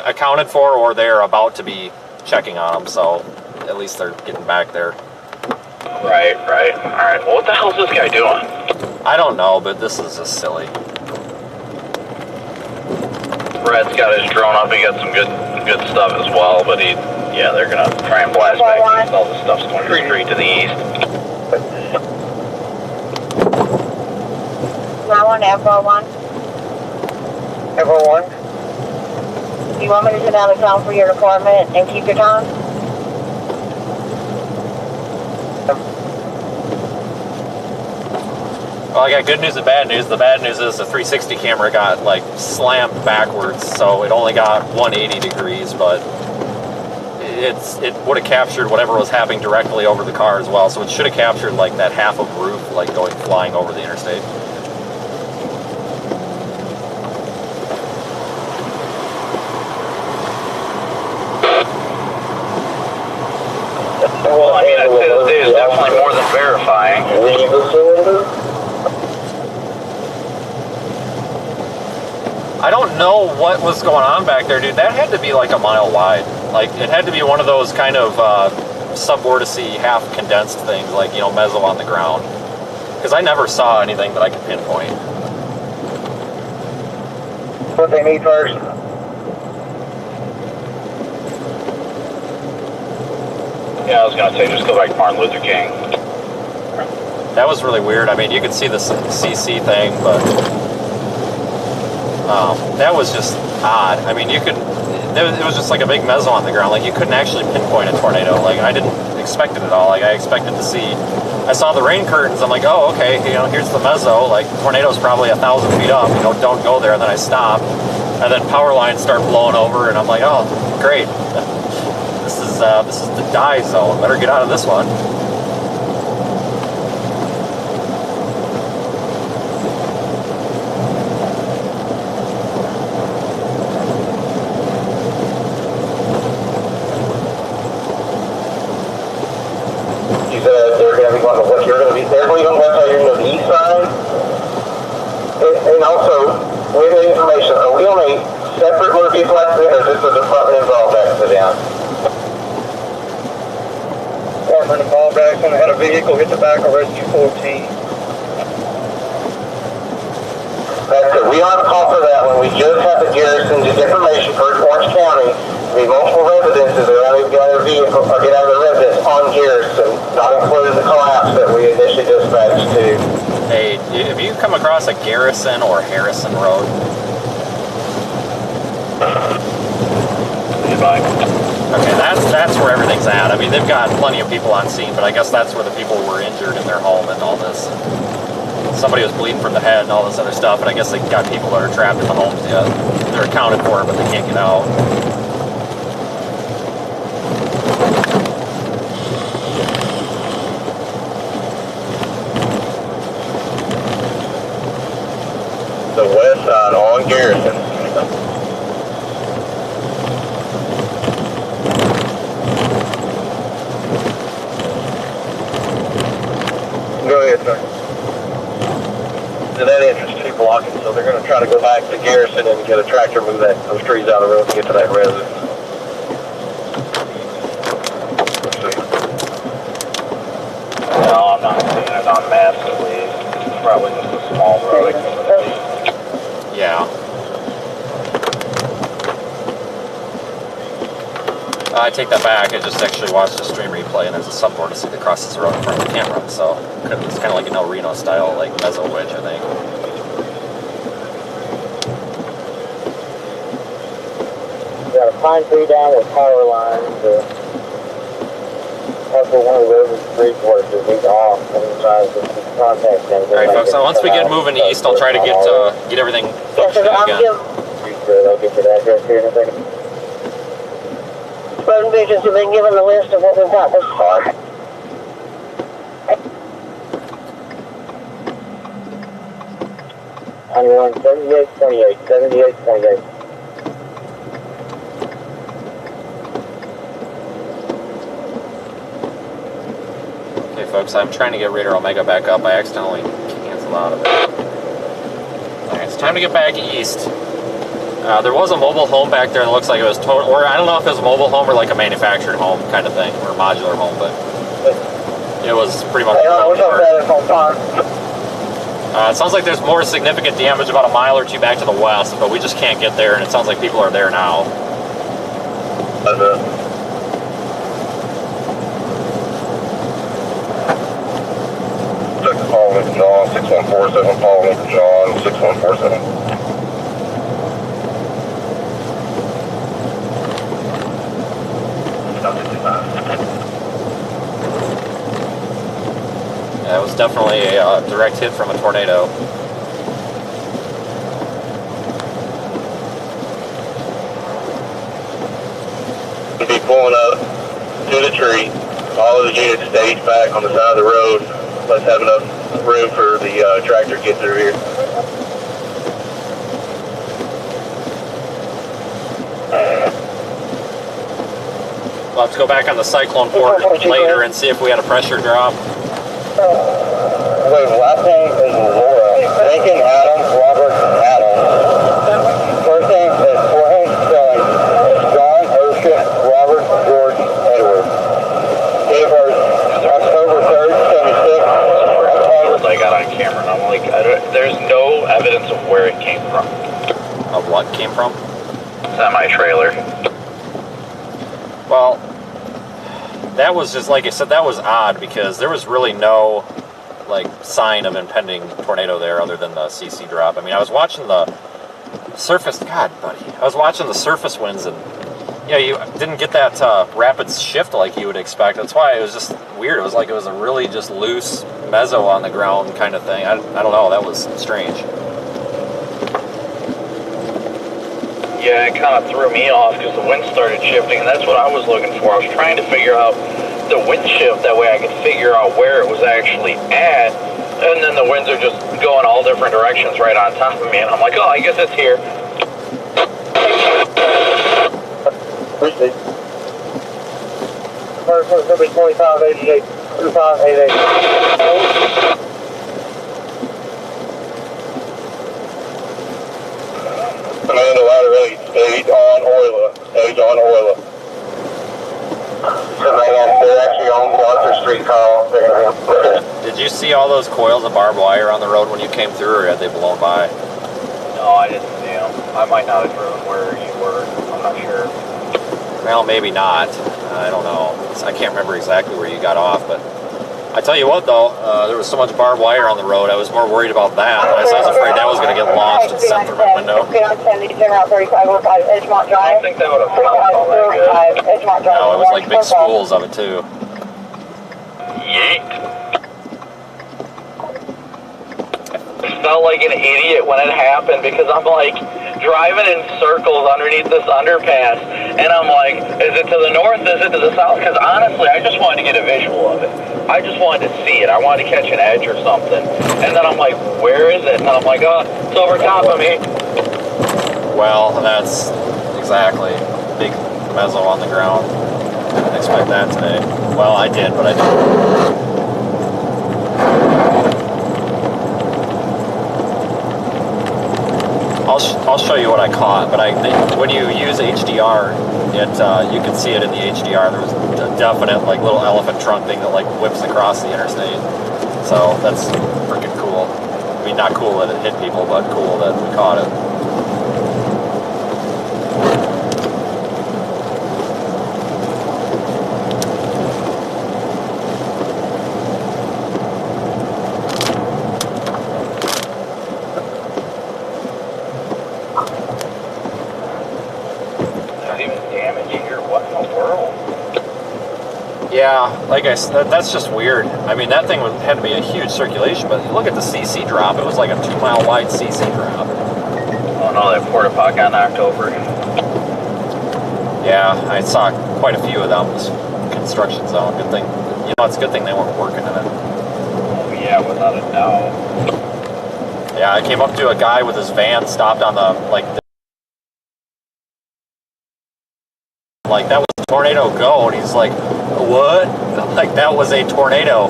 accounted for or they're about to be checking on them, so at least they're getting back there. Right. Alright, well, what the hell's this guy doing? I don't know, but this is just silly. Brad's got his drone up, he got some good stuff as well, but they're gonna try and blast back east. All this stuff's going straight to the east. 9-1, Airport 1. Ever one? Do you want me to sit down the count for your department and keep your time? Well, I got good news and bad news. The bad news is the 360 camera got like slammed backwards, so it only got 180 degrees, but it would have captured whatever was happening directly over the car as well. So it should have captured like that half of roof, like going flying over the interstate. Well, I mean, I'd say the data is definitely more than verifying. Leave the cylinder. I don't know what was going on back there, dude. That had to be like a mile wide. Like, it had to be one of those kind of subvortice half condensed things, like, you know, mezzo on the ground. Because I never saw anything that I could pinpoint. What they need first? Yeah, I was going to say, just go back to Martin Luther King. That was really weird. I mean, you could see the CC thing, but that was just odd. I mean, it was just like a big mezzo on the ground. Like, you couldn't actually pinpoint a tornado. Like, I didn't expect it at all. Like, I expected to see, I saw the rain curtains. I'm like, oh, okay, you know, here's the mezzo. Like, the tornado's probably 1,000 feet up. You know, don't go there. And then I stop. And then power lines start blowing over, and I'm like, oh, great. This is the die zone. Better get out of this one. You said they're going to be going to what you're going to be. They're going to go on the east side. And also, with the information, are we on a separate motor vehicle accident, or is this a department involved accident? Department involved accident had a vehicle hit the back of Rescue 14. That's it. We don't have a call for that one. We just have the garrison get information for Orange County. The multiple residences are going to get out of their vehicle or get out of their residence on garrison, not including the collapse that we initially dispatched to. Hey, have you come across a Garrison or Harrison Road? Okay, that's where everything's at. I mean, they've got plenty of people on scene, but I guess that's where the people were injured in their home and all this. Somebody was bleeding from the head and all this other stuff, and I guess they got people that are trapped in the homes yet. They're accounted for, but they can't get out. The west side on Garrison. Go ahead, sir. To that entrance, two blocking, so they're going to try to go back to Garrison and get a tractor, move those trees out of the road and get to that residence. Let's see. No, I'm not seeing it on maps at least. It's probably just a small road. Yeah. I take that back. I just actually watched a stream replay, and there's a subvortice that crosses the road in front of the camera, so it's kind of like an El Reno style, like mezzo wedge, I think. We got a pine tree down with power lines. Also, one of those three-quarters is off. Contact them. All right, folks. So once we get moving east, I'll try to get everything functioning again. I'll get to that address here in a second. Road and Visions have been given the list of what we've got this far. Anyone, 7828, 7828. Okay, folks. I'm trying to get Raider Omega back up. I accidentally canceled out of it. All right, it's time to get back east. There was a mobile home back there that looks like it was total, or I don't know if it was a mobile home or like a manufactured home kind of thing, or a modular home, but it was pretty much. It sounds like there's more significant damage about a mile or two back to the west, but we just can't get there, and it sounds like people are there now. Took the call with John, 614-7 call with John. 6147. Yeah, it was definitely a direct hit from a tornado. We'll be pulling up to the tree. All of the units stage back on the side of the road. Let's have enough room for the tractor to get through here. We'll have to go back on the cyclone port later and see if we had a pressure drop. Wait, last name is Laura. Lincoln, Adam, Robert, Adam. First name is Jorge Spelling. John, Ocean, Robert, George, Edward. Date of birth, October 3rd, 76. I got on camera and I'm like, there's no evidence of where it came from. Of what came from? Semi-trailer. Well, that was just, like I said, that was odd because there was really no, like, sign of impending tornado there other than the CC drop. I mean, I was watching the surface, God, buddy, I was watching the surface winds and, you know, you didn't get that rapid shift like you would expect. That's why it was just weird. It was like it was a really just loose mezzo on the ground kind of thing. I don't know, that was strange. Yeah, it kind of threw me off because the wind started shifting, and that's what I was looking for. I was trying to figure out the wind shift, that way I could figure out where it was actually at, and then the winds are just going all different directions right on top of me, and I'm like, oh, I guess it's here. Appreciate it. 2588, 2588. Command the ladder ready. Stage on Oila. Stage on Oila. They're actually on Walter Street call. Did you see all those coils of barbed wire on the road when you came through, or had they blown by? No, I didn't see them. I might not have driven where you were. I'm not sure. Well, maybe not. I don't know. I can't remember exactly where you got off, but I tell you what, though, there was so much barbed wire on the road, I was more worried about that. I was afraid that was going to get launched and sent through my window. I don't think that would have stopped all that good. No, it was like big spools of it, too. Yeet. I felt like an idiot when it happened because I'm like driving in circles underneath this underpass, and I'm like, is it to the north, is it to the south? Because honestly, I just wanted to get a visual of it. I just wanted to see it. I wanted to catch an edge or something. And then I'm like, where is it? And I'm like, oh, it's over top of me. Well, that's exactly big mezzo on the ground. Didn't expect that today. Well, I did, but I didn't. I'll show you what I caught, but when you use HDR, you can see it in the HDR. There was a definite like little elephant trunk thing that like whips across the interstate. So that's freaking cool. I mean, not cool that it hit people, but cool that we caught it. Yeah, like I said, that's just weird. I mean, that thing had to be a huge circulation, but you look at the CC drop, it was like a 2-mile wide CC drop. Oh no, that porta pot got knocked over. Yeah, I saw quite a few of them. This construction zone, good thing. You know, it's a good thing they weren't working in it. Oh yeah, without a doubt. Yeah, I came up to a guy with his van stopped on the, like that was a tornado, go, and he's like, what? I'm like, that was a tornado,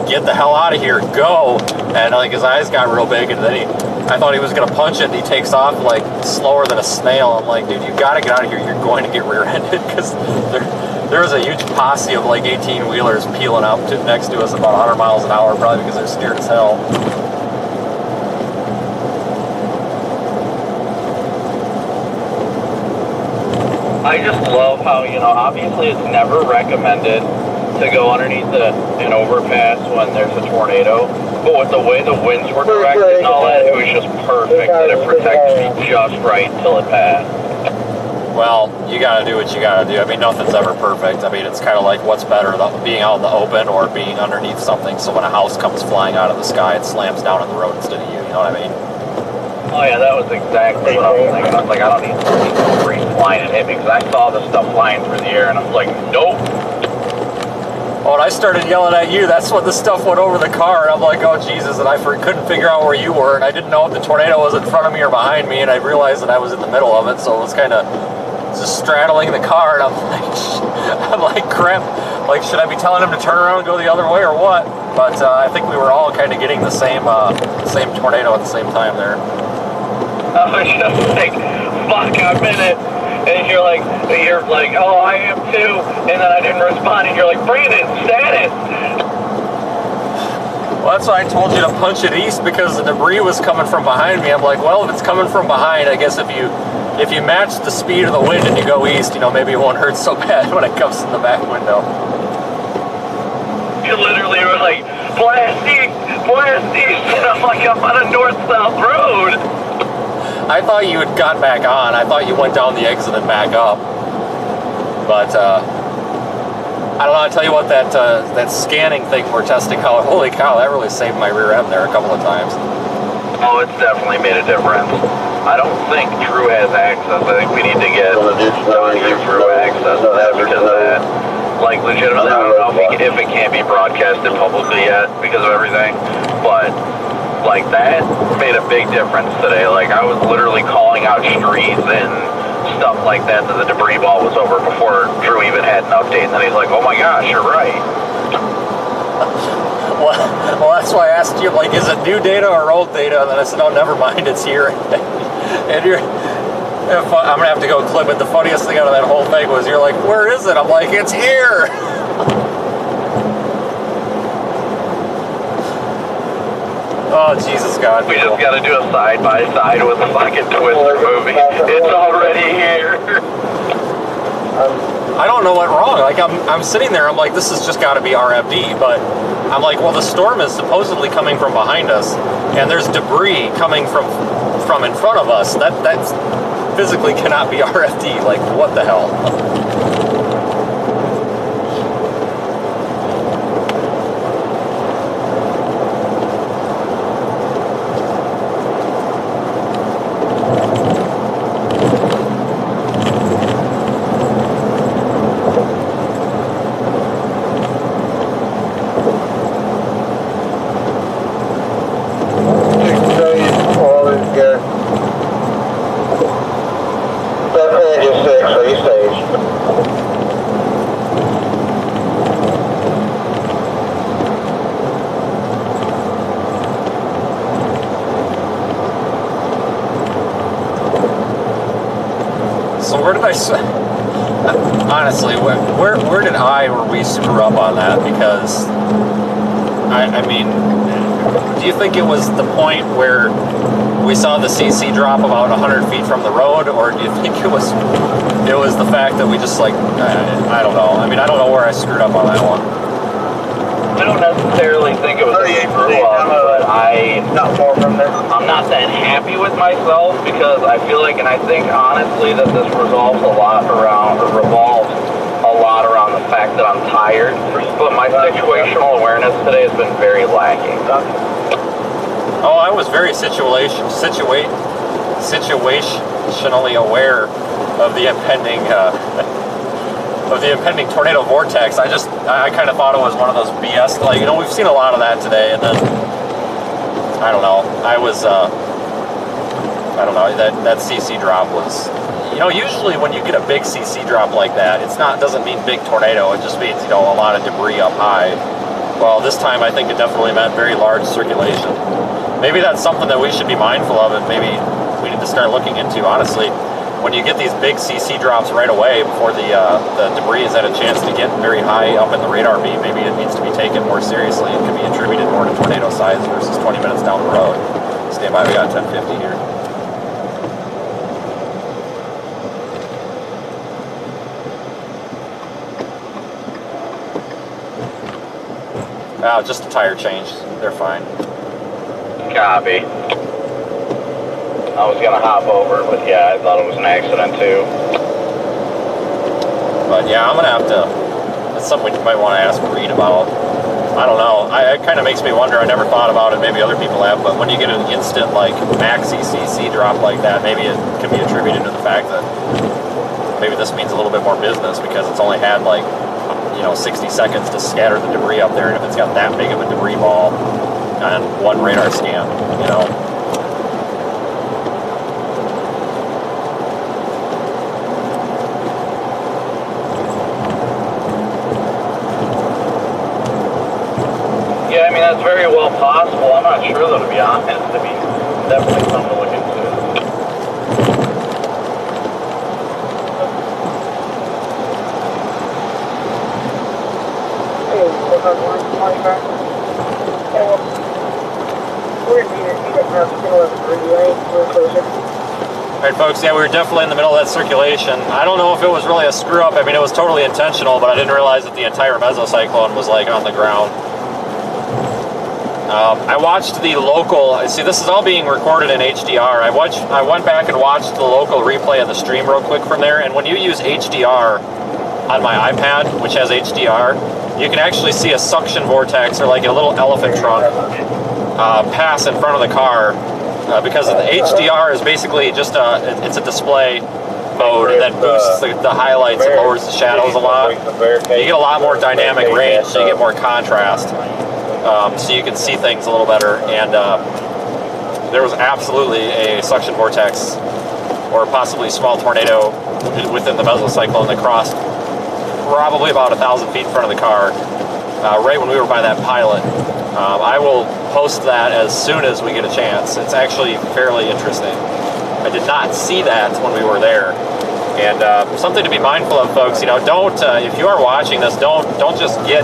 get the hell out of here, go. And like his eyes got real big, and then I thought he was gonna punch it, and he takes off like slower than a snail. I'm like, dude, you gotta get out of here, you're going to get rear-ended, because there was a huge posse of like 18-wheelers peeling up next to us about 100 miles an hour, probably because they're scared as hell. I just love how, you know, obviously it's never recommended to go underneath an overpass when there's a tornado. But with the way the winds were directed and all that, it was just perfect that it protected me just right until it passed. Well, you gotta do what you gotta do. I mean, nothing's ever perfect. I mean, it's kind of like what's better, being out in the open or being underneath something, so when a house comes flying out of the sky, it slams down on the road instead of you, you know what I mean? Oh yeah, that was exactly what I was thinking. I was like, I don't need debris flying and hit me, because I saw the stuff flying through the air, and I was like, nope. Oh, and I started yelling at you. That's when the stuff went over the car, and I'm like, oh Jesus, and I couldn't figure out where you were, and I didn't know if the tornado was in front of me or behind me, and I realized that I was in the middle of it, so it was kind of just straddling the car, and I'm like, crap, like, should I be telling him to turn around and go the other way or what? But I think we were all kind of getting the same tornado at the same time there. I was just like, fuck, I'm in it. And you're like, oh, I am too. And then I didn't respond, and you're like, Brandon, status. Well, that's why I told you to punch it east, because the debris was coming from behind me. I'm like, well, if it's coming from behind, I guess if you match the speed of the wind and you go east, you know, maybe it won't hurt so bad when it comes in the back window. You literally were like, blast east. And I'm like, I'm on a north-south road. I thought you had got back on. I thought you went down the exit and back up. But, I don't know, I'll tell you what, that scanning thing we're testing out, holy cow, that really saved my rear end there a couple of times. Oh, it's definitely made a difference. I don't think Drew has access. I think we need to get Drew access to that, because of that. Like, legitimately, I don't know if it can't be broadcasted publicly yet because of everything, but like, that made a big difference today. Like, I was literally calling out streets and stuff like that the debris ball was over before Drew even had an update, and then he's like, oh my gosh, you're right. Well, that's why I asked you, like, is it new data or old data? And then I said, oh, never mind, it's here. And I'm gonna have to go clip it. The funniest thing out of that whole thing was you're like, where is it? I'm like, it's here. Oh, Jesus God. We just gotta do a side-by-side with the fucking Twister movie. It's already here. I don't know what wrong. Like, I'm sitting there, I'm like, this has just gotta be RFD, but I'm like, well, the storm is supposedly coming from behind us, and there's debris coming from in front of us. That's physically cannot be RFD. Like, what the hell? Honestly, where did I or we screw up on that? Because, I mean, do you think it was the point where we saw the CC drop about 100 feet from the road, or do you think it was the fact that we just, like, I don't know. I mean, I don't know where I screwed up on that one. I don't necessarily think it was a screw up, but I'm not that happy with myself, because I feel like, and I think honestly that this revolves a lot around the fact that I'm tired, but my situational awareness today has been very lacking. Oh, I was very situationally aware of the impending tornado vortex. I kind of thought it was one of those BS, like, you know, we've seen a lot of that today, and then I don't know. I don't know, that CC drop was, you know, usually when you get a big CC drop like that, doesn't mean big tornado, it just means, you know, a lot of debris up high. Well, this time I think it definitely meant very large circulation. Maybe that's something that we should be mindful of, and maybe we need to start looking into, honestly. When you get these big CC drops right away before the debris has had a chance to get very high up in the radar beam, maybe it needs to be taken more seriously. It could be attributed more to tornado size versus 20 minutes down the road. Stand by, we got 1050 here. Just a tire change. They're fine. Copy. I was gonna hop over, but yeah, I thought it was an accident too. But yeah, I'm gonna have to. That's something we might want to ask Reed about. I don't know. It kind of makes me wonder. I never thought about it. Maybe other people have. But when you get an instant like maxi CC drop like that, maybe it can be attributed to the fact that maybe this means a little bit more business because it's only had like 60 seconds to scatter the debris up there, and if it's got that big of a debris ball on one radar scan, Yeah, I mean, that's very well possible. I'm not sure, though, to be honest. I mean, definitely something to look into. Alright folks, yeah, we were definitely in the middle of that circulation. I don't know if it was really a screw up. I mean, it was totally intentional, but I didn't realize that the entire mesocyclone was like on the ground. I watched the local, see this is all being recorded in HDR. I went back and watched the local replay of the stream real quick from there, and when you use HDR on my iPad, which has HDR, you can actually see a suction vortex, or like a little elephant trunk, pass in front of the car, because the HDR is basically just it's a display mode that boosts the highlights and lowers the shadows a lot. You get a lot more dynamic range, so you get more contrast. So you can see things a little better, and there was absolutely a suction vortex or possibly a small tornado within the mesocyclone that crossed probably about 1,000 feet in front of the car right when we were by that pilot. I will post that as soon as we get a chance. It's actually fairly interesting. I did not see that when we were there, and something to be mindful of, folks. Don't if you are watching this, don't just get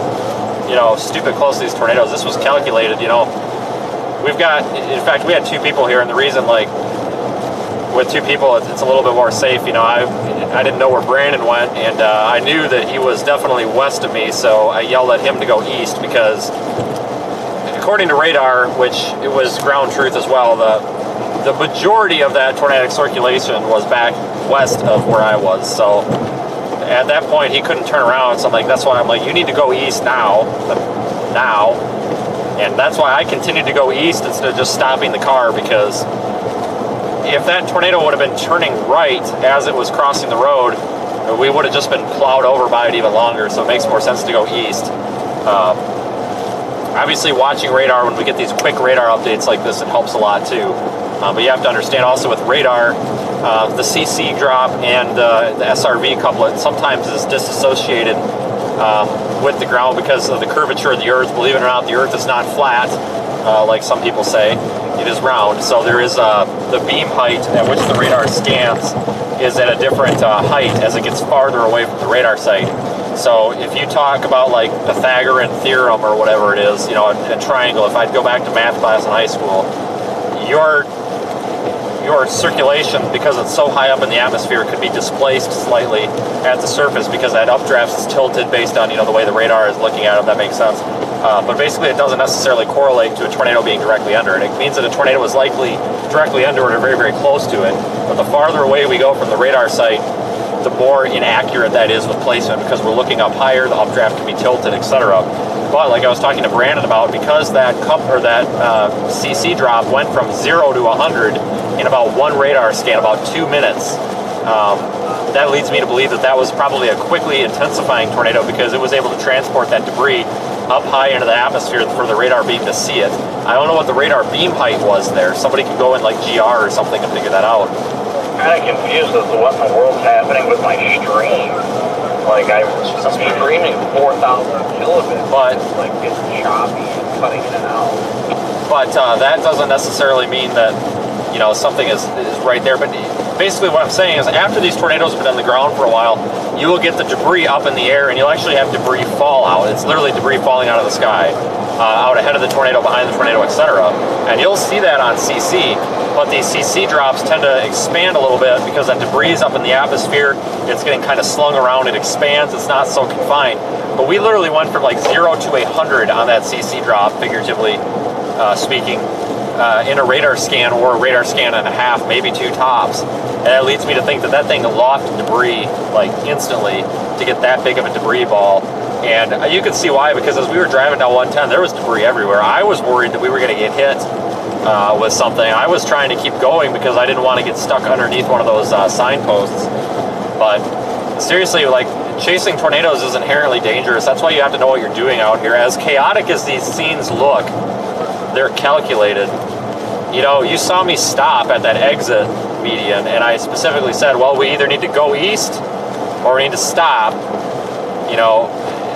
stupid close to these tornadoes. This was calculated. We've got, in fact, we had two people here, and the reason, like, with two people, it's a little bit more safe. I didn't know where Brandon went, and I knew that he was definitely west of me, so I yelled at him to go east because, according to radar, which it was ground truth as well, the majority of that tornadic circulation was back west of where I was. So at that point, he couldn't turn around, so that's why I'm like, you need to go east now. And that's why I continued to go east instead of just stopping the car, because if that tornado would have been turning right as it was crossing the road, we would have just been plowed over by it even longer, so it makes more sense to go east. Obviously, watching radar, when we get these quick radar updates like this, it helps a lot too. But you have to understand also with radar, the CC drop and the SRV couplet sometimes is disassociated with the ground because of the curvature of the Earth. Believe it or not, the Earth is not flat, like some people say. It is round. So there is the beam height at which the radar scans is at a different height as it gets farther away from the radar site. So if you talk about like Pythagorean theorem or whatever it is, a triangle, if I'd go back to math class in high school, your circulation, because it's so high up in the atmosphere, could be displaced slightly at the surface because that updraft is tilted based on the way the radar is looking at it, if that makes sense. But basically it doesn't necessarily correlate to a tornado being directly under it. It means that a tornado is likely directly under it or very, very close to it. But the farther away we go from the radar site, the more inaccurate that is with placement, because we're looking up higher, the updraft can be tilted, etc. But like I was talking to Brandon about, because that CC drop went from 0 to 100 in about one radar scan, about 2 minutes, that leads me to believe that was probably a quickly intensifying tornado, because it was able to transport that debris up high into the atmosphere for the radar beam to see it. I don't know what the radar beam height was there. Somebody could go in like GR or something and figure that out. Kind of confused as to what in the world's happening with my stream. Like, I'm streaming 4,000 kilobits, but like it's choppy and cutting in and out. But that doesn't necessarily mean that something is right there. But basically, what I'm saying is, after these tornadoes have been on the ground for a while, you will get the debris up in the air, and you'll actually have debris fall out. out. It's literally debris falling out of the sky, out ahead of the tornado, behind the tornado, etc. And you'll see that on CC, but these CC drops tend to expand a little bit because that debris is up in the atmosphere. It's getting kind of slung around. It expands. It's not so confined. But we literally went from like 0 to 100 on that CC drop, figuratively speaking, in a radar scan or a radar scan and a half, maybe 2 tops. And that leads me to think that that thing lofted debris like instantly to get that big of a debris ball. And you could see why, because as we were driving down 110, there was debris everywhere. I was worried that we were going to get hit with something. I was trying to keep going because I didn't want to get stuck underneath one of those signposts. But seriously, like, chasing tornadoes is inherently dangerous. That's why you have to know what you're doing out here. As chaotic as these scenes look, they're calculated. You know, you saw me stop at that exit median, and I specifically said, well, we either need to go east or we need to stop. You know,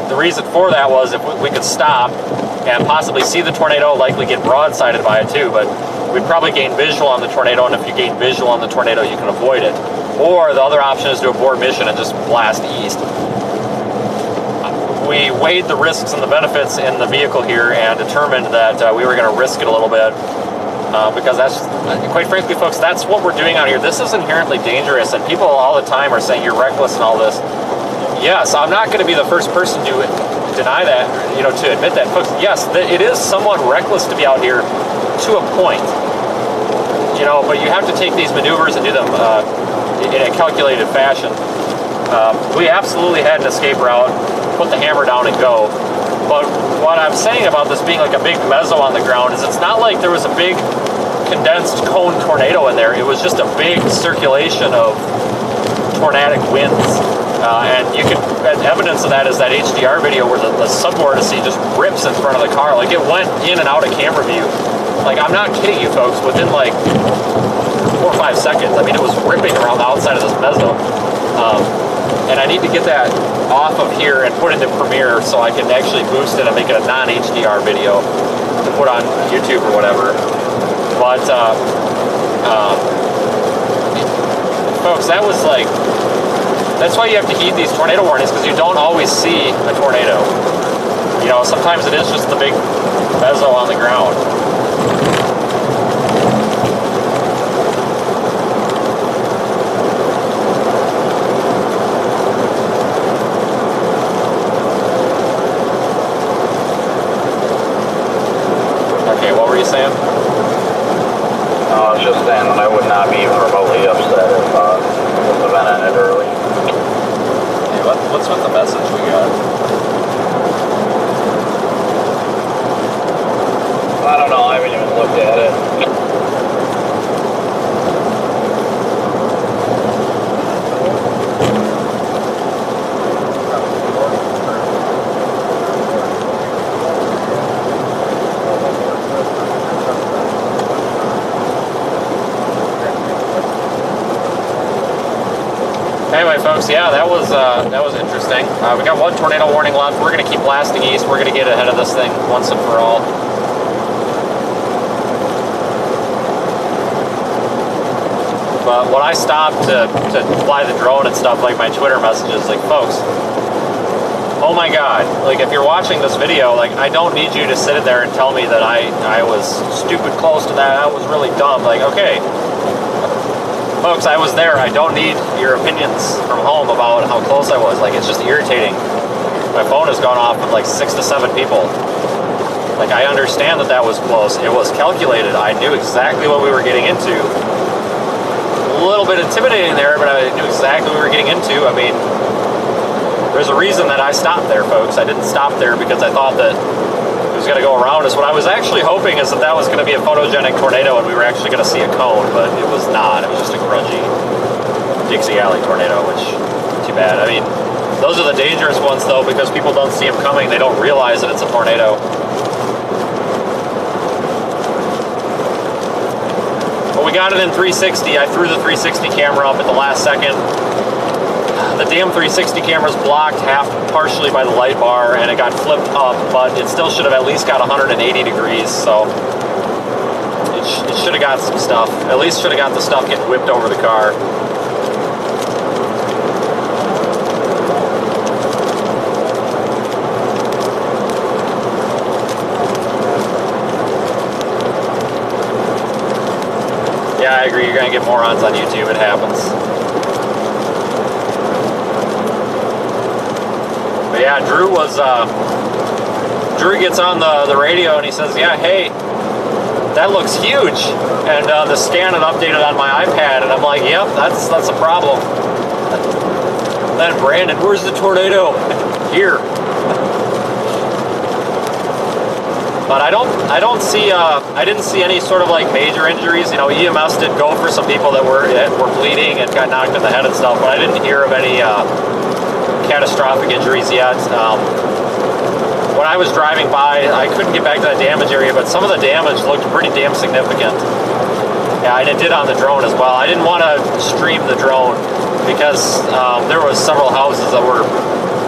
the reason for that was if we could stop and possibly see the tornado, likely get broadsided by it too, but we'd probably gain visual on the tornado, and if you gain visual on the tornado, you can avoid it. Or the other option is to abort mission and just blast east. We weighed the risks and the benefits in the vehicle here and determined that we were going to risk it a little bit because that's, quite frankly, folks, that's what we're doing out here. This is inherently dangerous, and people all the time are saying you're reckless and all this. Yes, I'm not going to be the first person to deny that, you know, to admit that. Folks, yes, it is somewhat reckless to be out here to a point, you know, but you have to take these maneuvers and do them in a calculated fashion. We absolutely had an escape route, put the hammer down and go. But what I'm saying about this being like a big mezzo on the ground is it's not like there was a big condensed cone tornado in there. It was just a big circulation of tornadic winds. And you can, evidence of that is that HDR video where the subvortice just rips in front of the car. Like, it went in and out of camera view. Like, I'm not kidding you folks, within like 4 or 5 seconds. I mean, it was ripping around the outside of this mezzo. And I need to get that off of here and put into Premiere so I can actually boost it and make it a non-HDR video to put on YouTube or whatever. But, folks, that was like, that's why you have to heed these tornado warnings, because you don't always see a tornado. You know, sometimes it is just the big mezzo on the ground. Okay, what were you saying? I was just saying that I would not be even remotely upset if this event ended early. What's with the message we got? I don't know, I haven't even looked at it. Anyway, folks, yeah, that was interesting. We got 1 tornado warning left. We're going to keep blasting east. We're going to get ahead of this thing once and for all. But when I stopped to fly the drone and stuff, like my Twitter messages, like, folks, oh my God, like, if you're watching this video, like, I don't need you to sit there and tell me that I was stupid close to that. I was really dumb. Like, okay. Folks, I was there. I don't need your opinions from home about how close I was. Like, it's just irritating. My phone has gone off with like 6 to 7 people. Like, I understand that was close. It was calculated. I knew exactly what we were getting into. A little bit intimidating there, but I knew exactly what we were getting into. I mean, there's a reason that I stopped there, folks. I didn't stop there because I thought that it was going to go around us. What I was actually hoping is that was going to be a photogenic tornado and we were actually going to see a cone, but it was not. It was just a grungy Dixie Alley tornado, which, too bad. I mean, those are the dangerous ones, though, because people don't see them coming. They don't realize that it's a tornado. But we got it in 360. I threw the 360 camera up at the last second. The damn 360 camera's blocked partially by the light bar, and it got flipped up, but it still should have at least got 180 degrees, so it should have got some stuff. At least should have got the stuff getting whipped over the car. agree. You're going to get morons on YouTube. It happens. But yeah, Drew gets on the radio and he says, yeah, hey, that looks huge. And the scan had updated on my iPad, and I'm like, yep, that's a problem. Then Brandon, where's the tornado? Here. But I don't see, I didn't see any sort of like major injuries. You know, EMS did go for some people that were bleeding and got knocked in the head and stuff, but I didn't hear of any catastrophic injuries yet. When I was driving by, I couldn't get back to that damage area, but some of the damage looked pretty damn significant. Yeah, and it did on the drone as well. I didn't want to stream the drone because there was several houses that were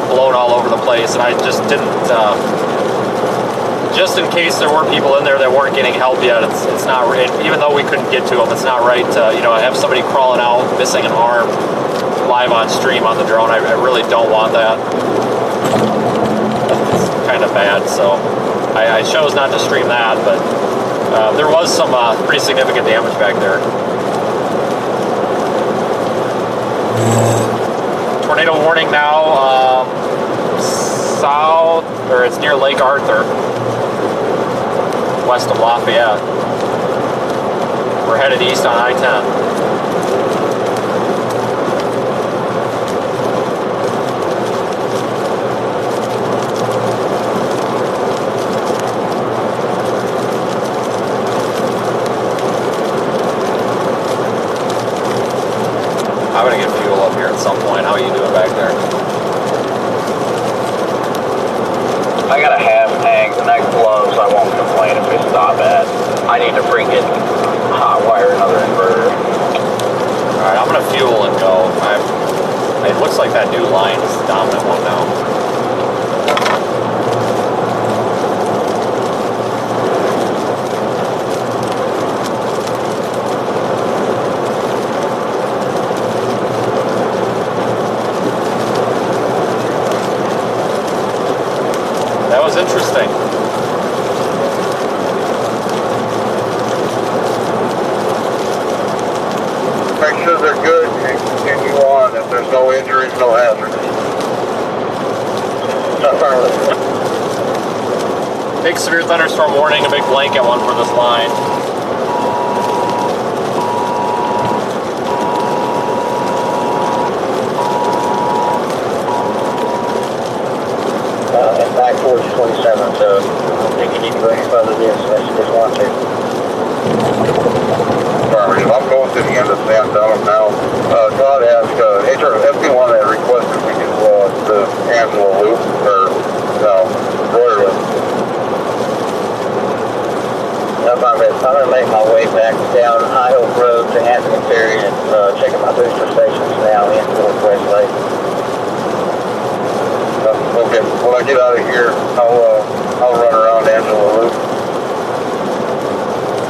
blown all over the place, and I just didn't, just in case there were people in there that weren't getting help yet, it's not, even though we couldn't get to them, it's not right to, you know, have somebody crawling out, missing an arm, live on stream on the drone. I really don't want that. It's kind of bad, so I chose not to stream that, but there was some pretty significant damage back there. Tornado warning now, south, or it's near Lake Arthur, west of Lafayette. We're headed east on I-10. I'm gonna get fuel up here at some point. How are you doing back there? I got a half tank, the next blows, I won't complain if we stop at. I need to freaking hot wire another inverter. Alright, I'm gonna fuel and go. It looks like that new line is the dominant one now. That was interesting. Make sure they're good and continue on. If there's no injuries, no hazards. Big severe thunderstorm warning, a big blanket one for this line. And back towards 27, so I don't think you need to go any further this unless you just want to. Sorry, I'm going to the end of San Antonio now. God asked, FP1 had requested we do the Angela loop, or no, Royer loop. I'm going to make my way back down High Hope Road to Athens area and checking my booster stations now in Northwest Lake. Okay, when I get out of here, I'll run around Angela Loop.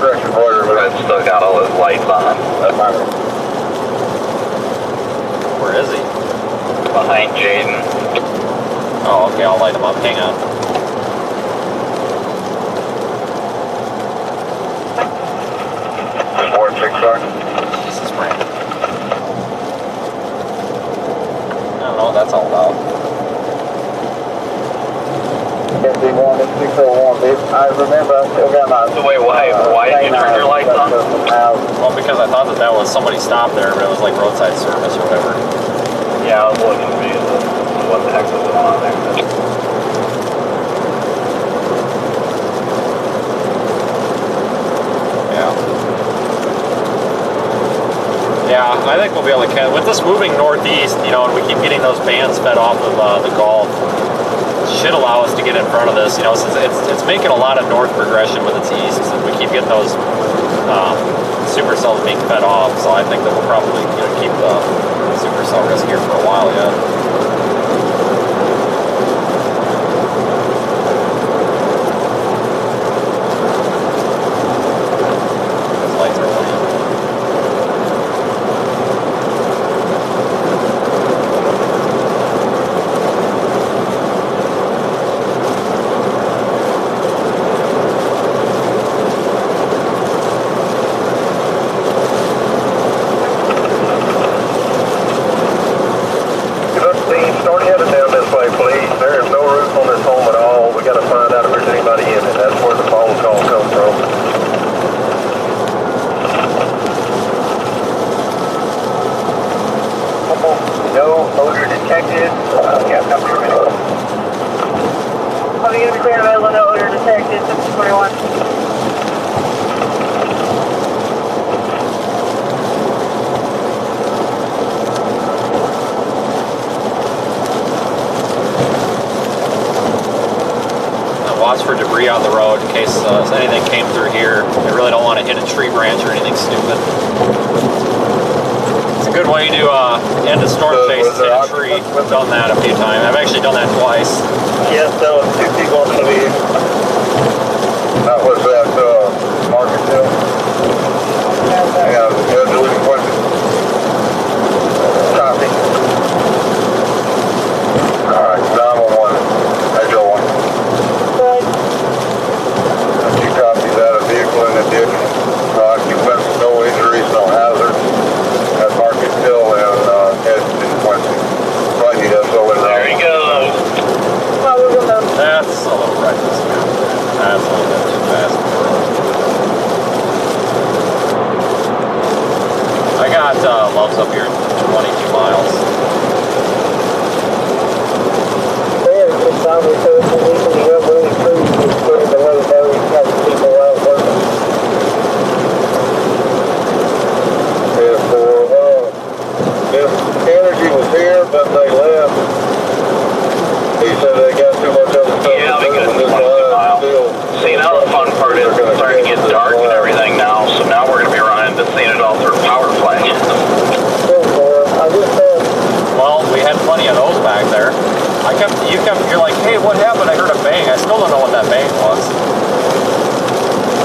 Correction, Royer Loop. I've still got all his lights on. Where is he? Behind Jaden. Oh, okay, I'll light him up. Hang on. Sport 6 star. This is Brandon. I don't know what that's all about. FP1 and 601, I remember I still got my... So wait, why did you turn your lights on? Well, because I thought that was somebody stopped there, but it was like roadside service or whatever. Yeah, I was looking at me. What the heck was going on there? Yeah, I think we'll be able to catch. With this moving northeast, you know, and we keep getting those bands fed off of the Gulf, should allow us to get in front of this. You know, since it's making a lot of north progression with its east, and we keep getting those supercells being fed off. So I think that we'll probably keep the supercell risk here for a while yet. Those lights are lame. Are we going to be clear available to order detected 621? Watch for debris on the road in case anything came through here. I really don't want to hit a tree branch or anything stupid. It's a good way to end a storm chase, hit a tree. I've done that a few times. I've actually done that twice. Yes, that was 2 people on the vehicle. That was at Market Hill. Yeah, delivery question. Copy. Alright, 911. Hydro 1. Two copies out of vehicle in the ditch. Occupants, no injuries, no hazards. At Market Hill and Edson Quincy. Right, you have so in there. There he goes. That's a little reckless. That's a little bit too fast. I got Loves up here 22 miles. Energy was here, but they left. He said they got too much other stuff. Yeah, because it's 22 miles. See, now the fun part is it's starting to get dark and everything now, so now we're going to be running to seeing it all through power flashes. Well, we had plenty of those back there. You're like, hey, what happened? I heard a bang. I still don't know what that bang was.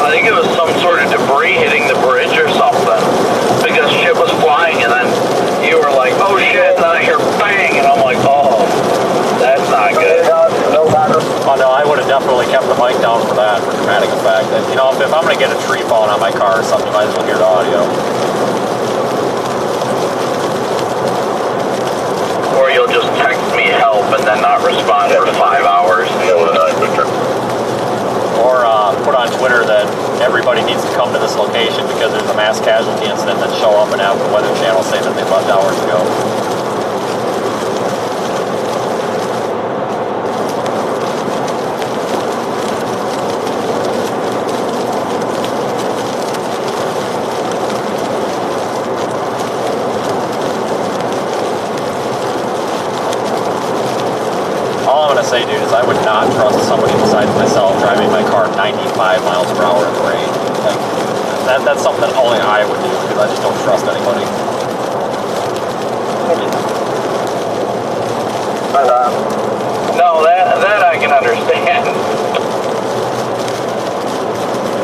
I think it was some sort of debris hitting the bridge or something, because shit was flying, and then you were like, oh shit, and then I hear bang, and I'm like, oh, that's not good. Oh no, I would have definitely kept the mic down for that, for dramatic effect. And, you know, if I'm going to get a tree falling on my car or something, you might as well hear the audio. Or you'll just text me help and then not respond for 5 hours. Or put on Twitter that everybody needs to come to this location because there's a mass casualty incident, and show up and have the Weather Channel say that they left hours ago. Say, dude, is I would not trust somebody besides myself driving my car 95 miles per hour in the rain. Like, that's something that only I would do because I just don't trust anybody. No, that I can understand.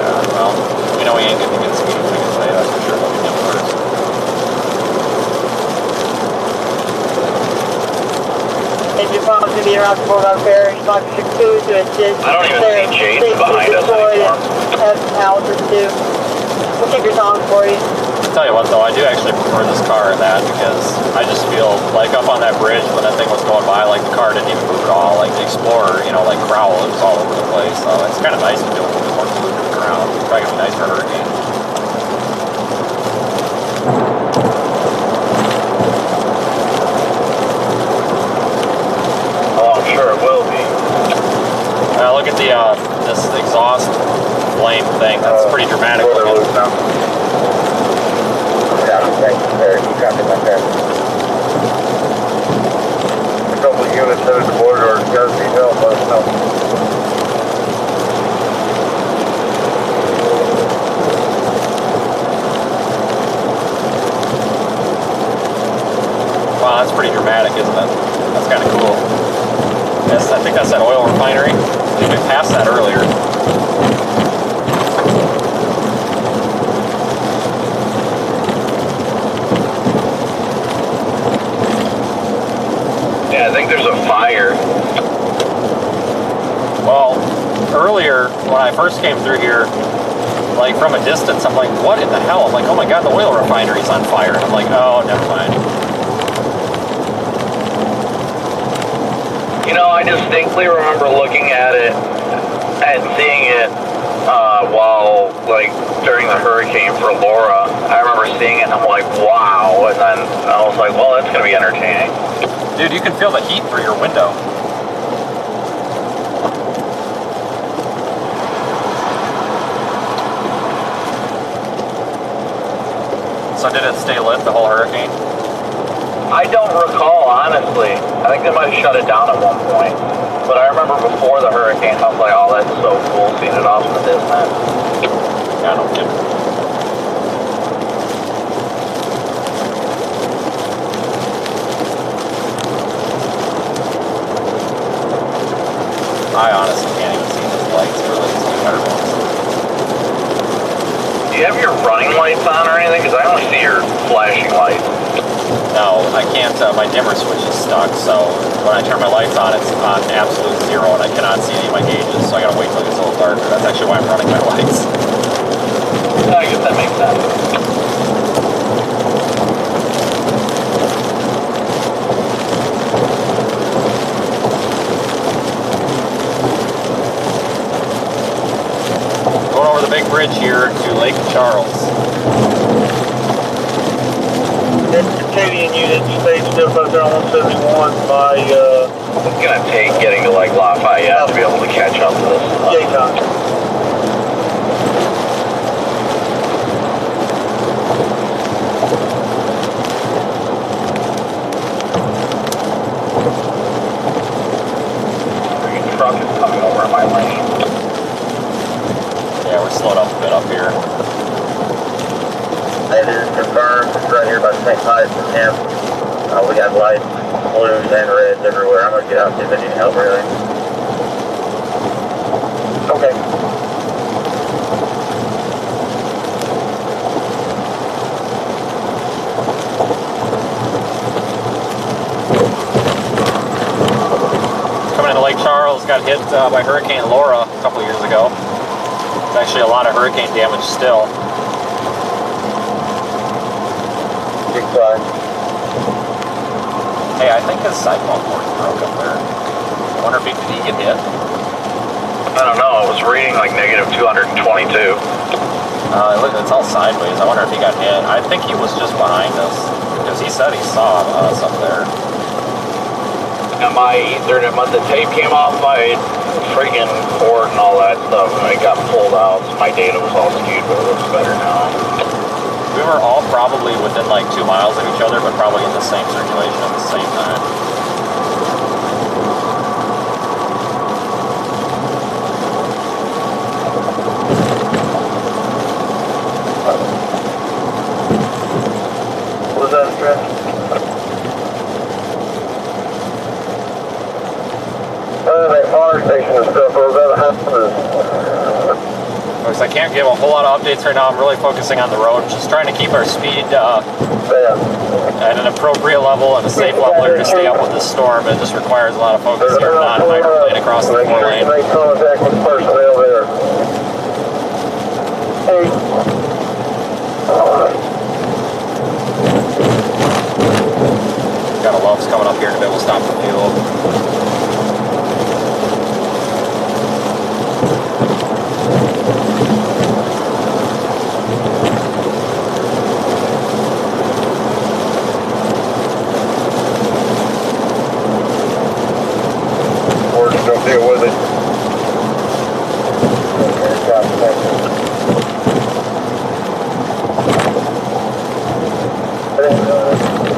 Yeah, well, we know we ain't gonna get speeding tickets today, that's for sure. Let me get first. Engine pump to be around 4 fair, response 62 to assist. I don't even see Jason behind us anymore. Have houses too. We'll keep your songs for you. I'll tell you what though, I do actually prefer this car to that because I just feel like up on that bridge when that thing was going by, like the car didn't even move at all. Like the Explorer, you know, like growl, it was all over the place. So it's kind of nice to feel a little bit more fluid to the ground. It's probably gonna be nice for a hurricane. Sure it will be. Look at the this exhaust flame thing. That's pretty dramatic looking. A couple of units headed to border or guys need help, let us know. Wow, that's pretty dramatic, isn't it? That's kind of cool. Yes, I think that's that oil refinery. We passed that earlier. Yeah, I think there's a fire. Well, earlier when I first came through here, like from a distance, I'm like, what in the hell? I'm like, oh my god, the oil refinery's on fire. And I'm like, oh, never mind. You know, I distinctly remember looking at it and seeing it while, like, during the hurricane for Laura. I remember seeing it and I'm like, wow. And then I was like, well, that's going to be entertaining. Dude, you can feel the heat through your window. So did it stay lit the whole hurricane? I don't recall, honestly. I think they might have shut it down at one point. But I remember before the hurricane, I was like, oh, that's so cool, seeing it off in the distance. Yeah, no kidding. I honestly can't even see those lights for like 200 minutes. Do you have your running lights on or anything? Because I only see your flashing lights. No, I can't, my dimmer switch is stuck, so when I turn my lights on, it's on absolute zero, and I cannot see any of my gauges, so I gotta wait till it gets a little darker. That's actually why I'm running my lights. I guess that makes sense. Going over the big bridge here to Lake Charles. Canadian unit stayed still up there on 171 by, It's gonna take getting to like Lafayette to be able to catch up to this. Yaycon. The truck is coming over in my lane. Yeah, we're slowed up a bit up here. It is confirmed, it's right here by St. Pius and Camp. We got lights, blues and reds everywhere. I'm gonna get out and see if I need help really. Okay. Coming into Lake Charles, got hit by Hurricane Laura a couple years ago. There's actually a lot of hurricane damage still. Big fly. Hey, I think his cyclone board's broke up there. I wonder if did he get hit? I don't know, it was reading like negative 222. It's all sideways. I wonder if he got hit. I think he was just behind us, because he said he saw us up there. And my Ethernet, the tape came off my freaking cord and all that stuff, and it got pulled out, so my data was all skewed, but it looks better now. We were all probably within like 2 miles of each other, but probably in the same circulation at the same time. What was that address? That fire station and stuff, or that houses. Folks, I can't give a whole lot of updates right now. I'm really focusing on the road, just trying to keep our speed at an appropriate level and a safe level here to stay up with this storm. It just requires a lot of focus here, not hydroplane across the 4-lane. Make contact with personnel there. Hey. Got a Love's coming up here to be able to stop the fuel. Don't deal with it.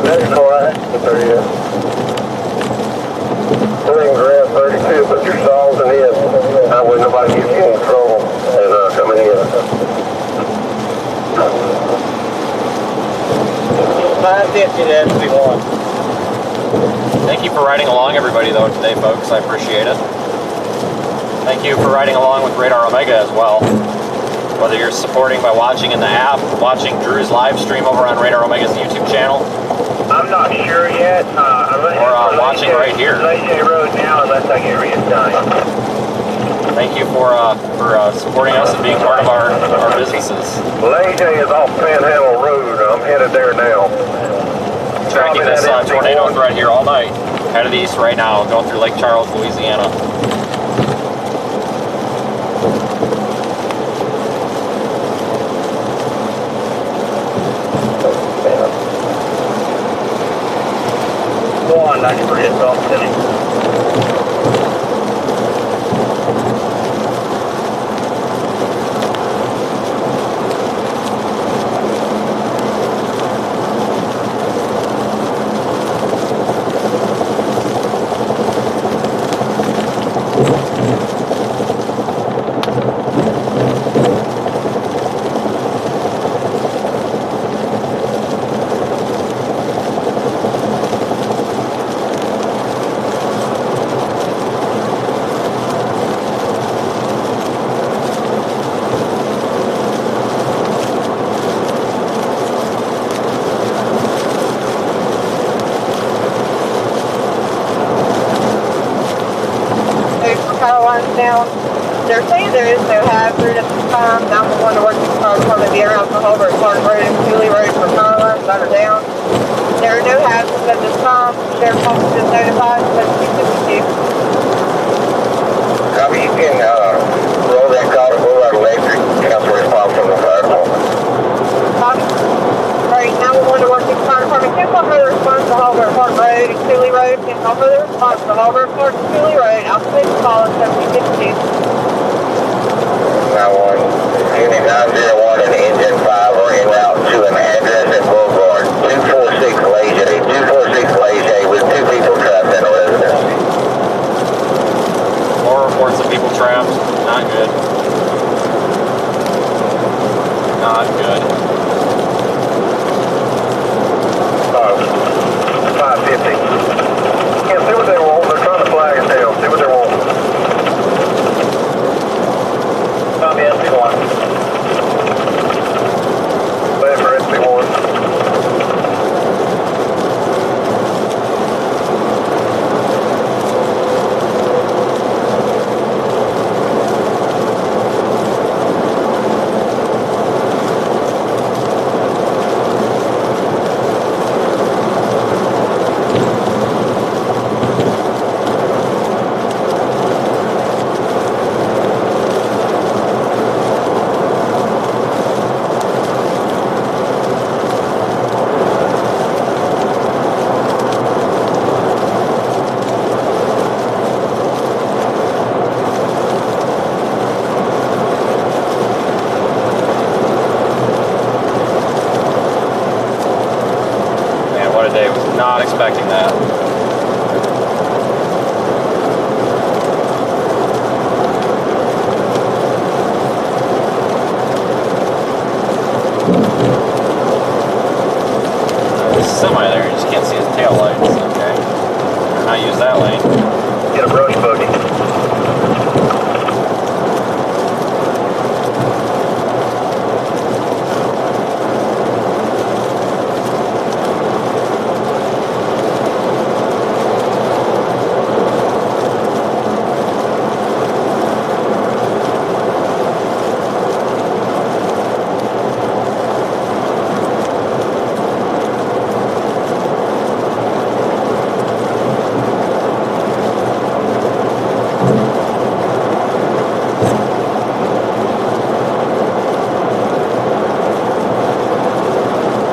That's all right. Grab 32, put your saws in it. That way nobody gets you in trouble and coming in. 550 to SB1. Thank you for riding along, everybody, though, today, folks. I appreciate it. Thank you for riding along with Radar Omega as well. Whether you're supporting by watching in the app, watching Drew's live stream over on Radar Omega's YouTube channel, I'm not sure yet. or watching right here. Louisiana Road now, unless I get reassigned. Thank you for supporting us and being part of our businesses. Lady is off Panhandle Road. I'm headed there now. Tracking this tornado threat here all night. Headed east right now, going through Lake Charles, Louisiana. Go on, 93 at Salt City. power lines down. They're saying there is no hazard at this time. 911 to work with the fire department be around the Holbert Park Road and Cooley Road for power lines that are down. There are no hazards at this time. Sheriff's Office is notified, 7252. Copy, you can roll that call to Boulevard Electric. Council response from the fire department. Copy. Alright, 911 to work with the fire department. Can call further response to Holbert Park Road and Cooley Road. Can call further response to Holbert Park and Cooley Road. I'll take the call at 7252. 91, Unit 901 and Engine 5 are en route to an address at Boulevard 246 Leger with 2 people trapped in a residence. More reports of people trapped. Not good. Not good. 550. Yeah, see what they want. They're trying to flag us down. See what they want. Copy SC1. Wait for SC1. Not expecting that. There's a semi there, you just can't see his tail lights. Okay. Better not use that lane. Get a brush buggy.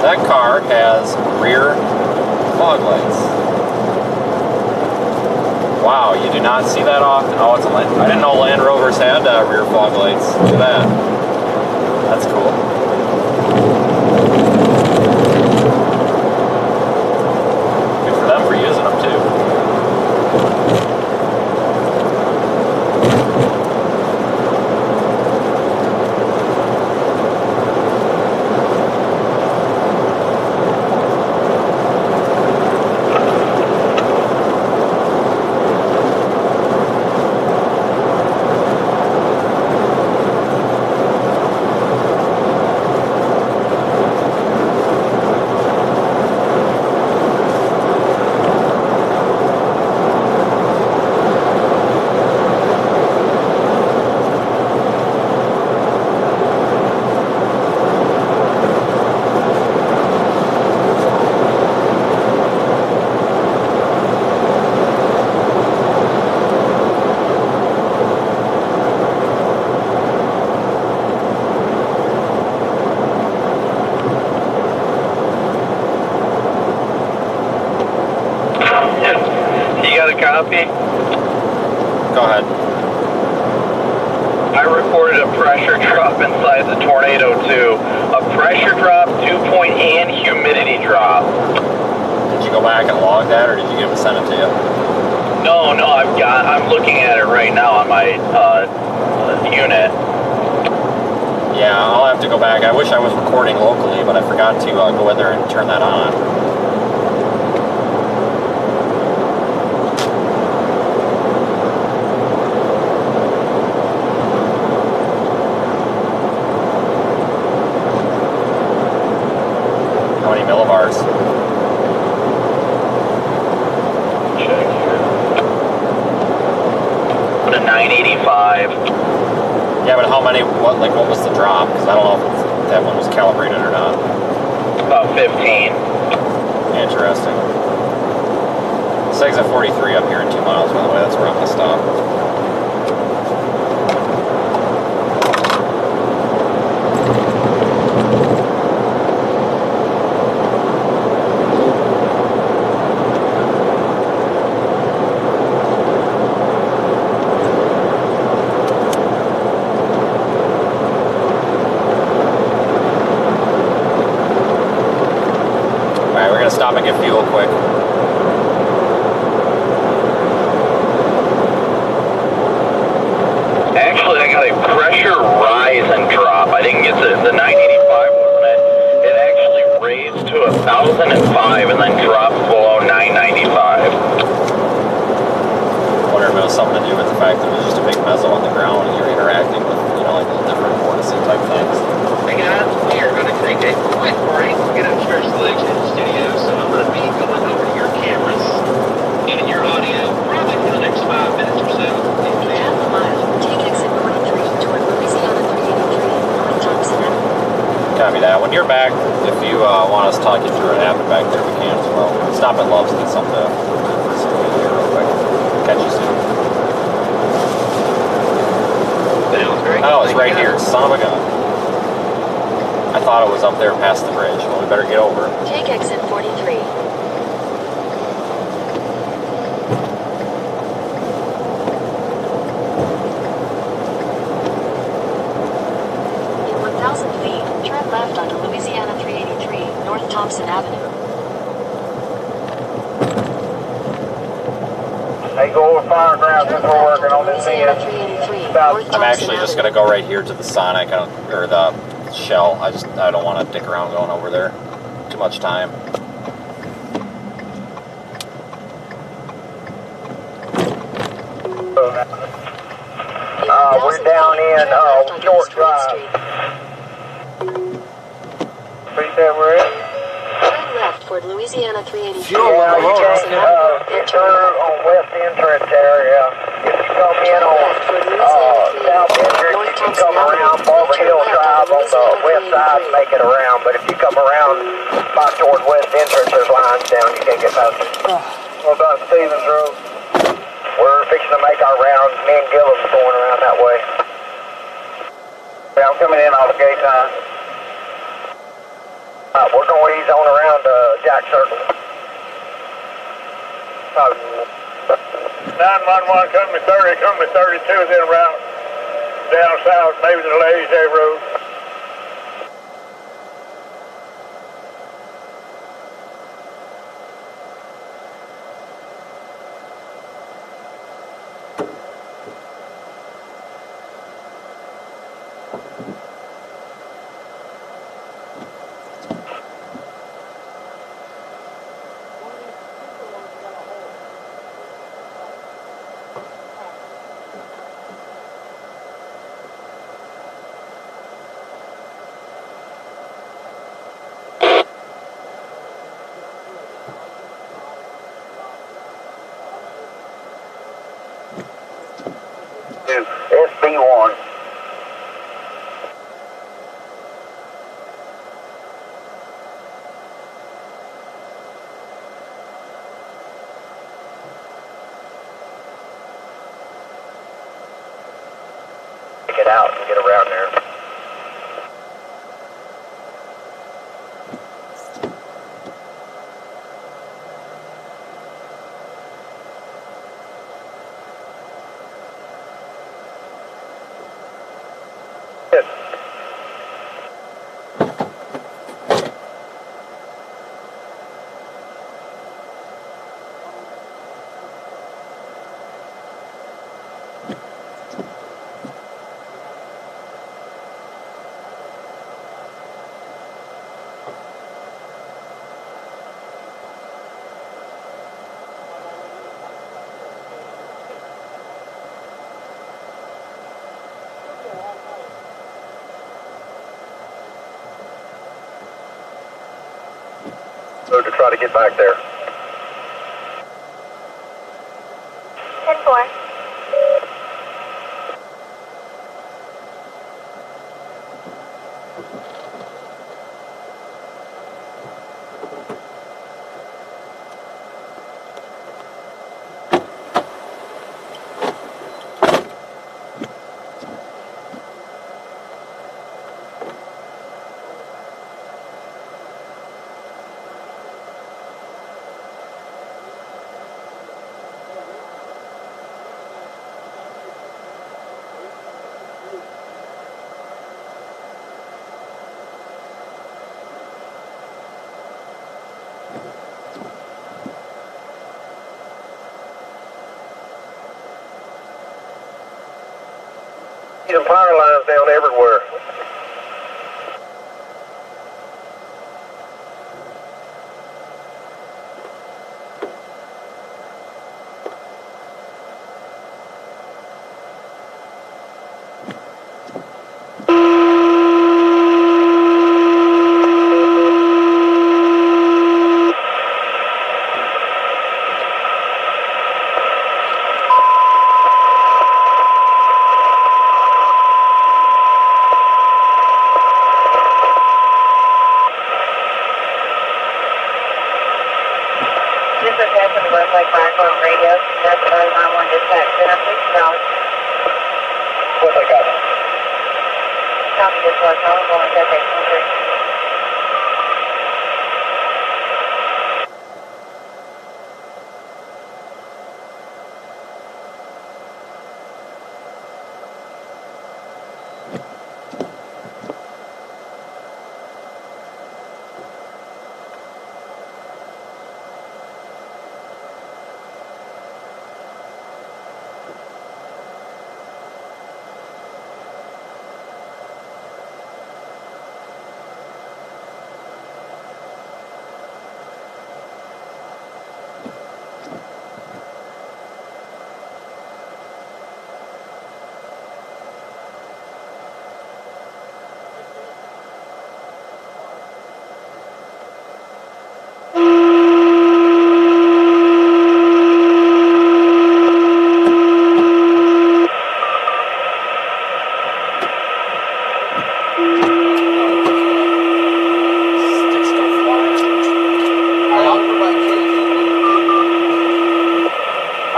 That car has rear fog lights. Wow, you do not see that often. Oh, it's a Land. I didn't know Land Rovers had rear fog lights. Look at that. That's cool. Good for them for using them too. Copy. Go ahead. I reported a pressure drop inside the Tornado 2. A pressure drop, dew point, and humidity drop. Did you go back and log that, or did you get him to send it to you? No, I'm looking at it right now on my unit. Yeah, I'll have to go back. I wish I was recording locally, but I forgot to go in there and turn that on. How many millibars? Check here. Put a 90 985. Yeah, but how many, what was the drop? Because I don't know if that one was calibrated or not. About 15. Interesting. It's exit 43 up here in 2 miles, by the way. That's where I'm going to stop. Stop and get fuel quick. Actually, I got a pressure rise and drop. I didn't get the 985, wasn't it? It actually raised to 1,005 and then dropped below 995. I wonder if it was something to do with the fact that it was just a big mezzo on the ground and you're interacting with, you know, like little different vortice type things. Hey guys, we are going to take a quick break. We're going to stretch the legs in the studio, so I'm going to be going over your cameras and your audio probably for the next 5 minutes or so. In half a mile, take exit 43 toward Louisiana 383, North Thompson Avenue. Copy that. When you're back, if you want us to talk you through what happened back there, we can as well. Stop at Love's and get something to here real quick. Catch you soon. Sounds great. Oh, it's right here. Son of a gun. I thought it was up there past the bridge. Well, we better get over. Take exit 43. In 1,000 feet, turn left onto Louisiana 383, North Thompson Avenue. Hey, go over fire ground since we're working on this Louisiana end. 383, North I'm actually Thompson just going to go right here to the Sonic, or the Shell. I don't want to dick around going over there. Too much time. We're down in Short Drive. Street that we're in? Turn left toward Louisiana 383. Yeah, you can enter on West Entrance area. If you come in on South Entrance, you can come around Barber Hill Drive on the west side and make it around. But if you come around by toward West Entrance, there's lines down. You can't get past it. What about Stevens Road? We're fixing to make our rounds. Me and Gillum's going around that way. Yeah, I'm coming in off gate 9. We're going to ease on around Jack Circle. 911, come to 30, come to 32, then route down south, maybe to the Ladies Day Road. SB1. Get out and get around there. So to try to get back there. 10-4. The power lines down everywhere. What I got? Copy this one, I'm going to take 3.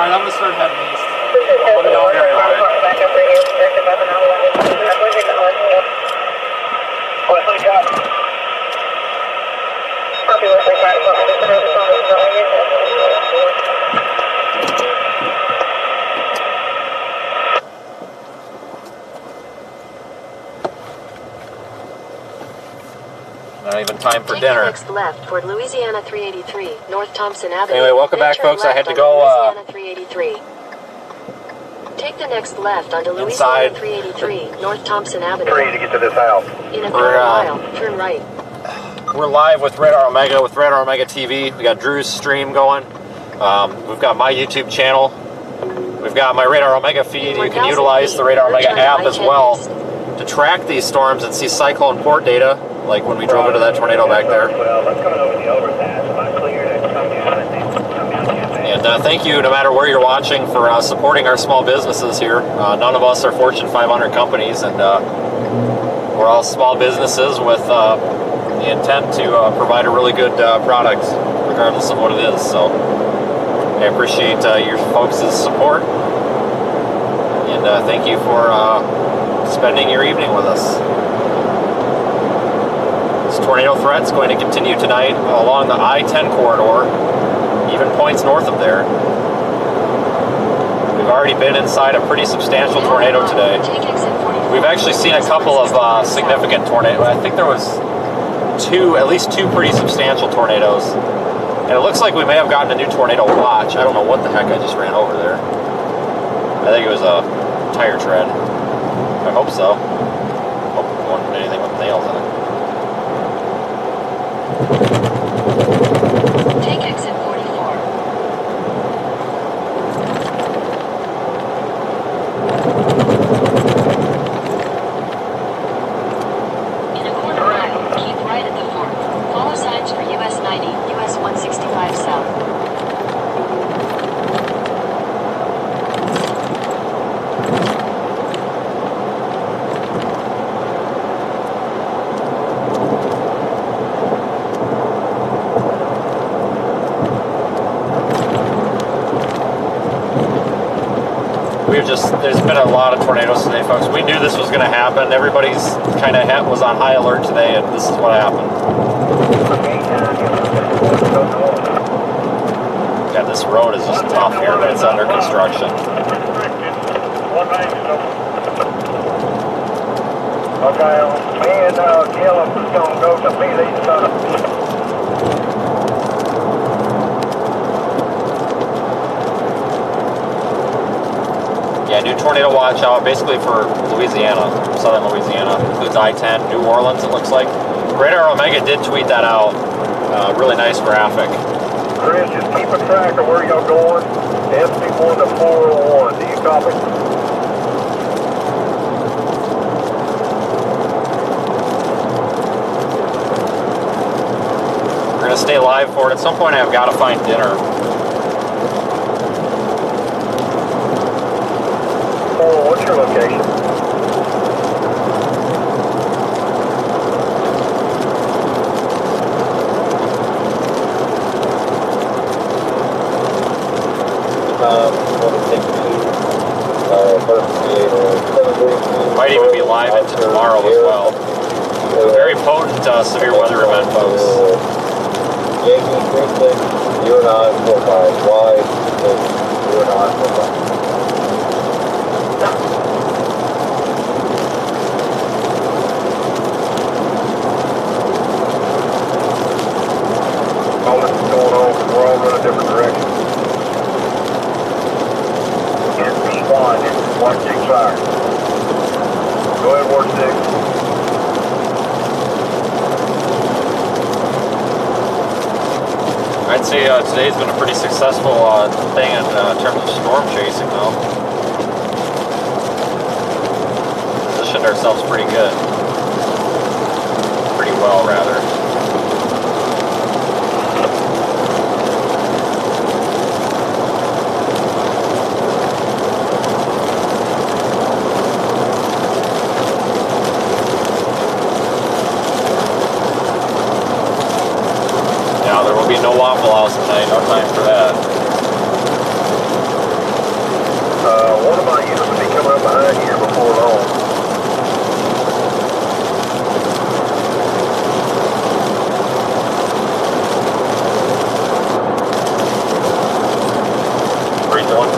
Alright, I'm gonna start heading east. Let me know when you're ready. What I got? Not even time for Take dinner. the next left toward Louisiana 383, North Thompson Avenue. Anyway, welcome Then back, turn folks. I had left to onto go Louisiana 383. Take the next left onto inside. Louisiana 383, North Thompson Avenue. 3 to get to this house. In a quarter mile, turn right. We're live with Radar Omega, with Radar Omega TV. We got Drew's stream going. We've got my YouTube channel. We've got my Radar Omega feed. You can utilize the Radar Omega app as well to track these storms and see cyclone port data, like when we drove into that tornado back there. Well, that's coming over the overpass. If I cleared it, come down. And thank you, no matter where you're watching, for supporting our small businesses here. None of us are Fortune 500 companies, and we're all small businesses with the intent to provide a really good product, regardless of what it is. So I appreciate your folks' support, and thank you for spending your evening with us. This tornado threat is going to continue tonight along the I-10 corridor, even points north of there. We've already been inside a pretty substantial tornado today. We've actually seen a couple of significant tornadoes. I think there was at least two pretty substantial tornadoes. And it looks like we may have gotten a new tornado watch. I don't know what the heck I just ran over there. I think it was a tire tread. I hope so. Hope it wasn't anything with nails in it. Take exit 44. In a quarter mile, keep right at the fork. Follow signs for US 90, US 165 south. There's been a lot of tornadoes today, folks. We knew this was going to happen. Everybody's kind of was on high alert today, and this is what happened. Yeah, this road is just tough here, but it's under construction. Okay, me and Gillum is going to go to Phoenix. Yeah, Yeah, new tornado watch out basically for Louisiana, southern Louisiana. Includes I-10, New Orleans, it looks like. Radar Omega did tweet that out. Really nice graphic. Chris, just keep a track of where y'all going. SB1 to 401. Do you copy? We're going to stay live for it. At some point I've got to find dinner. Oh, what's your location? Might even be live into tomorrow as well. Very potent severe weather event, folks. Yankee 36, 0945. Wide, 0945. All this is going on because we're all going a different direction. SB1, this is 165. Go ahead, Ward 6. I'd say today's been a pretty successful thing in terms of storm chasing, though. Positioned ourselves pretty good. Pretty well, rather. No Waffle House tonight, no time for that. One of my units will be coming up behind here before long. Where are you going?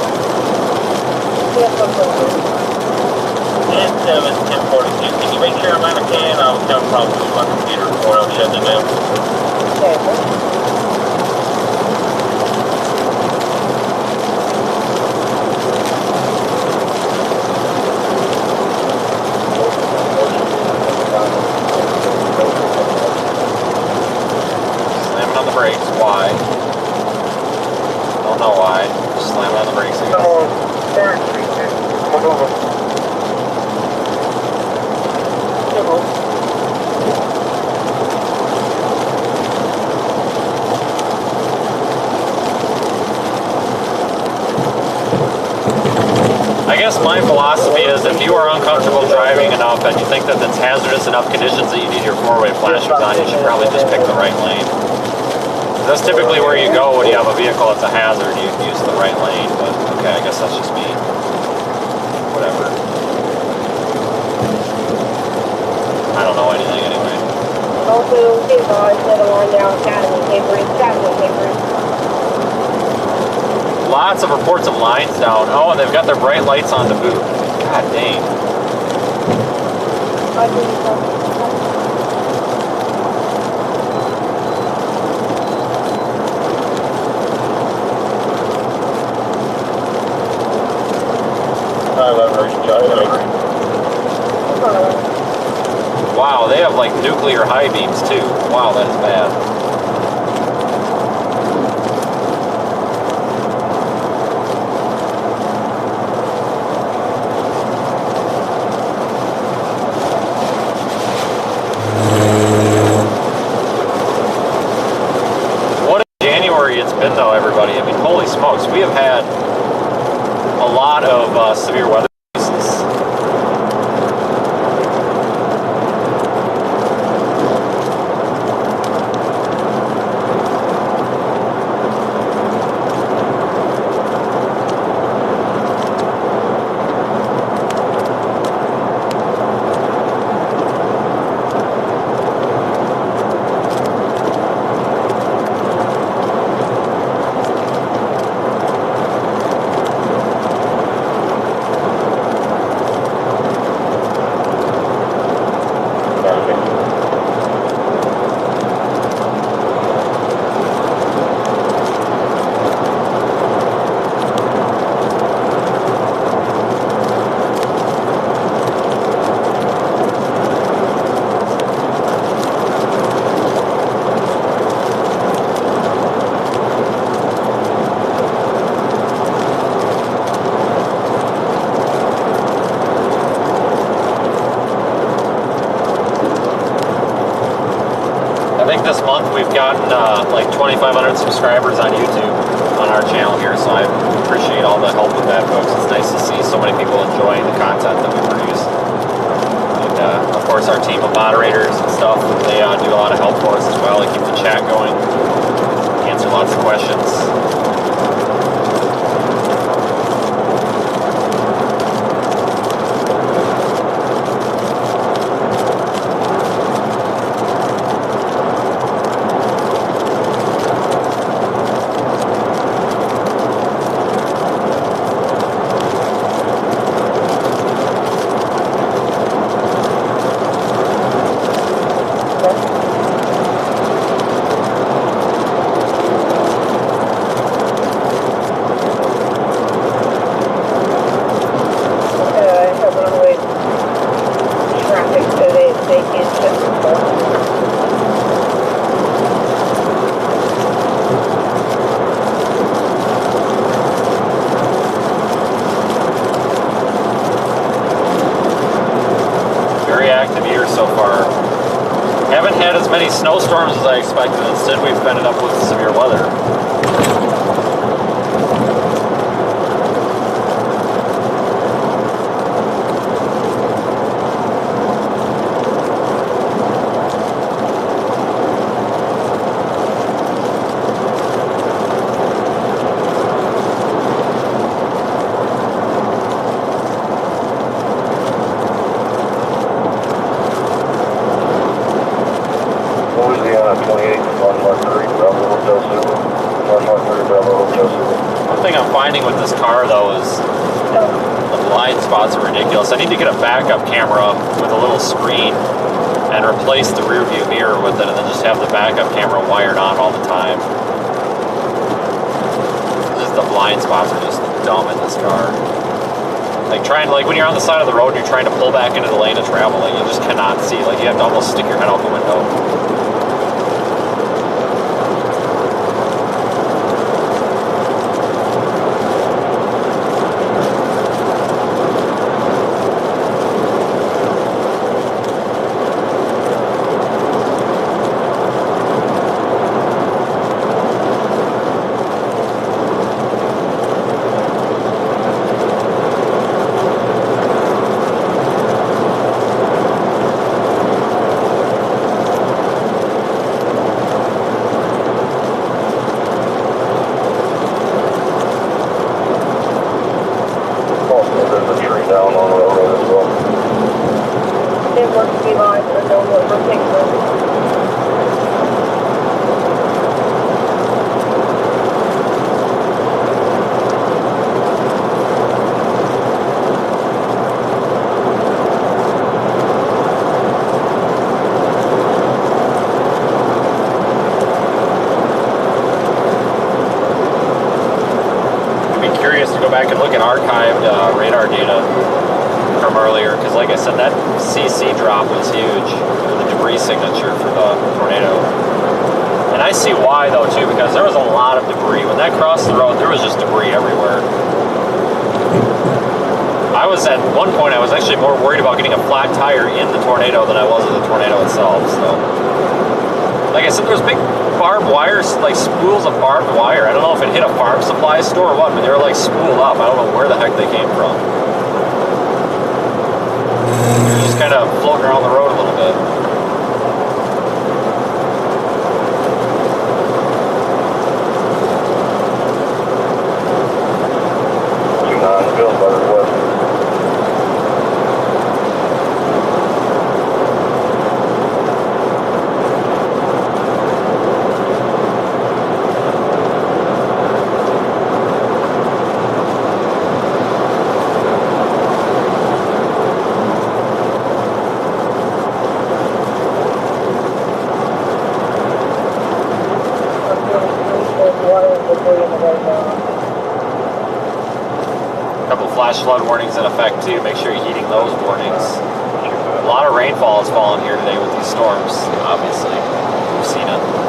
It's 10:42. Can you make sure I'm out of can? I'll come probably with my computer before I'm shutting it down. Okay. Brakes. Why? Don't know why. Just slam on the brakes again. I guess my philosophy is if you are uncomfortable driving enough and you think that it's hazardous enough conditions that you need your four-way flashers on, you should probably just pick the right lane. That's typically where you go when you have a vehicle that's a hazard. You use the right lane, but okay, I guess that's just me. Whatever. I don't know anything anyway. Lots of reports of lines down. Oh, and they've got their bright lights on to boot. God dang. Wow, they have like nuclear high beams too. Wow, that is bad. What a January it's been though, everybody. I mean, holy smokes, we have had a lot of severe weather. think this month we've gotten like 2,500 subscribers on YouTube on our channel here, so I appreciate all the help with that, folks. It's nice to see so many people enjoying the content that we produce. And of course our team of moderators and stuff, they do a lot of help for us as well. They keep the chat going, answer lots of questions. Snowstorms as I expected. Instead, we've ended up with severe weather. Louisiana 28, 113, Bravo Hotel Zulu, 113, Bravo Hotel Zulu. One thing I'm finding with this car, though, is the blind spots are ridiculous. I need to get a backup camera with a little screen and replace the rear view mirror with it, and then just have the backup camera wired on all the time. Just the blind spots are just dumb in this car. Like when you're on the side of the road and you're trying to pull back into the lane of travel, like you just cannot see. Like you have to almost stick your head out the window. Back and look at archived radar data from earlier, because like I said, that CC drop was huge for the debris signature for the tornado. And I see why though too, because there was a lot of debris. When that crossed the road, there was just debris everywhere. I was at one point, I was actually more worried about getting a flat tire in the tornado than I was in the tornado itself. So, like I said, there was big barbed wires, like spools of barbed wire. I don't know if it hit a farm supply store or what, but they were like spooled up. I don't know where the heck they came from. Just kind of floating around the road a little bit. Flood warnings in effect too. Make sure you're heeding those warnings. A lot of rainfall has fallen here today with these storms, obviously. We've seen it.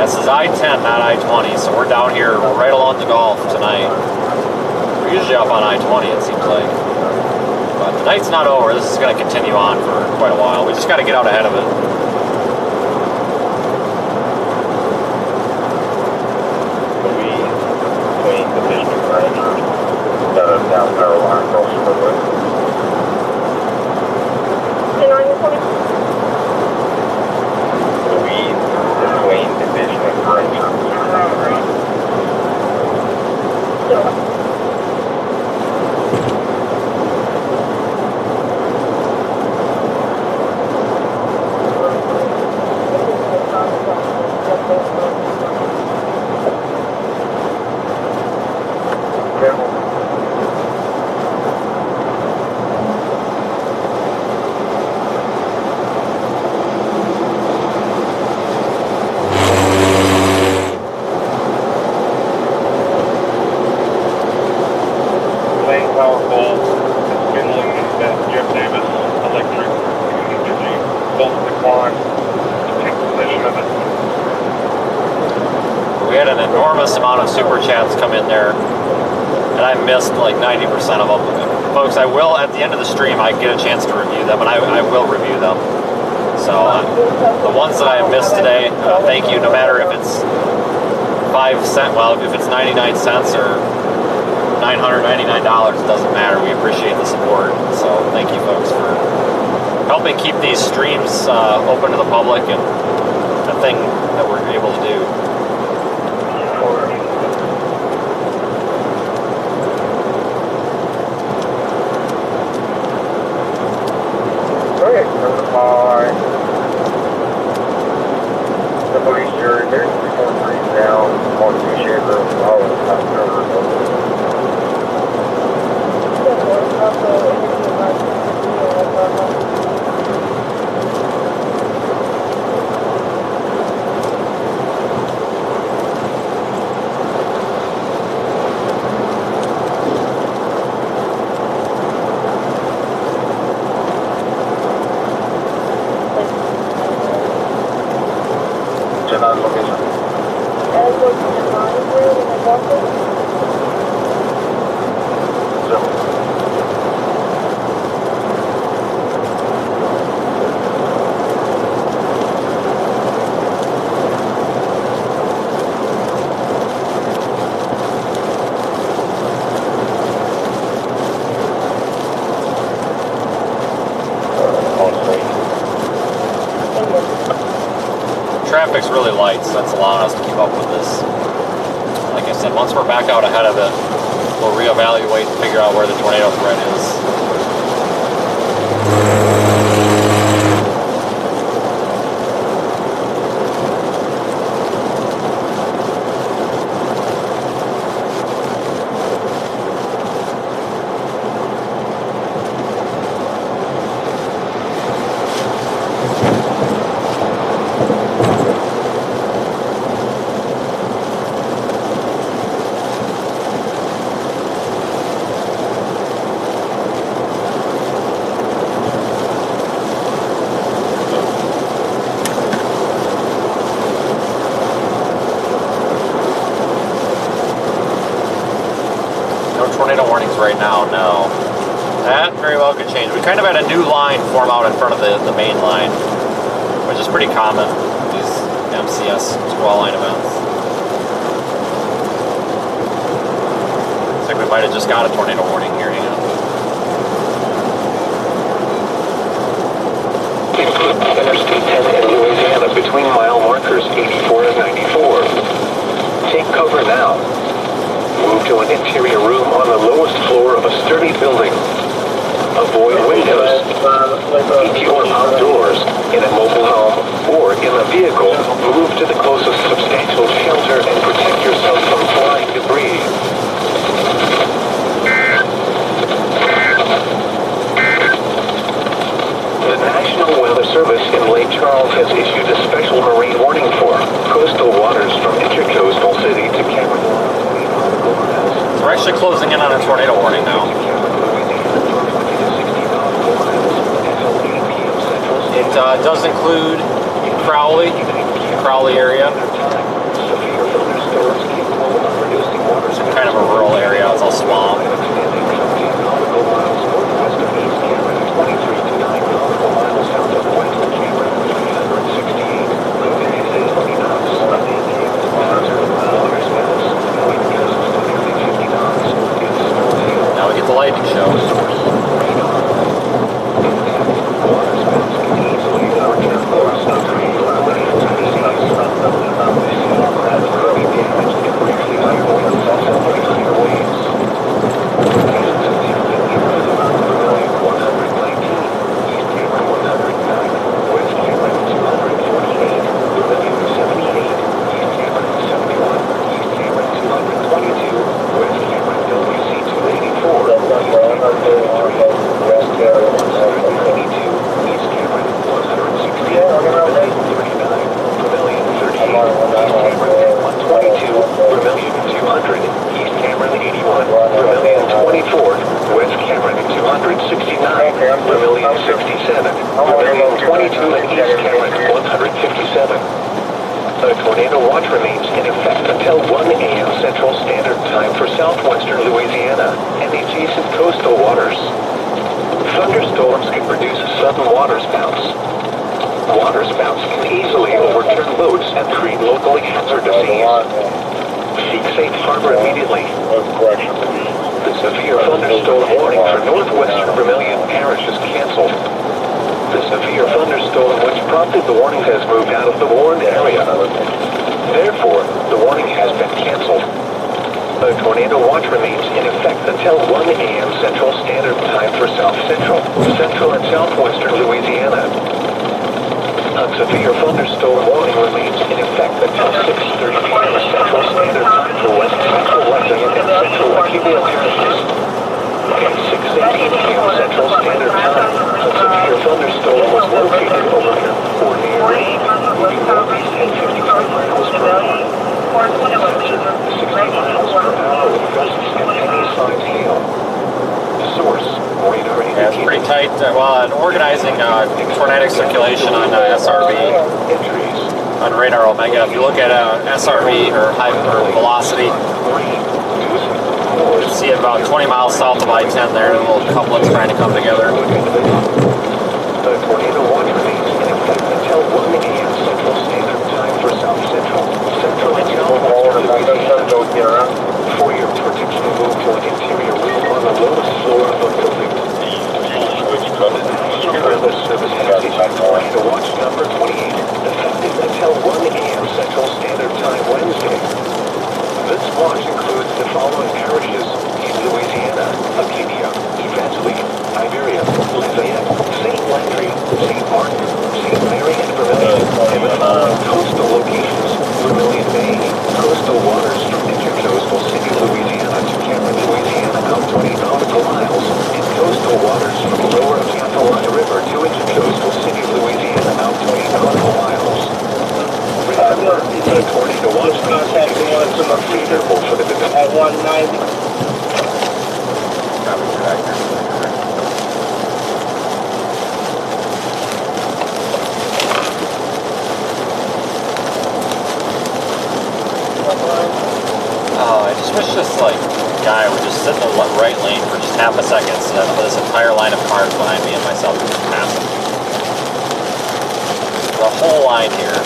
this is I-10, not I-20, so we're down here right along the Gulf tonight. We're usually up on I-20, it seems like. But the night's not over. This is going to continue on for quite a while. We just got to get out ahead of it. Between the district rangers that are down Carolina across the river. Between division and rangers. Super chats come in there, and I missed like 90% of them. Folks, I will, at the end of the stream, I get a chance to review them, and I will review them. So the ones that I missed today, thank you, no matter if it's 5 cents, well, if it's 99 cents or $999, it doesn't matter. We appreciate the support. So thank you folks for helping keep these streams open to the public and the thing that we're able to do. The police jury, there's 4 down on the share of all the time. Traffic's really light, so that's allowing us to keep up with this. Like I said, once we're back out ahead of it, we'll reevaluate and figure out where the tornado threat is. Right now, no. That very well could change. We kind of had a new line form out in front of the main line, which is pretty common, these MCS squall line events. Looks like we might have just got a tornado warning here, hang on. Interstate 10 in Louisiana between mile markers 84 and 94. Take cover now. Move to an interior room on the lowest floor of a sturdy building. Avoid windows. If you are outdoors, in a mobile home, or in a vehicle, move to the closest substantial shelter and protect yourself from flying debris. The National Weather Service in Lake Charles has issued a special marine warning for coastal waters from intercoastal city to Cameron. We're actually closing in on a tornado warning now. It does include Crowley area. Severe thunderstorms capable of reducing water It's kind of a rural area. It's all swamp. extending 17 nautical miles northwest of East Cameron, 23 to 9 nautical miles south of West Cameron, 368. Moving at 20 knots. Sunday, Water's winds, wind gusts to nearly 50 knots. It's snow hail. Now we get the lightning show. Source, radar. Impact, water's winds can easily overturn boats up to 8 miles to the east. Seagrass could be damaged and briefly idle and also putting higher waves. Locations of nearly Vermilion 119, East Cameron 109, West Cameron 248, Vermilion 78, East Cameron 71, East Cameron 222, West Cameron WC 284, East Cameron 33, West Cameron 192, East Cameron 168, Vermilion 39, Vermilion 38, East Cameron 122, Vermilion 200, East Cameron 81, Vermilion 24, West Cameron 269, Vermilion 67, Vermilion 22, and East Cameron 157. A tornado watch remains in effect until 1 a.m. Central Standard Time for southwestern Louisiana and the adjacent coastal waters. Thunderstorms can produce sudden water spouts. Water spouts can easily overturn boats and create locally hazardous seas. Seek safe harbor immediately. The severe thunderstorm warning for northwestern Vermilion Parish is canceled. The severe thunderstorm which prompted the warning has moved out of the warned area. Therefore, the warning has been canceled. A tornado watch remains in effect until 1 a.m. Central Standard Time for South Central, Central and Southwestern Louisiana. A severe thunderstorm warning remains in effect until 6:30 p.m. Central Standard Time for West Central Lafayette and Central Arcadia parishes. At 6:18 p.m. Central Standard Time, a severe thunderstorm was located over here or near moving northeast at 55 miles per hour. 60 miles per hour with gusts and penny-sized hail. Source, radar indicates... Yeah, it's pretty tight. Well, an organizing tornadic circulation on SRV, on radar Omega. If you look at SRV or high velocity, you can see it about 20 miles south of I-10 there, and a little couplets trying to come together. The tornado watch remains in effect until 1 a.m. Central Standard Time for South Central, Central and Southwestern Louisiana. For your protection, move to an interior room on the lowest floor of the building. Wireless service has issued tornado watch number 28, effective until 1 a.m. Central Standard Time Wednesday. This watch includes the following parishes in Louisiana: Acadia, Evangeline, Iberia, Lafayette, St. Landry, St. Martin, St. Mary, and Vermilion. And the following coastal locations: Vermilion Bay, coastal waters from intercoastal City, Louisiana to Cameron, Louisiana, out 20 nautical miles, and coastal waters from lower Atchafalaya River to intercoastal City, Louisiana, out 20 nautical miles. Remember, the tornado watch conditions are favorable for the development. At 190. Oh, I just wish this guy would just sit in the right lane for just half a second instead of this entire line of cars behind me and myself just passing. The whole line here.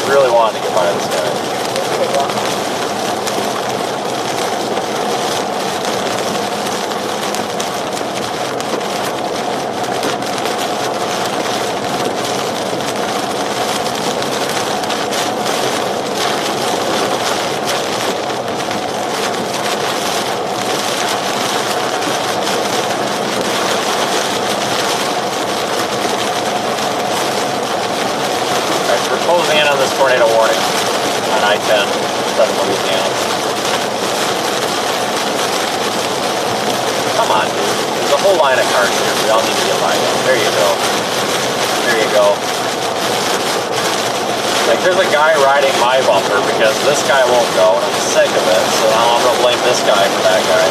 Really wanted to get by this guy. Closing in on this tornado warning on I-10, southern Louisiana. Come on, dude. There's a whole line of cars here. We all need to get by them. There you go. There you go. There's a guy riding my bumper because this guy won't go, and I'm sick of it, so now I'm going to blame this guy for that guy.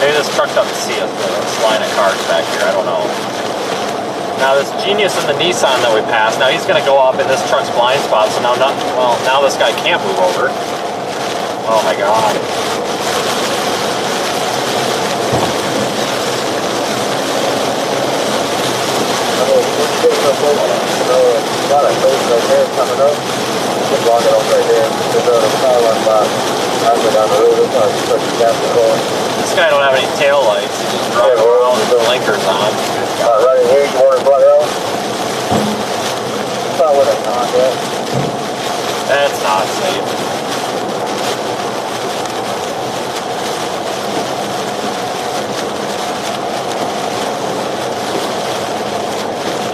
Maybe this truck doesn't see us, this line of cars back here, I don't know. Now this genius in the Nissan that we passed, now he's going to go up in this truck's blind spot, so now now this guy can't move over. Oh my god. Got a place right there coming up. Just block it off right there. There's a car run by. I'll go down the road. It's not just pushing down the car. This guy don't have any tail lights. He's just driving around with the blinkers on. Right in here, you want to block it off? Probably with a knock yet. That's not safe.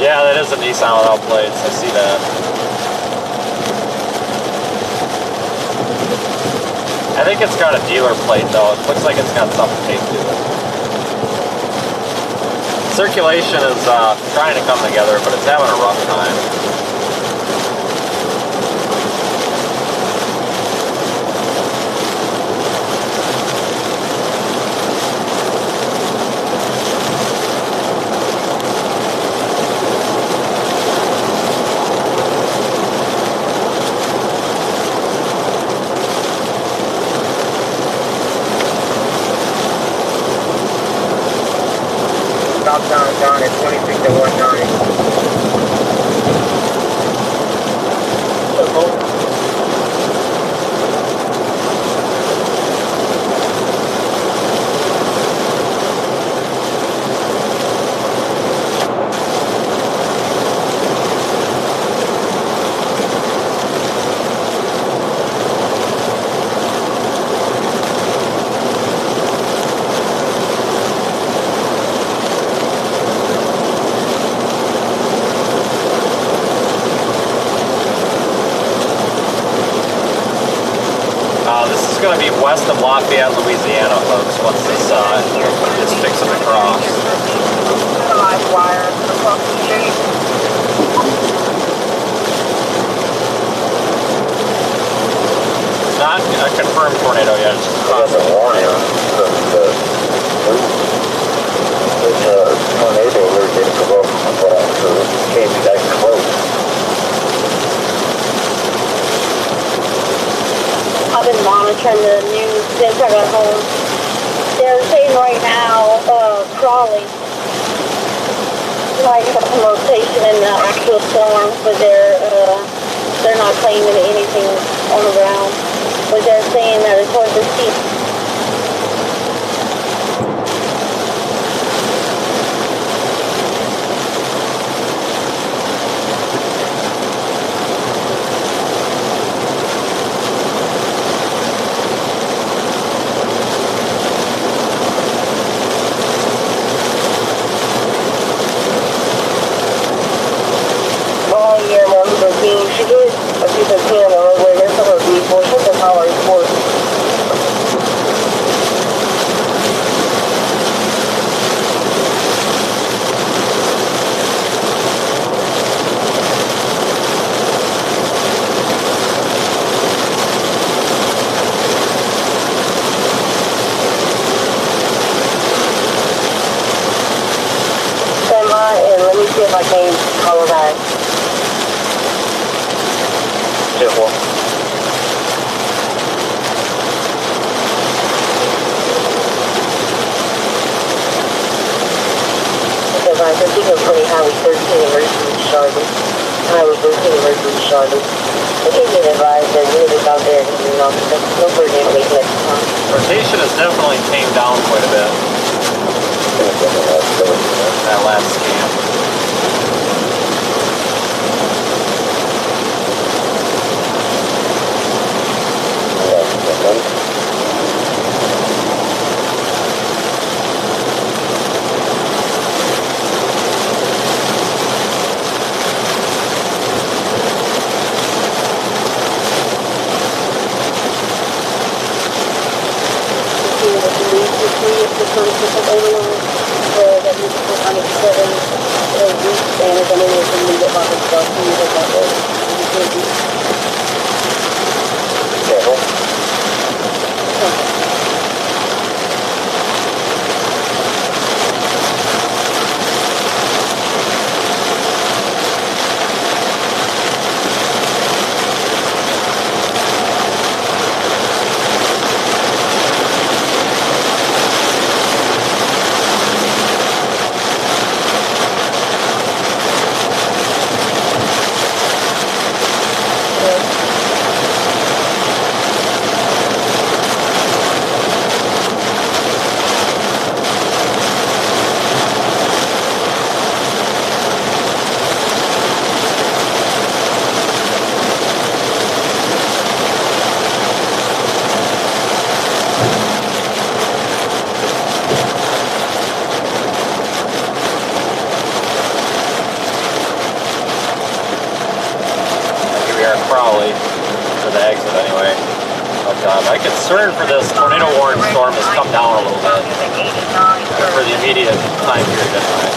Yeah, that is a Nissan without plates. I see that. I think it's got a dealer plate though. It looks like it's got something taped to it. Circulation is trying to come together, but it's having a rough time. Southbound John at 26 to 19. Going to be west of Lafayette, Louisiana, folks, once this is fixing to cross. Live wire across the street. Not a confirmed tornado yet, it's just crossing. There's a warning on there's a tornado we're getting above, so it can't be that close. I've been monitoring the news since I got home. They're saying right now, Crawley might have some rotation in the actual storm, but they're not claiming anything on the ground. But they're saying that it's going to see. She did a piece of camera where there's some of these boys. What's the power report? Stand by and let me see if I can call her back. Because I think it was pretty Highway 13 emergency Charlotte. Highway 13 emergency Charlotte. I can't get advised that we live out there and you know, no further information at the time. Rotation has definitely tamed down quite a bit. That last scan. probably, for the exit anyway. But my concern for this tornado warning storm has come down a little bit for the immediate time period anyway.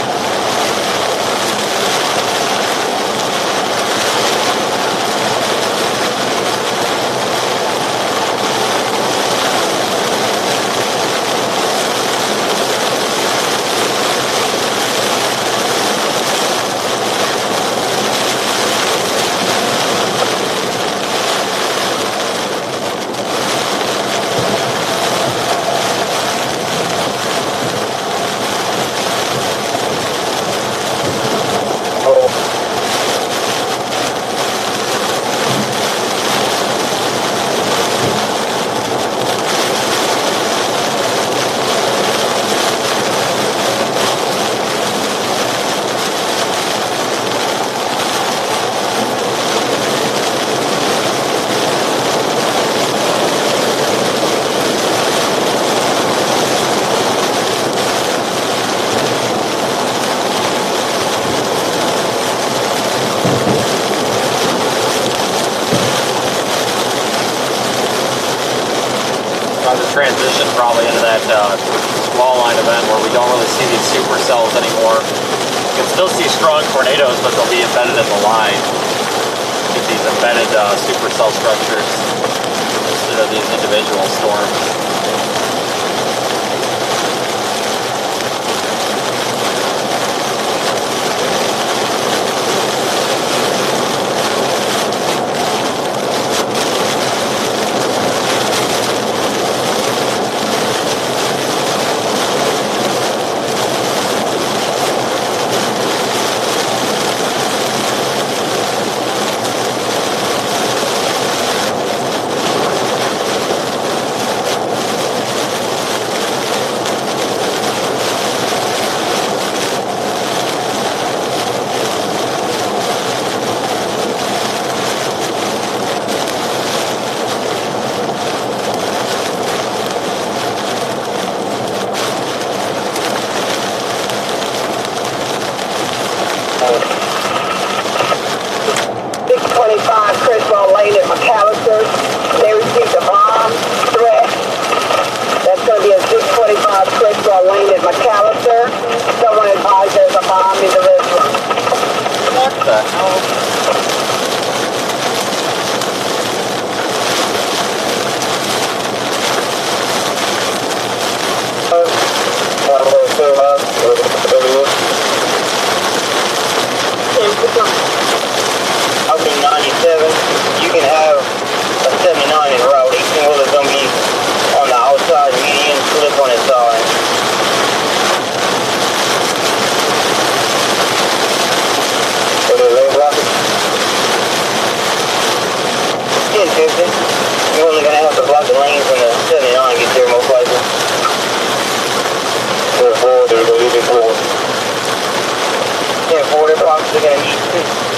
Transition probably into that squall line event where we don't really see these supercells anymore. You can still see strong tornadoes, but they'll be embedded in the line. Get these embedded supercell structures instead of these individual storms.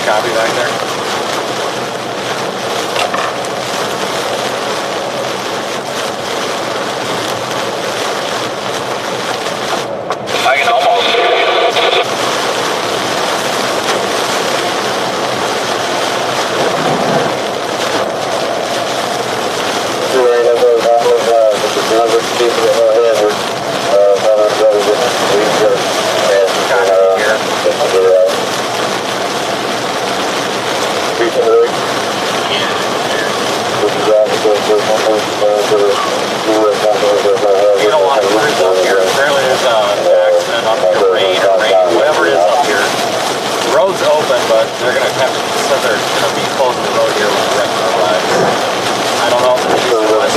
Copy back there. I can almost. You don't want birds up here. Apparently there's an accident up here, rain, whatever it is up here. The road's open, but they're going to have to, so they're going to be closing the road here when the wreck arrives. I don't know if it's east or west.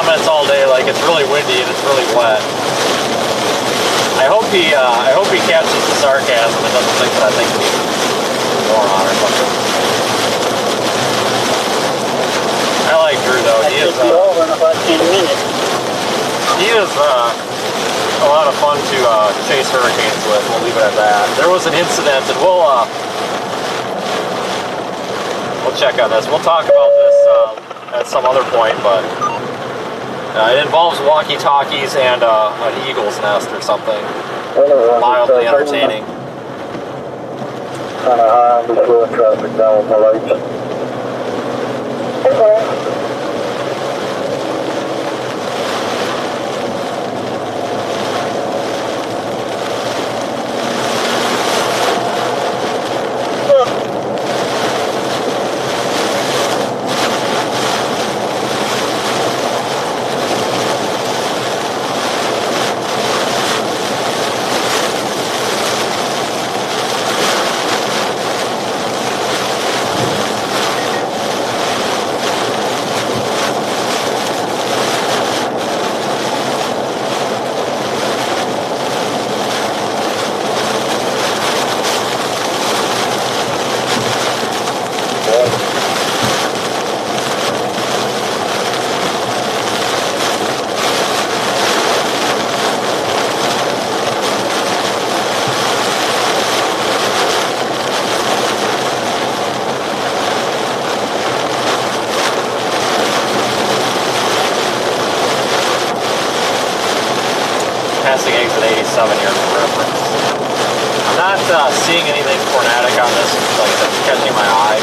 comments all day like it's really windy and it's really wet. I hope he catches the sarcasm and doesn't think that I think he's a moron or something. I like Drew though. He is over in about 10 minutes. he is a lot of fun to chase hurricanes with. We'll leave it at that. There was an incident, and we'll check on this. We'll talk about this at some other point, but it involves walkie-talkies and an eagle's nest or something. Mildly entertaining. Kind of high on the flow of traffic down with my lights. Passing exit 87 here for reference. I'm not seeing anything tornadic on this, like that's catching my eye.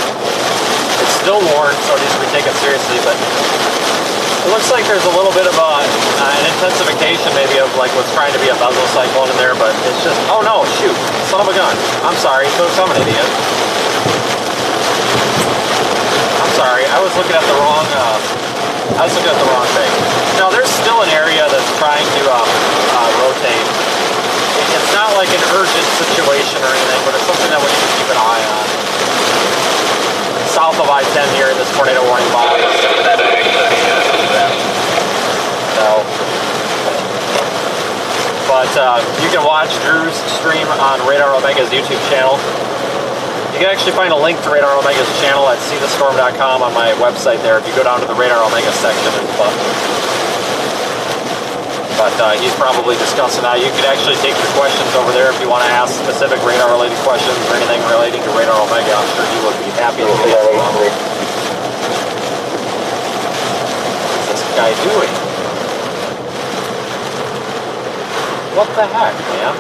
It's still warm, so it needs to be taken seriously, but it looks like there's a little bit of an intensification maybe of like what's trying to be a mesocyclone in there, but it's just, oh no, shoot, son of a gun. I'm sorry, I'm an idiot. I'm sorry, I was looking at the wrong thing. Now there's still an area that's trying to rotate. It's not like an urgent situation or anything, but it's something that we need to keep an eye on. South of I-10 here in this tornado warning box. So, but you can watch Drew's stream on Radar Omega's YouTube channel. You can actually find a link to Radar Omega's channel at seethestorm.com on my website there. If you go down to the Radar Omega section, there's a button. But he's probably discussing that. You can actually take your questions over there if you want to ask specific radar-related questions or anything relating to Radar Omega. I'm sure he would be happy to do that. What's this guy doing? What the heck, man?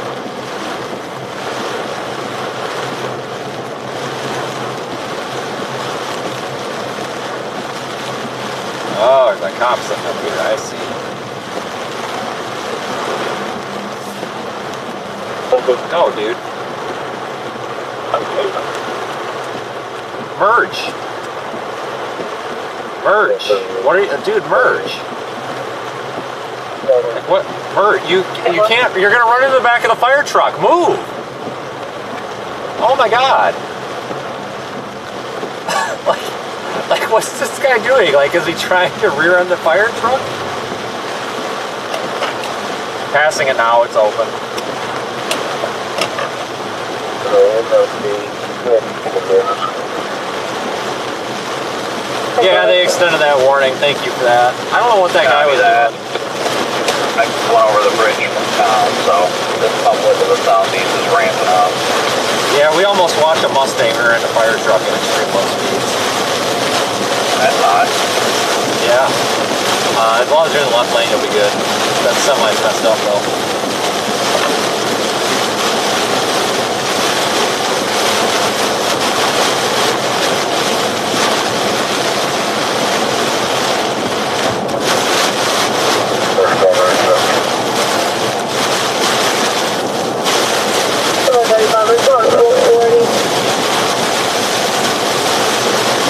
Oh, there's a cop sitting up here, I see. No, dude. Merge. Merge. What are you, dude? Merge. Like what? Merge. You can't. You're gonna run into the back of the fire truck. Move. Oh my God. like what's this guy doing? Like, is he trying to rear-end the fire truck? Passing it now. It's open. Yeah, they extended that warning. Thank you for that. I don't know what that guy was doing. I went over the bridge from town, so this public to the southeast is ramping up. Yeah, we almost watched a Mustang rear end a fire truck at extreme low speeds. That's hot. Yeah. As long as you're in the left lane, you'll be good. That semi's messed up though.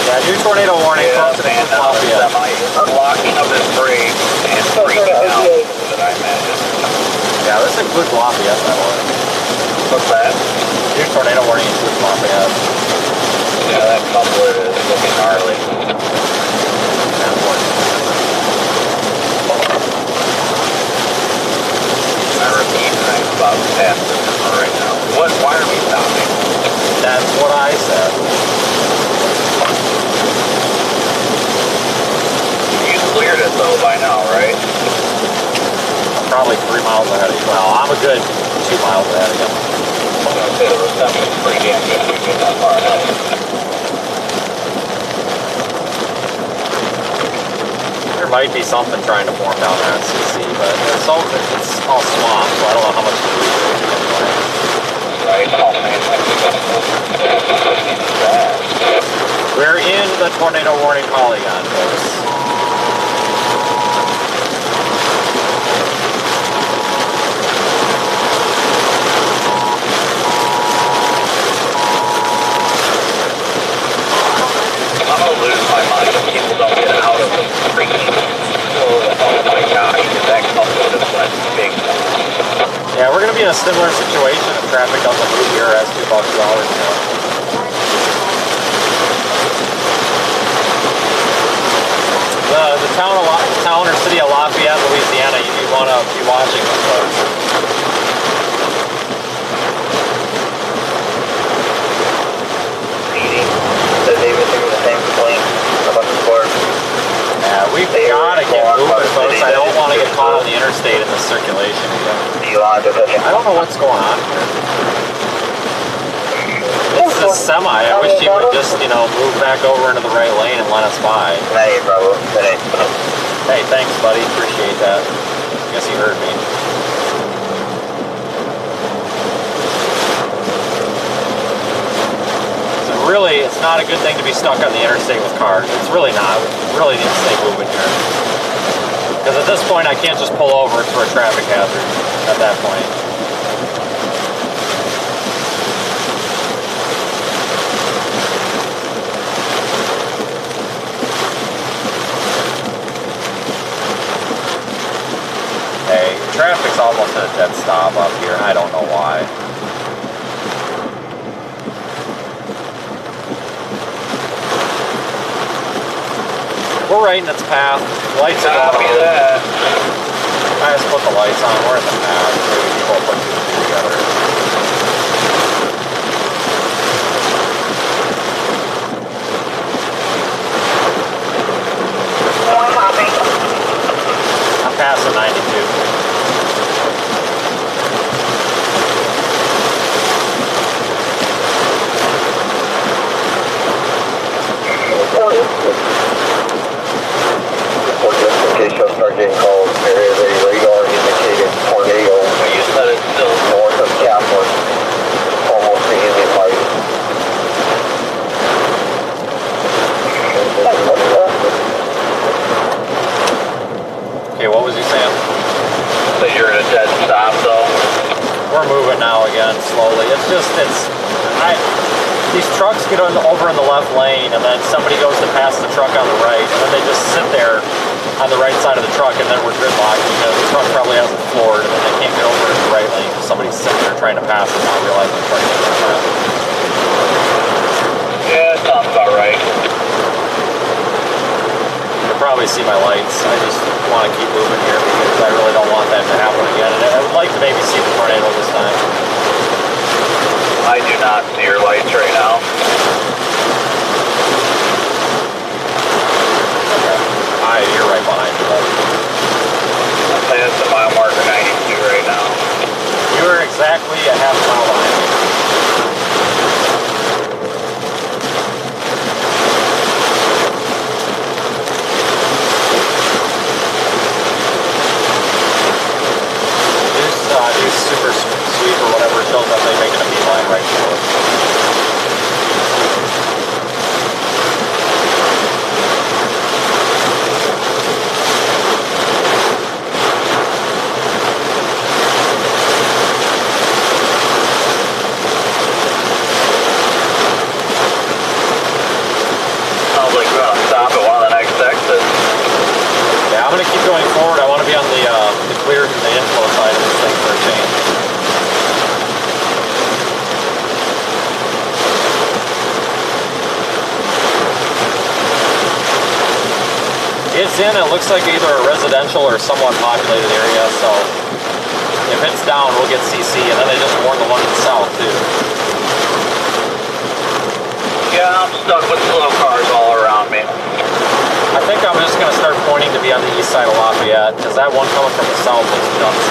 Yeah, new tornado warning. Yeah, man, blocking of this bridge and freaking out that I imagine. Yeah, this includes Lafayette, by the way. What's that? New tornado warning includes Lafayette. Yeah, that couple is looking gnarly. miles ahead of you. Well, I'm a good 2 miles ahead of you. I'm going to say the reception's pretty damn good if we get that far ahead. There might be something trying to form down there at CC, but it's all swamp, so I don't know how much to do anyway. Right? Oh, man. We're in the tornado warning polygon, folks. I'm going to lose my mind if people don't get out of the freaking oh my gosh, that comes with us like big. Yeah, we're going to be in a similar situation if traffic doesn't move here as to about 2 hours ago. The town or city of Lafayette, Louisiana, you want to be watching this, folks. Yeah, we've got to get moving, folks. I don't want to get caught on the interstate in this circulation again. I don't know what's going on here. This is a semi. I wish he would just, move back over into the right lane and let us by. Hey, thanks, buddy. Appreciate that. Guess you heard me. Really, it's not a good thing to be stuck on the interstate with cars. It's really not. We really need to stay moving here. Because at this point, I can't just pull over to a traffic hazard at that point. Hey, traffic's almost at a dead stop up here, and I don't know why. We're right in its path. Lights are on. I just put the lights on. We're in the path. Maybe people will put two and two together. I'm passing 92. Shall start getting calls. There is a radar indicated tornado. You said it's still north of Kaplan, almost the Indian Light. Okay, what was he saying? So you're in a dead stop, though? We're moving now again, slowly. These trucks get over in the left lane, and then somebody goes to pass the truck on the right, and then they just sit there on the right side of the truck, and then we're gridlocked because the truck probably hasn't floored, and then they can't get over into the right lane because somebody's sitting there trying to pass and not realizing the truck is pass. Yeah, that sounds about right. You can probably see my lights. I just want to keep moving here because I really don't want that to happen again, and I would like to maybe see the tornado this time. I do not see your lights right now. You're right behind me, buddy. I'll say it's a mile marker 92 right now. You are exactly a half mile behind me. These super sweep or whatever shows up, they making a beeline right for us. Sounds like we're gonna stop at one of the next exits. Yeah, I'm gonna keep going forward. I want to be on the clear from the inflow side of this thing for a change. It's in, it looks like either a residential or somewhat populated area, so if it's down, we'll get CC, and then they just warn the one to the south, too. Yeah, I'm stuck with slow cars all around me. I think I'm just going to start pointing to be on the east side of Lafayette, because that one coming from the south looks nuts.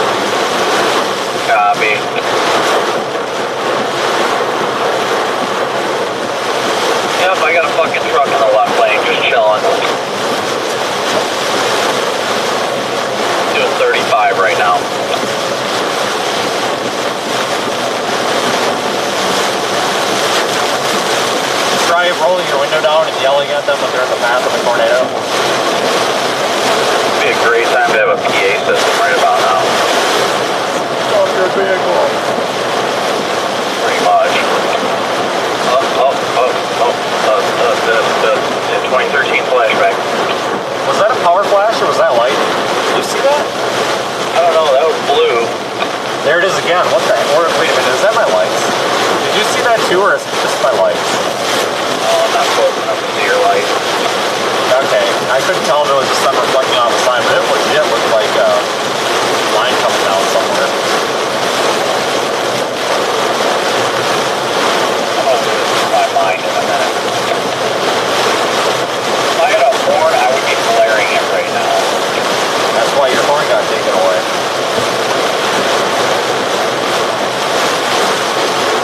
There it is again. What the heck? Wait a minute, is that my lights? Did you see that too, or is it just my lights? Oh, I'm not close enough to see your light. Okay, I couldn't tell if it was the sun reflecting off the sign, but it legit looked like a line coming down somewhere. I'm going to lose my mind in a minute. If I had a horn, I would be blaring it right now. That's why your horn got taken away.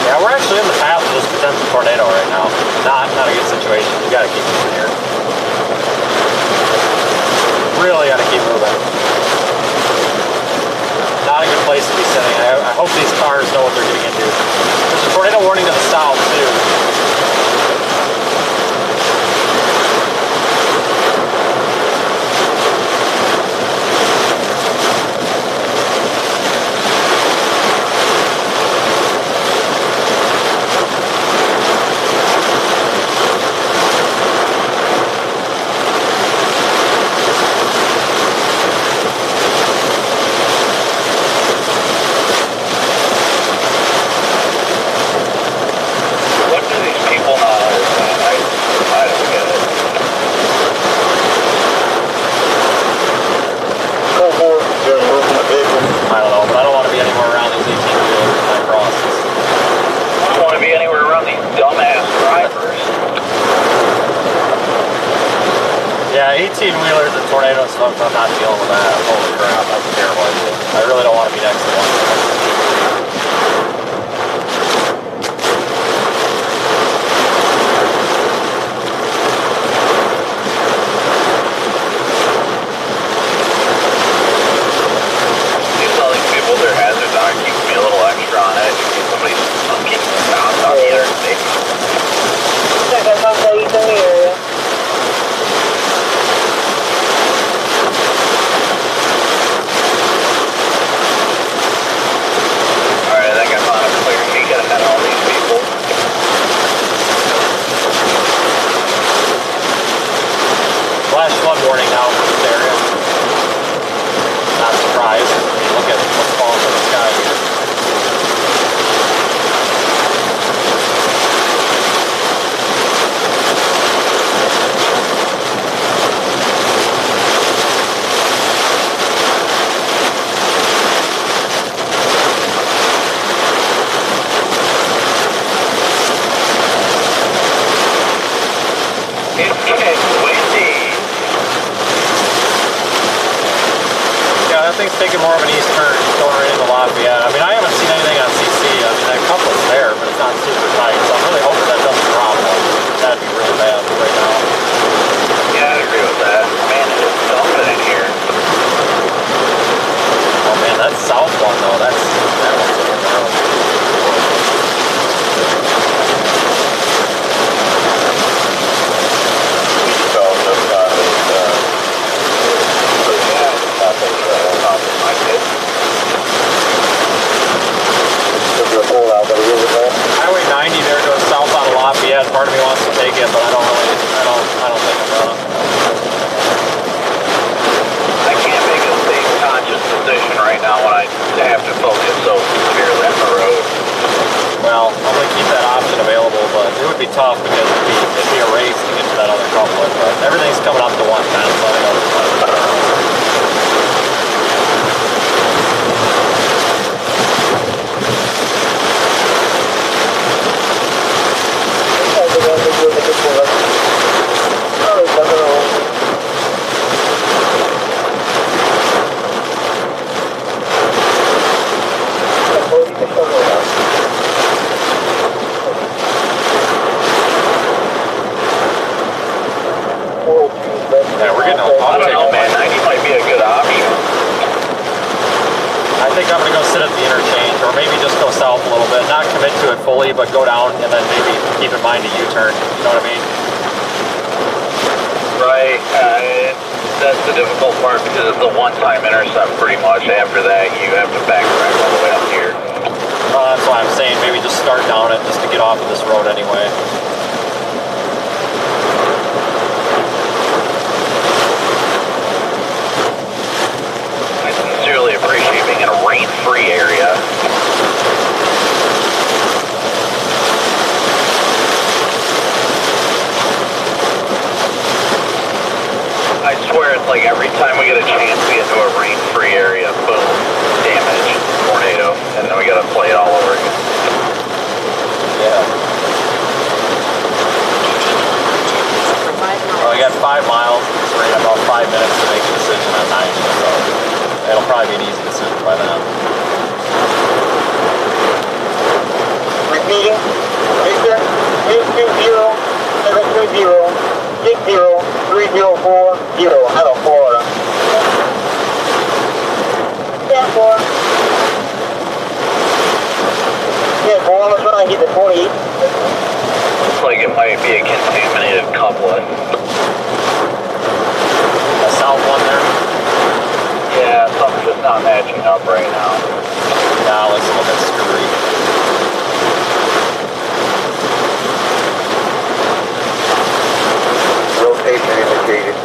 Yeah, we're actually in the path of this potential tornado right now. Not a good situation. You gotta keep moving here. Really gotta keep moving. Not a good place to be sitting. I hope these cars know what they're getting into. There's a tornado warning to the south too. So I'm not dealing with that. Holy crap, that's a terrible idea. I really don't want to be next to one. You tell these people their hazards on, keep me a little extra on it. Somebody's sunking sounds on the interstate. Check out how they use in the area. Flash flood warning now for this area. Not surprised. I mean, look at what's falling from the sky here. That thing's taking more of an east turn going right into Lafayette. I mean, I haven't seen anything on CC. I mean, that couple's there, but it's not super tight, so I'm really hoping that doesn't drop. That'd be really bad right now. Yeah, I'd agree with that. Man, it is dumping in here. Oh man, that south one though, that one's looking gnarly. Highway 90 there goes south out of Lafayette. Part of me wants to take it, but I don't think I'm gonna. I can't make a safe, conscious decision right now when I have to focus so severely on the road. Well, I'm gonna keep that option available, but it would be tough because it'd be a race to get to that other couplet. But everything's coming up to 110, so I think I'll just let it go. Yeah, we're getting I don't know, man. 90 might be a good option. I think I'm going to go sit at the interchange, or maybe just go south a little bit. Not commit to it fully, but go down and then maybe keep in mind a U-turn. You know what I mean? Right. That's the difficult part because it's a one-time intercept pretty much. After that, you have to backtrack all the way up here. That's why I'm saying maybe just start down it just to get off of this road anyway. I sincerely appreciate being in a rain-free area. like every time we get a chance to get into a rain-free area, boom, damage, tornado, and then we gotta play it all over again. Yeah. Well, we got 5 miles. It's right about 5 minutes to make a decision on 90, so it'll probably be an easy decision by then. Repeating, Victor, 820-730-60304-0, hello, Florida. Yeah, 4. Yeah, 4, I'm gonna try and get the 48. Looks like it might be a contaminated couplet. The south one there? Yeah, something's just not matching up right now. Yeah, it looks a little bit screwy. Rotation indicated.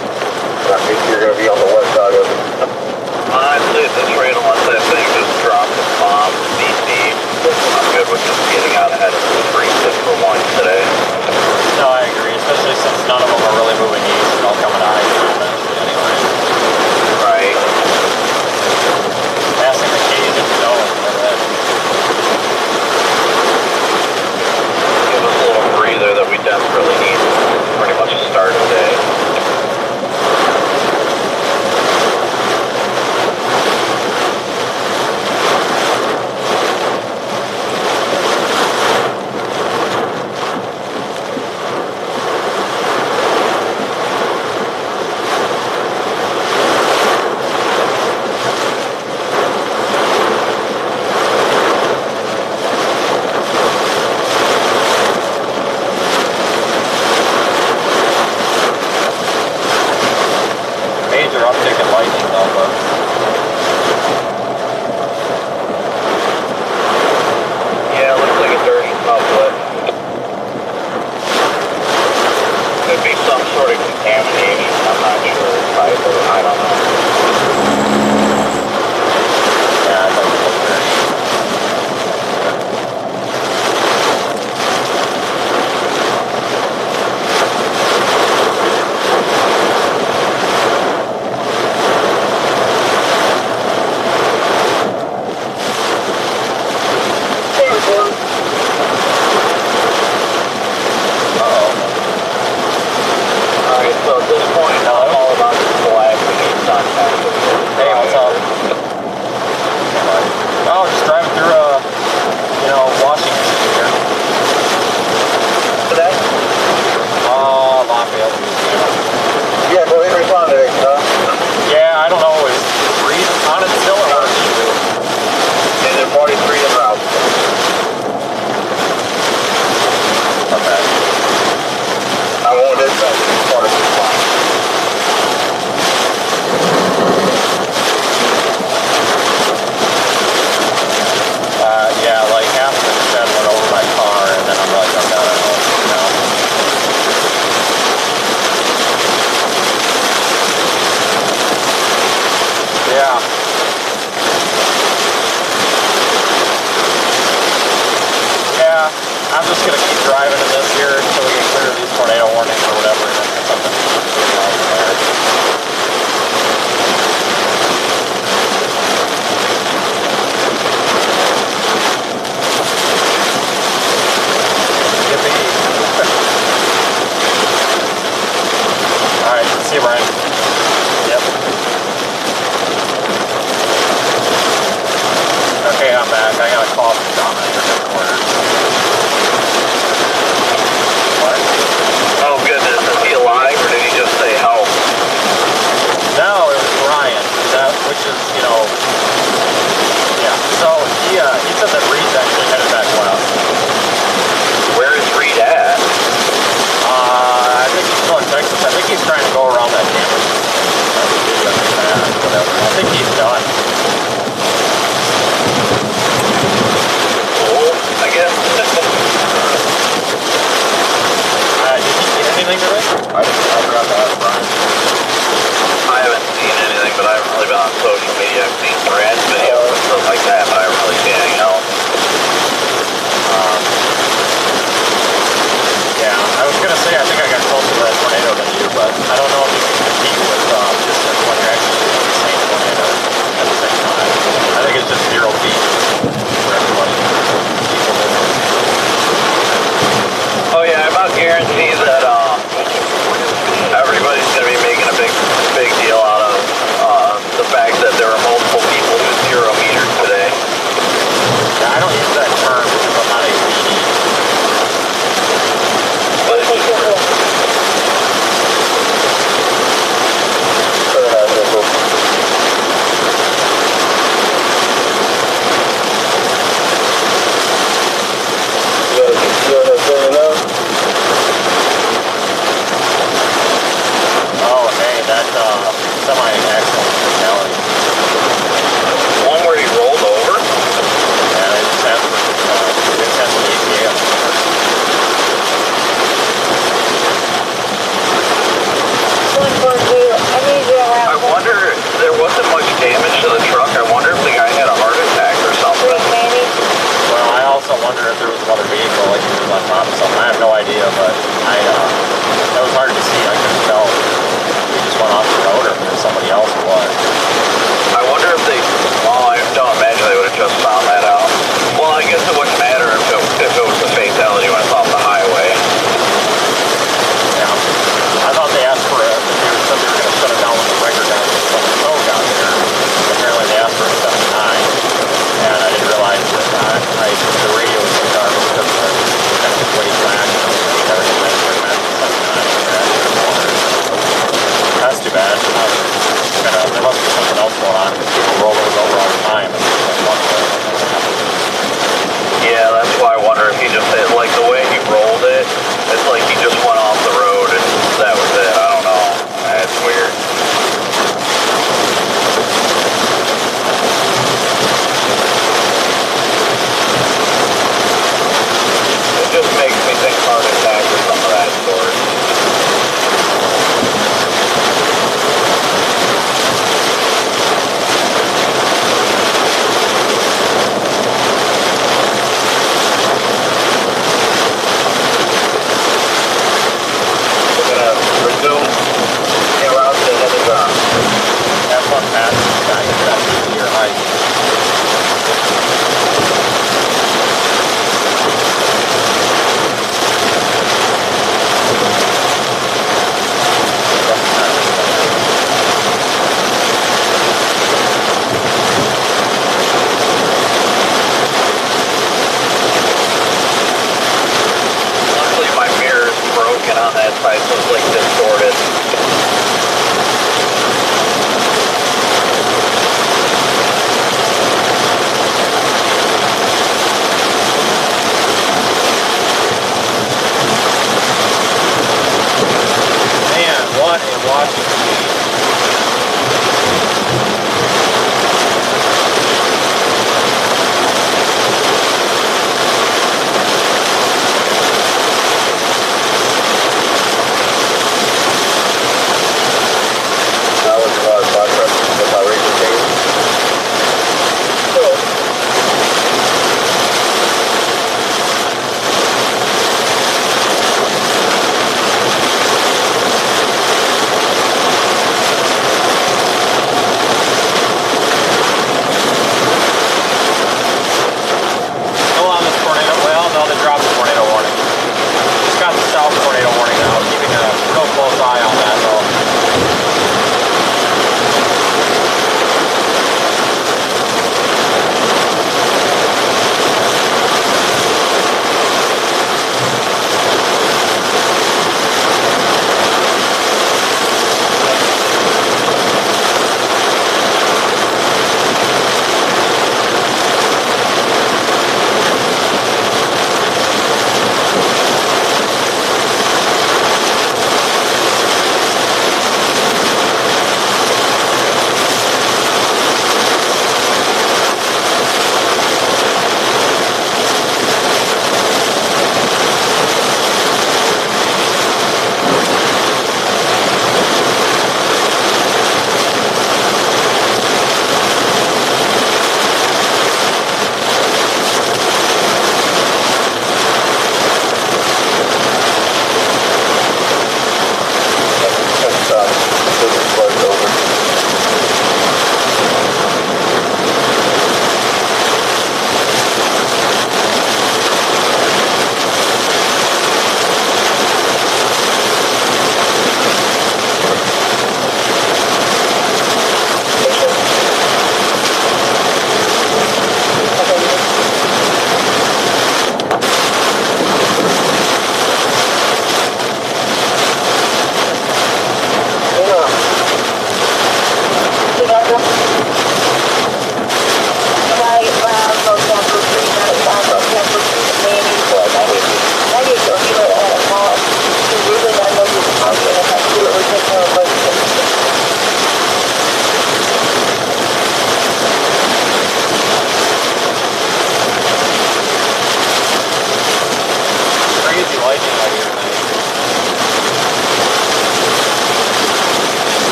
I have no idea, but that was hard to see. I couldn't tell if we just went off the road or if there's somebody else who was. I wonder if they, well, I don't imagine they would have just found that out. Well, I guess it wouldn't matter if it was a fatality when it's off the highway. Yeah. I thought they asked for it. They said they were going to shut it down when the wrecker got when the tow got there. Apparently they asked for a 79. And I didn't realize that the radio was in the car because of the kind of way flash and everything like that.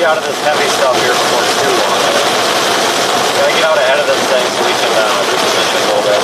be out of this heavy stuff here before too long. Gotta get out ahead of this thing so we can reposition a little bit.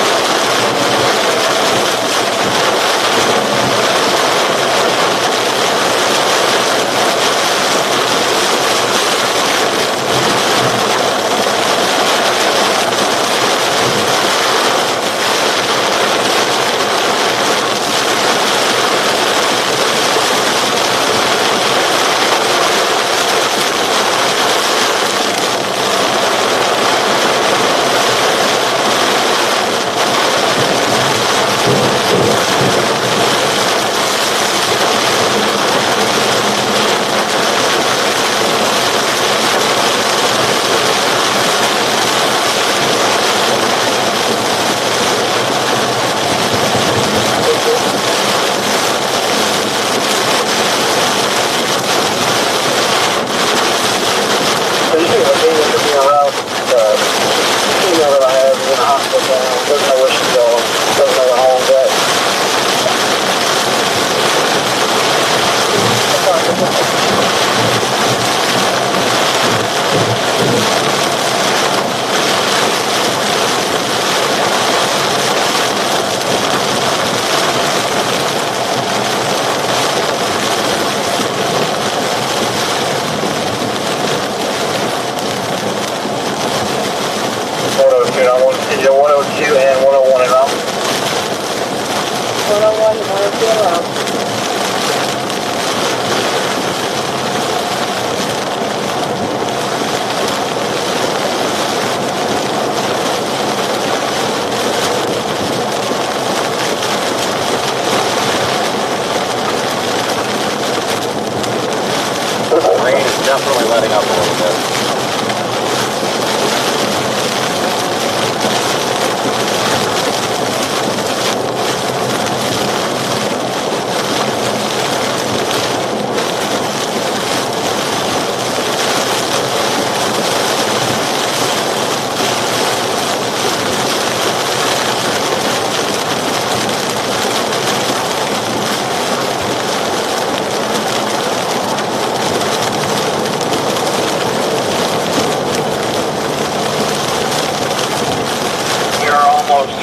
Definitely letting up a little bit.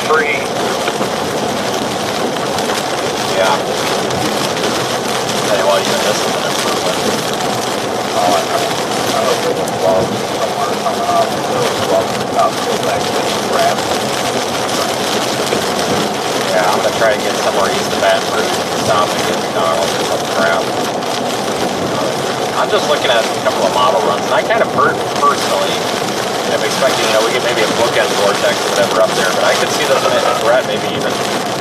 Free. Yeah. Tell you what, even this is an improvement. Oh, I hope it was low somewhere coming up. So it was low to the top, go back to the grab. Yeah, I'm gonna try to get somewhere east of Baton Rouge and stop and get McDonald's or some crap. I'm just looking at a couple of model runs, and I kind of personally I'm expecting, we get maybe a bookend vortex or whatever up there, but I could see those in Brett maybe even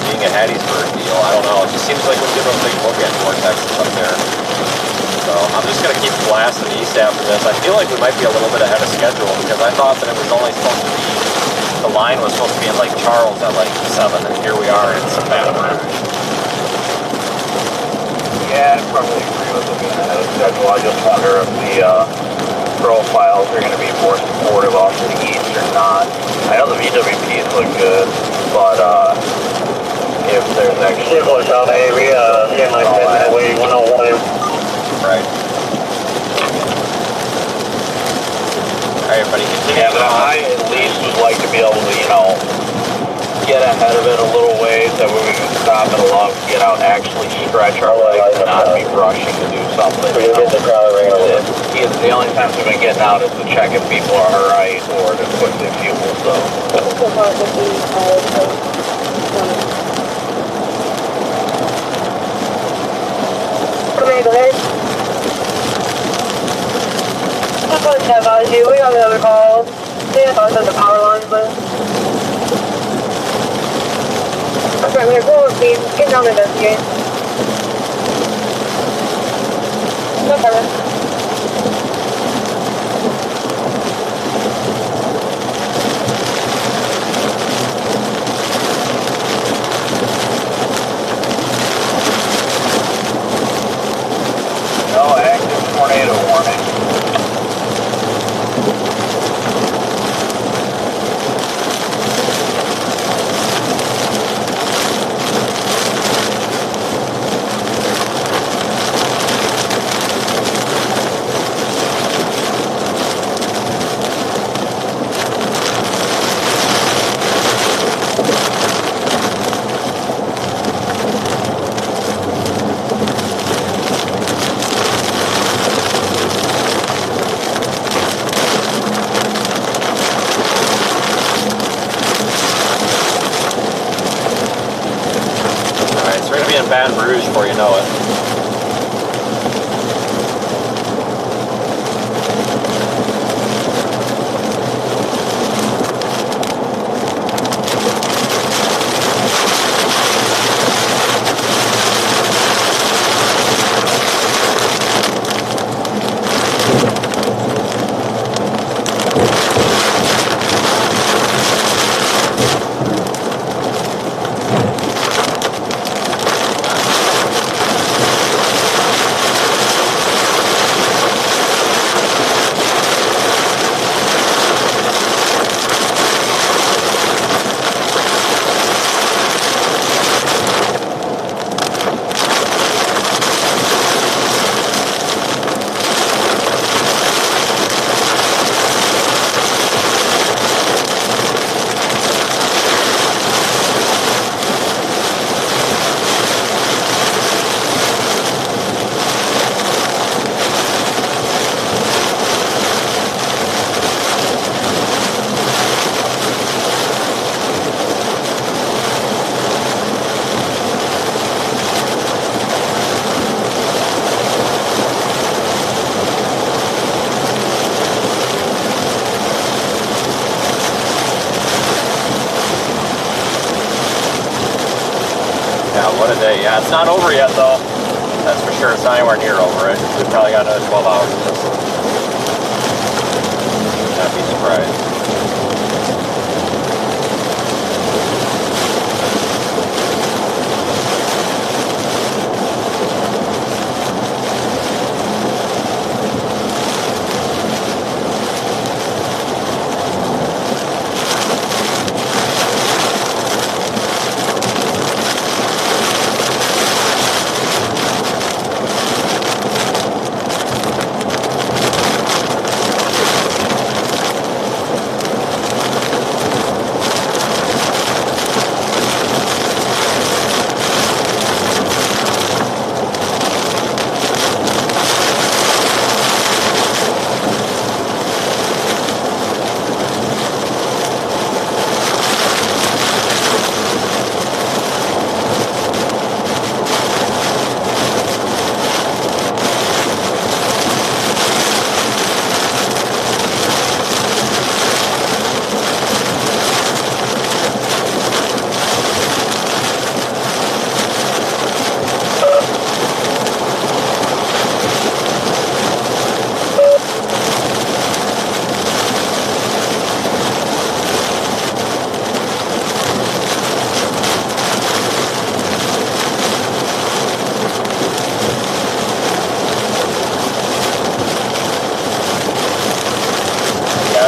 being a Hattiesburg deal. I don't know. It just seems like we get those big bookend vortexes up there. So I'm just going to keep blasting east after this. I feel like we might be a little bit ahead of schedule because I thought that it was only supposed to be, the line was supposed to be in Lake Charles at like 7, and here we are in some Baton Rouge. Yeah, I probably agree with it being ahead of schedule. I just wonder if the profiles are going to be more supportive off to the east or not. I know the VWPs look good, but if there's actually we getting like that way 101. Right. Alright, everybody, continue. Yeah, but I at least would like to be able to, get ahead of it a little ways, that way we can stop it along, get out, actually stretch our legs, and not be rushing to do something. We can get the crowd ring over. The only times we've been getting out is to check if people are alright or to quickly fuel, so. Come here, go ahead. That's what I advise you. We got the other calls. Yeah, I thought the power lines, but. That's right, we're going to speed. Get down and investigate. No problem. No active tornado warning. Yeah, it's not over yet though. That's for sure. It's not anywhere near over it. We've probably got another 12 hours of this. Not be surprised.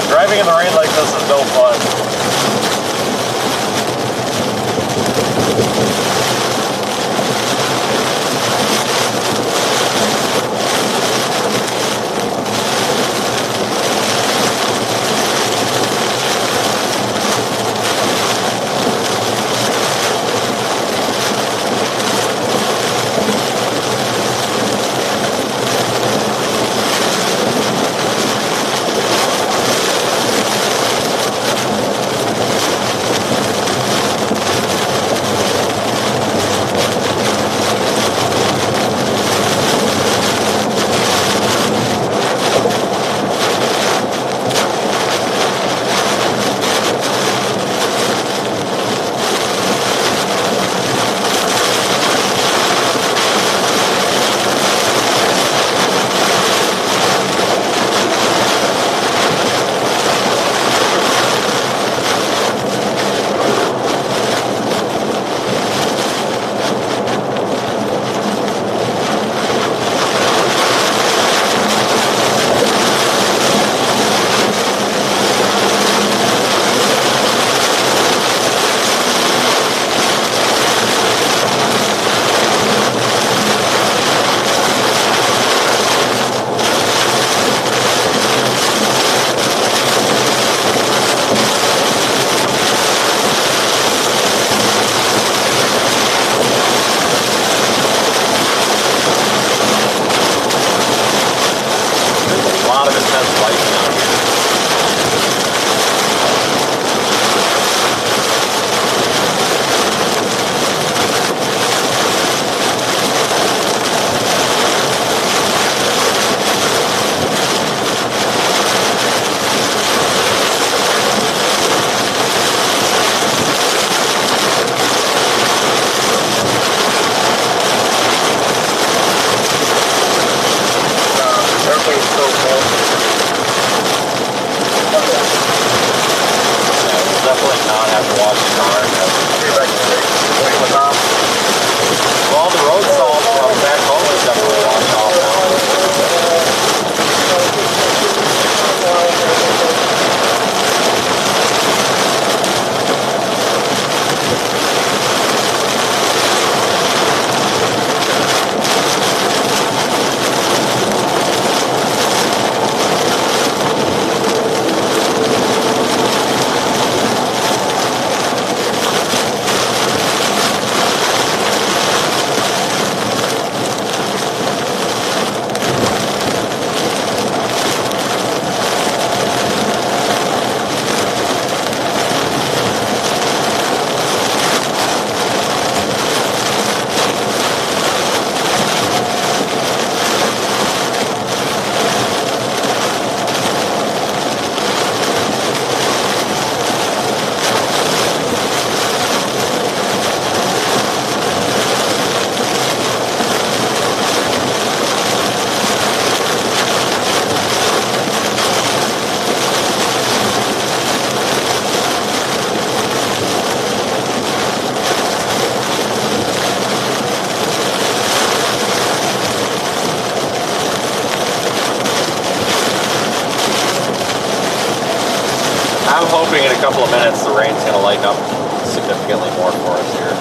Driving in the rain like this is no fun. I'm hoping in a couple of minutes the rain's going to lighten up significantly more for us here.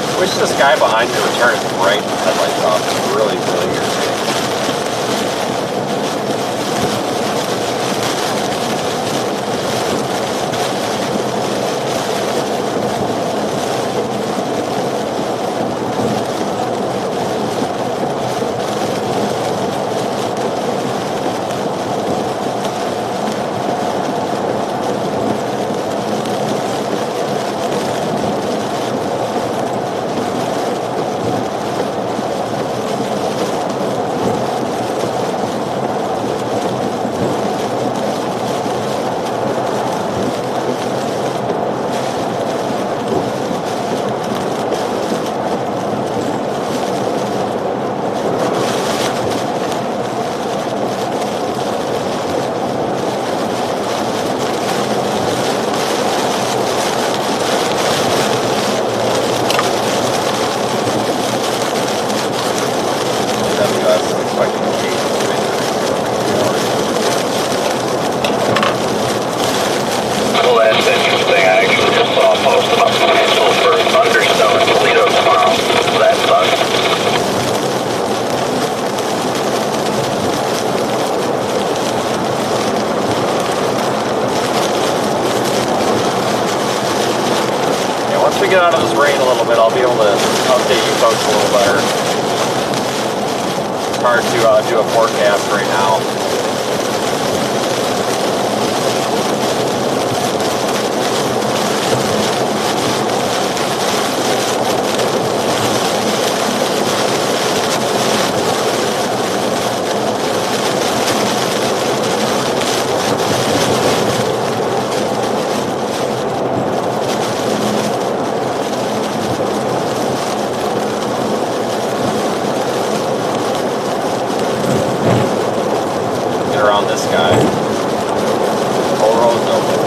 I wish this guy behind me would turn his bright headlights off. It's really, really irritating. Get out of this rain a little bit, I'll be able to update you folks a little better. It's hard to do a forecast right now. This guy. Whole road's open.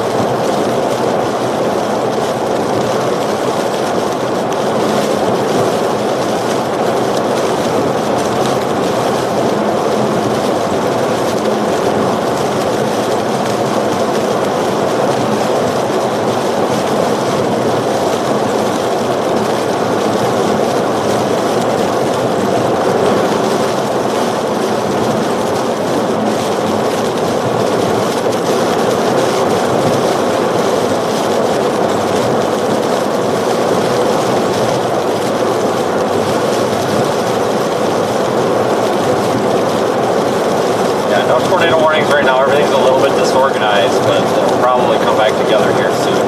Tornado warnings right now, everything's a little bit disorganized, but it'll probably come back together here soon.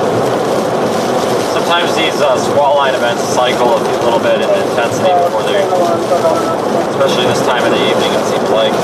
Sometimes these squall line events cycle a little bit in intensity before they, especially this time of the evening, it seems like.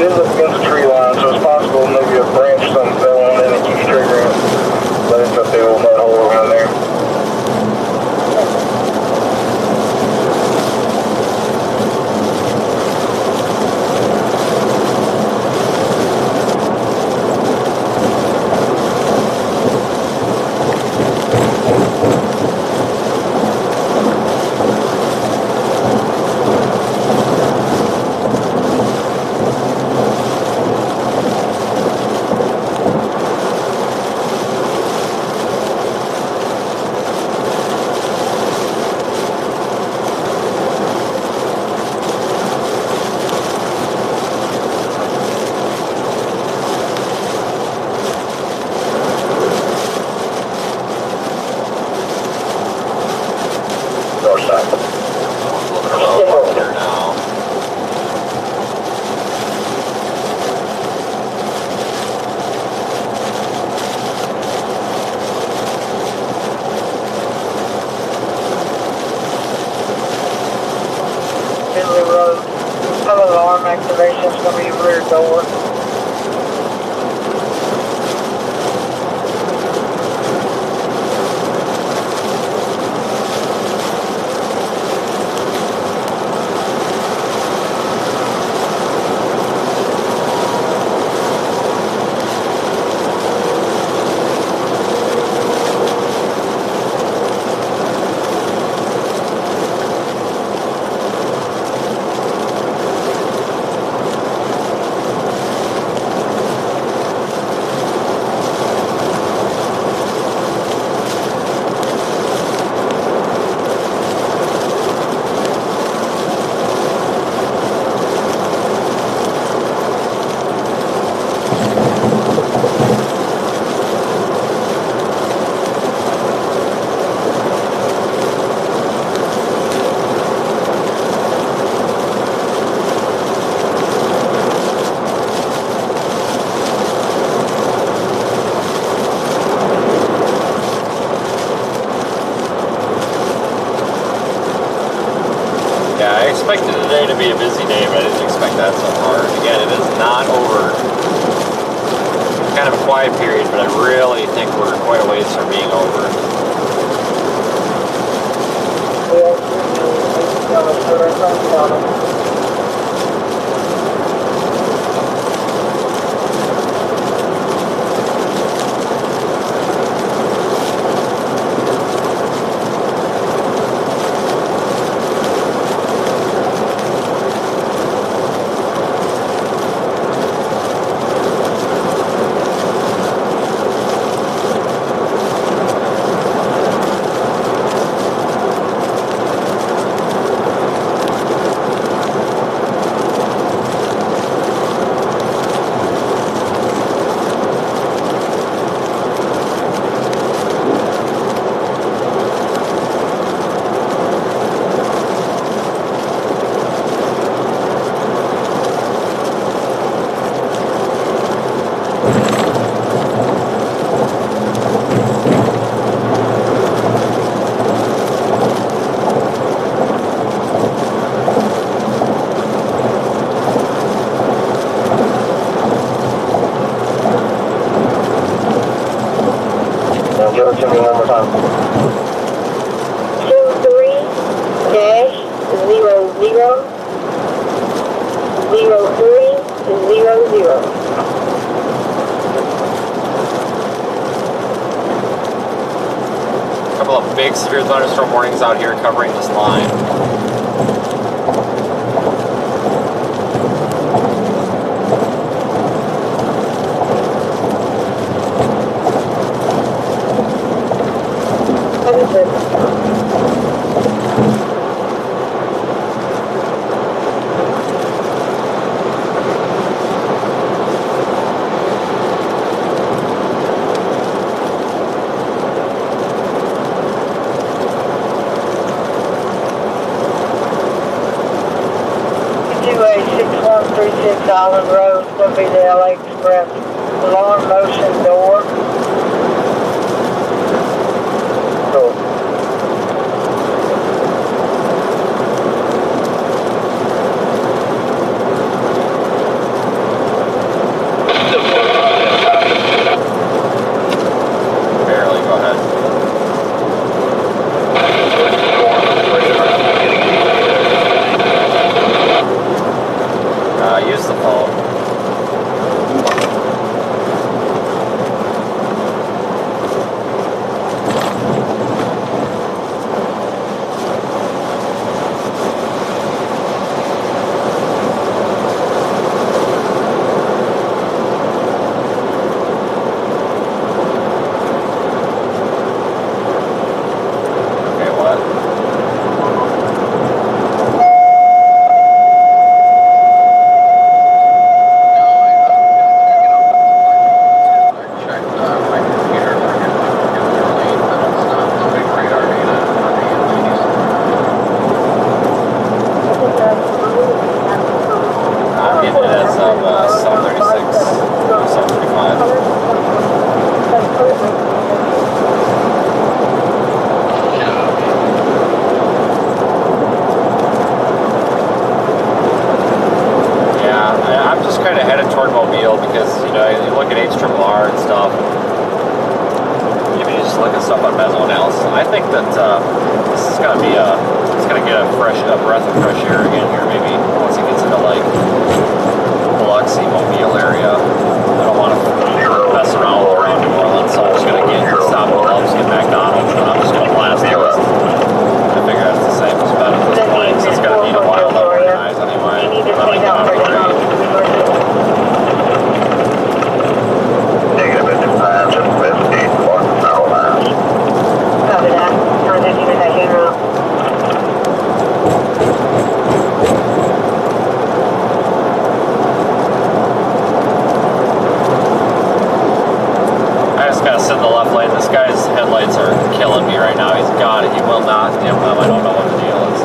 Against the tree line, so it's possible maybe a branch some motion's gonna be rear door. I expected today to be a busy day, but I didn't expect that so hard. Again, it is not over. Kind of a quiet period, but I really think we're quite a ways from being over. Give it to me one more time. 23-00-0300. A couple of big severe thunderstorm warnings out here covering this line. Island Road, it's going to be the LA Express. Alarm motion door. Cool. Barely, go ahead. Use the phone. because, you know, you look at HRRR and stuff, you just look at stuff on meso analysis. I think that this is going to be it's going to get a breath of fresh air again here, maybe once it gets into like Biloxi, Mobile area. I don't want to mess around New Orleans, so I'm just going to stop at Love's, get McDonald's, and I'm just going to blast the rest. I figure that's the same as bad at this point, so it's going to need a while to organize anyway. Negative engine time, just investigate on the power lines. Copy that. Contact unit at General. I just gotta sit in the left lane. This guy's headlights are killing me right now. He's got it. He will not dim them. I don't know what the deal is.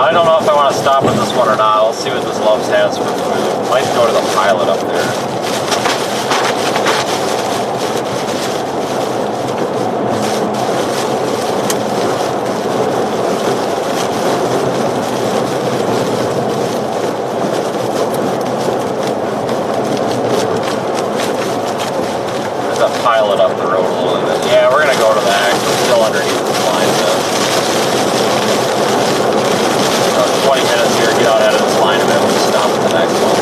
I don't know if I want to stop at this one or not. I'll see what this Love's has for food. Might go to the pilot up there. Pilot up the road a little bit. Yeah, we're gonna go to that. We're still underneath this line. So 20 minutes here, get out out of this line and then we'll stop at the next one.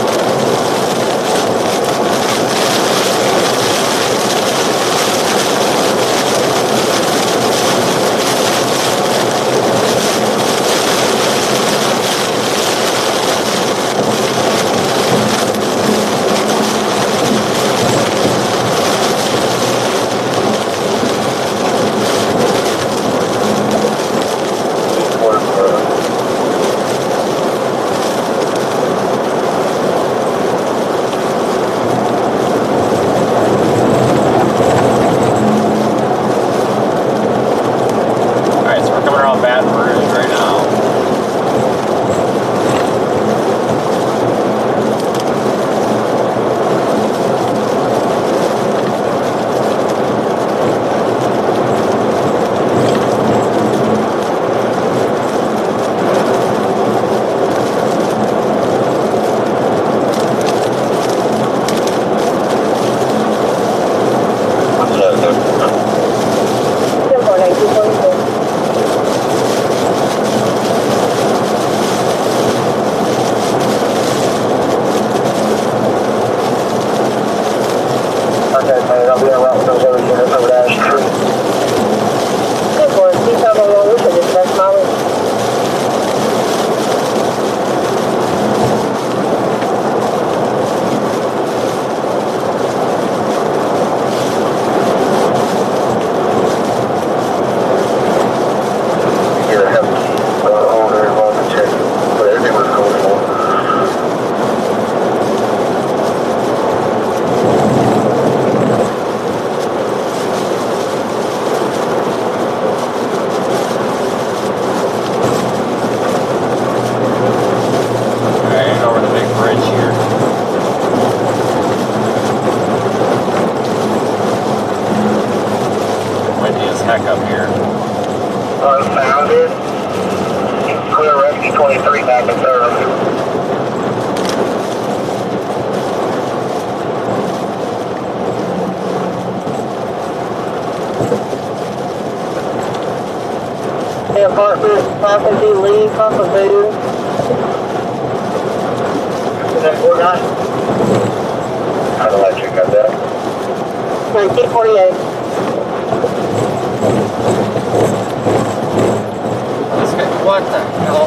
What the hell?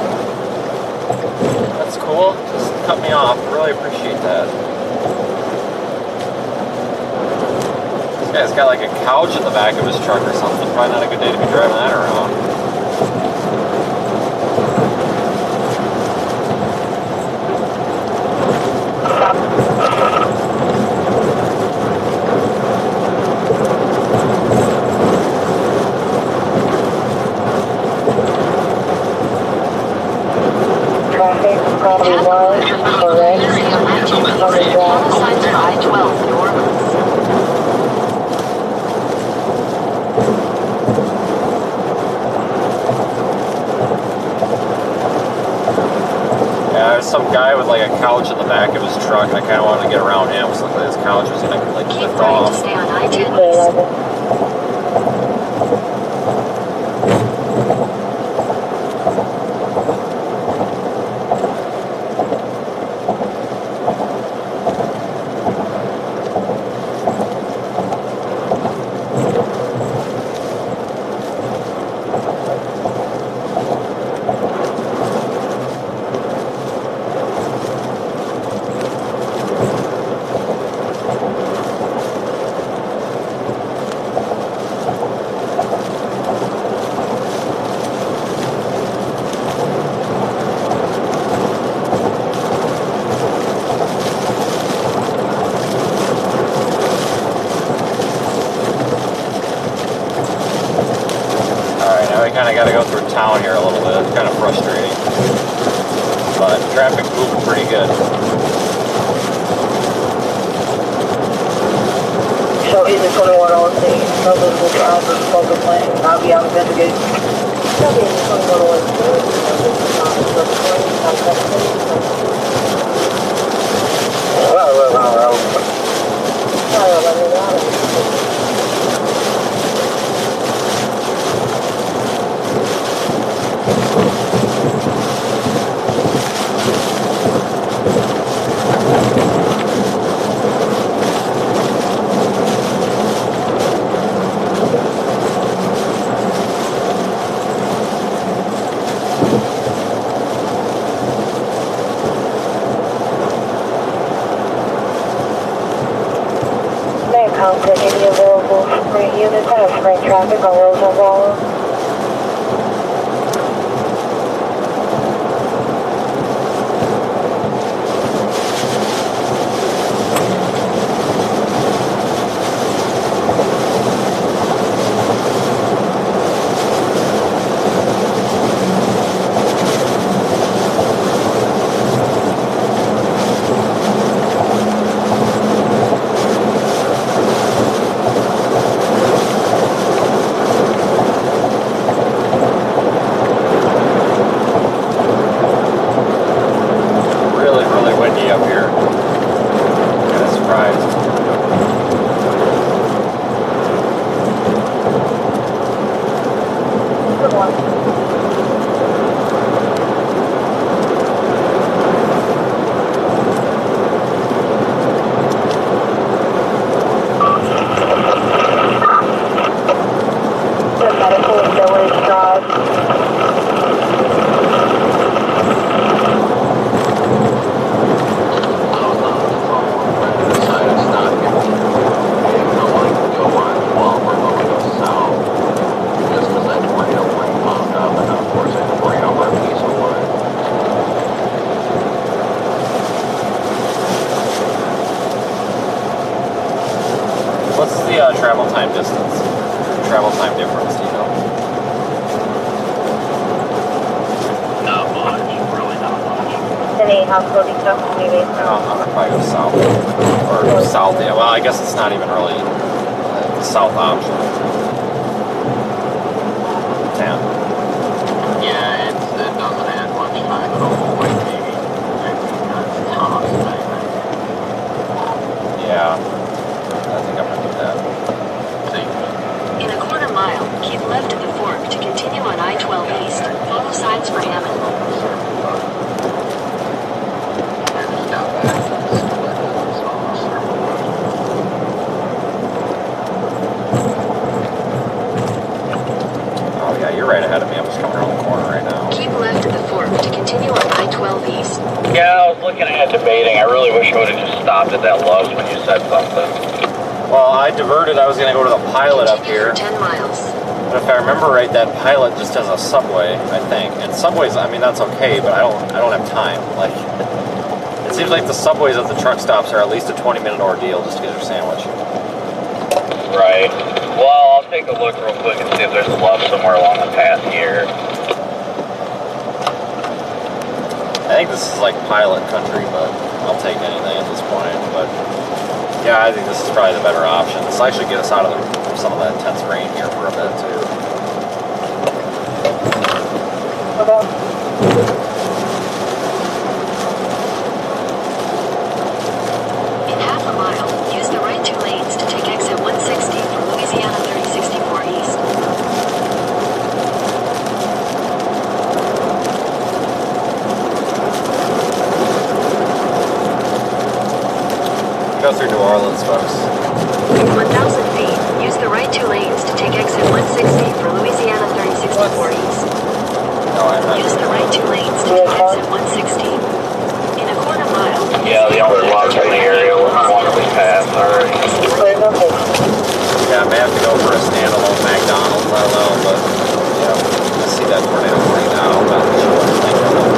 That's cool. Just cut me off. Really appreciate that. This guy's got like a couch in the back of his truck or something. Probably not a good day to be driving that around. Some guy with like a couch in the back of his truck, and I kind of wanted to get around him, so like his couch was gonna like lift off. Stay on I-10. I kind of got to go through town here a little bit. It's kind of frustrating. But traffic's moving pretty good. So is it 21 on the noticeable time for smoking plane? I'll be out investigating. So is it 21 on the noticeable time for smoking plane? I'll be investigating. Well, 11 around. Contact any available spring units that have spring traffic on Rose and Waller. Travel time distance, travel time difference, you know? Not much, really not much. Any hospital details maybe? No, I'm gonna probably go south. Or south, yeah. Well, I guess it's not even really the south option. 10. Yeah, it doesn't add much time at all, like maybe 15 minutes tops, I think. Yeah, I think I'm gonna do that. In a quarter mile, keep left at the fork to continue on I-12 East. Follow signs for Hammond. Oh yeah, you're right ahead of me. I'm just coming around the corner right now. Keep left at the fork to continue on I-12 East. Yeah, I was looking at debating. I really wish I would have just stopped at that Love's when you said something. Well, I diverted. I was going to go to the Pilot up here. 10 miles. But if I remember right, that Pilot just has a Subway, I think. And Subways, I mean, that's okay, but I don't have time. Like, it seems like the Subways at the truck stops are at least a 20-minute ordeal just to get your sandwich. Right. Well, I'll take a look real quick and see if there's a Love somewhere along the path here. I think this is like Pilot country, but I'll take anything at this point. But yeah, I think this is probably the better option. This will actually get us out of some of that intense rain here for a bit too. In half a mile, use the right 2 lanes to take exit 160 from Louisiana 3064 East. Go through New Orleans, folks. 1,000 feet, use the right 2 lanes to take exit 160 for Louisiana 3064 East. No, I'm not. Use the right 2 lanes to take exit 160. In a quarter mile. Yeah, the only Love's in the area was one of these paths already. Yeah, I may have to go for a standalone McDonald's. I don't know, but yeah, I see that tornado warning now. I'm not sure what to think of it.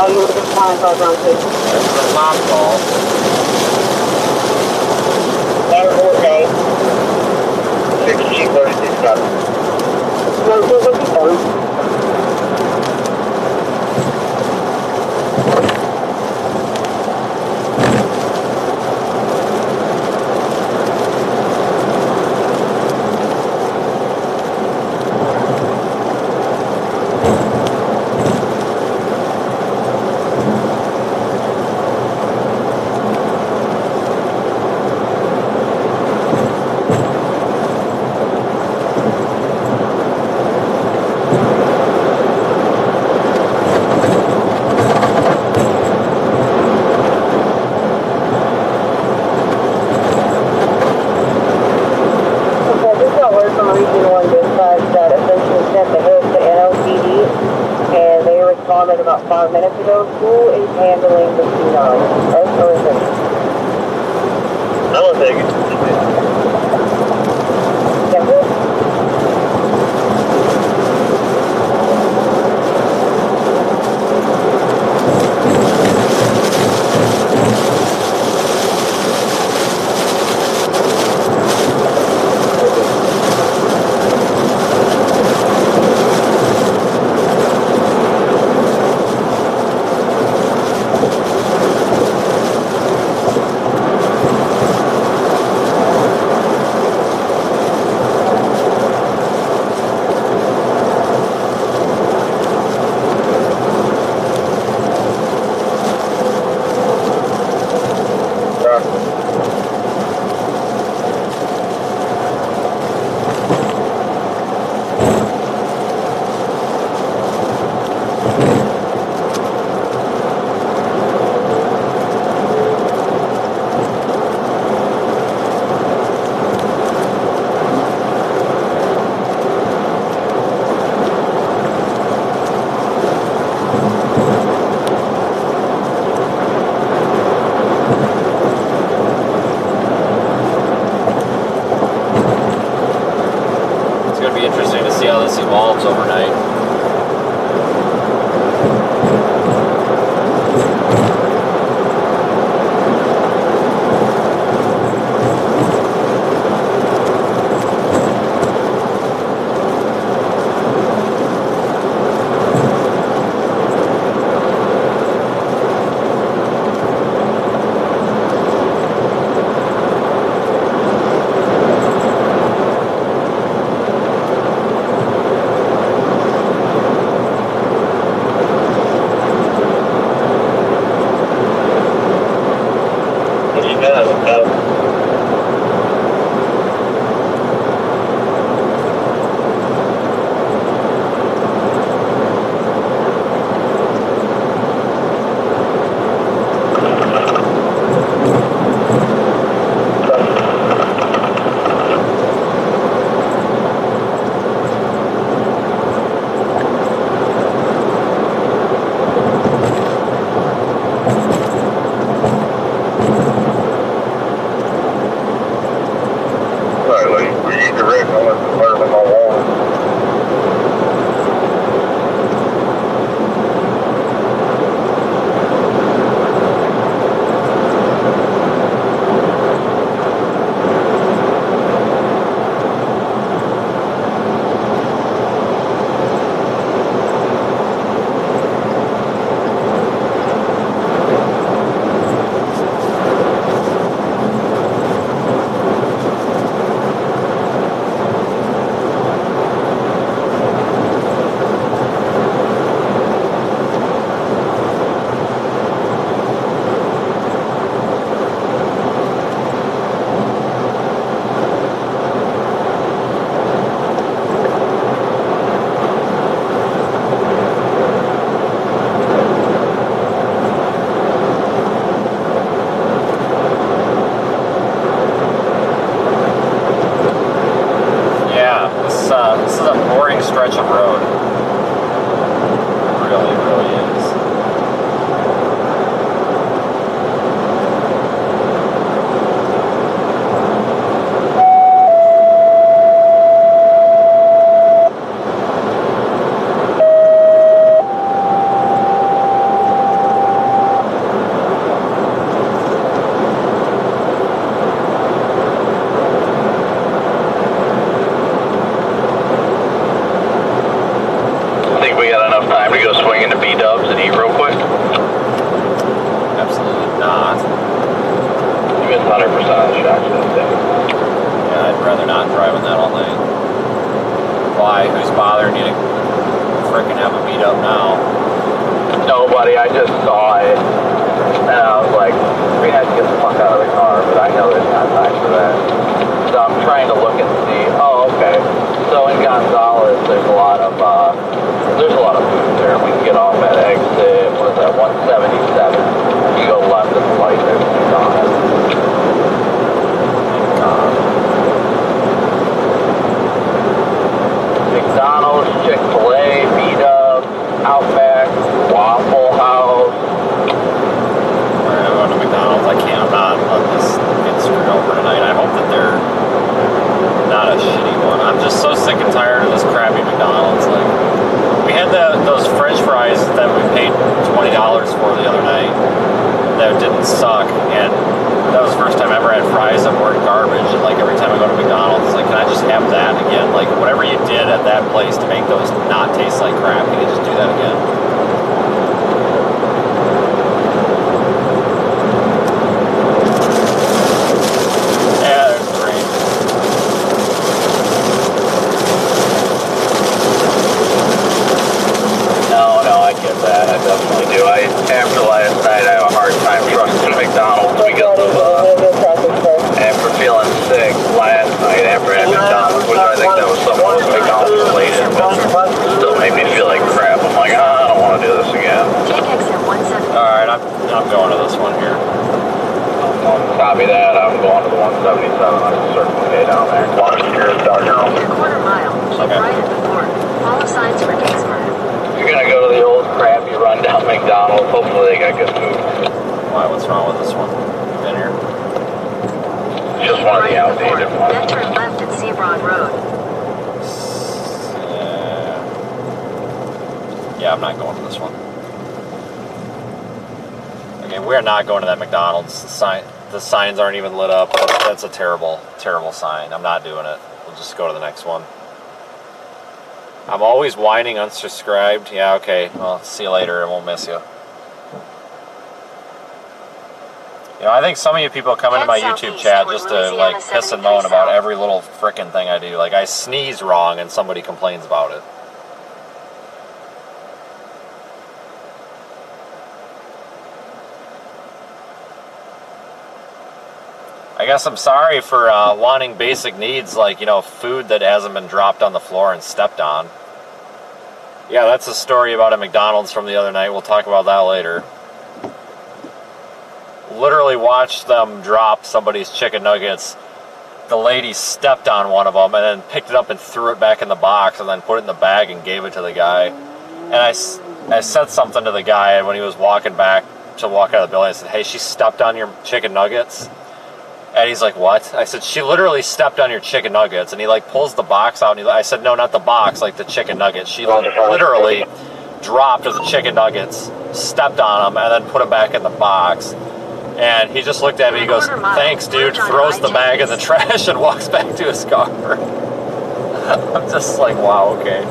Oh, you were just flying cars around too. This is a last call. Water 4K. 1636 No, 257. About 5 minutes ago. Who is handling the Q9? Us or is it? I will take it. 100% of the shocks in the day. Yeah, I'd rather not drive in that all night. Why? Who's bothering you to frickin' have a meet up now? Nobody, I just saw it, and I was like, we had to get the fuck out of the car, but I know there's not time for that. So I'm trying to look and see, oh, okay. So in Gonzales, there's a lot of food there. We can get off at exit, what is that, 177. You go left at the light, there's McDonald's. McDonald's, Chick-fil-A, Meetup, Outback, Waffle House. Alright, I'm going to McDonald's. I'm not letting this get screwed over tonight. I hope that they're not a shitty one. I'm just so sick and tired of this crappy McDonald's. Like, we had those French fries that we paid $20 for the other night that didn't suck, and that was the first time I ever had fries that weren't garbage. And like every time I go to McDonald's, it's like, can I just have that again? Like whatever you did at that place to make those not taste like crap, can you just do that again? Yeah, there's the rain. No, I get that. I definitely do. After last night, I have a hard time trusting McDonald's because of, after feeling sick last night after I had McDonald's, which I think that was something that was McDonald's related, but still made me feel like crap. I'm like, I don't want to do this again. Alright, I'm going to this one here. Copy that. I'm going to the 177. I'm Circle K down there. Watch here, Dr. In a quarter mile, keep Okay. right at the fork. Follow signs for Kingsburg. You're going to go to the old crappy rundown McDonald's. Hopefully they got good food. Why, what's wrong with this one? Been here? Just one of the outdated ones. Then turn left at Seabroad Road. Yeah, I'm not going to this one. Okay, we're not going to that McDonald's. The signs aren't even lit up. That's a terrible, terrible sign. I'm not doing it. We'll just go to the next one. I'm always whining unsubscribed. Yeah, okay. Well, see you later. I won't miss you. You know, I think some of you people come into my YouTube chat just to like piss and moan about every little frickin' thing I do. Like I sneeze wrong and somebody complains about it. I guess I'm sorry for wanting basic needs like, you know, food that hasn't been dropped on the floor and stepped on. Yeah, that's a story about a McDonald's from the other night. We'll talk about that later. Literally watched them drop somebody's chicken nuggets. The lady stepped on one of them and then picked it up and threw it back in the box and then put it in the bag and gave it to the guy. And I said something to the guy when he was walking back to walk out of the building. I said, hey, she stepped on your chicken nuggets? And he's like, what? I said, she literally stepped on your chicken nuggets. And he like pulls the box out. And I said, no, not the box, like the chicken nuggets. She literally dropped the chicken nuggets, stepped on them, and then put them back in the box. And he just looked at me, he goes, thanks, dude, throws the bag in the trash and walks back to his car. I'm just like, wow, okay.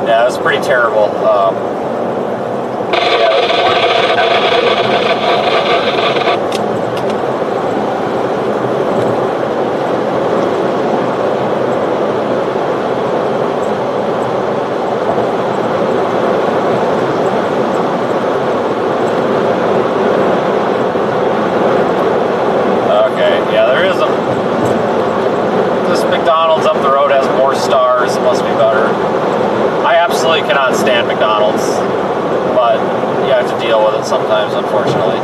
Yeah, it was pretty terrible. This McDonald's up the road has more stars. It must be better. I absolutely cannot stand McDonald's, but you have to deal with it sometimes, unfortunately.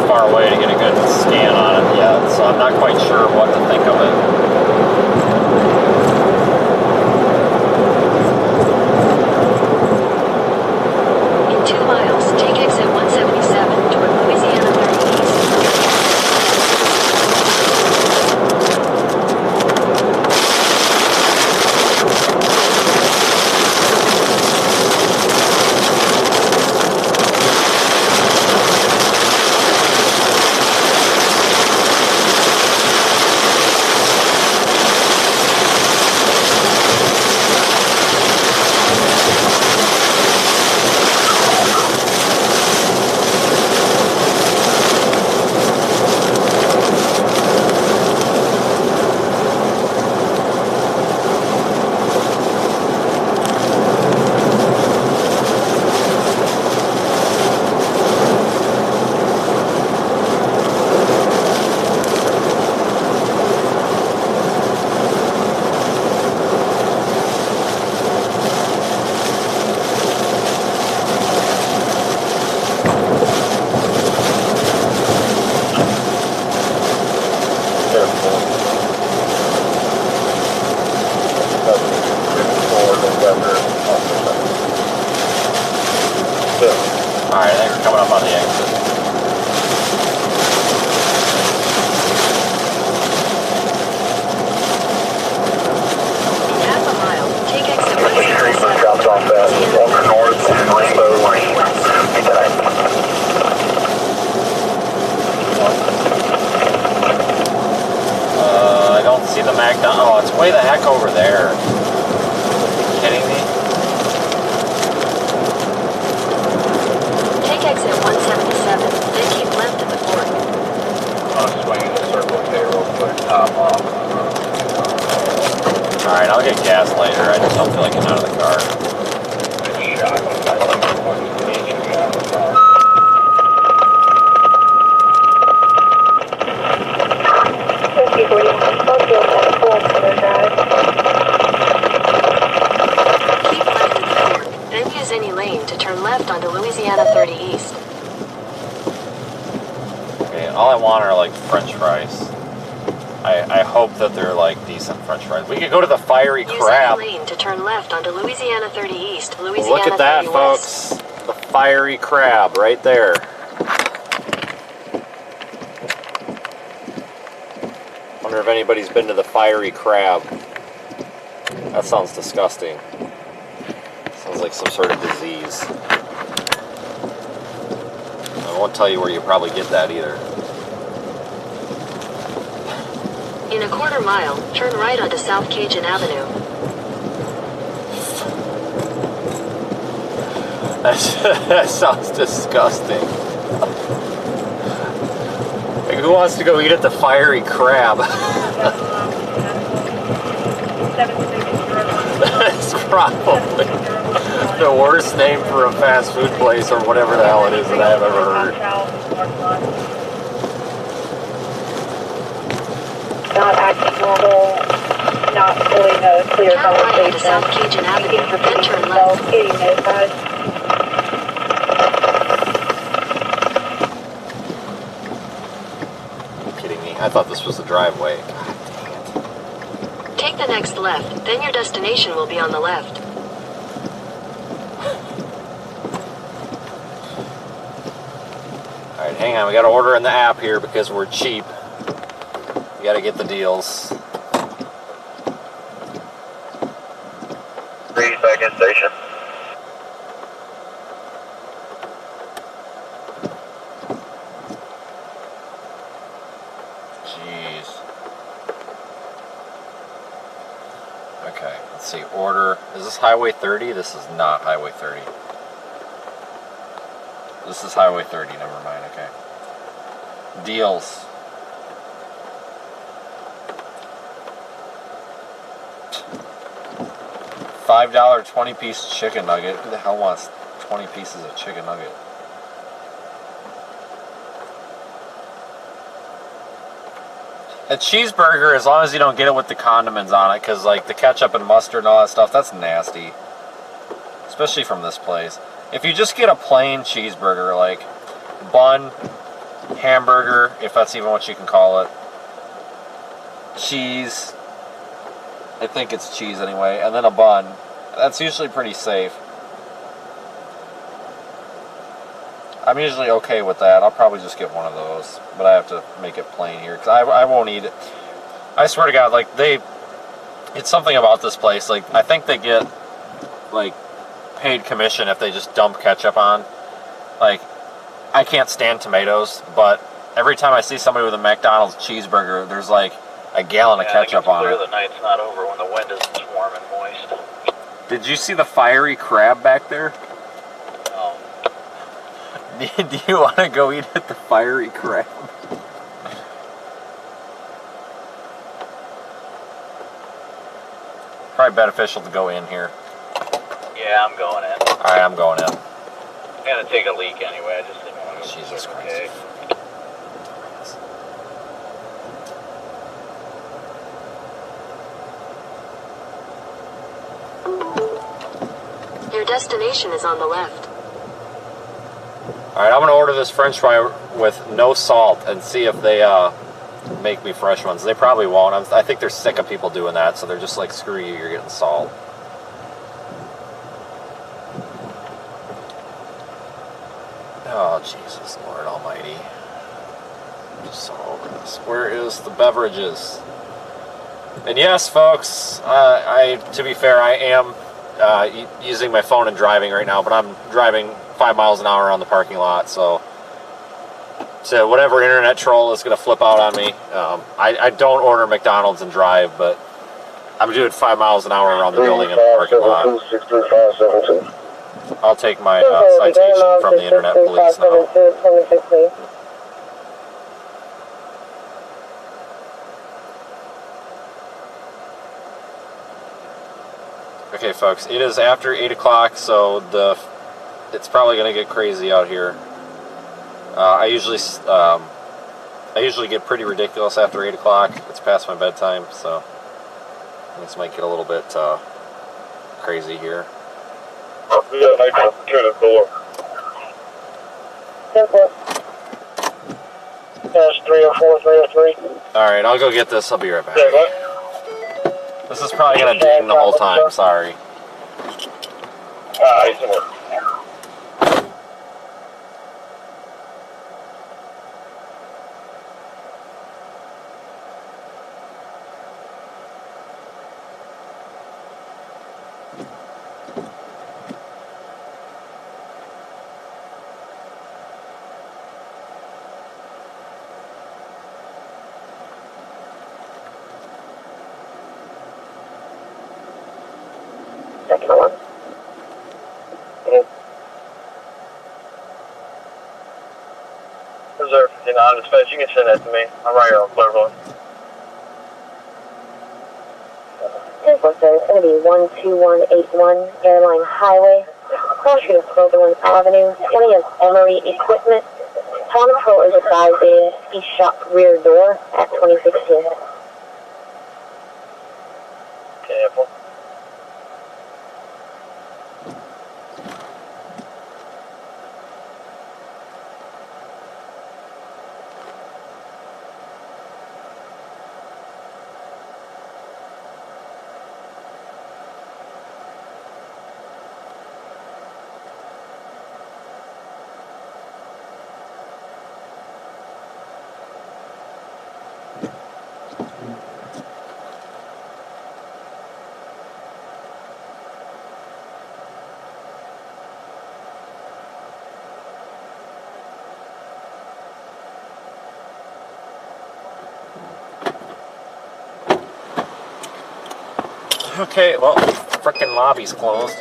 far away to get a good scan on it yet, so I'm not quite sure what to think of it. In 2 miles, take exit 177 toward Louisiana 30 East. Alright, I think we're coming up on the exit. In half a mile, take exit 177. Dropped off at Walker North and Rainbow Lane. I don't see the mag down. Oh, it's way the heck over there. Are you kidding me? Take exit 177, then keep left at the fork. I'll swing in the circle there real quick. Top off. Alright, I'll get gas later. I just don't feel like getting out of the car. Keep left at the fork, then use any lane to turn left onto Louisiana 30 East. Okay, all I want are like French fries. I hope that they're like decent French fries. We could go to the Fiery Crab. Use any lane to turn left onto Louisiana 30 East, Louisiana Look at that, 30 folks. West. The Fiery Crab right there. Wonder if anybody's been to the Fiery Crab. That sounds disgusting. Sounds like some sort of disease. I won't tell you where you probably get that either. In a quarter mile, turn right onto South Cajun Avenue. That sounds disgusting. Like, who wants to go eat at the Fiery Crab? That's probably the worst name for a fast food place or whatever the hell it is that I have ever heard. Not acting normal, not really no clear Turn right onto conversation. South Cajun Avenue, then turn So, left. getting notified. Are you kidding me? I thought this was the driveway. God dang it. Take the next left, then your destination will be on the left. Alright, hang on. We got to order in the app here because we're cheap. We got to get the deals. 3 second station. Jeez. Okay, let's see. Order. Is this Highway 30? This is not Highway 30. This is Highway 30. Never mind. Okay. Deals. $5 20-piece chicken nugget. Who the hell wants 20 pieces of chicken nugget? A cheeseburger, as long as you don't get it with the condiments on it, because like the ketchup and mustard and all that stuff, that's nasty. Especially from this place. If you just get a plain cheeseburger, like bun, hamburger, if that's even what you can call it, cheese, I think it's cheese anyway, and then a bun. That's usually pretty safe. I'm usually okay with that. I'll probably just get one of those, but I have to make it plain here because I won't eat it. I swear to God, like it's something about this place. Like I think they get like paid commission if they just dump ketchup on. Like I can't stand tomatoes, but every time I see somebody with a McDonald's cheeseburger, there's like a gallon of ketchup on it. The night's not over when the wind isn't warm and moist. Did you see the fiery crab back there? No. Do you want to go eat at the fiery crab? Probably beneficial to go in here. Yeah, I'm going in. Alright, I'm going in. I'm gonna take a leak anyway. I just didn't want to go. Jesus Christ. Okay. Your destination is on the left. Alright, I'm gonna order this french fry with no salt and see if they make me fresh ones. They probably won't. I think they're sick of people doing that, so they're just like, screw you, you're getting salt. Oh, Jesus, Lord Almighty. I'm just so over this. Where is the beverages? And yes, folks, to be fair, I am using my phone and driving right now, but I'm driving 5 miles an hour around the parking lot, so whatever internet troll is going to flip out on me. I don't order McDonald's and drive, but I'm doing 5 miles an hour around the building and the parking lot. I'll take my citation from the internet police now. Okay, folks, it is after 8 o'clock, so it's probably going to get crazy out here. I usually get pretty ridiculous after 8 o'clock. It's past my bedtime, so this might get a little bit crazy here. Yeah, I can turn the door. That's 304, 303. Alright, I'll go get this. I'll be right back. This is probably going to ding the whole time. Sorry. Reserve 59 in space. You can send that to me. I'm right here on Cleveland. It's going to be 12181 Airline Highway, cross street of Cleveland Avenue, 20 of Emory Equipment. Town Patrol is advised in East Shop rear door at 2016. Careful. Okay, well, frickin' lobby's closed.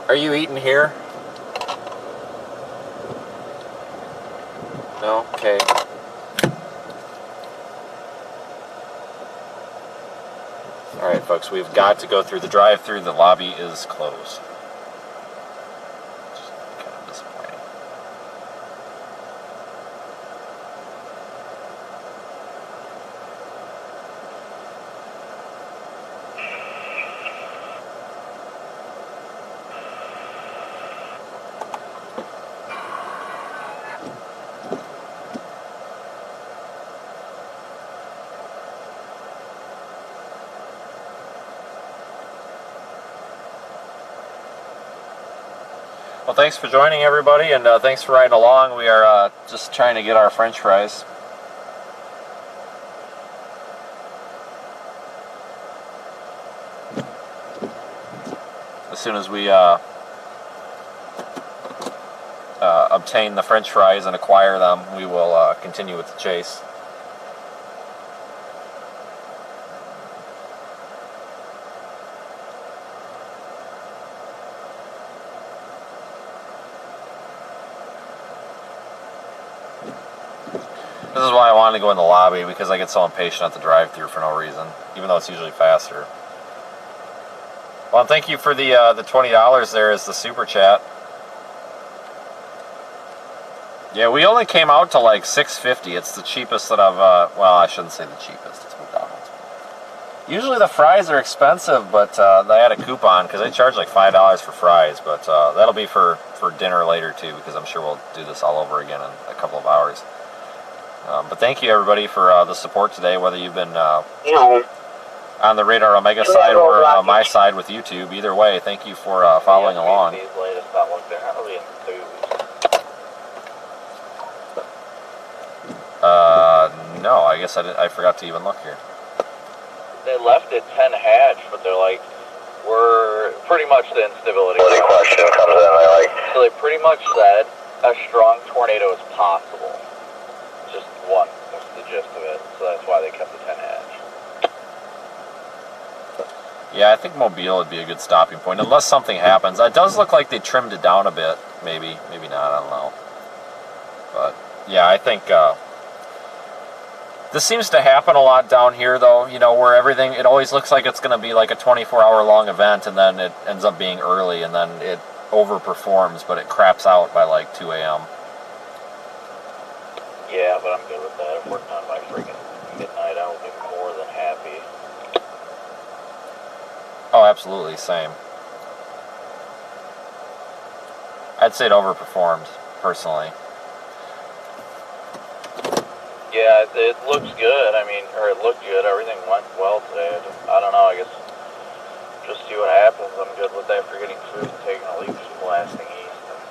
Are you eating here? No? Okay. Alright, folks, we've got to go through the drive-thru. The lobby is closed. Kind of disappointing. Well, thanks for joining, everybody, and thanks for riding along. We are just trying to get our French fries. As soon as we obtain the French fries and acquire them, we will continue with the chase. This is why I wanted to go in the lobby, because I get so impatient at the drive-thru for no reason, even though it's usually faster. Well, thank you for the $20 there as the super chat. Yeah, we only came out to like $6.50. It's the cheapest that I've, well, I shouldn't say the cheapest. It's McDonald's. Usually the fries are expensive, but they had a coupon because they charge like $5 for fries. But that'll be for dinner later too, because I'm sure we'll do this all over again in a couple of hours. But thank you everybody for the support today, whether you've been on the Radar Omega side or my side with YouTube. Either way, thank you for following along. No, I guess I forgot to even look here. They left it 10 hatch, but they're like, we're pretty much the instability question comes in, So they pretty much said a strong tornado is possible. Just one was the gist of it, so that's why they kept the 10 hatch. Yeah, I think Mobile would be a good stopping point, unless something happens. It does look like they trimmed it down a bit. Maybe not, I don't know. But, yeah, I think this seems to happen a lot down here, though, you know, where everything, it always looks like it's going to be like a 24-hour-long event, and then it ends up being early, and then it overperforms, but it craps out by like 2 a.m. Yeah, but I'm good with that. If we're done by freaking midnight, I will be more than happy. Oh, absolutely, same. I'd say it overperformed, personally. Yeah, it looks good. I mean, or it looked good. Everything went well today. I don't know. I guess just see what happens. I'm good with that for getting food and taking a leak, just blasting east. And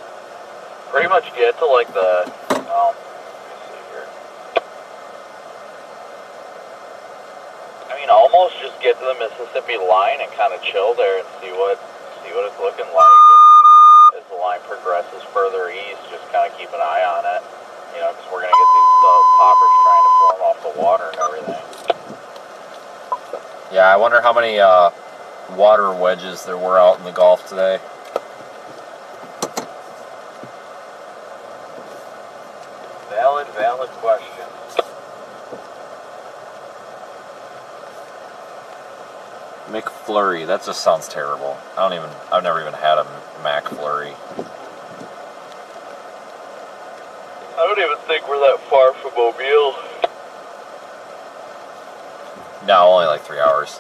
pretty much get to like the, let me see here. I mean, almost just get to the Mississippi line and kind of chill there and see what it's looking like. And as the line progresses further east, just kind of keep an eye on it. You know, because we're going to get these poppers trying to form off the water and everything. Yeah, I wonder how many water wedges there were out in the Gulf today. Valid question. McFlurry, that just sounds terrible. I've never even had a McFlurry. I don't even think we're that far from Mobile. No, only like 3 hours.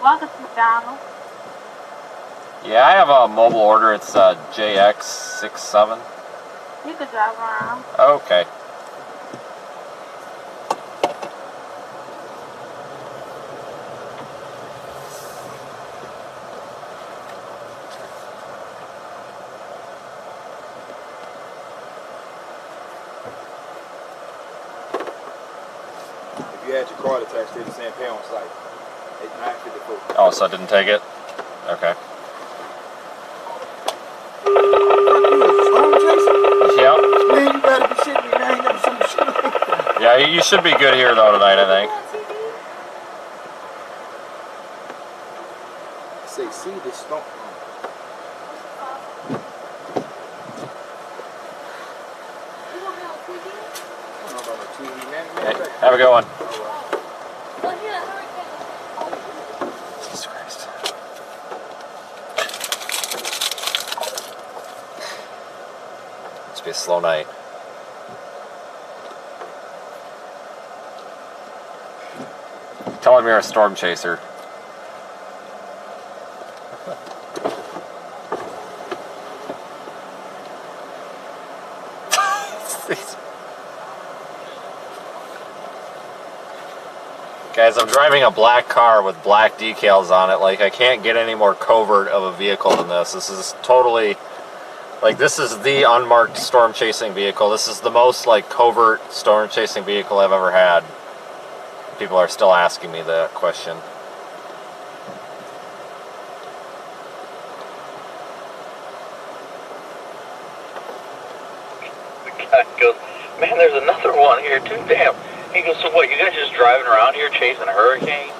Welcome to McDonald's. Yeah, I have a mobile order. It's JX67. You could drive around. Okay. If you had your card attached to it, it's saying pay on site. It's $9.54. Oh, so I didn't take it? Okay. Yep. Man, you better be shitting me, man. I ain't never seen shit like that. Yeah, you should be good here though tonight, I think. Say, see this stump. I don't know about no TV, man. Hey, have a good one. Jesus Christ. Must be a slow night. Tell him you're a storm chaser. Guys, I'm driving a black car with black decals on it. Like, I can't get any more covert of a vehicle than this. This is totally, like, this is the unmarked storm chasing vehicle. This is the most, like, covert storm chasing vehicle I've ever had. People are still asking me that question. The guy goes, man, there's another one here too, damn. He goes, so what, you guys just driving around here chasing a hurricane?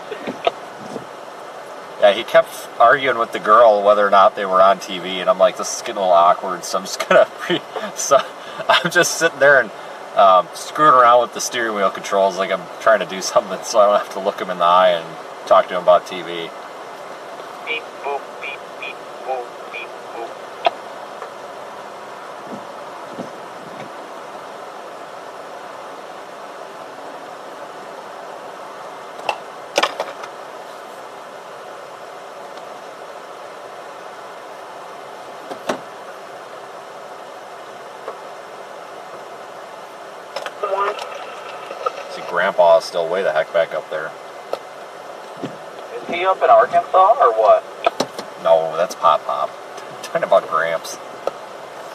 Yeah, he kept arguing with the girl whether or not they were on TV, and I'm like, this is getting a little awkward, so I'm just gonna, I'm just sitting there and screwing around with the steering wheel controls like I'm trying to do something so I don't have to look him in the eye and talk to him about TV. Beep, boop, beep, beep, boop, beep, boop. See, Grandpa is still way the heck back up there. Is he up in Arkansas or what? No, that's Pop Pop. I'm talking about Gramps.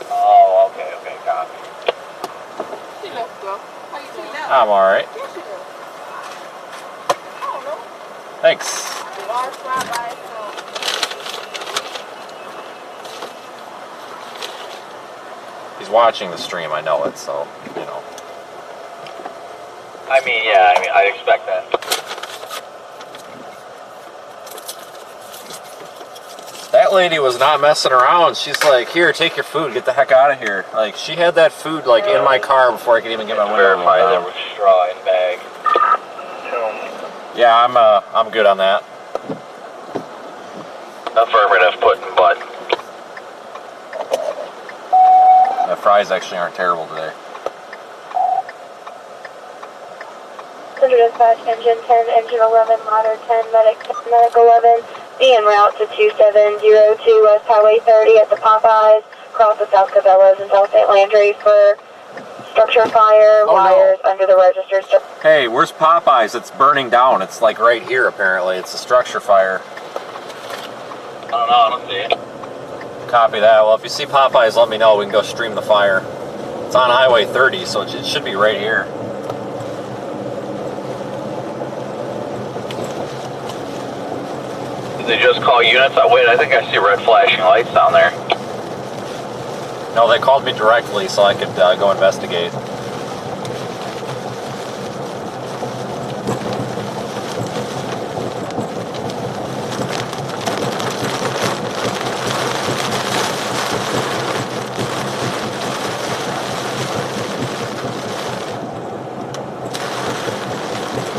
Oh, okay, got it. I'm alright. Thanks. He's watching the stream, I know it, so, you know. I expect that. That lady was not messing around. She's like, here, take your food, get the heck out of here. Like, she had that food, like, in my car before I could even get my window. Verify there was straw in bag. Yeah, I'm good on that. Affirmative, put in butt. The fries actually aren't terrible today. Dispatch, engine 10, engine 11, ladder 10, medic 11, be en route to 2702 West Highway 30 at the Popeyes, across the South Cabela's and South St. Landry's for structure fire, wires under the register. Hey, where's Popeyes? It's burning down. It's like right here, apparently. It's a structure fire. I don't know, I don't see it. Copy that. Well, if you see Popeyes, let me know. We can go stream the fire. It's on Highway 30, so it should be right here. Did they just call units? Wait, I think I see red flashing lights down there. No, they called me directly so I could go investigate.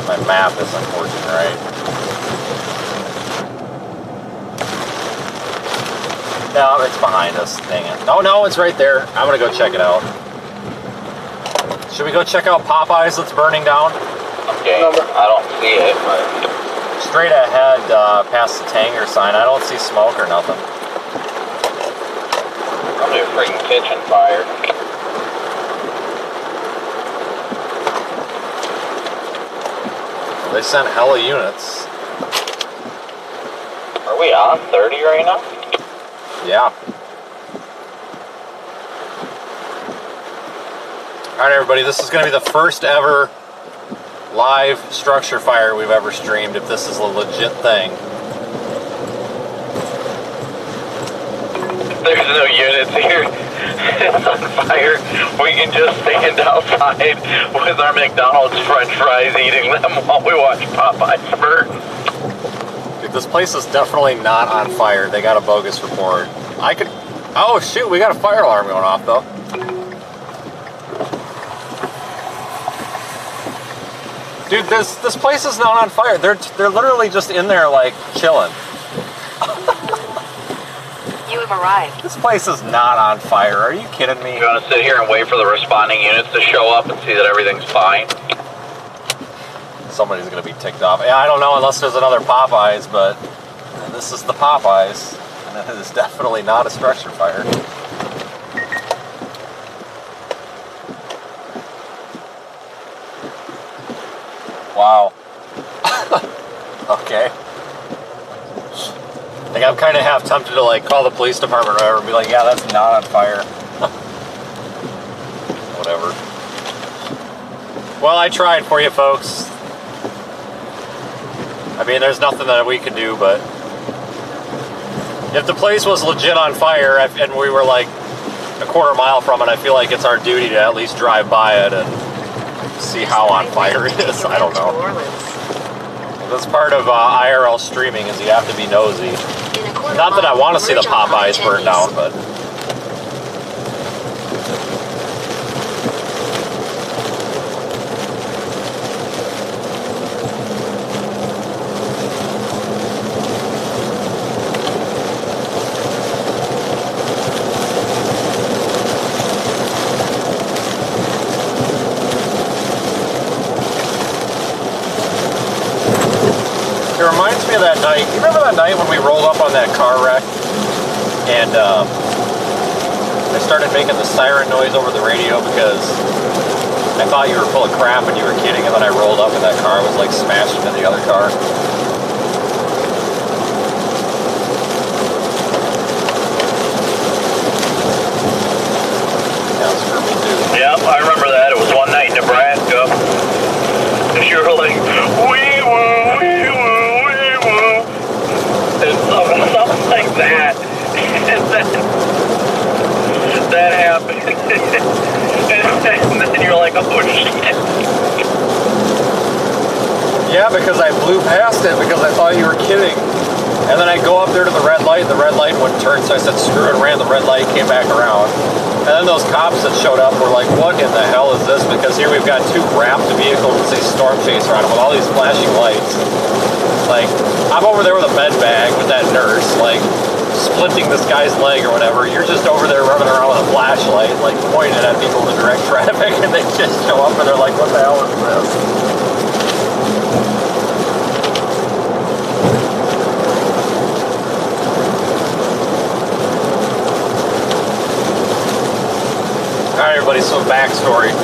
My map isn't working right. No, it's behind us. Dang it. Oh, no, it's right there. I'm going to go check it out. Should we go check out Popeyes that's burning down? Okay, I don't see it, but... Straight ahead, past the Tanger sign. I don't see smoke or nothing. Probably a freaking kitchen fire. They sent hella units. Are we on 30 right now? Yeah. Alright everybody, this is going to be the first ever live structure fire we've ever streamed, if this is a legit thing. There's no units here. It's on fire. We can just stand outside with our McDonald's french fries eating them while we watch Popeyes burn. Dude, this place is definitely not on fire. They got a bogus report. Oh shoot, we got a fire alarm going off though. Dude, this place is not on fire. They're literally just in there like chilling. You have arrived. This place is not on fire. Are you kidding me? You want to sit here and wait for the responding units to show up and see that everything's fine? Somebody's gonna be ticked off. Yeah, I don't know unless there's another Popeyes, but this is the Popeyes, and it is definitely not a structure fire. Wow. I'm kind of half tempted to like call the police department or whatever and be like, yeah, that's not on fire. Whatever. Well, I tried for you folks. I mean, there's nothing that we can do, but if the place was legit on fire and we were like a quarter mile from it, I feel like it's our duty to at least drive by it and see how on fire it is. I don't know. That's part of IRL streaming, is you have to be nosy. Not that I want to see the Popeyes burn down, but... It reminds me of that night. You remember that night when we rolled up on that car wreck and I started making the siren noise over the radio because I thought you were full of crap and you were kidding, and then I rolled up and that car was like smashed into the other car. Yeah, it's for me too. Yep, I remember that. It was one night in Nebraska. And you were like, wee woo, wee woo. Something like that. And then that happened. And then you're like, oh shit. Yeah, because I blew past it because I thought you were kidding. And then I go up there to the red light wouldn't turn, so I said screw it and ran the red light, came back around. And then those cops that showed up were like, what in the hell is this? Because here we've got two wrapped vehicles that say Storm Chaser on them with all these flashing lights. Like, I'm over there with a med bag with that nurse, like, splinting this guy's leg or whatever. You're just over there running around with a flashlight, like, pointing at people in direct traffic, and they just show up and they're like, what the hell is this? Alright, everybody, so backstory.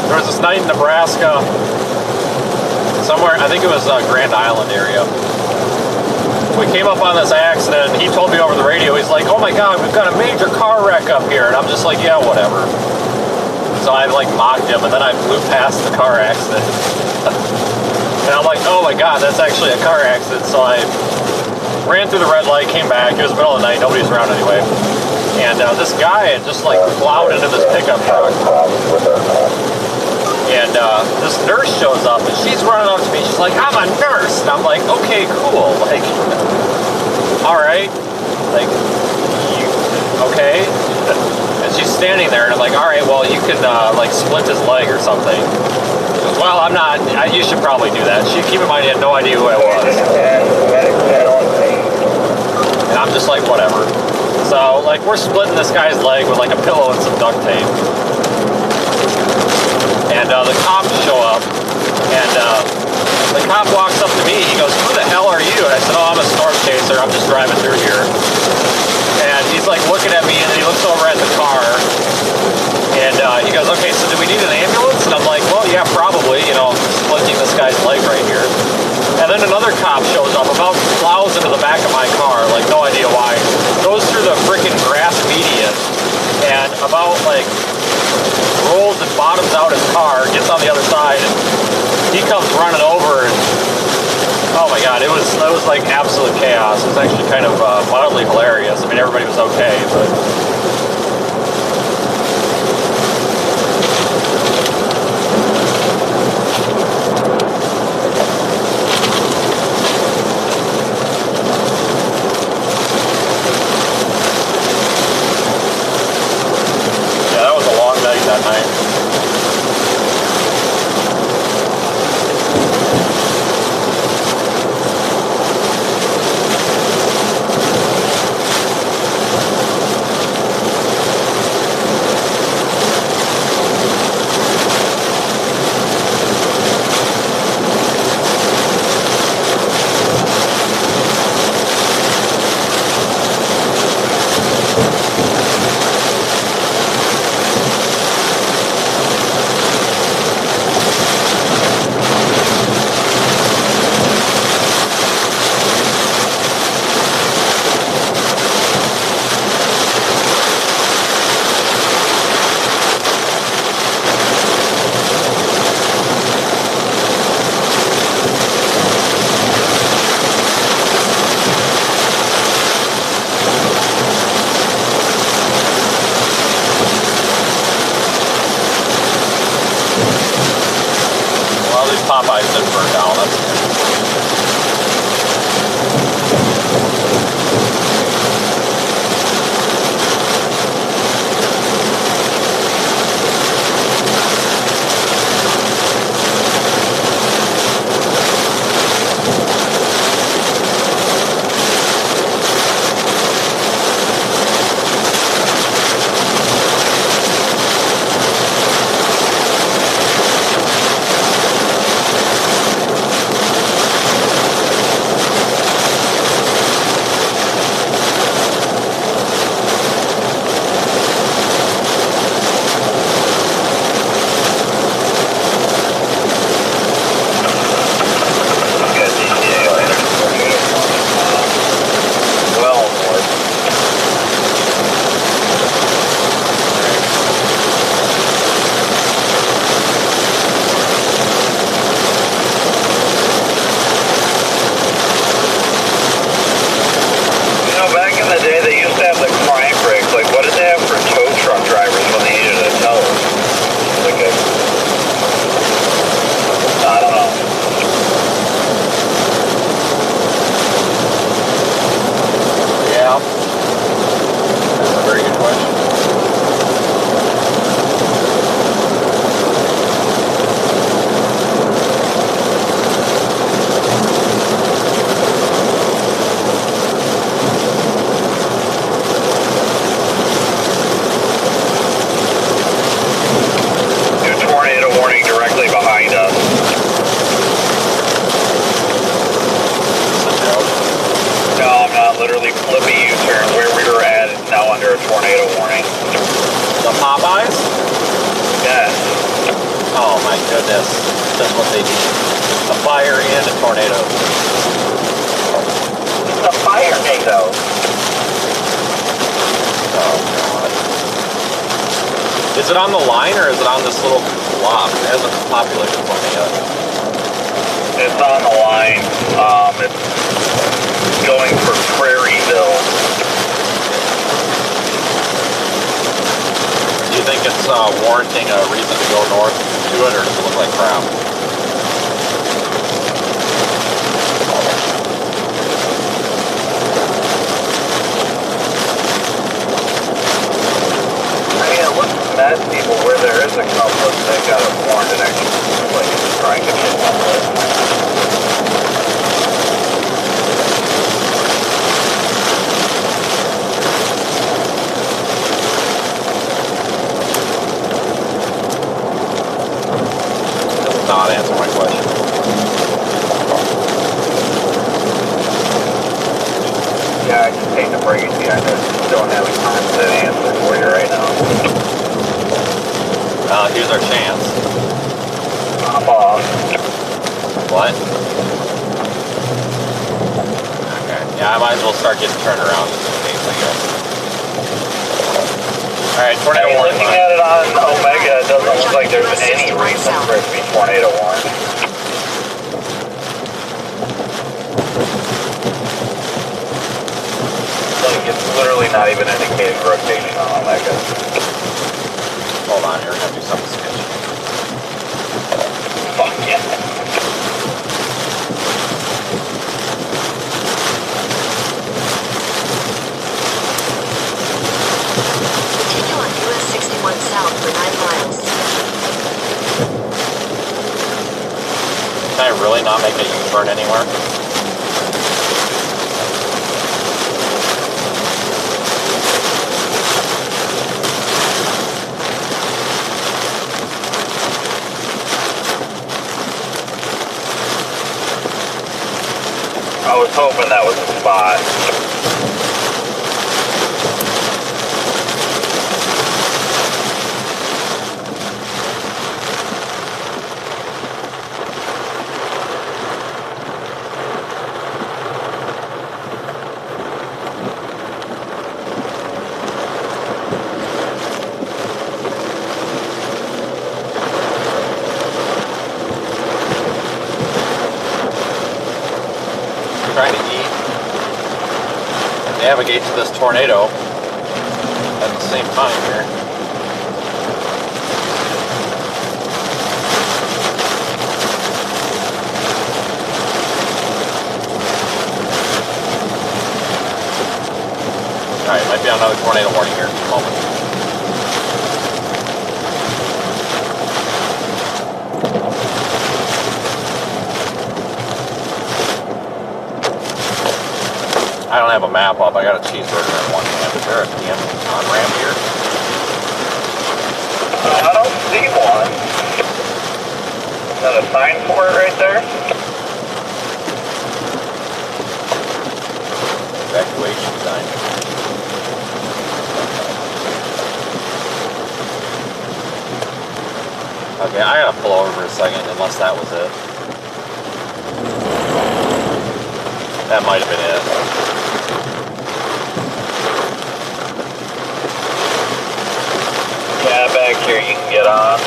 There was this night in Nebraska, somewhere, I think it was Grand Island area. We came up on this accident, and he told me over the radio, he's like, oh my god, we've got a major car wreck up here. And I'm just like, yeah, whatever. So I like mocked him, and then I flew past the car accident. And I'm like, oh my god, that's actually a car accident. So I ran through the red light, came back. It was the middle of the night, nobody's around anyway. And this guy had just like plowed into this pickup truck. And this nurse shows up, and she's running up to me. She's like, I'm a nurse. And I'm like, okay, cool. Like, all right. Like, okay. And she's standing there, and I'm like, all right, well, you can, like, splint his leg or something. She goes, well, I'm not. You should probably do that. Keep in mind, he had no idea who I was. And I'm just like, whatever. So, like, we're splitting this guy's leg with, like, a pillow and some duct tape. And the cops show up, and the cop walks up to me. He goes, who the hell are you? And I said, oh, I'm a Storm Chaser. I'm just driving through here. And he's like looking at me, and then he looks over at the car, and he goes, okay, so do we need an ambulance? And I'm like, well, yeah, probably, you know, splitting this guy's leg right here. And then another cop shows up, about plows into the back of my car, like no idea why, goes through the freaking grass median, and about like rolls and bottoms out his car, gets on the other side, and he comes running over, and oh my god, it was like absolute chaos. It was actually kind of mildly hilarious. I mean, everybody was okay, but that night. Popeyes didn't burn down. That's good. Is it on the line or is it on this little blob? It hasn't populated for me yet. It's on the line. It's going for Prairieville. Do you think it's warranting a reason to go north to it, or does it look like crap? That people where there is a couple, they got it warned and actually like trying to get one with. Does not answer my question. Yeah, I just hate to break it to you. I just don't have a constant answer for you right now. Here's our chance. Hop off. What? Okay. Yeah, I might as well start getting turned around just in case, I guess. Alright, tornado warning. Looking at it on Omega, it doesn't look like there's any reason for it to be tornado warned. Like, it's literally not even indicating rotation on Omega. Hold on, here, we're gonna do something sketchy. Fuck yeah. Continue on US 61 south for 9 miles. Can I really not make a U-turn anywhere? I was hoping that was the spot. Trying to eat and navigate to this tornado at the same time here. got another tornado warning here in a moment. I don't have a map up. I got a cheeseburger in one hand. Is there a PM on ramp here? I don't see one. Is that a sign for it right there? Evacuation sign. Okay, I gotta pull over for a second, unless that was it. That might have been it. Yeah, back here you can get on.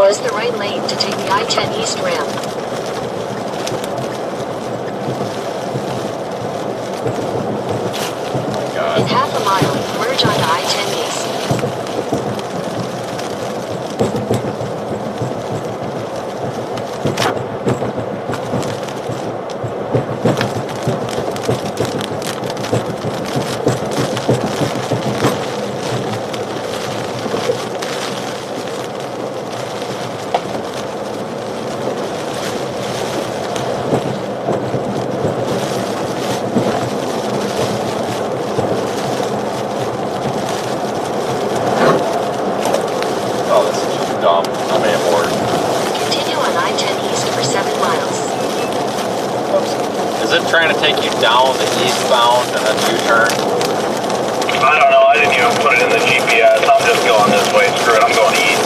Use the right lane to take the I-10 East ramp. In half a mile, merge onto I-10 East. Trying to take you down the eastbound and then U-turn? I don't know, I didn't even put it in the GPS. I'm just going this way. Screw it, I'm going east.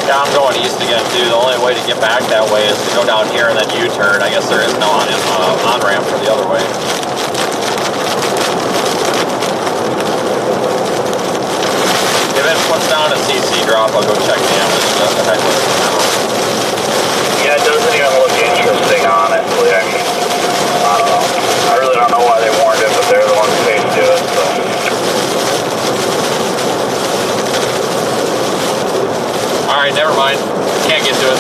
Yeah, I'm going east again too. The only way to get back that way is to go down here and then U-turn. I guess there is no on-ramp for the other way. If it puts down a CC drop, I'll go check damage. What the heck with it now? Yeah, it doesn't even look interesting, honestly. I don't know. I really don't know why they warned it, but they're the ones who paid to do it, so. Alright, never mind. Can't get to it.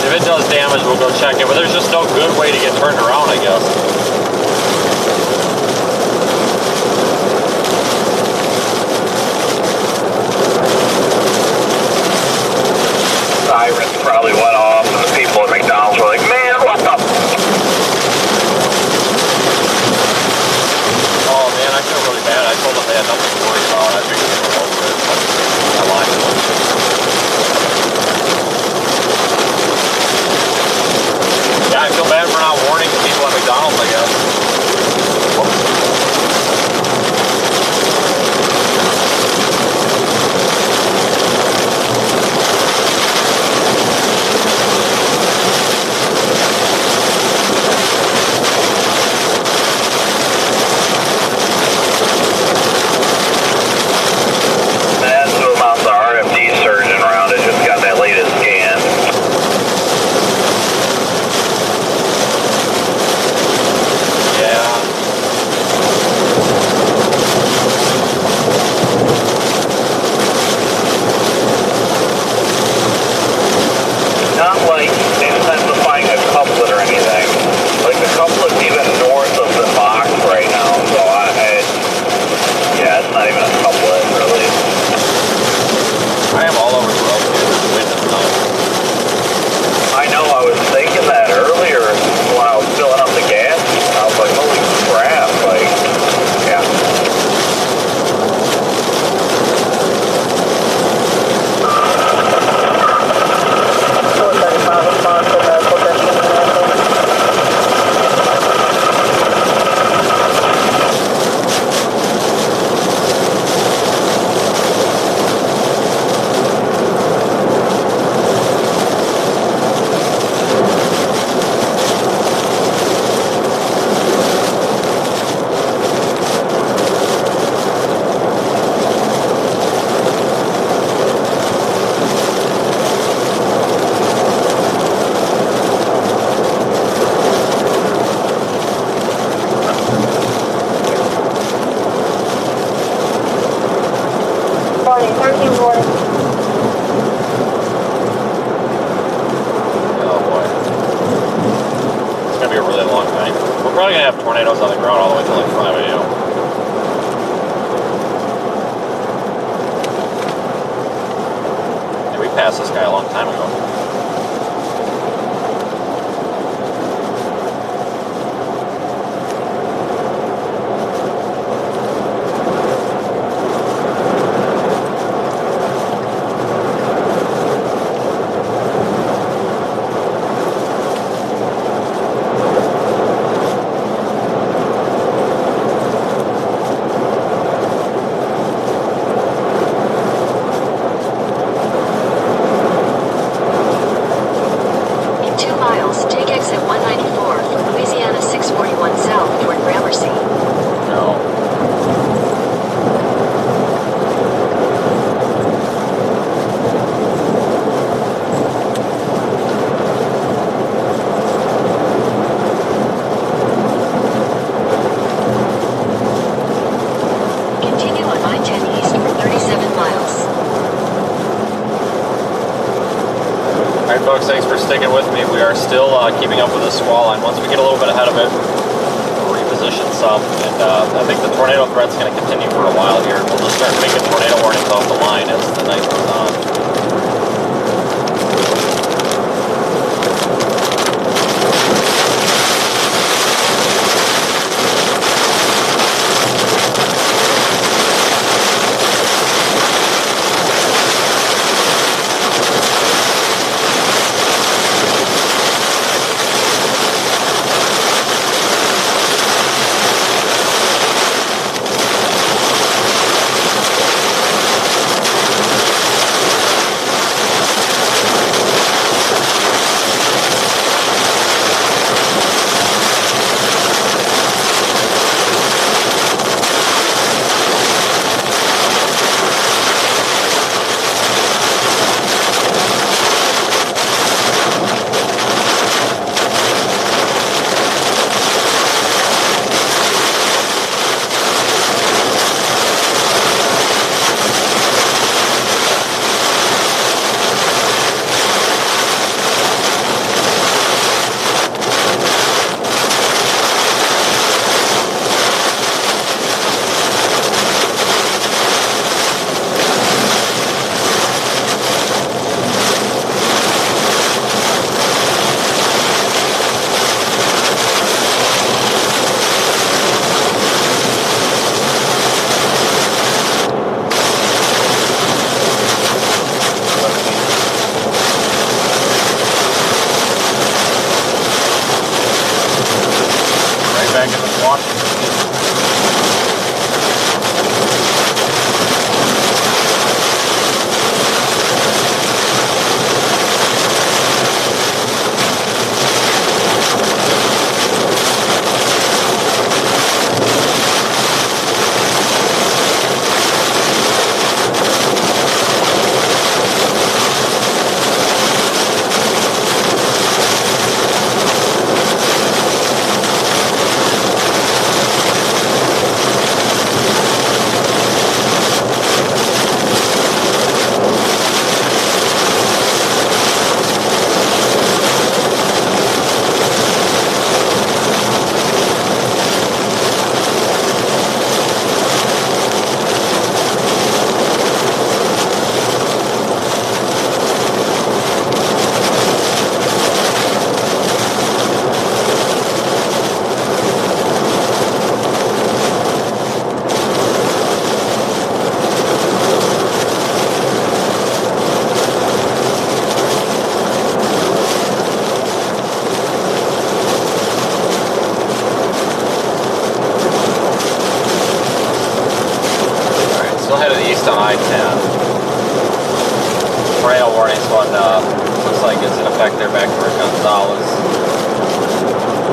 If it does damage, we'll go check it, but there's just no good way to get turned around, I guess. Sirens probably went off, and the people at McDonald's were like, man, what the? Oh man, I feel really bad. I told them they had nothing to worry about. I figured they were over it, but I lied to them. Yeah, I feel bad for not warning the people at McDonald's, I guess. Massive amounts of RFD surging around. It just got that latest scan. Yeah. Not like intensifying a couplet or anything. Like the couplet's even north of the box right now, so yeah, it's not even a couplet really. I am all over the road here. The wind is nuts. I know, I was thinking that earlier when I was filling up the gas. I was like, holy crap, like, yeah. 13 warning. Oh boy. It's gonna be a really long night. We're probably gonna have tornadoes on the ground all the way till like 5 a.m. Yeah, we passed this guy a long time ago. In 2 miles, take exit 194 for Louisiana 641 south toward Gramercy. No. Continue on I-10 east for 37 miles. Alright folks, thanks for sticking with me. We are still keeping up with the squall line. Once we get a little bit ahead of it, we'll reposition some, and I think the tornado threat's going to continue for a while here. We'll just start making tornado warnings off the line as the night goes on. Back in the Washington.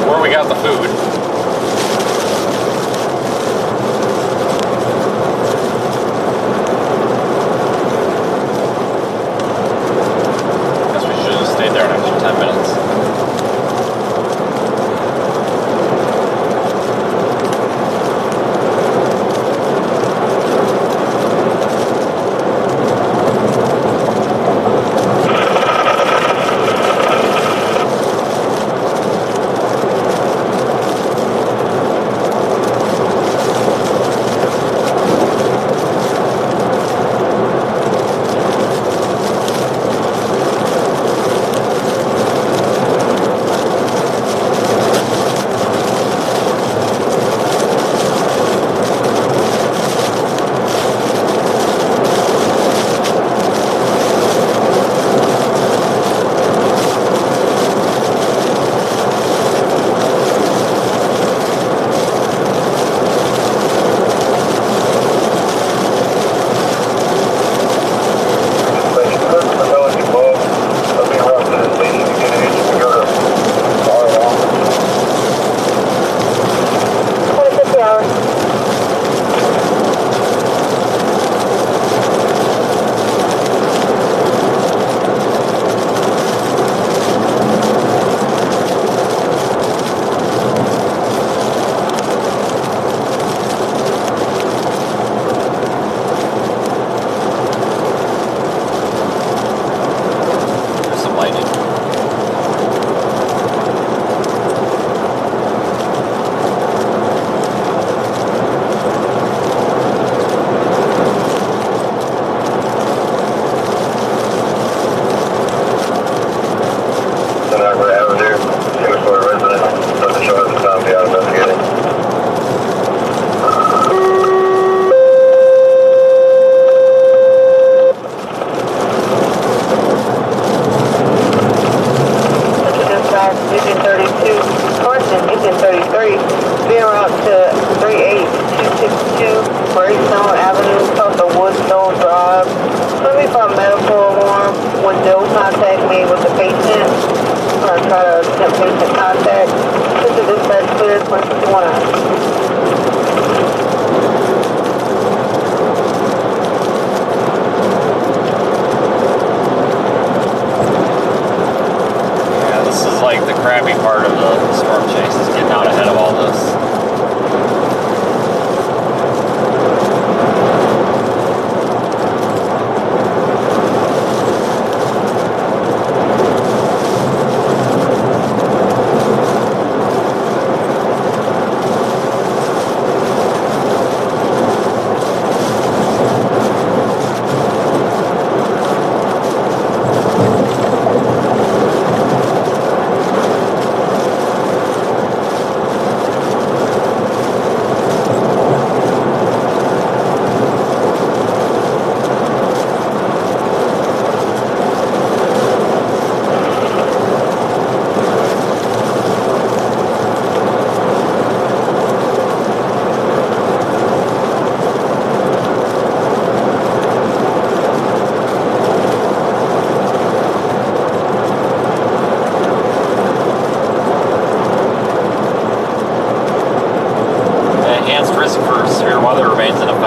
Where we got the food. Guess we should have stayed there an extra 10 minutes.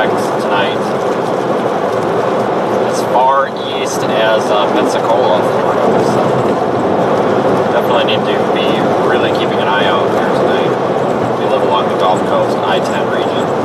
expect tonight. As far east as Pensacola, Florida. So definitely need to be really keeping an eye out here tonight. We live along the Gulf Coast, I-10 region.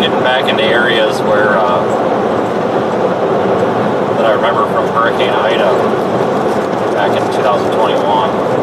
Back into areas where that I remember from Hurricane Ida back in 2021.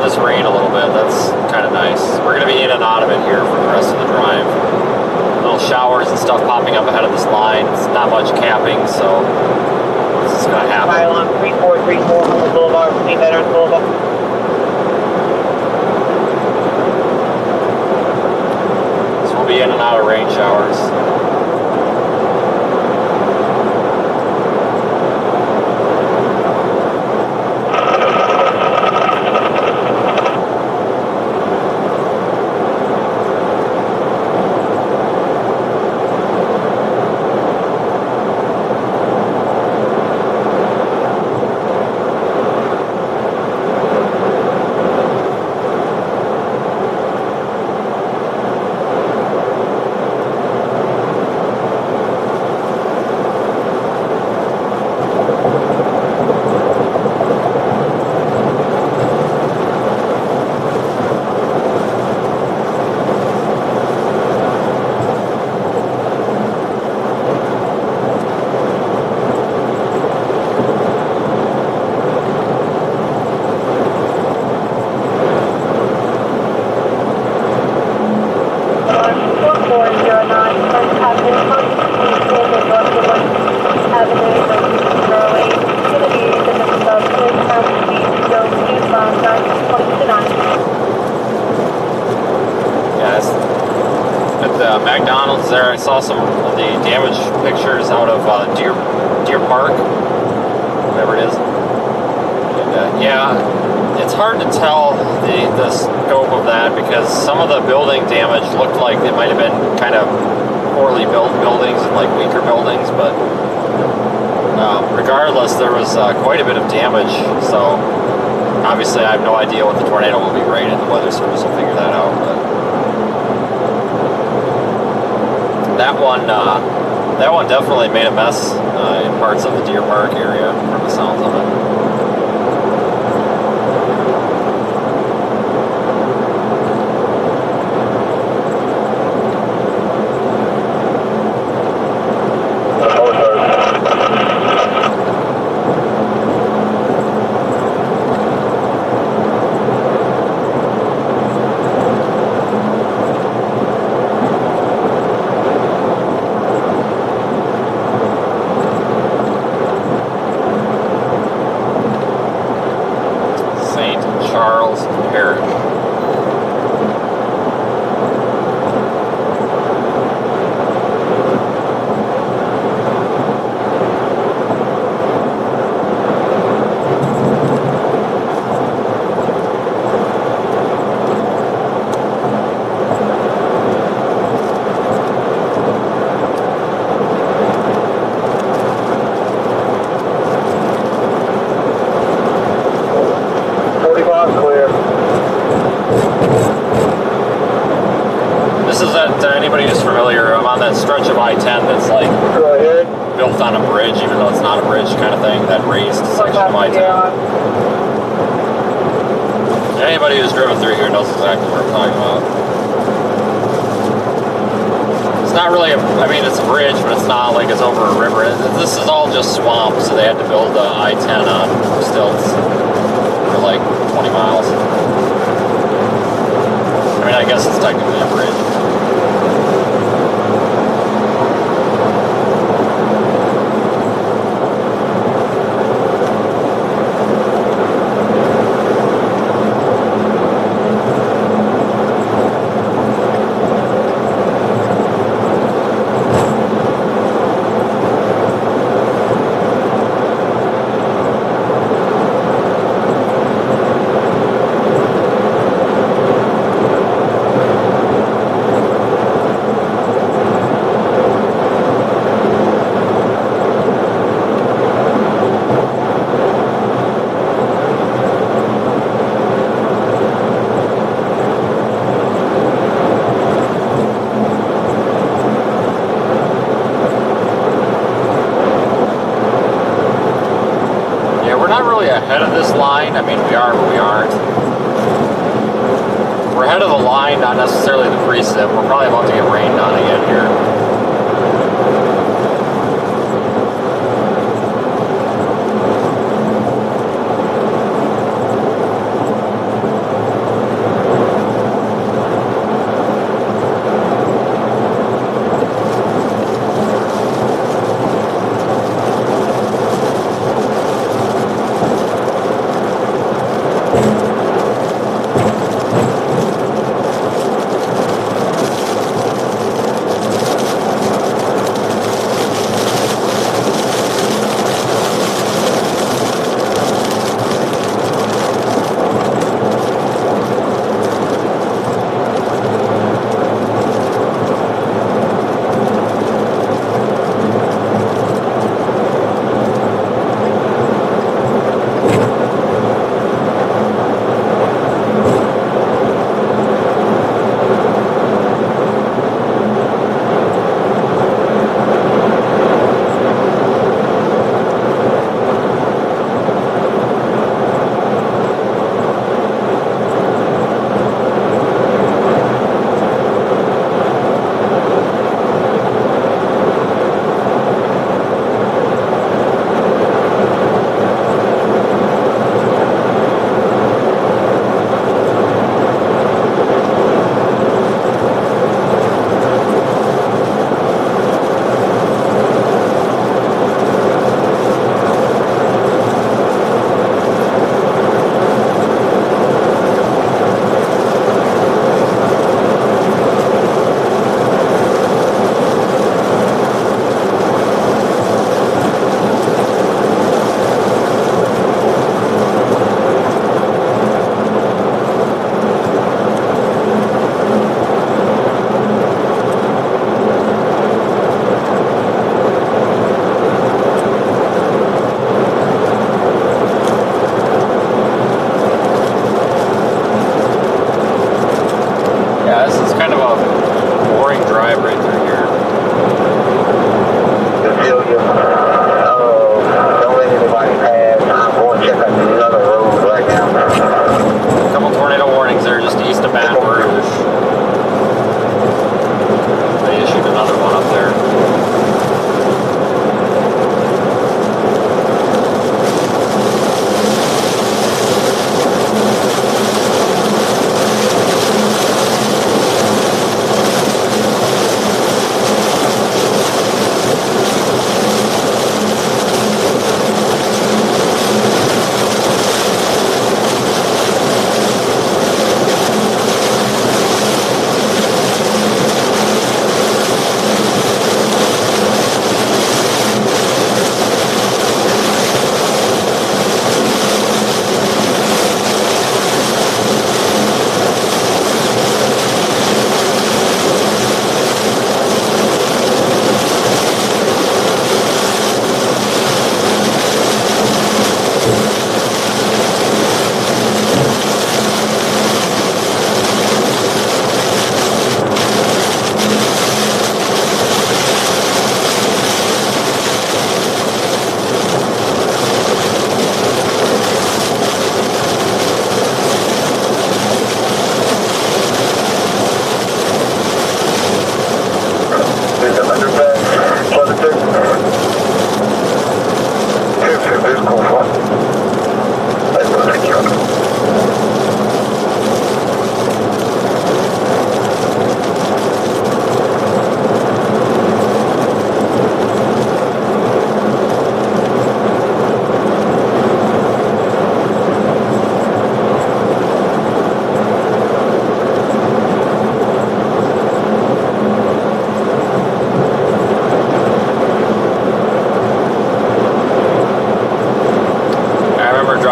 this rain a little bit. That's kind of nice. We're going to be in and out of it here for the rest of the drive. Little showers and stuff popping up ahead of this line. It's not much capping, so this is going to happen. Pylon 3434 Humboldt Boulevard, between Veterans Boulevard. So we'll be in and out of rain showers. McDonald's there. I saw some of the damage pictures out of Deer Park, whatever it is. And, yeah, it's hard to tell the scope of that because some of the building damage looked like it might have been kind of poorly built buildings and like weaker buildings, but regardless, there was quite a bit of damage. So obviously, I have no idea what the tornado will be rated. The Weather Service will figure that out. But that one definitely made a mess in parts of the Deer Park area from the sounds of it. Anybody who's familiar, I'm on that stretch of I-10 that's like built on a bridge, even though it's not a bridge kind of thing, that raised section of I-10. Anybody who's driven through here knows exactly what I'm talking about. It's not really I mean, it's a bridge, but it's not like it's over a river. This is all just swamp, so they had to build I-10 on stilts for like 20 miles. I mean, I guess it's technically a bridge. Ahead of this line. I mean, we are, but we aren't. We're ahead of the line, not necessarily the precip. We're probably about to get rained on again here.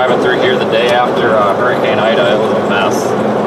driving through here the day after Hurricane Ida. It was a mess.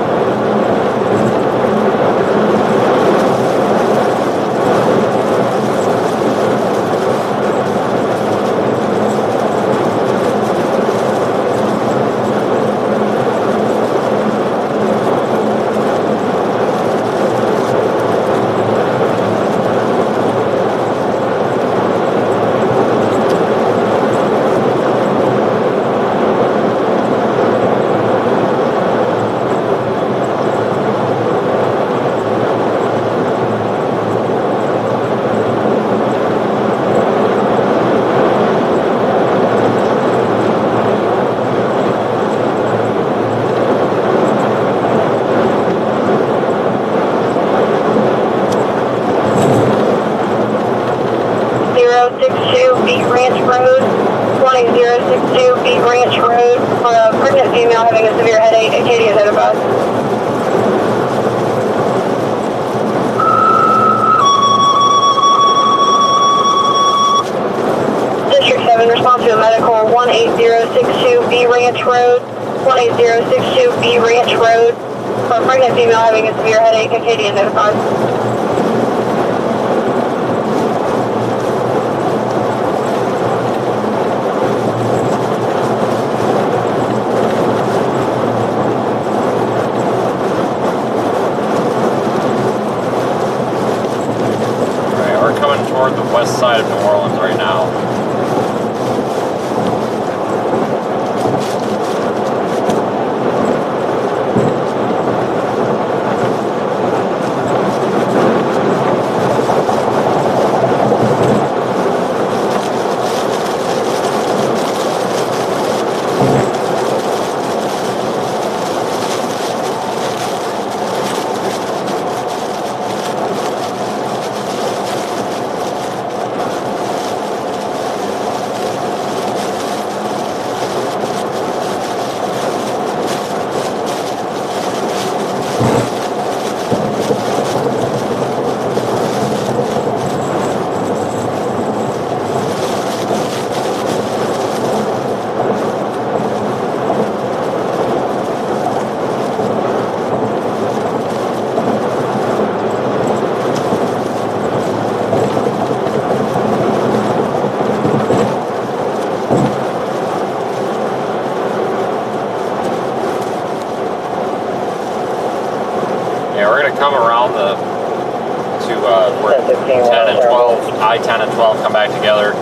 I-10 and 12 come back together.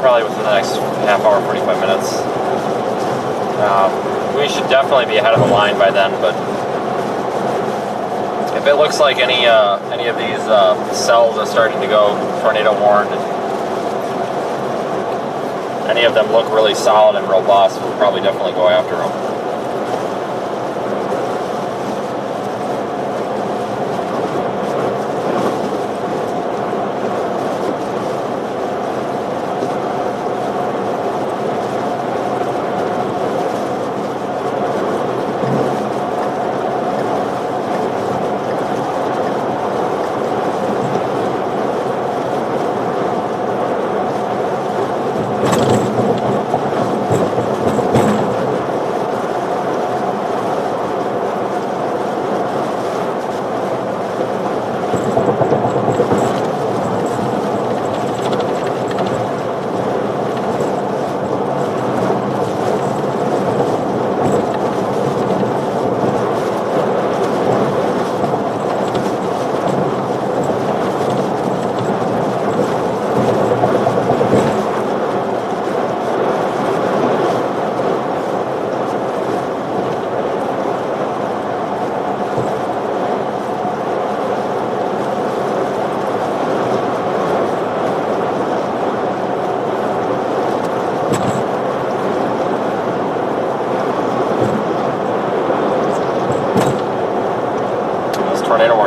Probably within the next half hour, 45 minutes. We should definitely be ahead of the line by then, but if it looks like any of these cells are starting to go tornado warned, any of them look really solid and robust, we'll probably definitely go after them.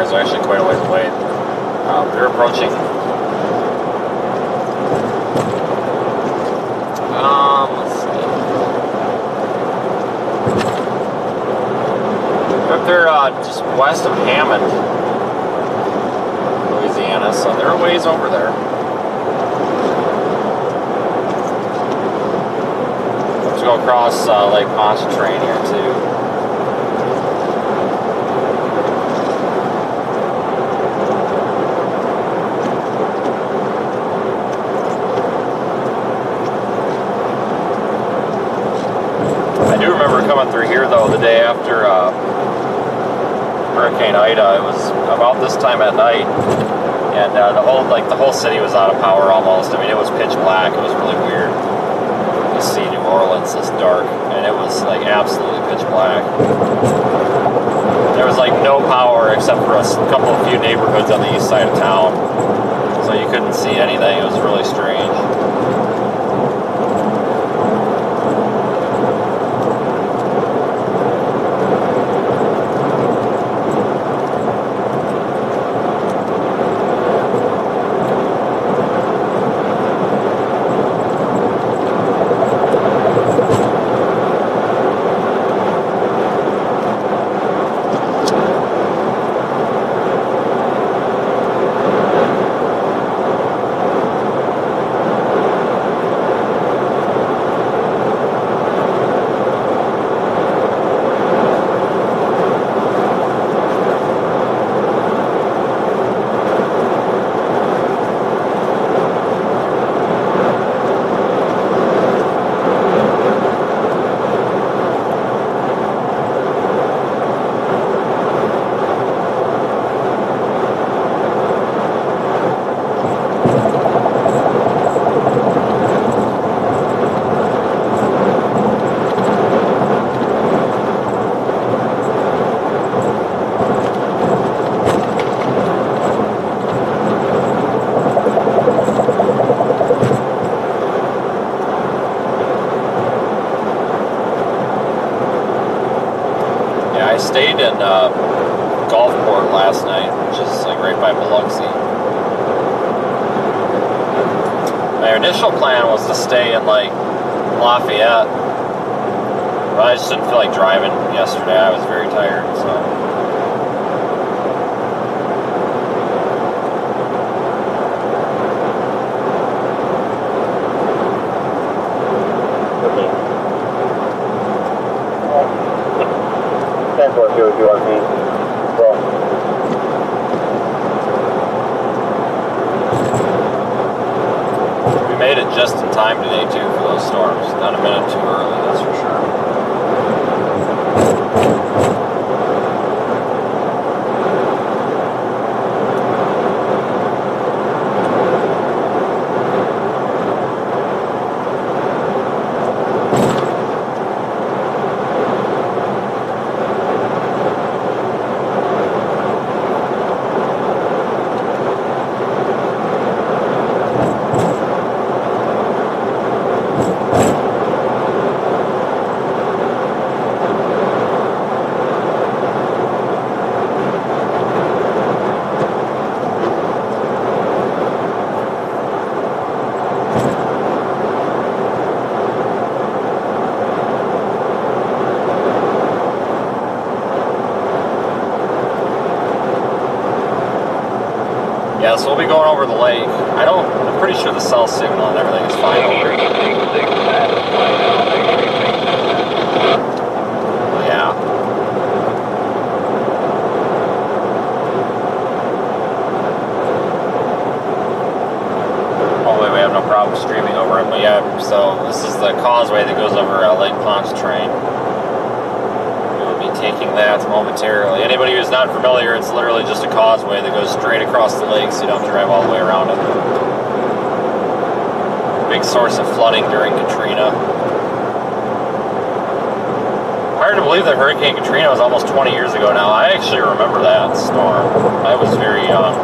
Are actually quite a ways away. They're approaching. Let's see. They're just west of Hammond, Louisiana, so they're a ways over there. to go across Lake Pontchartrain here too. I do remember coming through here though the day after Hurricane Ida. It was about this time at night, and the whole city was out of power almost. I mean, it was pitch black. It was really weird. You see New Orleans this dark, and it was like absolutely pitch black. There was like no power except for a few neighborhoods on the east side of town, so you couldn't see anything. It was really strange. I stayed in Gulfport last night, which is like right by Biloxi. My initial plan was to stay in like Lafayette, but I just didn't feel like driving yesterday. I was very tired, so. That's what you do on me. Well, we made it just in time today too for those storms. Not a minute too early, that's for sure. Yeah, so we'll be going over the lake. I'm pretty sure the cell signal and everything is fine over here. Yeah. Oh wait, we have no problem streaming over it, but yeah, so this is the causeway that goes over Lake Pontchartrain. Taking that momentarily. Anybody who's not familiar, it's literally just a causeway that goes straight across the lake, so you don't have to drive all the way around it. Big source of flooding during Katrina. Hard to believe that Hurricane Katrina was almost 20 years ago now. I actually remember that storm. I was very young,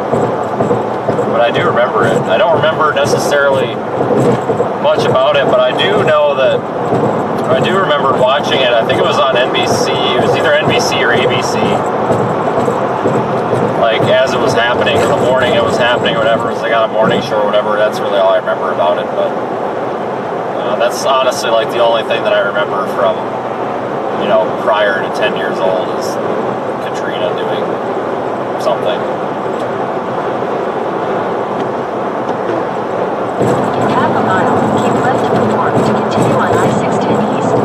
but I do remember it. I don't remember necessarily much about it, but I do know that I do remember watching it. I think it was on NBC. It was either NBC or ABC. Like, as it was happening, in the morning it was happening or whatever. It was like on a morning show or whatever. That's really all I remember about it. But that's honestly like the only thing that I remember from, you know, prior to 10 years old is Katrina doing something. In half a mile, keep left of the fork to continue on I-610 East.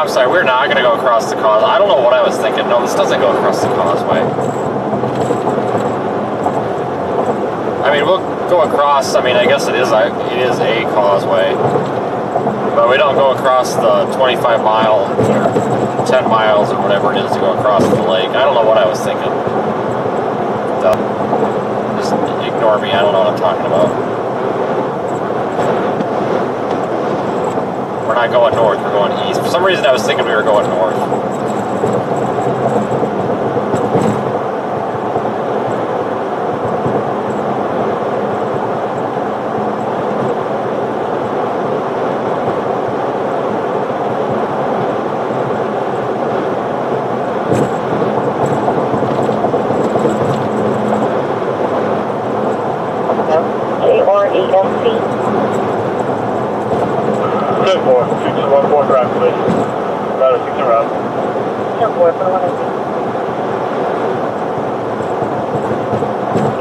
I'm sorry, we're not going to go across the causeway. I don't know what I was thinking. No, this doesn't go across the causeway. I mean, we'll go across, I mean, I guess it is a causeway. But we don't go across the 25 mile or 10 miles or whatever it is to go across the lake. I don't know what I was thinking. Just ignore me, I don't know what I'm talking about. We're not going north, we're going east. For some reason I was thinking we were going north. J-R-E-S-T. 10-4, 614 drive, please. About a 6 and route. 10-4, for the 180.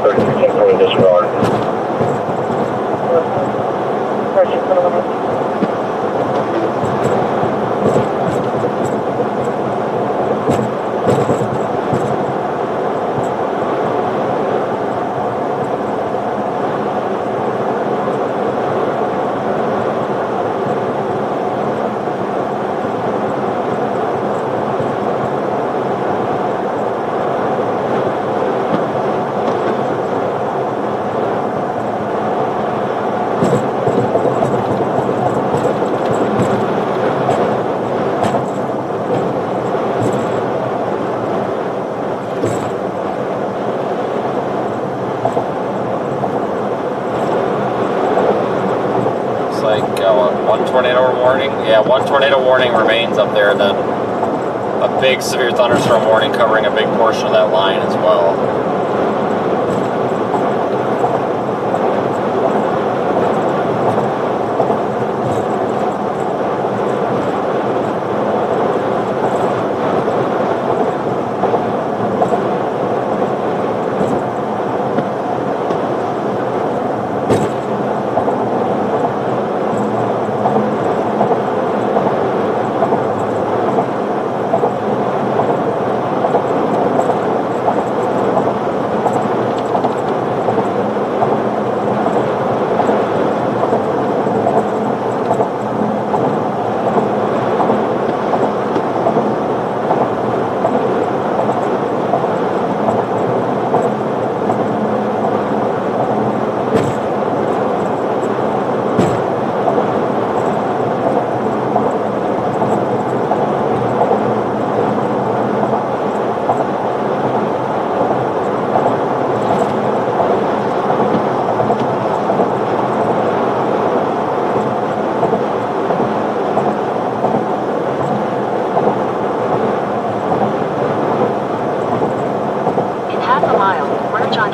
36 10-4 disregard. 36 for the 180. Yeah, one tornado warning remains up there, then a big severe thunderstorm warning covering a big portion of that line as well.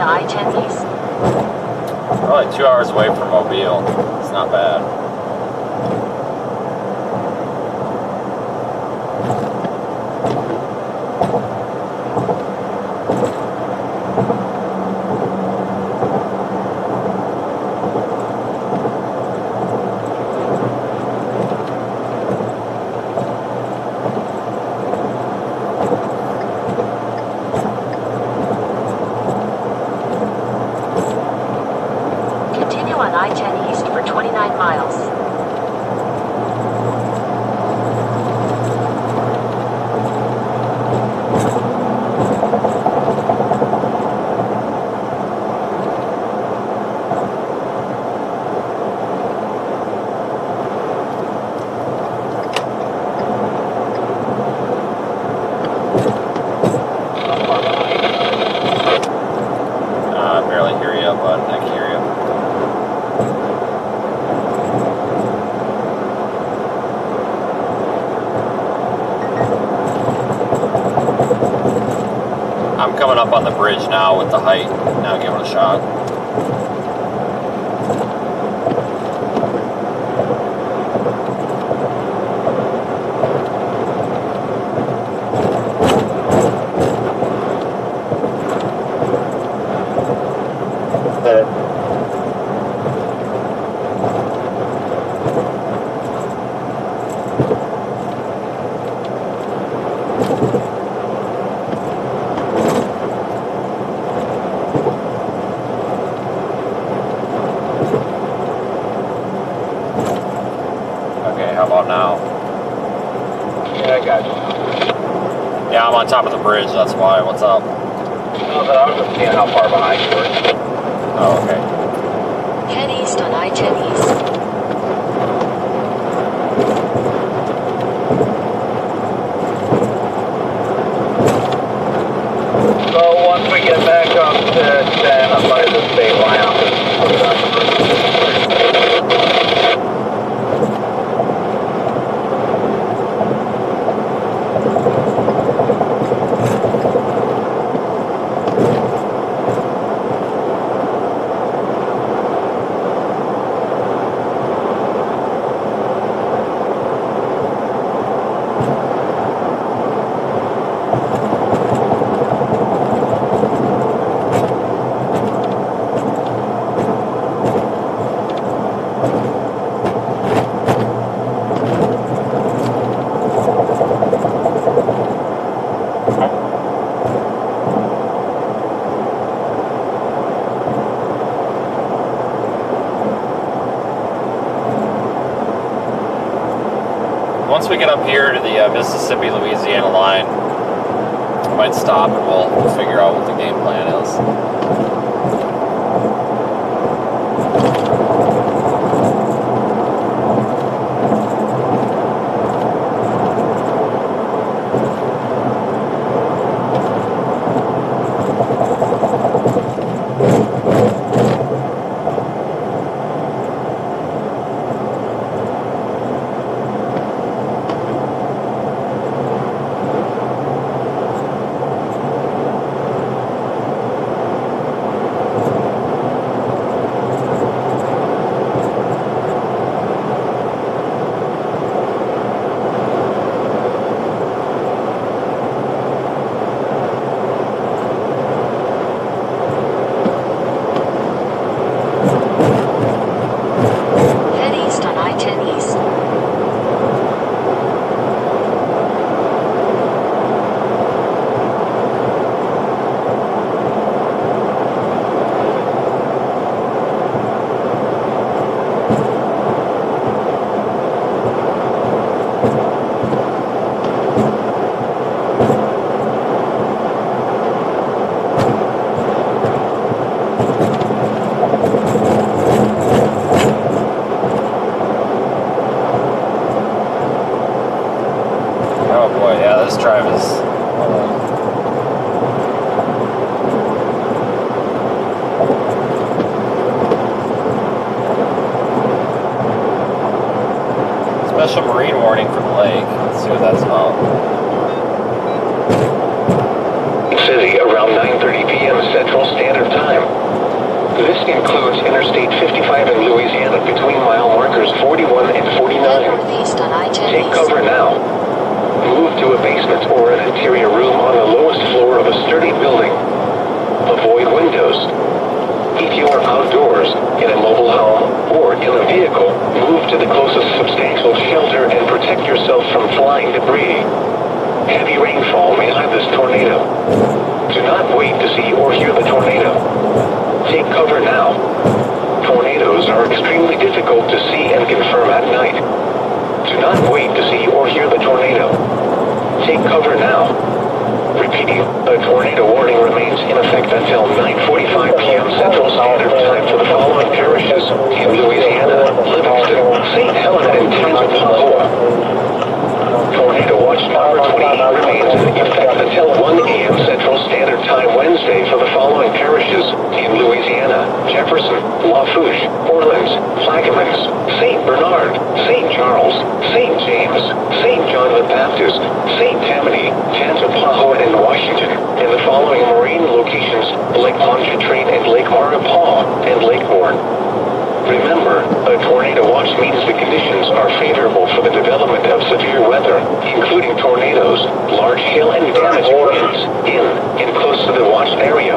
I-10 east. We're only 2 hours away from Mobile. It's not bad. Continue on I-10 east for 29 miles. I barely hear you, but I can hear you. I'm coming up on the bridge now with the height. Now give it a shot. about now. Yeah, I got you. Yeah, I'm on top of the bridge, that's why. What's up? No, but I was just seeing how far behind you were. Oh, okay. Head east on I-10 East. So once we get back up to 10, I'm by the state line. I'll just put it on the bridge. Once we get up here to the Mississippi-Louisiana line, I might stop and we'll figure out what the game plan is. Special marine warning for the lake. Let's see what that's about. City around 9:30 p.m. Central Standard Time. This includes Interstate 55 in Louisiana between mile markers 41 and 49. Northeast on I-10 Take East. cover now. Move to a basement or an interior room on the lowest floor of a sturdy building. Avoid windows. If you are outdoors, in a mobile home, or in a vehicle, move to the closest substantial shelter and protect yourself from flying debris. Heavy rainfall may hide this tornado. Do not wait to see or hear the tornado. Take cover now. Tornadoes are extremely difficult to see and confirm at night. Do not wait to see or hear the tornado. Take cover now. Repeating, a tornado warning remains in effect until 9:45 p.m. Central Standard Time for the following parishes in Louisiana: Livingston, St. Helena, and Tangipahoa. Tornado watch number 20 remains in effect until 1 a.m. Central Standard Time Wednesday for the following parishes in Louisiana: Jefferson, Lafourche, Orleans, Plaquemines, St. Bernard, St. Charles, St. James, St. John the Baptist, St. Tammany, Tangipahoa, and Washington, and the following marine locations: Lake Pontchartrain and Lake Maurepas and Lake Bourne. Remember, a tornado watch means the conditions are favorable for the development of severe weather, including tornadoes, large hail and damaging winds in and close to the watched area.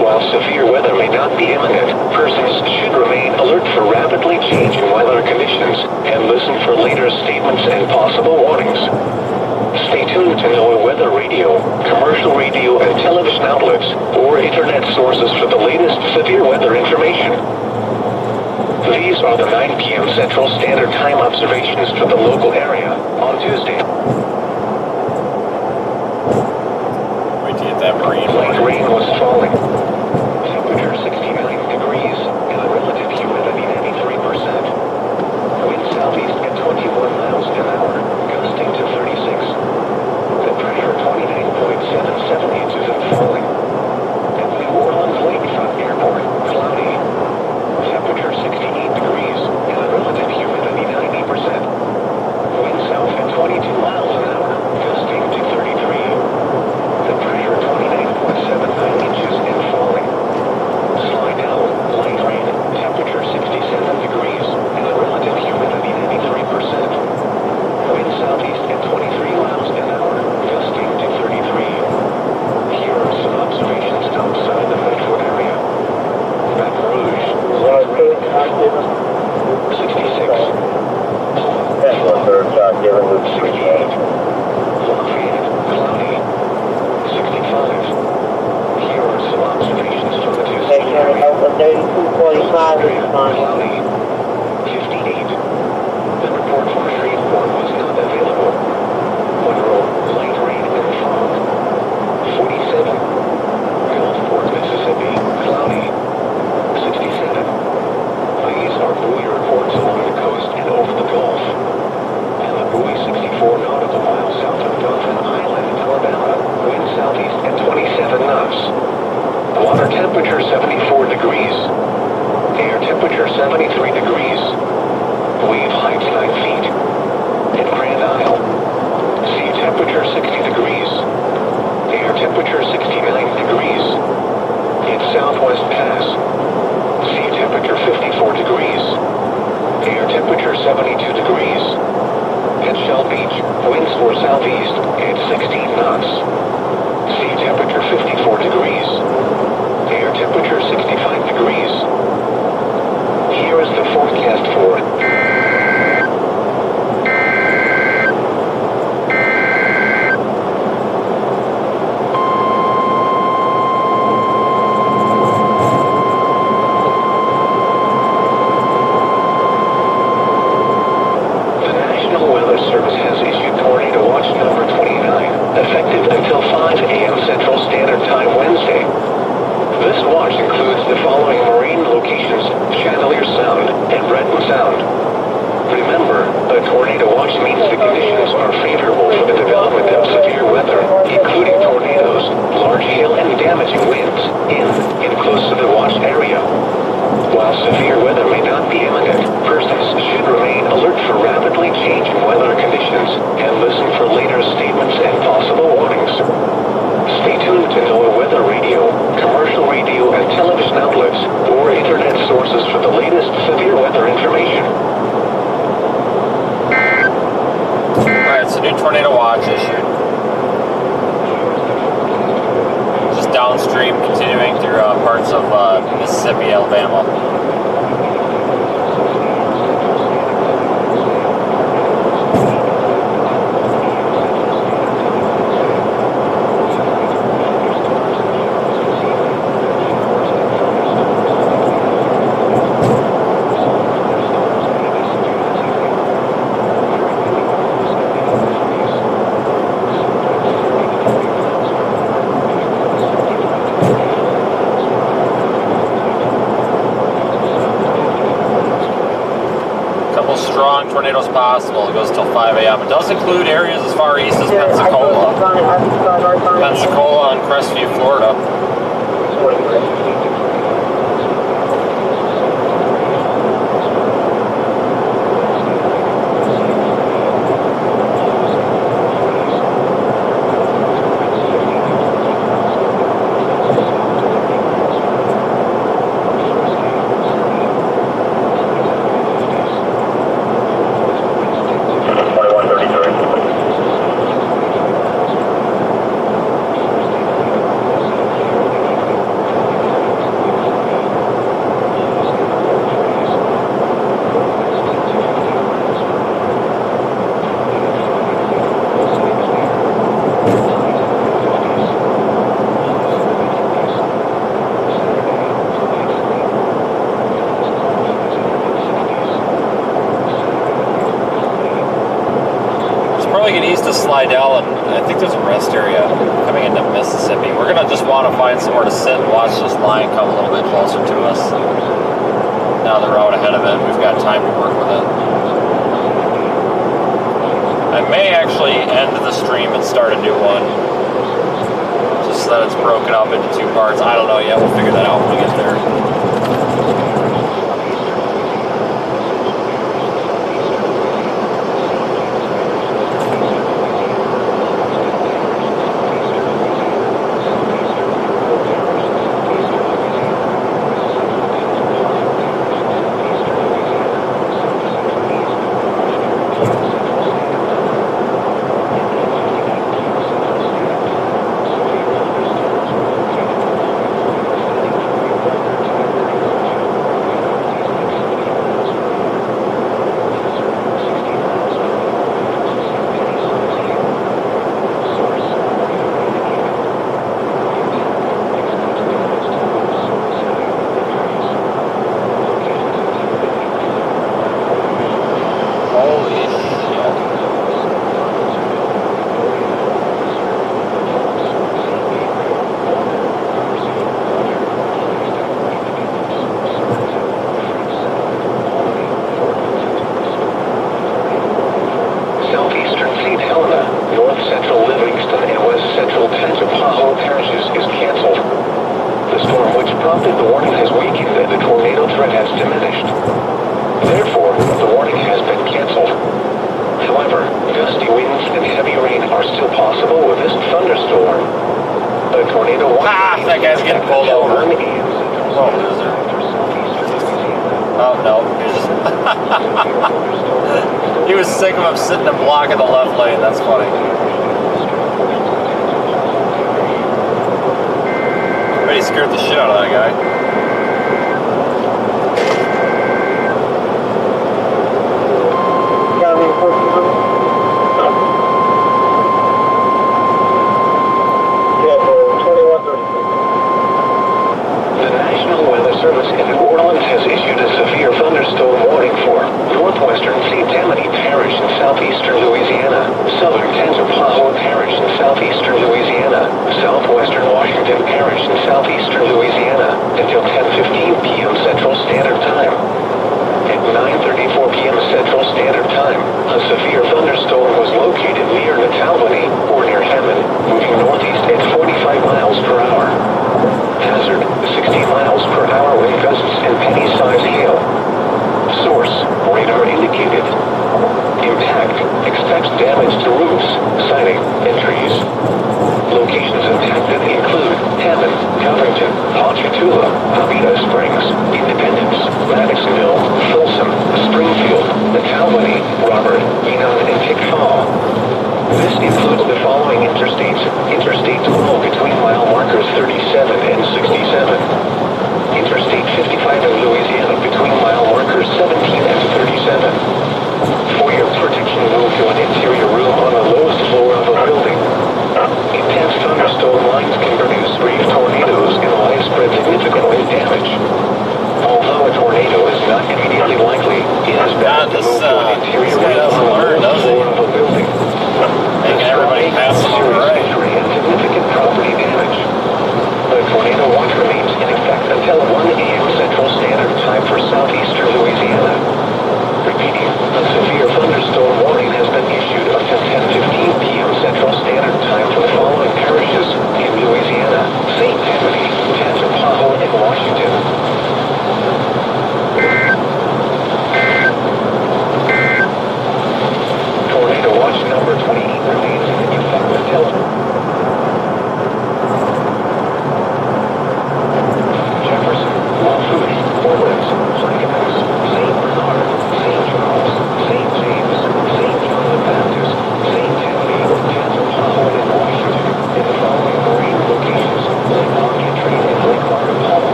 While severe weather may not be imminent, persons should remain alert for rapidly changing weather conditions and listen for later statements and possible warnings. Stay tuned to NOAA weather radio, commercial radio and television outlets, or internet sources for the latest severe weather information. These are the 9 p.m. Central Standard Time observations for the local area on Tuesday. Wait to get that marine. Light rain was falling. Temperature 69 degrees and a relative humidity 93%. Wind southeast at 21 miles an hour, gusting to 36. The pressure 29.77 inches and falling. At New Orleans Lakefront Airport, cloudy. Temperature 68 degrees and a relative humidity 90%. Wind south at 22 miles an hour, gusting to 33. The pressure 29.79 inches and falling. Slidell, light rain, temperature 67 degrees and a relative humidity 93%. Wind southeast at 23 miles an hour, gusting to 33. Here are some observations outside the metro area. Baton Rouge, light rain, 66. Third shot given with 68. Lafayette, cloudy, 65. Here are some observations from the Tuesday area. Cloudy, 58. The report from Shreveport was not available. Monroe, light rain and fog, 47. Gulfport, Mississippi, cloudy, 67. These are buoy reports along the coast and over the Gulf. And the buoy 64 nautical miles south of Dauphin Island, Alabama, wind southeast at 27 knots. Water temperature 74 degrees. Air temperature 73 degrees. Wave height 9 feet. In Grand Isle, sea temperature 60 degrees. Air temperature 69 degrees. In Southwest Pass, sea temperature 54 degrees. Air temperature 72 degrees. At Shell Beach, winds were southeast at 16 knots. Sea temperature 54 degrees. Air temperature 65 degrees. Here is the forecast for Service has issued Tornado Watch number 29, effective until 5 a.m. Central Standard Time Wednesday. This watch includes the following marine locations: Chandelier Sound and Breton Sound. Remember, a tornado watch means the conditions are favorable for the development of severe weather, including tornadoes, large hail, and damaging winds in and close to the watched area. While severe weather may not be imminent, persons should remain alert for rapidly changing weather conditions and listen for later statements and possible warnings. Stay tuned to NOAA weather radio, commercial radio and television outlets, or internet sources for the latest severe weather information. Alright, so new tornado watch issued. Just downstream, continuing through parts of Mississippi, Alabama. Strong tornadoes possible. It goes till 5 a.m. It does include areas as far east as Pensacola. Pensacola and Crestview, Florida. Slidell, and I think there's a rest area coming into Mississippi. We're gonna just want to find somewhere to sit and watch this line come a little bit closer to us. Now they're out ahead of it, we've got time to work with it. I may actually end the stream and start a new one, just so that it's broken up into 2 parts. I don't know yet, we'll figure that out when we get there. He was sick of him sitting and blocking the left lane, that's funny. But he scared the shit out of that guy. The National Weather Service in New Orleans has issued a severe thunderstorm warning for northwestern St. Tammany Parish in southeastern Louisiana, southern Tangipahoa Parish in southeastern Louisiana, southwestern Washington Parish in southeastern Louisiana, until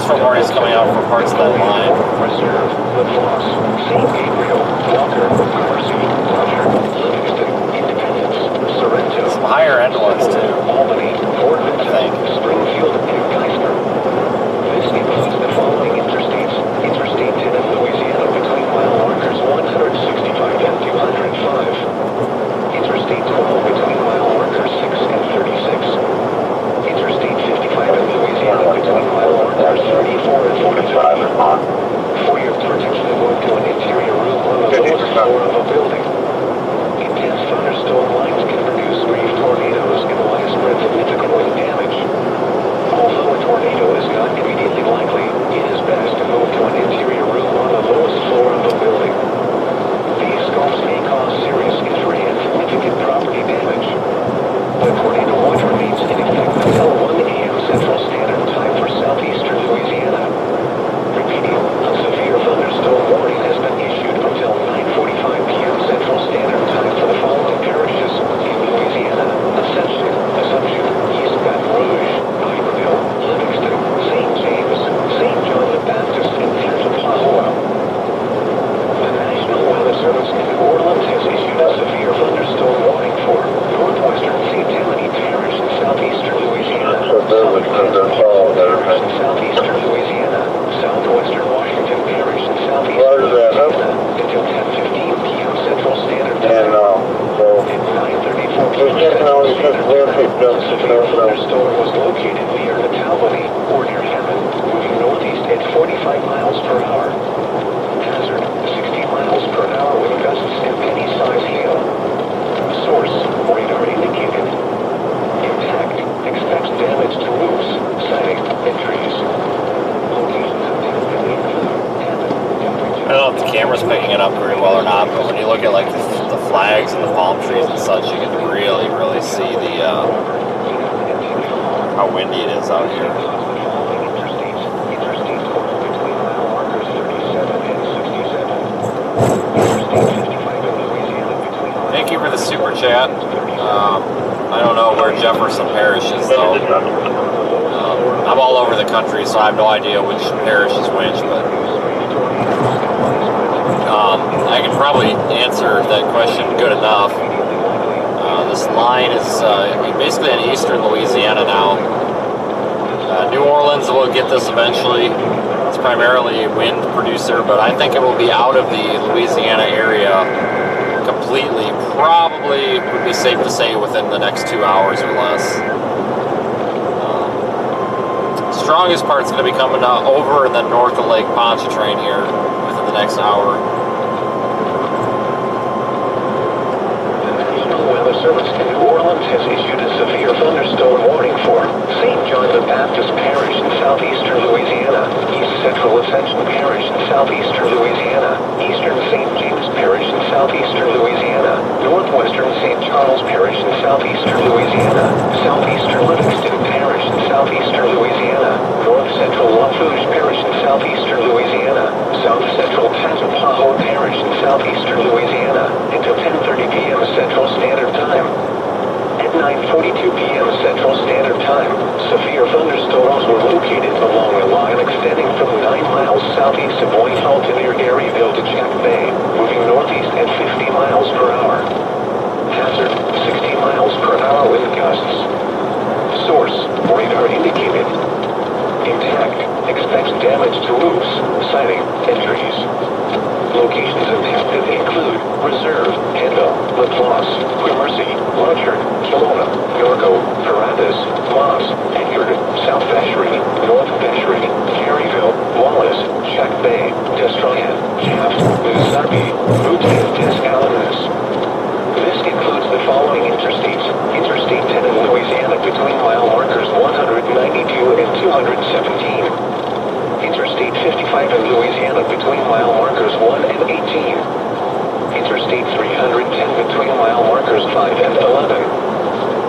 thunderstorm warnings coming out for parts of that line. Reserve, LaFosse, St. Gabriel, Walker, Mercy, Roger, Livingston, Independence, Sorrento, Some higher end ones too. Albany, Fort I Benton, think. Springfield, and Geismar. This includes the following interstates. Interstate 10 in Louisiana between mile markers 165 and 205. Interstate 12 between mile markers 6 and 36. Interstate 55 in Louisiana between mile markers 34 and 45. For your protection, move to an interior room on the lowest floor of a building. Intense thunderstorm lines can produce brief tornadoes and widespread significant wind damage. Although a tornado is not immediately likely, it is best to move to an interior room on the lowest floor of a building. These storms may cause serious injury and significant property damage. The tornado watch remains in effect until 1 a.m. Central Standard Time for southeastern Louisiana. Repeating, a severe thunderstorm warning has been issued until 9:45 p.m. Central Standard Time for the following parishes in Louisiana: Assumption, East Baton Rouge, Iberville, Livingston, St. James, St. John the Baptist, and Tangipahoa. The National Weather Service in New Orleans has issued a severe thunderstorm warning for northwestern St. Tammany Parish in southeastern Louisiana, southeastern Louisiana, southwestern Washington Parish in southeastern Louisiana until 10:15 p.m. Central Standard Time. At 9:34 p.m. Central Standard Time, a severe thunderstorm was located near Talbany or near Hammond, moving northeast at 45 miles per hour. Hazard, 60 miles per hour with gusts and penny-size hail. Source, radar indicated. Intact, expects damage to roofs, siding, and trees. Locations of damage include I don't know if the camera's picking it up very well or not, but when you look at like the flags and the palm trees and such, you can really, really see the how windy it is out here. Thank you for the super chat. I don't know where Jefferson Parish is though. I'm all over the country, so I have no idea which parish is which, but I can probably answer that question good enough. This line is basically in eastern Louisiana now. New Orleans will get this eventually. It's primarily a wind producer, but I think it will be out of the Louisiana area completely. Probably would be safe to say within the next 2 hours or less. Strongest part's going to be coming over and then north of Lake Pontchartrain here within the next hour. Weather Service in New Orleans has issued a severe thunderstorm warning for St. John the Baptist Parish in southeastern Louisiana, East Central Ascension Parish in southeastern Louisiana, Eastern St. James Parish in southeastern Louisiana, Northwestern St. Charles Parish in southeastern Louisiana, Southeastern Livingston Parish in southeastern Louisiana, North Central Lafourche Parish in southeastern Louisiana, South Central Tangipahoa Parish in southeastern Louisiana, until 10:30 p.m. Central Standard Time. At 9:42 p.m. Central Standard Time, severe thunderstorms were located along a line extending from 9 miles southeast of Waelti near Garyville to Jack Bay, moving northeast at 50 miles per hour. Hazard, 60 miles per hour wind gusts. Source, radar indicated. Intact, expects damage to roofs, siding, and trees. Locations impacted include Reserve, Kendall, LaFosse, Mercy, Rochard, Kelowna, Yorko, Paradas, Moss, Enyard, South Vacherie, North Vacherie, Garyville, Wallace, Jack Bay, Destroyed, Taft, Missouri, Route and Tuscaloosa. This includes the following interstates: Interstate 10 in Louisiana between mile markers 192 and 217. Interstate 55 in Louisiana between mile markers 1 and 18. Interstate 310 between mile markers 5 and 11.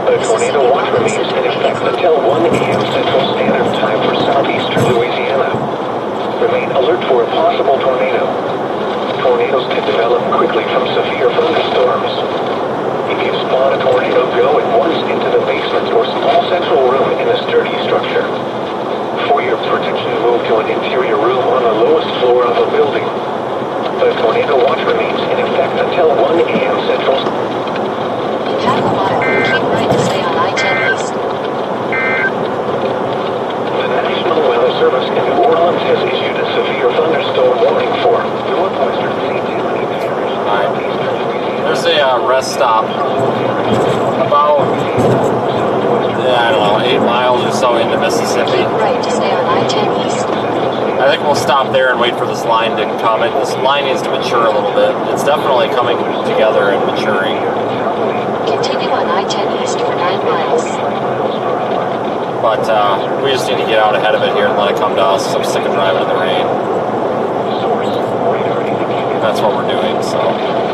A tornado watch remains in effect until 1 a.m. Central Standard Time for southeastern Louisiana. Remain alert for a possible tornado. Tornadoes can develop quickly from severe thunderstorms. If you spot a tornado, go at once into the basement or small central room in a sturdy structure. For your protection, move to stop there and wait for this line to come. This line needs to mature a little bit. It's definitely coming together and maturing. Continue on I-10 East for 9 miles. But we just need to get out ahead of it here and let it come to us. I'm sick of driving in the rain. That's what we're doing, so.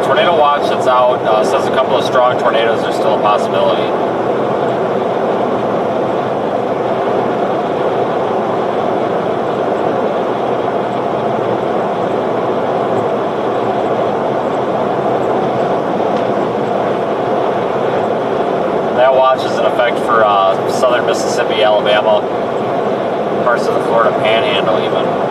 Tornado watch that's out says a couple of strong tornadoes are still a possibility. That watch is in effect for southern Mississippi, Alabama, parts of the Florida Panhandle even.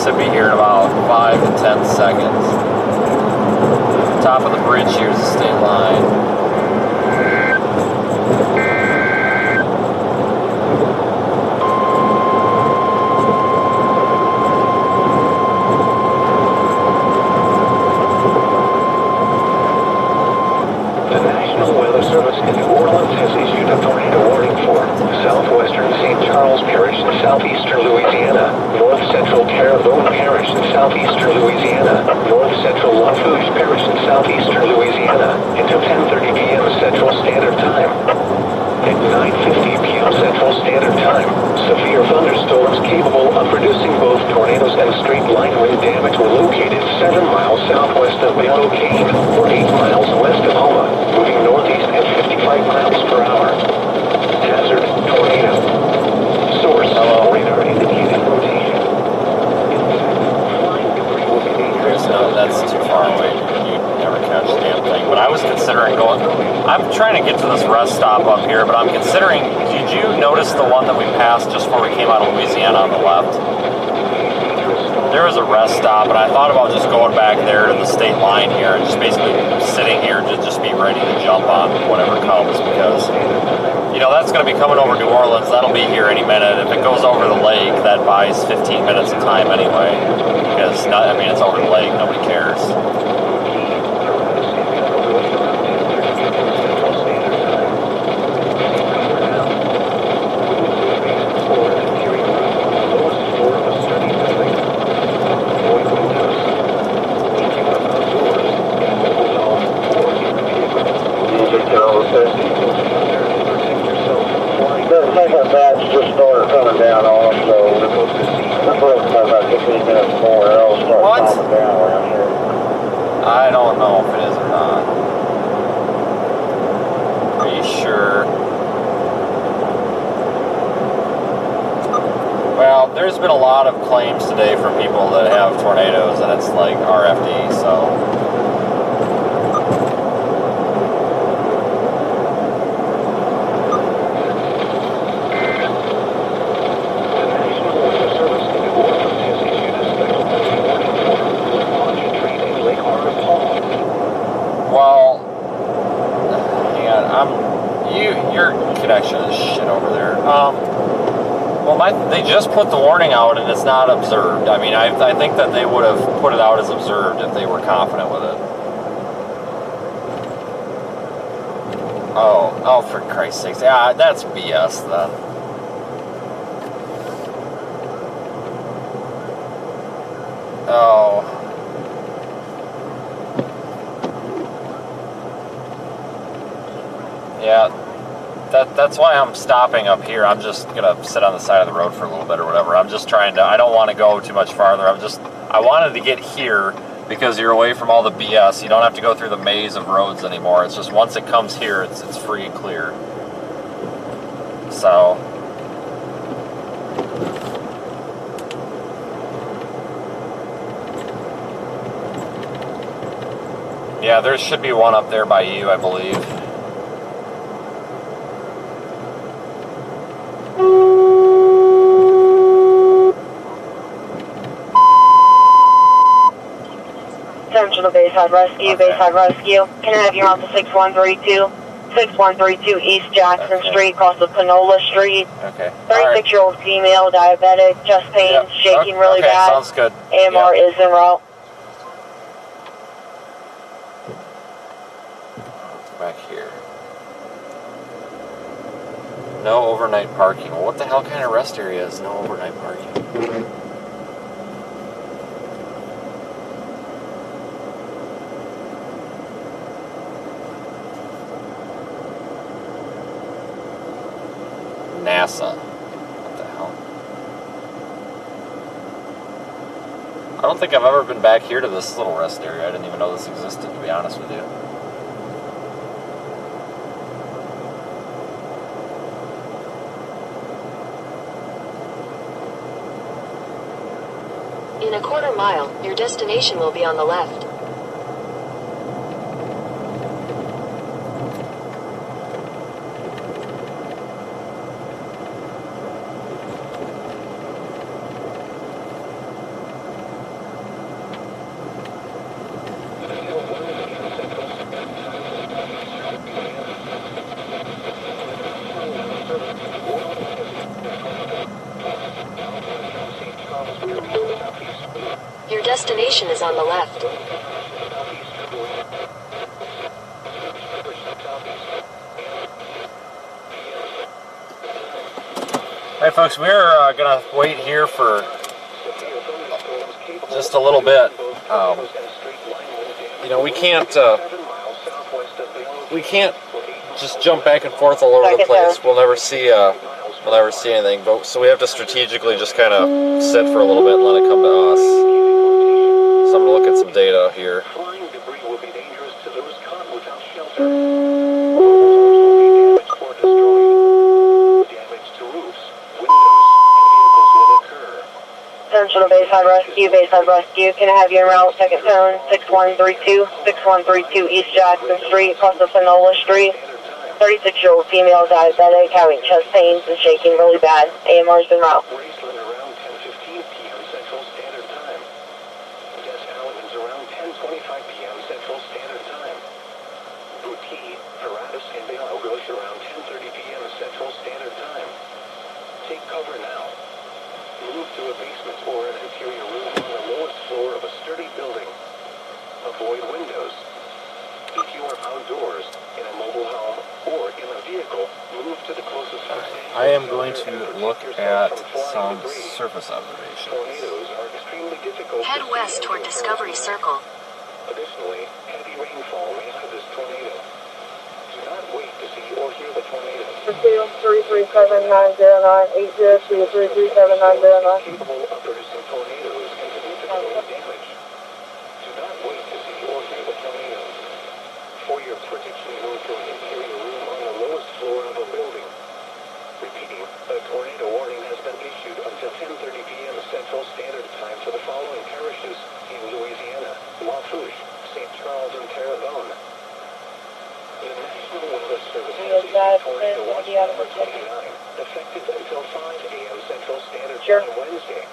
should be here in about 5 to 10 seconds. Top of the bridge here is the state line. Service in New Orleans has issued a tornado warning for southwestern St. Charles Parish in southeastern Louisiana, north central Terrebonne Parish in southeastern Louisiana, north central Lafourche Parish in southeastern Louisiana, until 10:30 p.m. Central Standard Time. At 9:50 p.m. Central Standard Time, severe thunderstorms capable of producing both tornadoes and straight-line wind damage were located 7 miles southwest of Waelti, or 8 miles west of Homa, moving northeast at 55 miles per hour. Hazard, tornado. Source, radar indicated rotation. Flying debris will be dangerous. No, that's too far away. You'd never catch the damn thing. But I was considering going. I'm trying to get to this rest stop up here, but I'm considering. Did you notice the one that we passed just before we came out of Louisiana on the left? There was a rest stop, and I thought about just going back there to the state line here and just basically sitting here to just be ready to jump on whatever comes, because, you know, that's going to be coming over New Orleans. That'll be here any minute. If it goes over the lake, that buys 15 minutes of time anyway, because, I mean, it's over the lake. Nobody cares. Bats just started coming down on them, so we're supposed to have about 15 minutes more, and it'll start calming down around here. I don't know if it is or not. Are you sure? Well, there's been a lot of claims today from people that have tornadoes, and it's like RFD, so. Your connection is shit over there. Well, they just put the warning out and it's not observed. I mean, I think that they would have put it out as observed if they were confident with it. Oh, for Christ's sakes. Yeah, that's BS then. Oh. Yeah. That's why I'm stopping up here. I'm just gonna sit on the side of the road for a little bit or whatever. I'm just trying to, I don't want to go too much farther. I wanted to get here because you're away from all the BS. You don't have to go through the maze of roads anymore. It's just once it comes here, it's free and clear. So. Yeah, there should be one up there by you, I believe. Central Bayside Rescue, okay. Bayside Rescue. Can I have you on to 6132? 6132 East Jackson Street, across of Panola Street. Okay. 36-year-old female, diabetic, chest pain, shaking really bad. Sounds good. AMR is en route. Back here. No overnight parking. Well, what the hell kind of rest area is no overnight parking? NASA. What the hell? I don't think I've ever been back here to this little rest area. I didn't even know this existed, to be honest with you. In a quarter mile, your destination will be on the left. Your destination is on the left. Alright folks, we're going to wait here for just a little bit. You know, we can't just jump back and forth all over the place. We'll never see anything. But so we have to strategically just kind of sit for a little bit and let it come to us. So I'm going to look at some data here. Flying debris will be dangerous to those caught without shelter. Or destroyed. Damage to roofs, windows, and vehicles will occur. Attention to Bayside Rescue. Can I have you en route? Second tone, 6132 East Jackson Street, across the Finola Street. 36-year-old female diabetic, having chest pains and shaking really bad. AMR's en route. Graceland around 10:15 p.m. Central Standard Time. Des Alleman's around 10:25 p.m. Central Standard Time. Boutique, Paratus, and Bale Ghosh around 10:30 p.m. Central Standard Time. Take cover now. Move to a basement or an interior room on the lowest floor of a sturdy building. Avoid windows. If you are outdoors, in a mobile home, or in a vehicle, move to the closest fire station. I am going to look at some surface observations. Tornadoes are extremely difficult. Head west toward Discovery Circle. Additionally, heavy rainfall may hide this tornado. Do not wait to see or hear the tornado. 337-909, 802-337-909. Capable of producing tornadoes and significant damage. Do not wait to see or hear the tornado. For your protection, move to an interior room on the lowest floor of a building. Repeating, a tornado warning has been issued until 10:30 p.m. Central Standard Time for the following parishes in Louisiana: Waelti, St. Charles, and Terrebonne. The National Weather Service has issued tornado watch number 29, effective until 5 a.m. Central Standard Time Wednesday.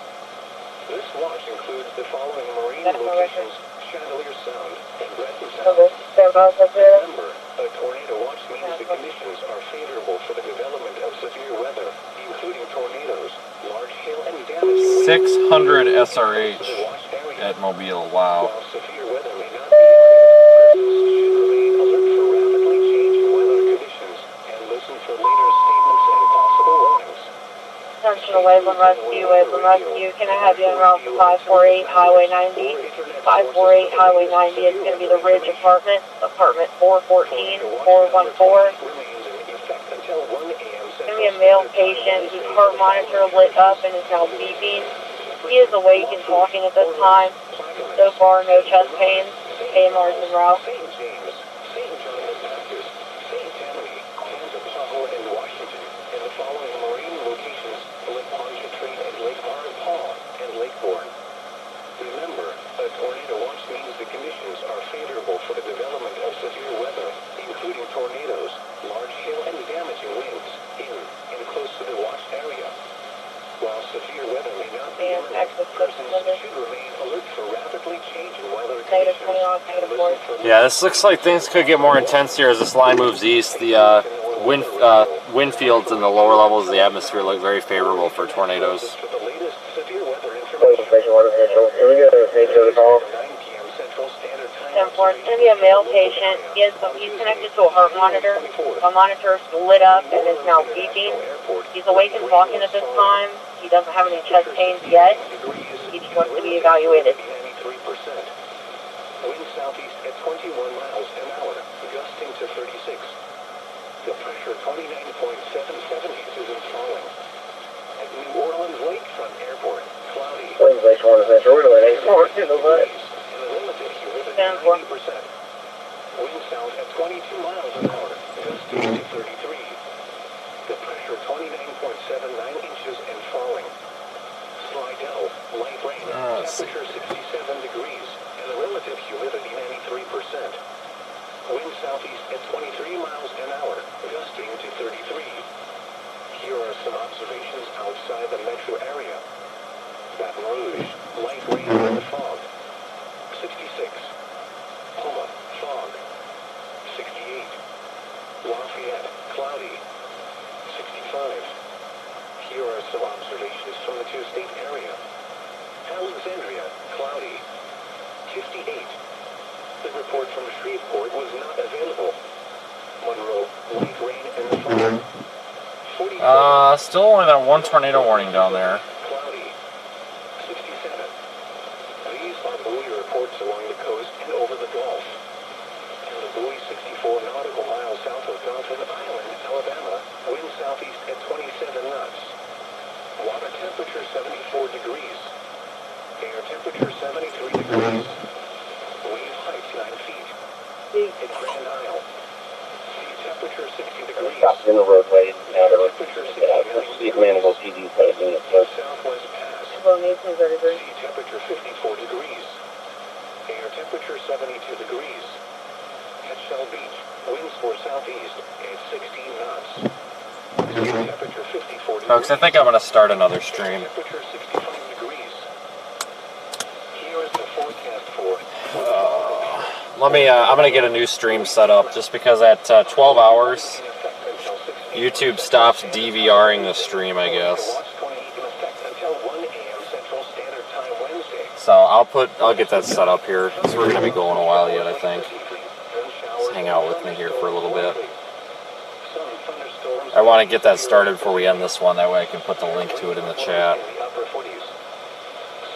This watch includes the following marine locations: Chandelier Sound and Breton Sound. Remember, a tornado watch means the conditions are favorable for the development of severe weather, including tornadoes, large hail, and damage. 600 SRH at Mobile. Wow. While severe weather may not be persons should remain alert for rapidly changing weather conditions and listen for later statements and possible warnings. Attention to Waveland Rescue. Can I have you en route for 548 Highway 90? 548 Highway 90. It's going to be the Ridge Apartment, apartment 414, 414. It's going to be a male patient whose heart monitor lit up and is now beeping. He is awake and talking at this time. So far, no chest pains. AMR's en route. St. James, St. John the Baptist, St. Tammany, Kansas, Tahoe, and Washington, and the following marine locations: Lake Pontchartrain and Lake Arpaw and Lake Bourne. Remember, a tornado watch means the conditions are favorable for the development of severe weather, including tornadoes, large hail, and damaging winds in and close to the watched area. While severe weather may not be imminent, persons should remain alert for rapidly changing weather conditions. Yeah, this looks like things could get more intense here as this line moves east. The wind fields in the lower levels of the atmosphere look very favorable for tornadoes. For the latest severe weather information, Here we go, take the call. 9 p.m. Central Standard Time. 10-4. It's going to be a male patient. He's connected to a heart monitor. The monitor is lit up and is now beeping. He's awake and talking at this time. He doesn't have any chest pains yet. He just wants to be evaluated. 93%. Wind southeast at 21 miles an hour, gusting to 36. The pressure 29.77 inches and falling. At New Orleans Lakefront Airport, cloudy. Wind base 1 is we're going to 84 to the left. And the relative humidity 10-4. 90%. Wind south at 22 miles an hour, gusting to 33. The pressure 29.79 inches and falling. Slidell, light rain, temperature 67 degrees, and the relative humidity 93%. Wind southeast at 23 miles an hour, gusting to 33. Here are some observations outside the metro area. Baton Rouge, light rain and fog. 66. Poma, fog. 68. Lafayette, cloudy. 65. Here are some observations from the two-state area. 58. The report from Shreveport was not available. Monroe, light rain in the fall. 47. Still only that one tornado warning down there. Cloudy. 67. These are buoy reports along the coast and over the Gulf. Count a buoy 64 nautical miles south of Dauphin Island, Alabama. Wind southeast at 27 knots. Water temperature 74 degrees. Air temperature 73 degrees. Wave height 9 feet. At Grand Isle. Sea temperature 60 degrees. Stopped in the roadway. Now they're Temperature 60 Steve Manigal TV's got a unit first. Southwest Pass. Sea temperature 54 degrees. Air temperature 72 degrees. At Shell Beach, winds for southeast at 16 knots. Sea temperature 54 degrees. Folks, I think I'm going to start another stream. Temperature 65 degrees. Here is the forecast for I'm going to get a new stream set up just because at 12 hours, YouTube stopped DVRing the stream, I guess. So I'll get that set up here. So we're going to be going a while yet, I think. Just hang out with me here for a little bit. I want to get that started before we end this one. That way I can put the link to it in the chat.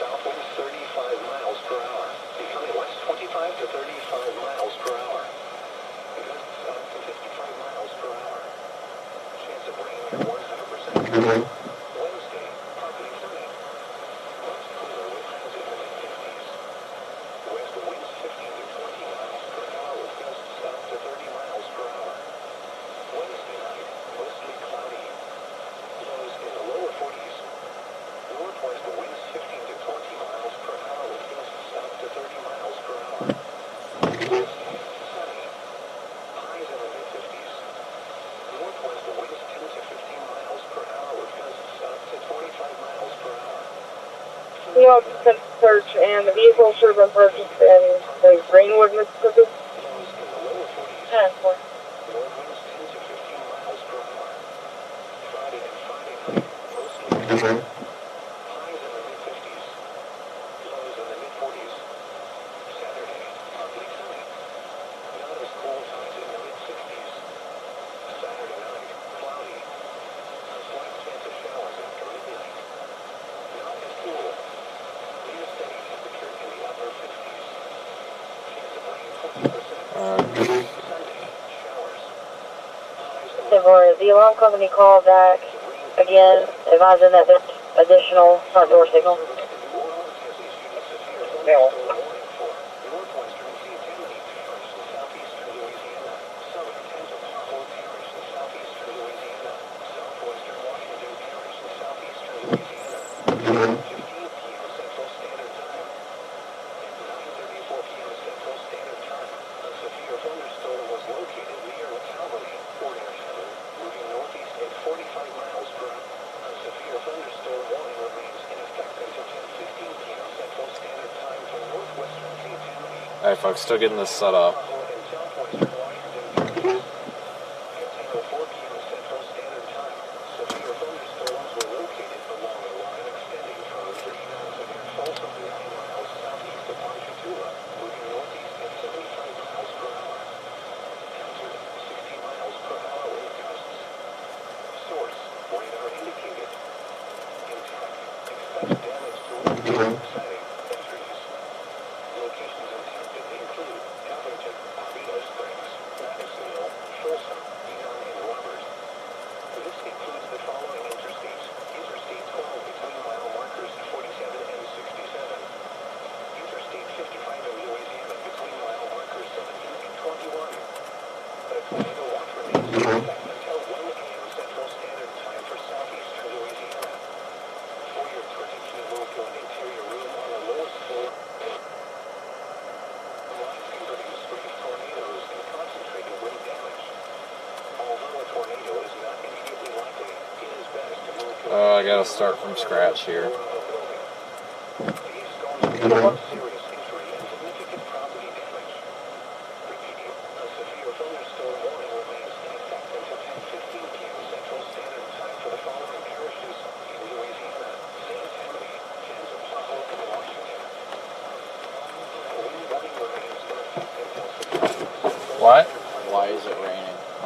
Southwinds 35 miles per hour. Becoming west 25 to 35 miles per hour. Gusts up to 55 miles per hour. Chance of rain at 100%. Wednesday, partly sunny. Much cooler with highs in the mid-50s. West winds 15 to 20 miles per hour with gusts up to 30 miles per hour. Wednesday night, mostly cloudy. Lows in the lower 40s. Northwest winds 15 to 20 miles per hour with gusts up to 30 miles per hour. Thursday, sunny. Highs in the mid-50s. Northwest winds 10 to 15 miles per hour with gusts up to 25 miles per hour. We also sent a search, and the vehicle should have been purchased in the Greenwood, Mississippi. Lows in the lower 40s. Yeah, of course. North winds 10 to 15 miles per hour. Friday and Friday night, mostly cloudy. Highs in the mid-50s. Lows in the mid-40s. Saturday, partly sunny. Not as cold, highs in the mid-60s. Saturday night, cloudy. A slight chance of showers after midnight. Not as cool. Near steady temperature in the upper 50s. Chance of rain 20%. Sunday, showers. Highs in the The alarm company called back again, advising that there's additional front door signal. Alright folks, still getting this set up. I gotta start from scratch here.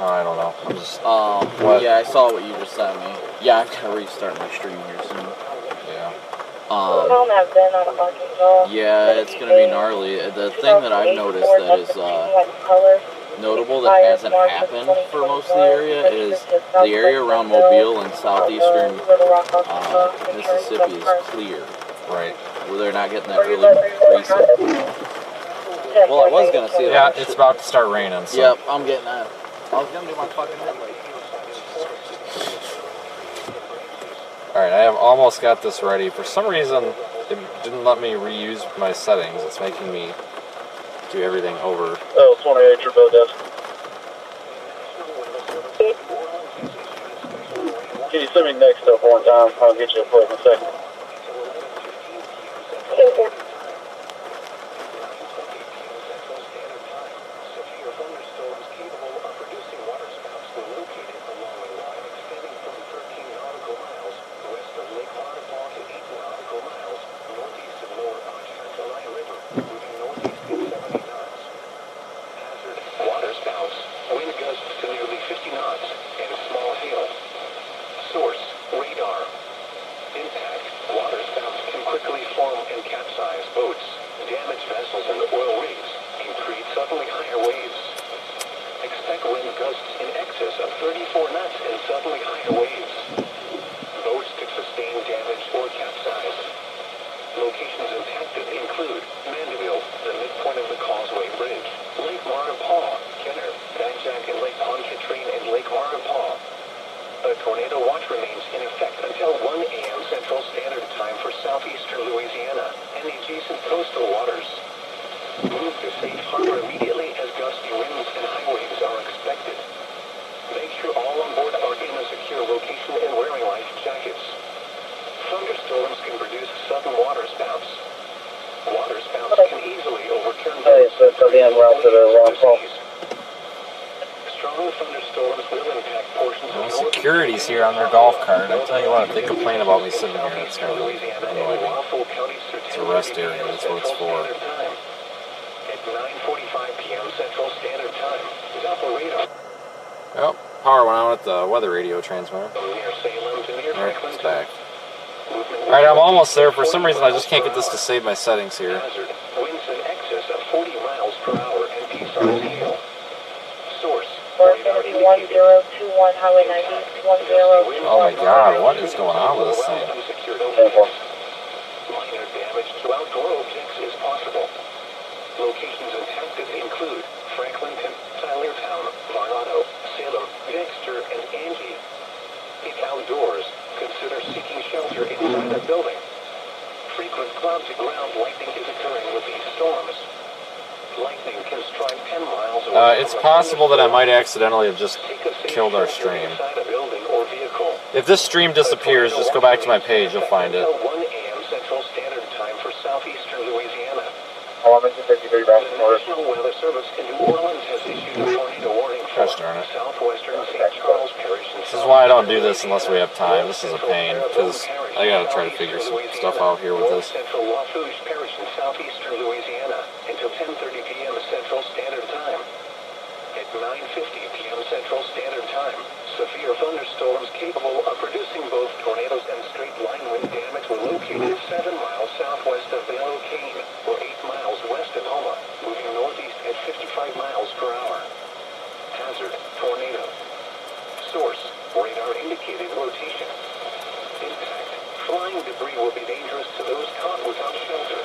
I don't know. I'm just. What? Yeah, I saw what you just sent me. Yeah, I've got to restart my stream here soon. Yeah. Yeah, it's gonna be gnarly. The thing that I've noticed that is notable that hasn't happened for most of the area is the area around Mobile and southeastern Mississippi is clear. Right. Where they're not getting that really recent. Well, I was gonna see. Yeah, it's about to start raining. So. Yep, I'm getting that. I was gonna do my fucking headlight. Alright, I have almost got this ready. For some reason, it didn't let me reuse my settings. It's making me do everything over. Oh, 28, your boat desk. Can you send me next up one time? I'll get you a plate in a second. Southeastern Louisiana and the adjacent coastal waters. Move to safe harbor immediately as gusty winds and high waves are expected. Make sure all on board are in a secure location and wearing life jackets. Thunderstorms can produce sudden water spouts. Water spouts can easily overturn boats. Strong thunderstorms will impact portions of security's here on their golf cart. I tell you what, if they complain about me sitting here, it's going to annoy me. It's a rest area. That's what it's for. At 9:45 p.m. Central Standard Time, Doppler radar. Well, power went out at the weather radio transmitter. Alright, it's back. Alright, I'm almost there. For some reason, I just can't get this to save my settings here. Winds in excess of 40 miles per hour and peace-size hail. Source. 1021 Highway 90 Oh my god, what is going on with this thing? Minor damage to outdoor objects is possible. Locations impacted include Franklinton, Tylertown, Varnado, Salem, Dexter, and Angie. If outdoors, consider seeking shelter inside a building. Frequent cloud-to-ground lightning is occurring with these storms. Lightning can strike 10 miles away. It's possible that I might accidentally have just killed our stream. If this stream disappears, just go back to my page, you'll find it. 1 a.m. Central Standard Time for southeastern Louisiana. I'm in 53 back The National Weather Service in New Orleans has issued a tornado warning for southwestern St. Charles Parish. This is why I don't do this unless we have time. This is a pain, because I gotta try to figure some stuff out here with this. Central Waelti Parish in southeastern Louisiana until 10:30 p.m. Central Standard Time. At 9:50 p.m. Central Standard Time, severe thunderstorms capable of producing both tornadoes and straight-line wind damage were located 7 miles southwest of Vail Cane, or 8 miles west of Homa, moving northeast at 55 miles per hour. Hazard, tornado. Source, radar indicated rotation. Impact, flying debris will be dangerous to those caught without shelter.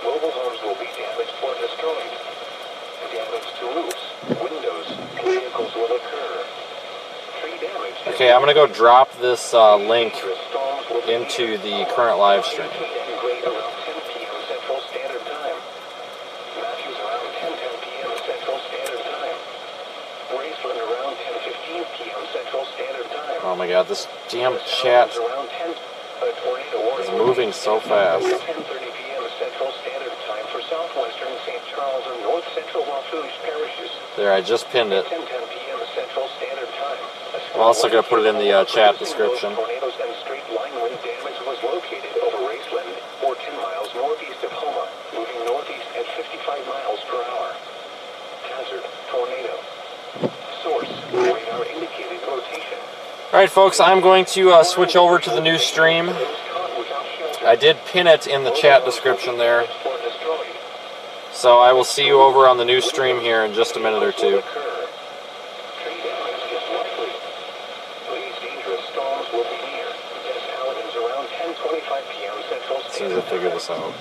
Mobile homes will be damaged or destroyed. Damage to roofs, windows, and vehicles will occur. Tree damage. Okay, I'm gonna go drop this link into the current live stream. Around 10 p.m. Central Standard Time. Matthews around 10:10 p.m. Central Standard Time. Graceland around 10:15 p.m. Central Standard Time. Oh my god, this damn chat is moving so fast. 10:30 p.m. Central Standard Time for southwestern St. Charles and north central Waelti parishes. There, I just pinned it. 10:10 p.m. Central Standard Time. I'm also going to put it in the chat description. Tornadoes and straight line wind damage was located over Raceland, or 10 miles northeast of Homa, moving northeast at 55 miles per hour. Hazard, tornado. Source, Alright folks, I'm going to switch over to the new stream. I did pin it in the chat description there. So I will see you over on the new stream here in just a minute or two. As soon as I figure this out.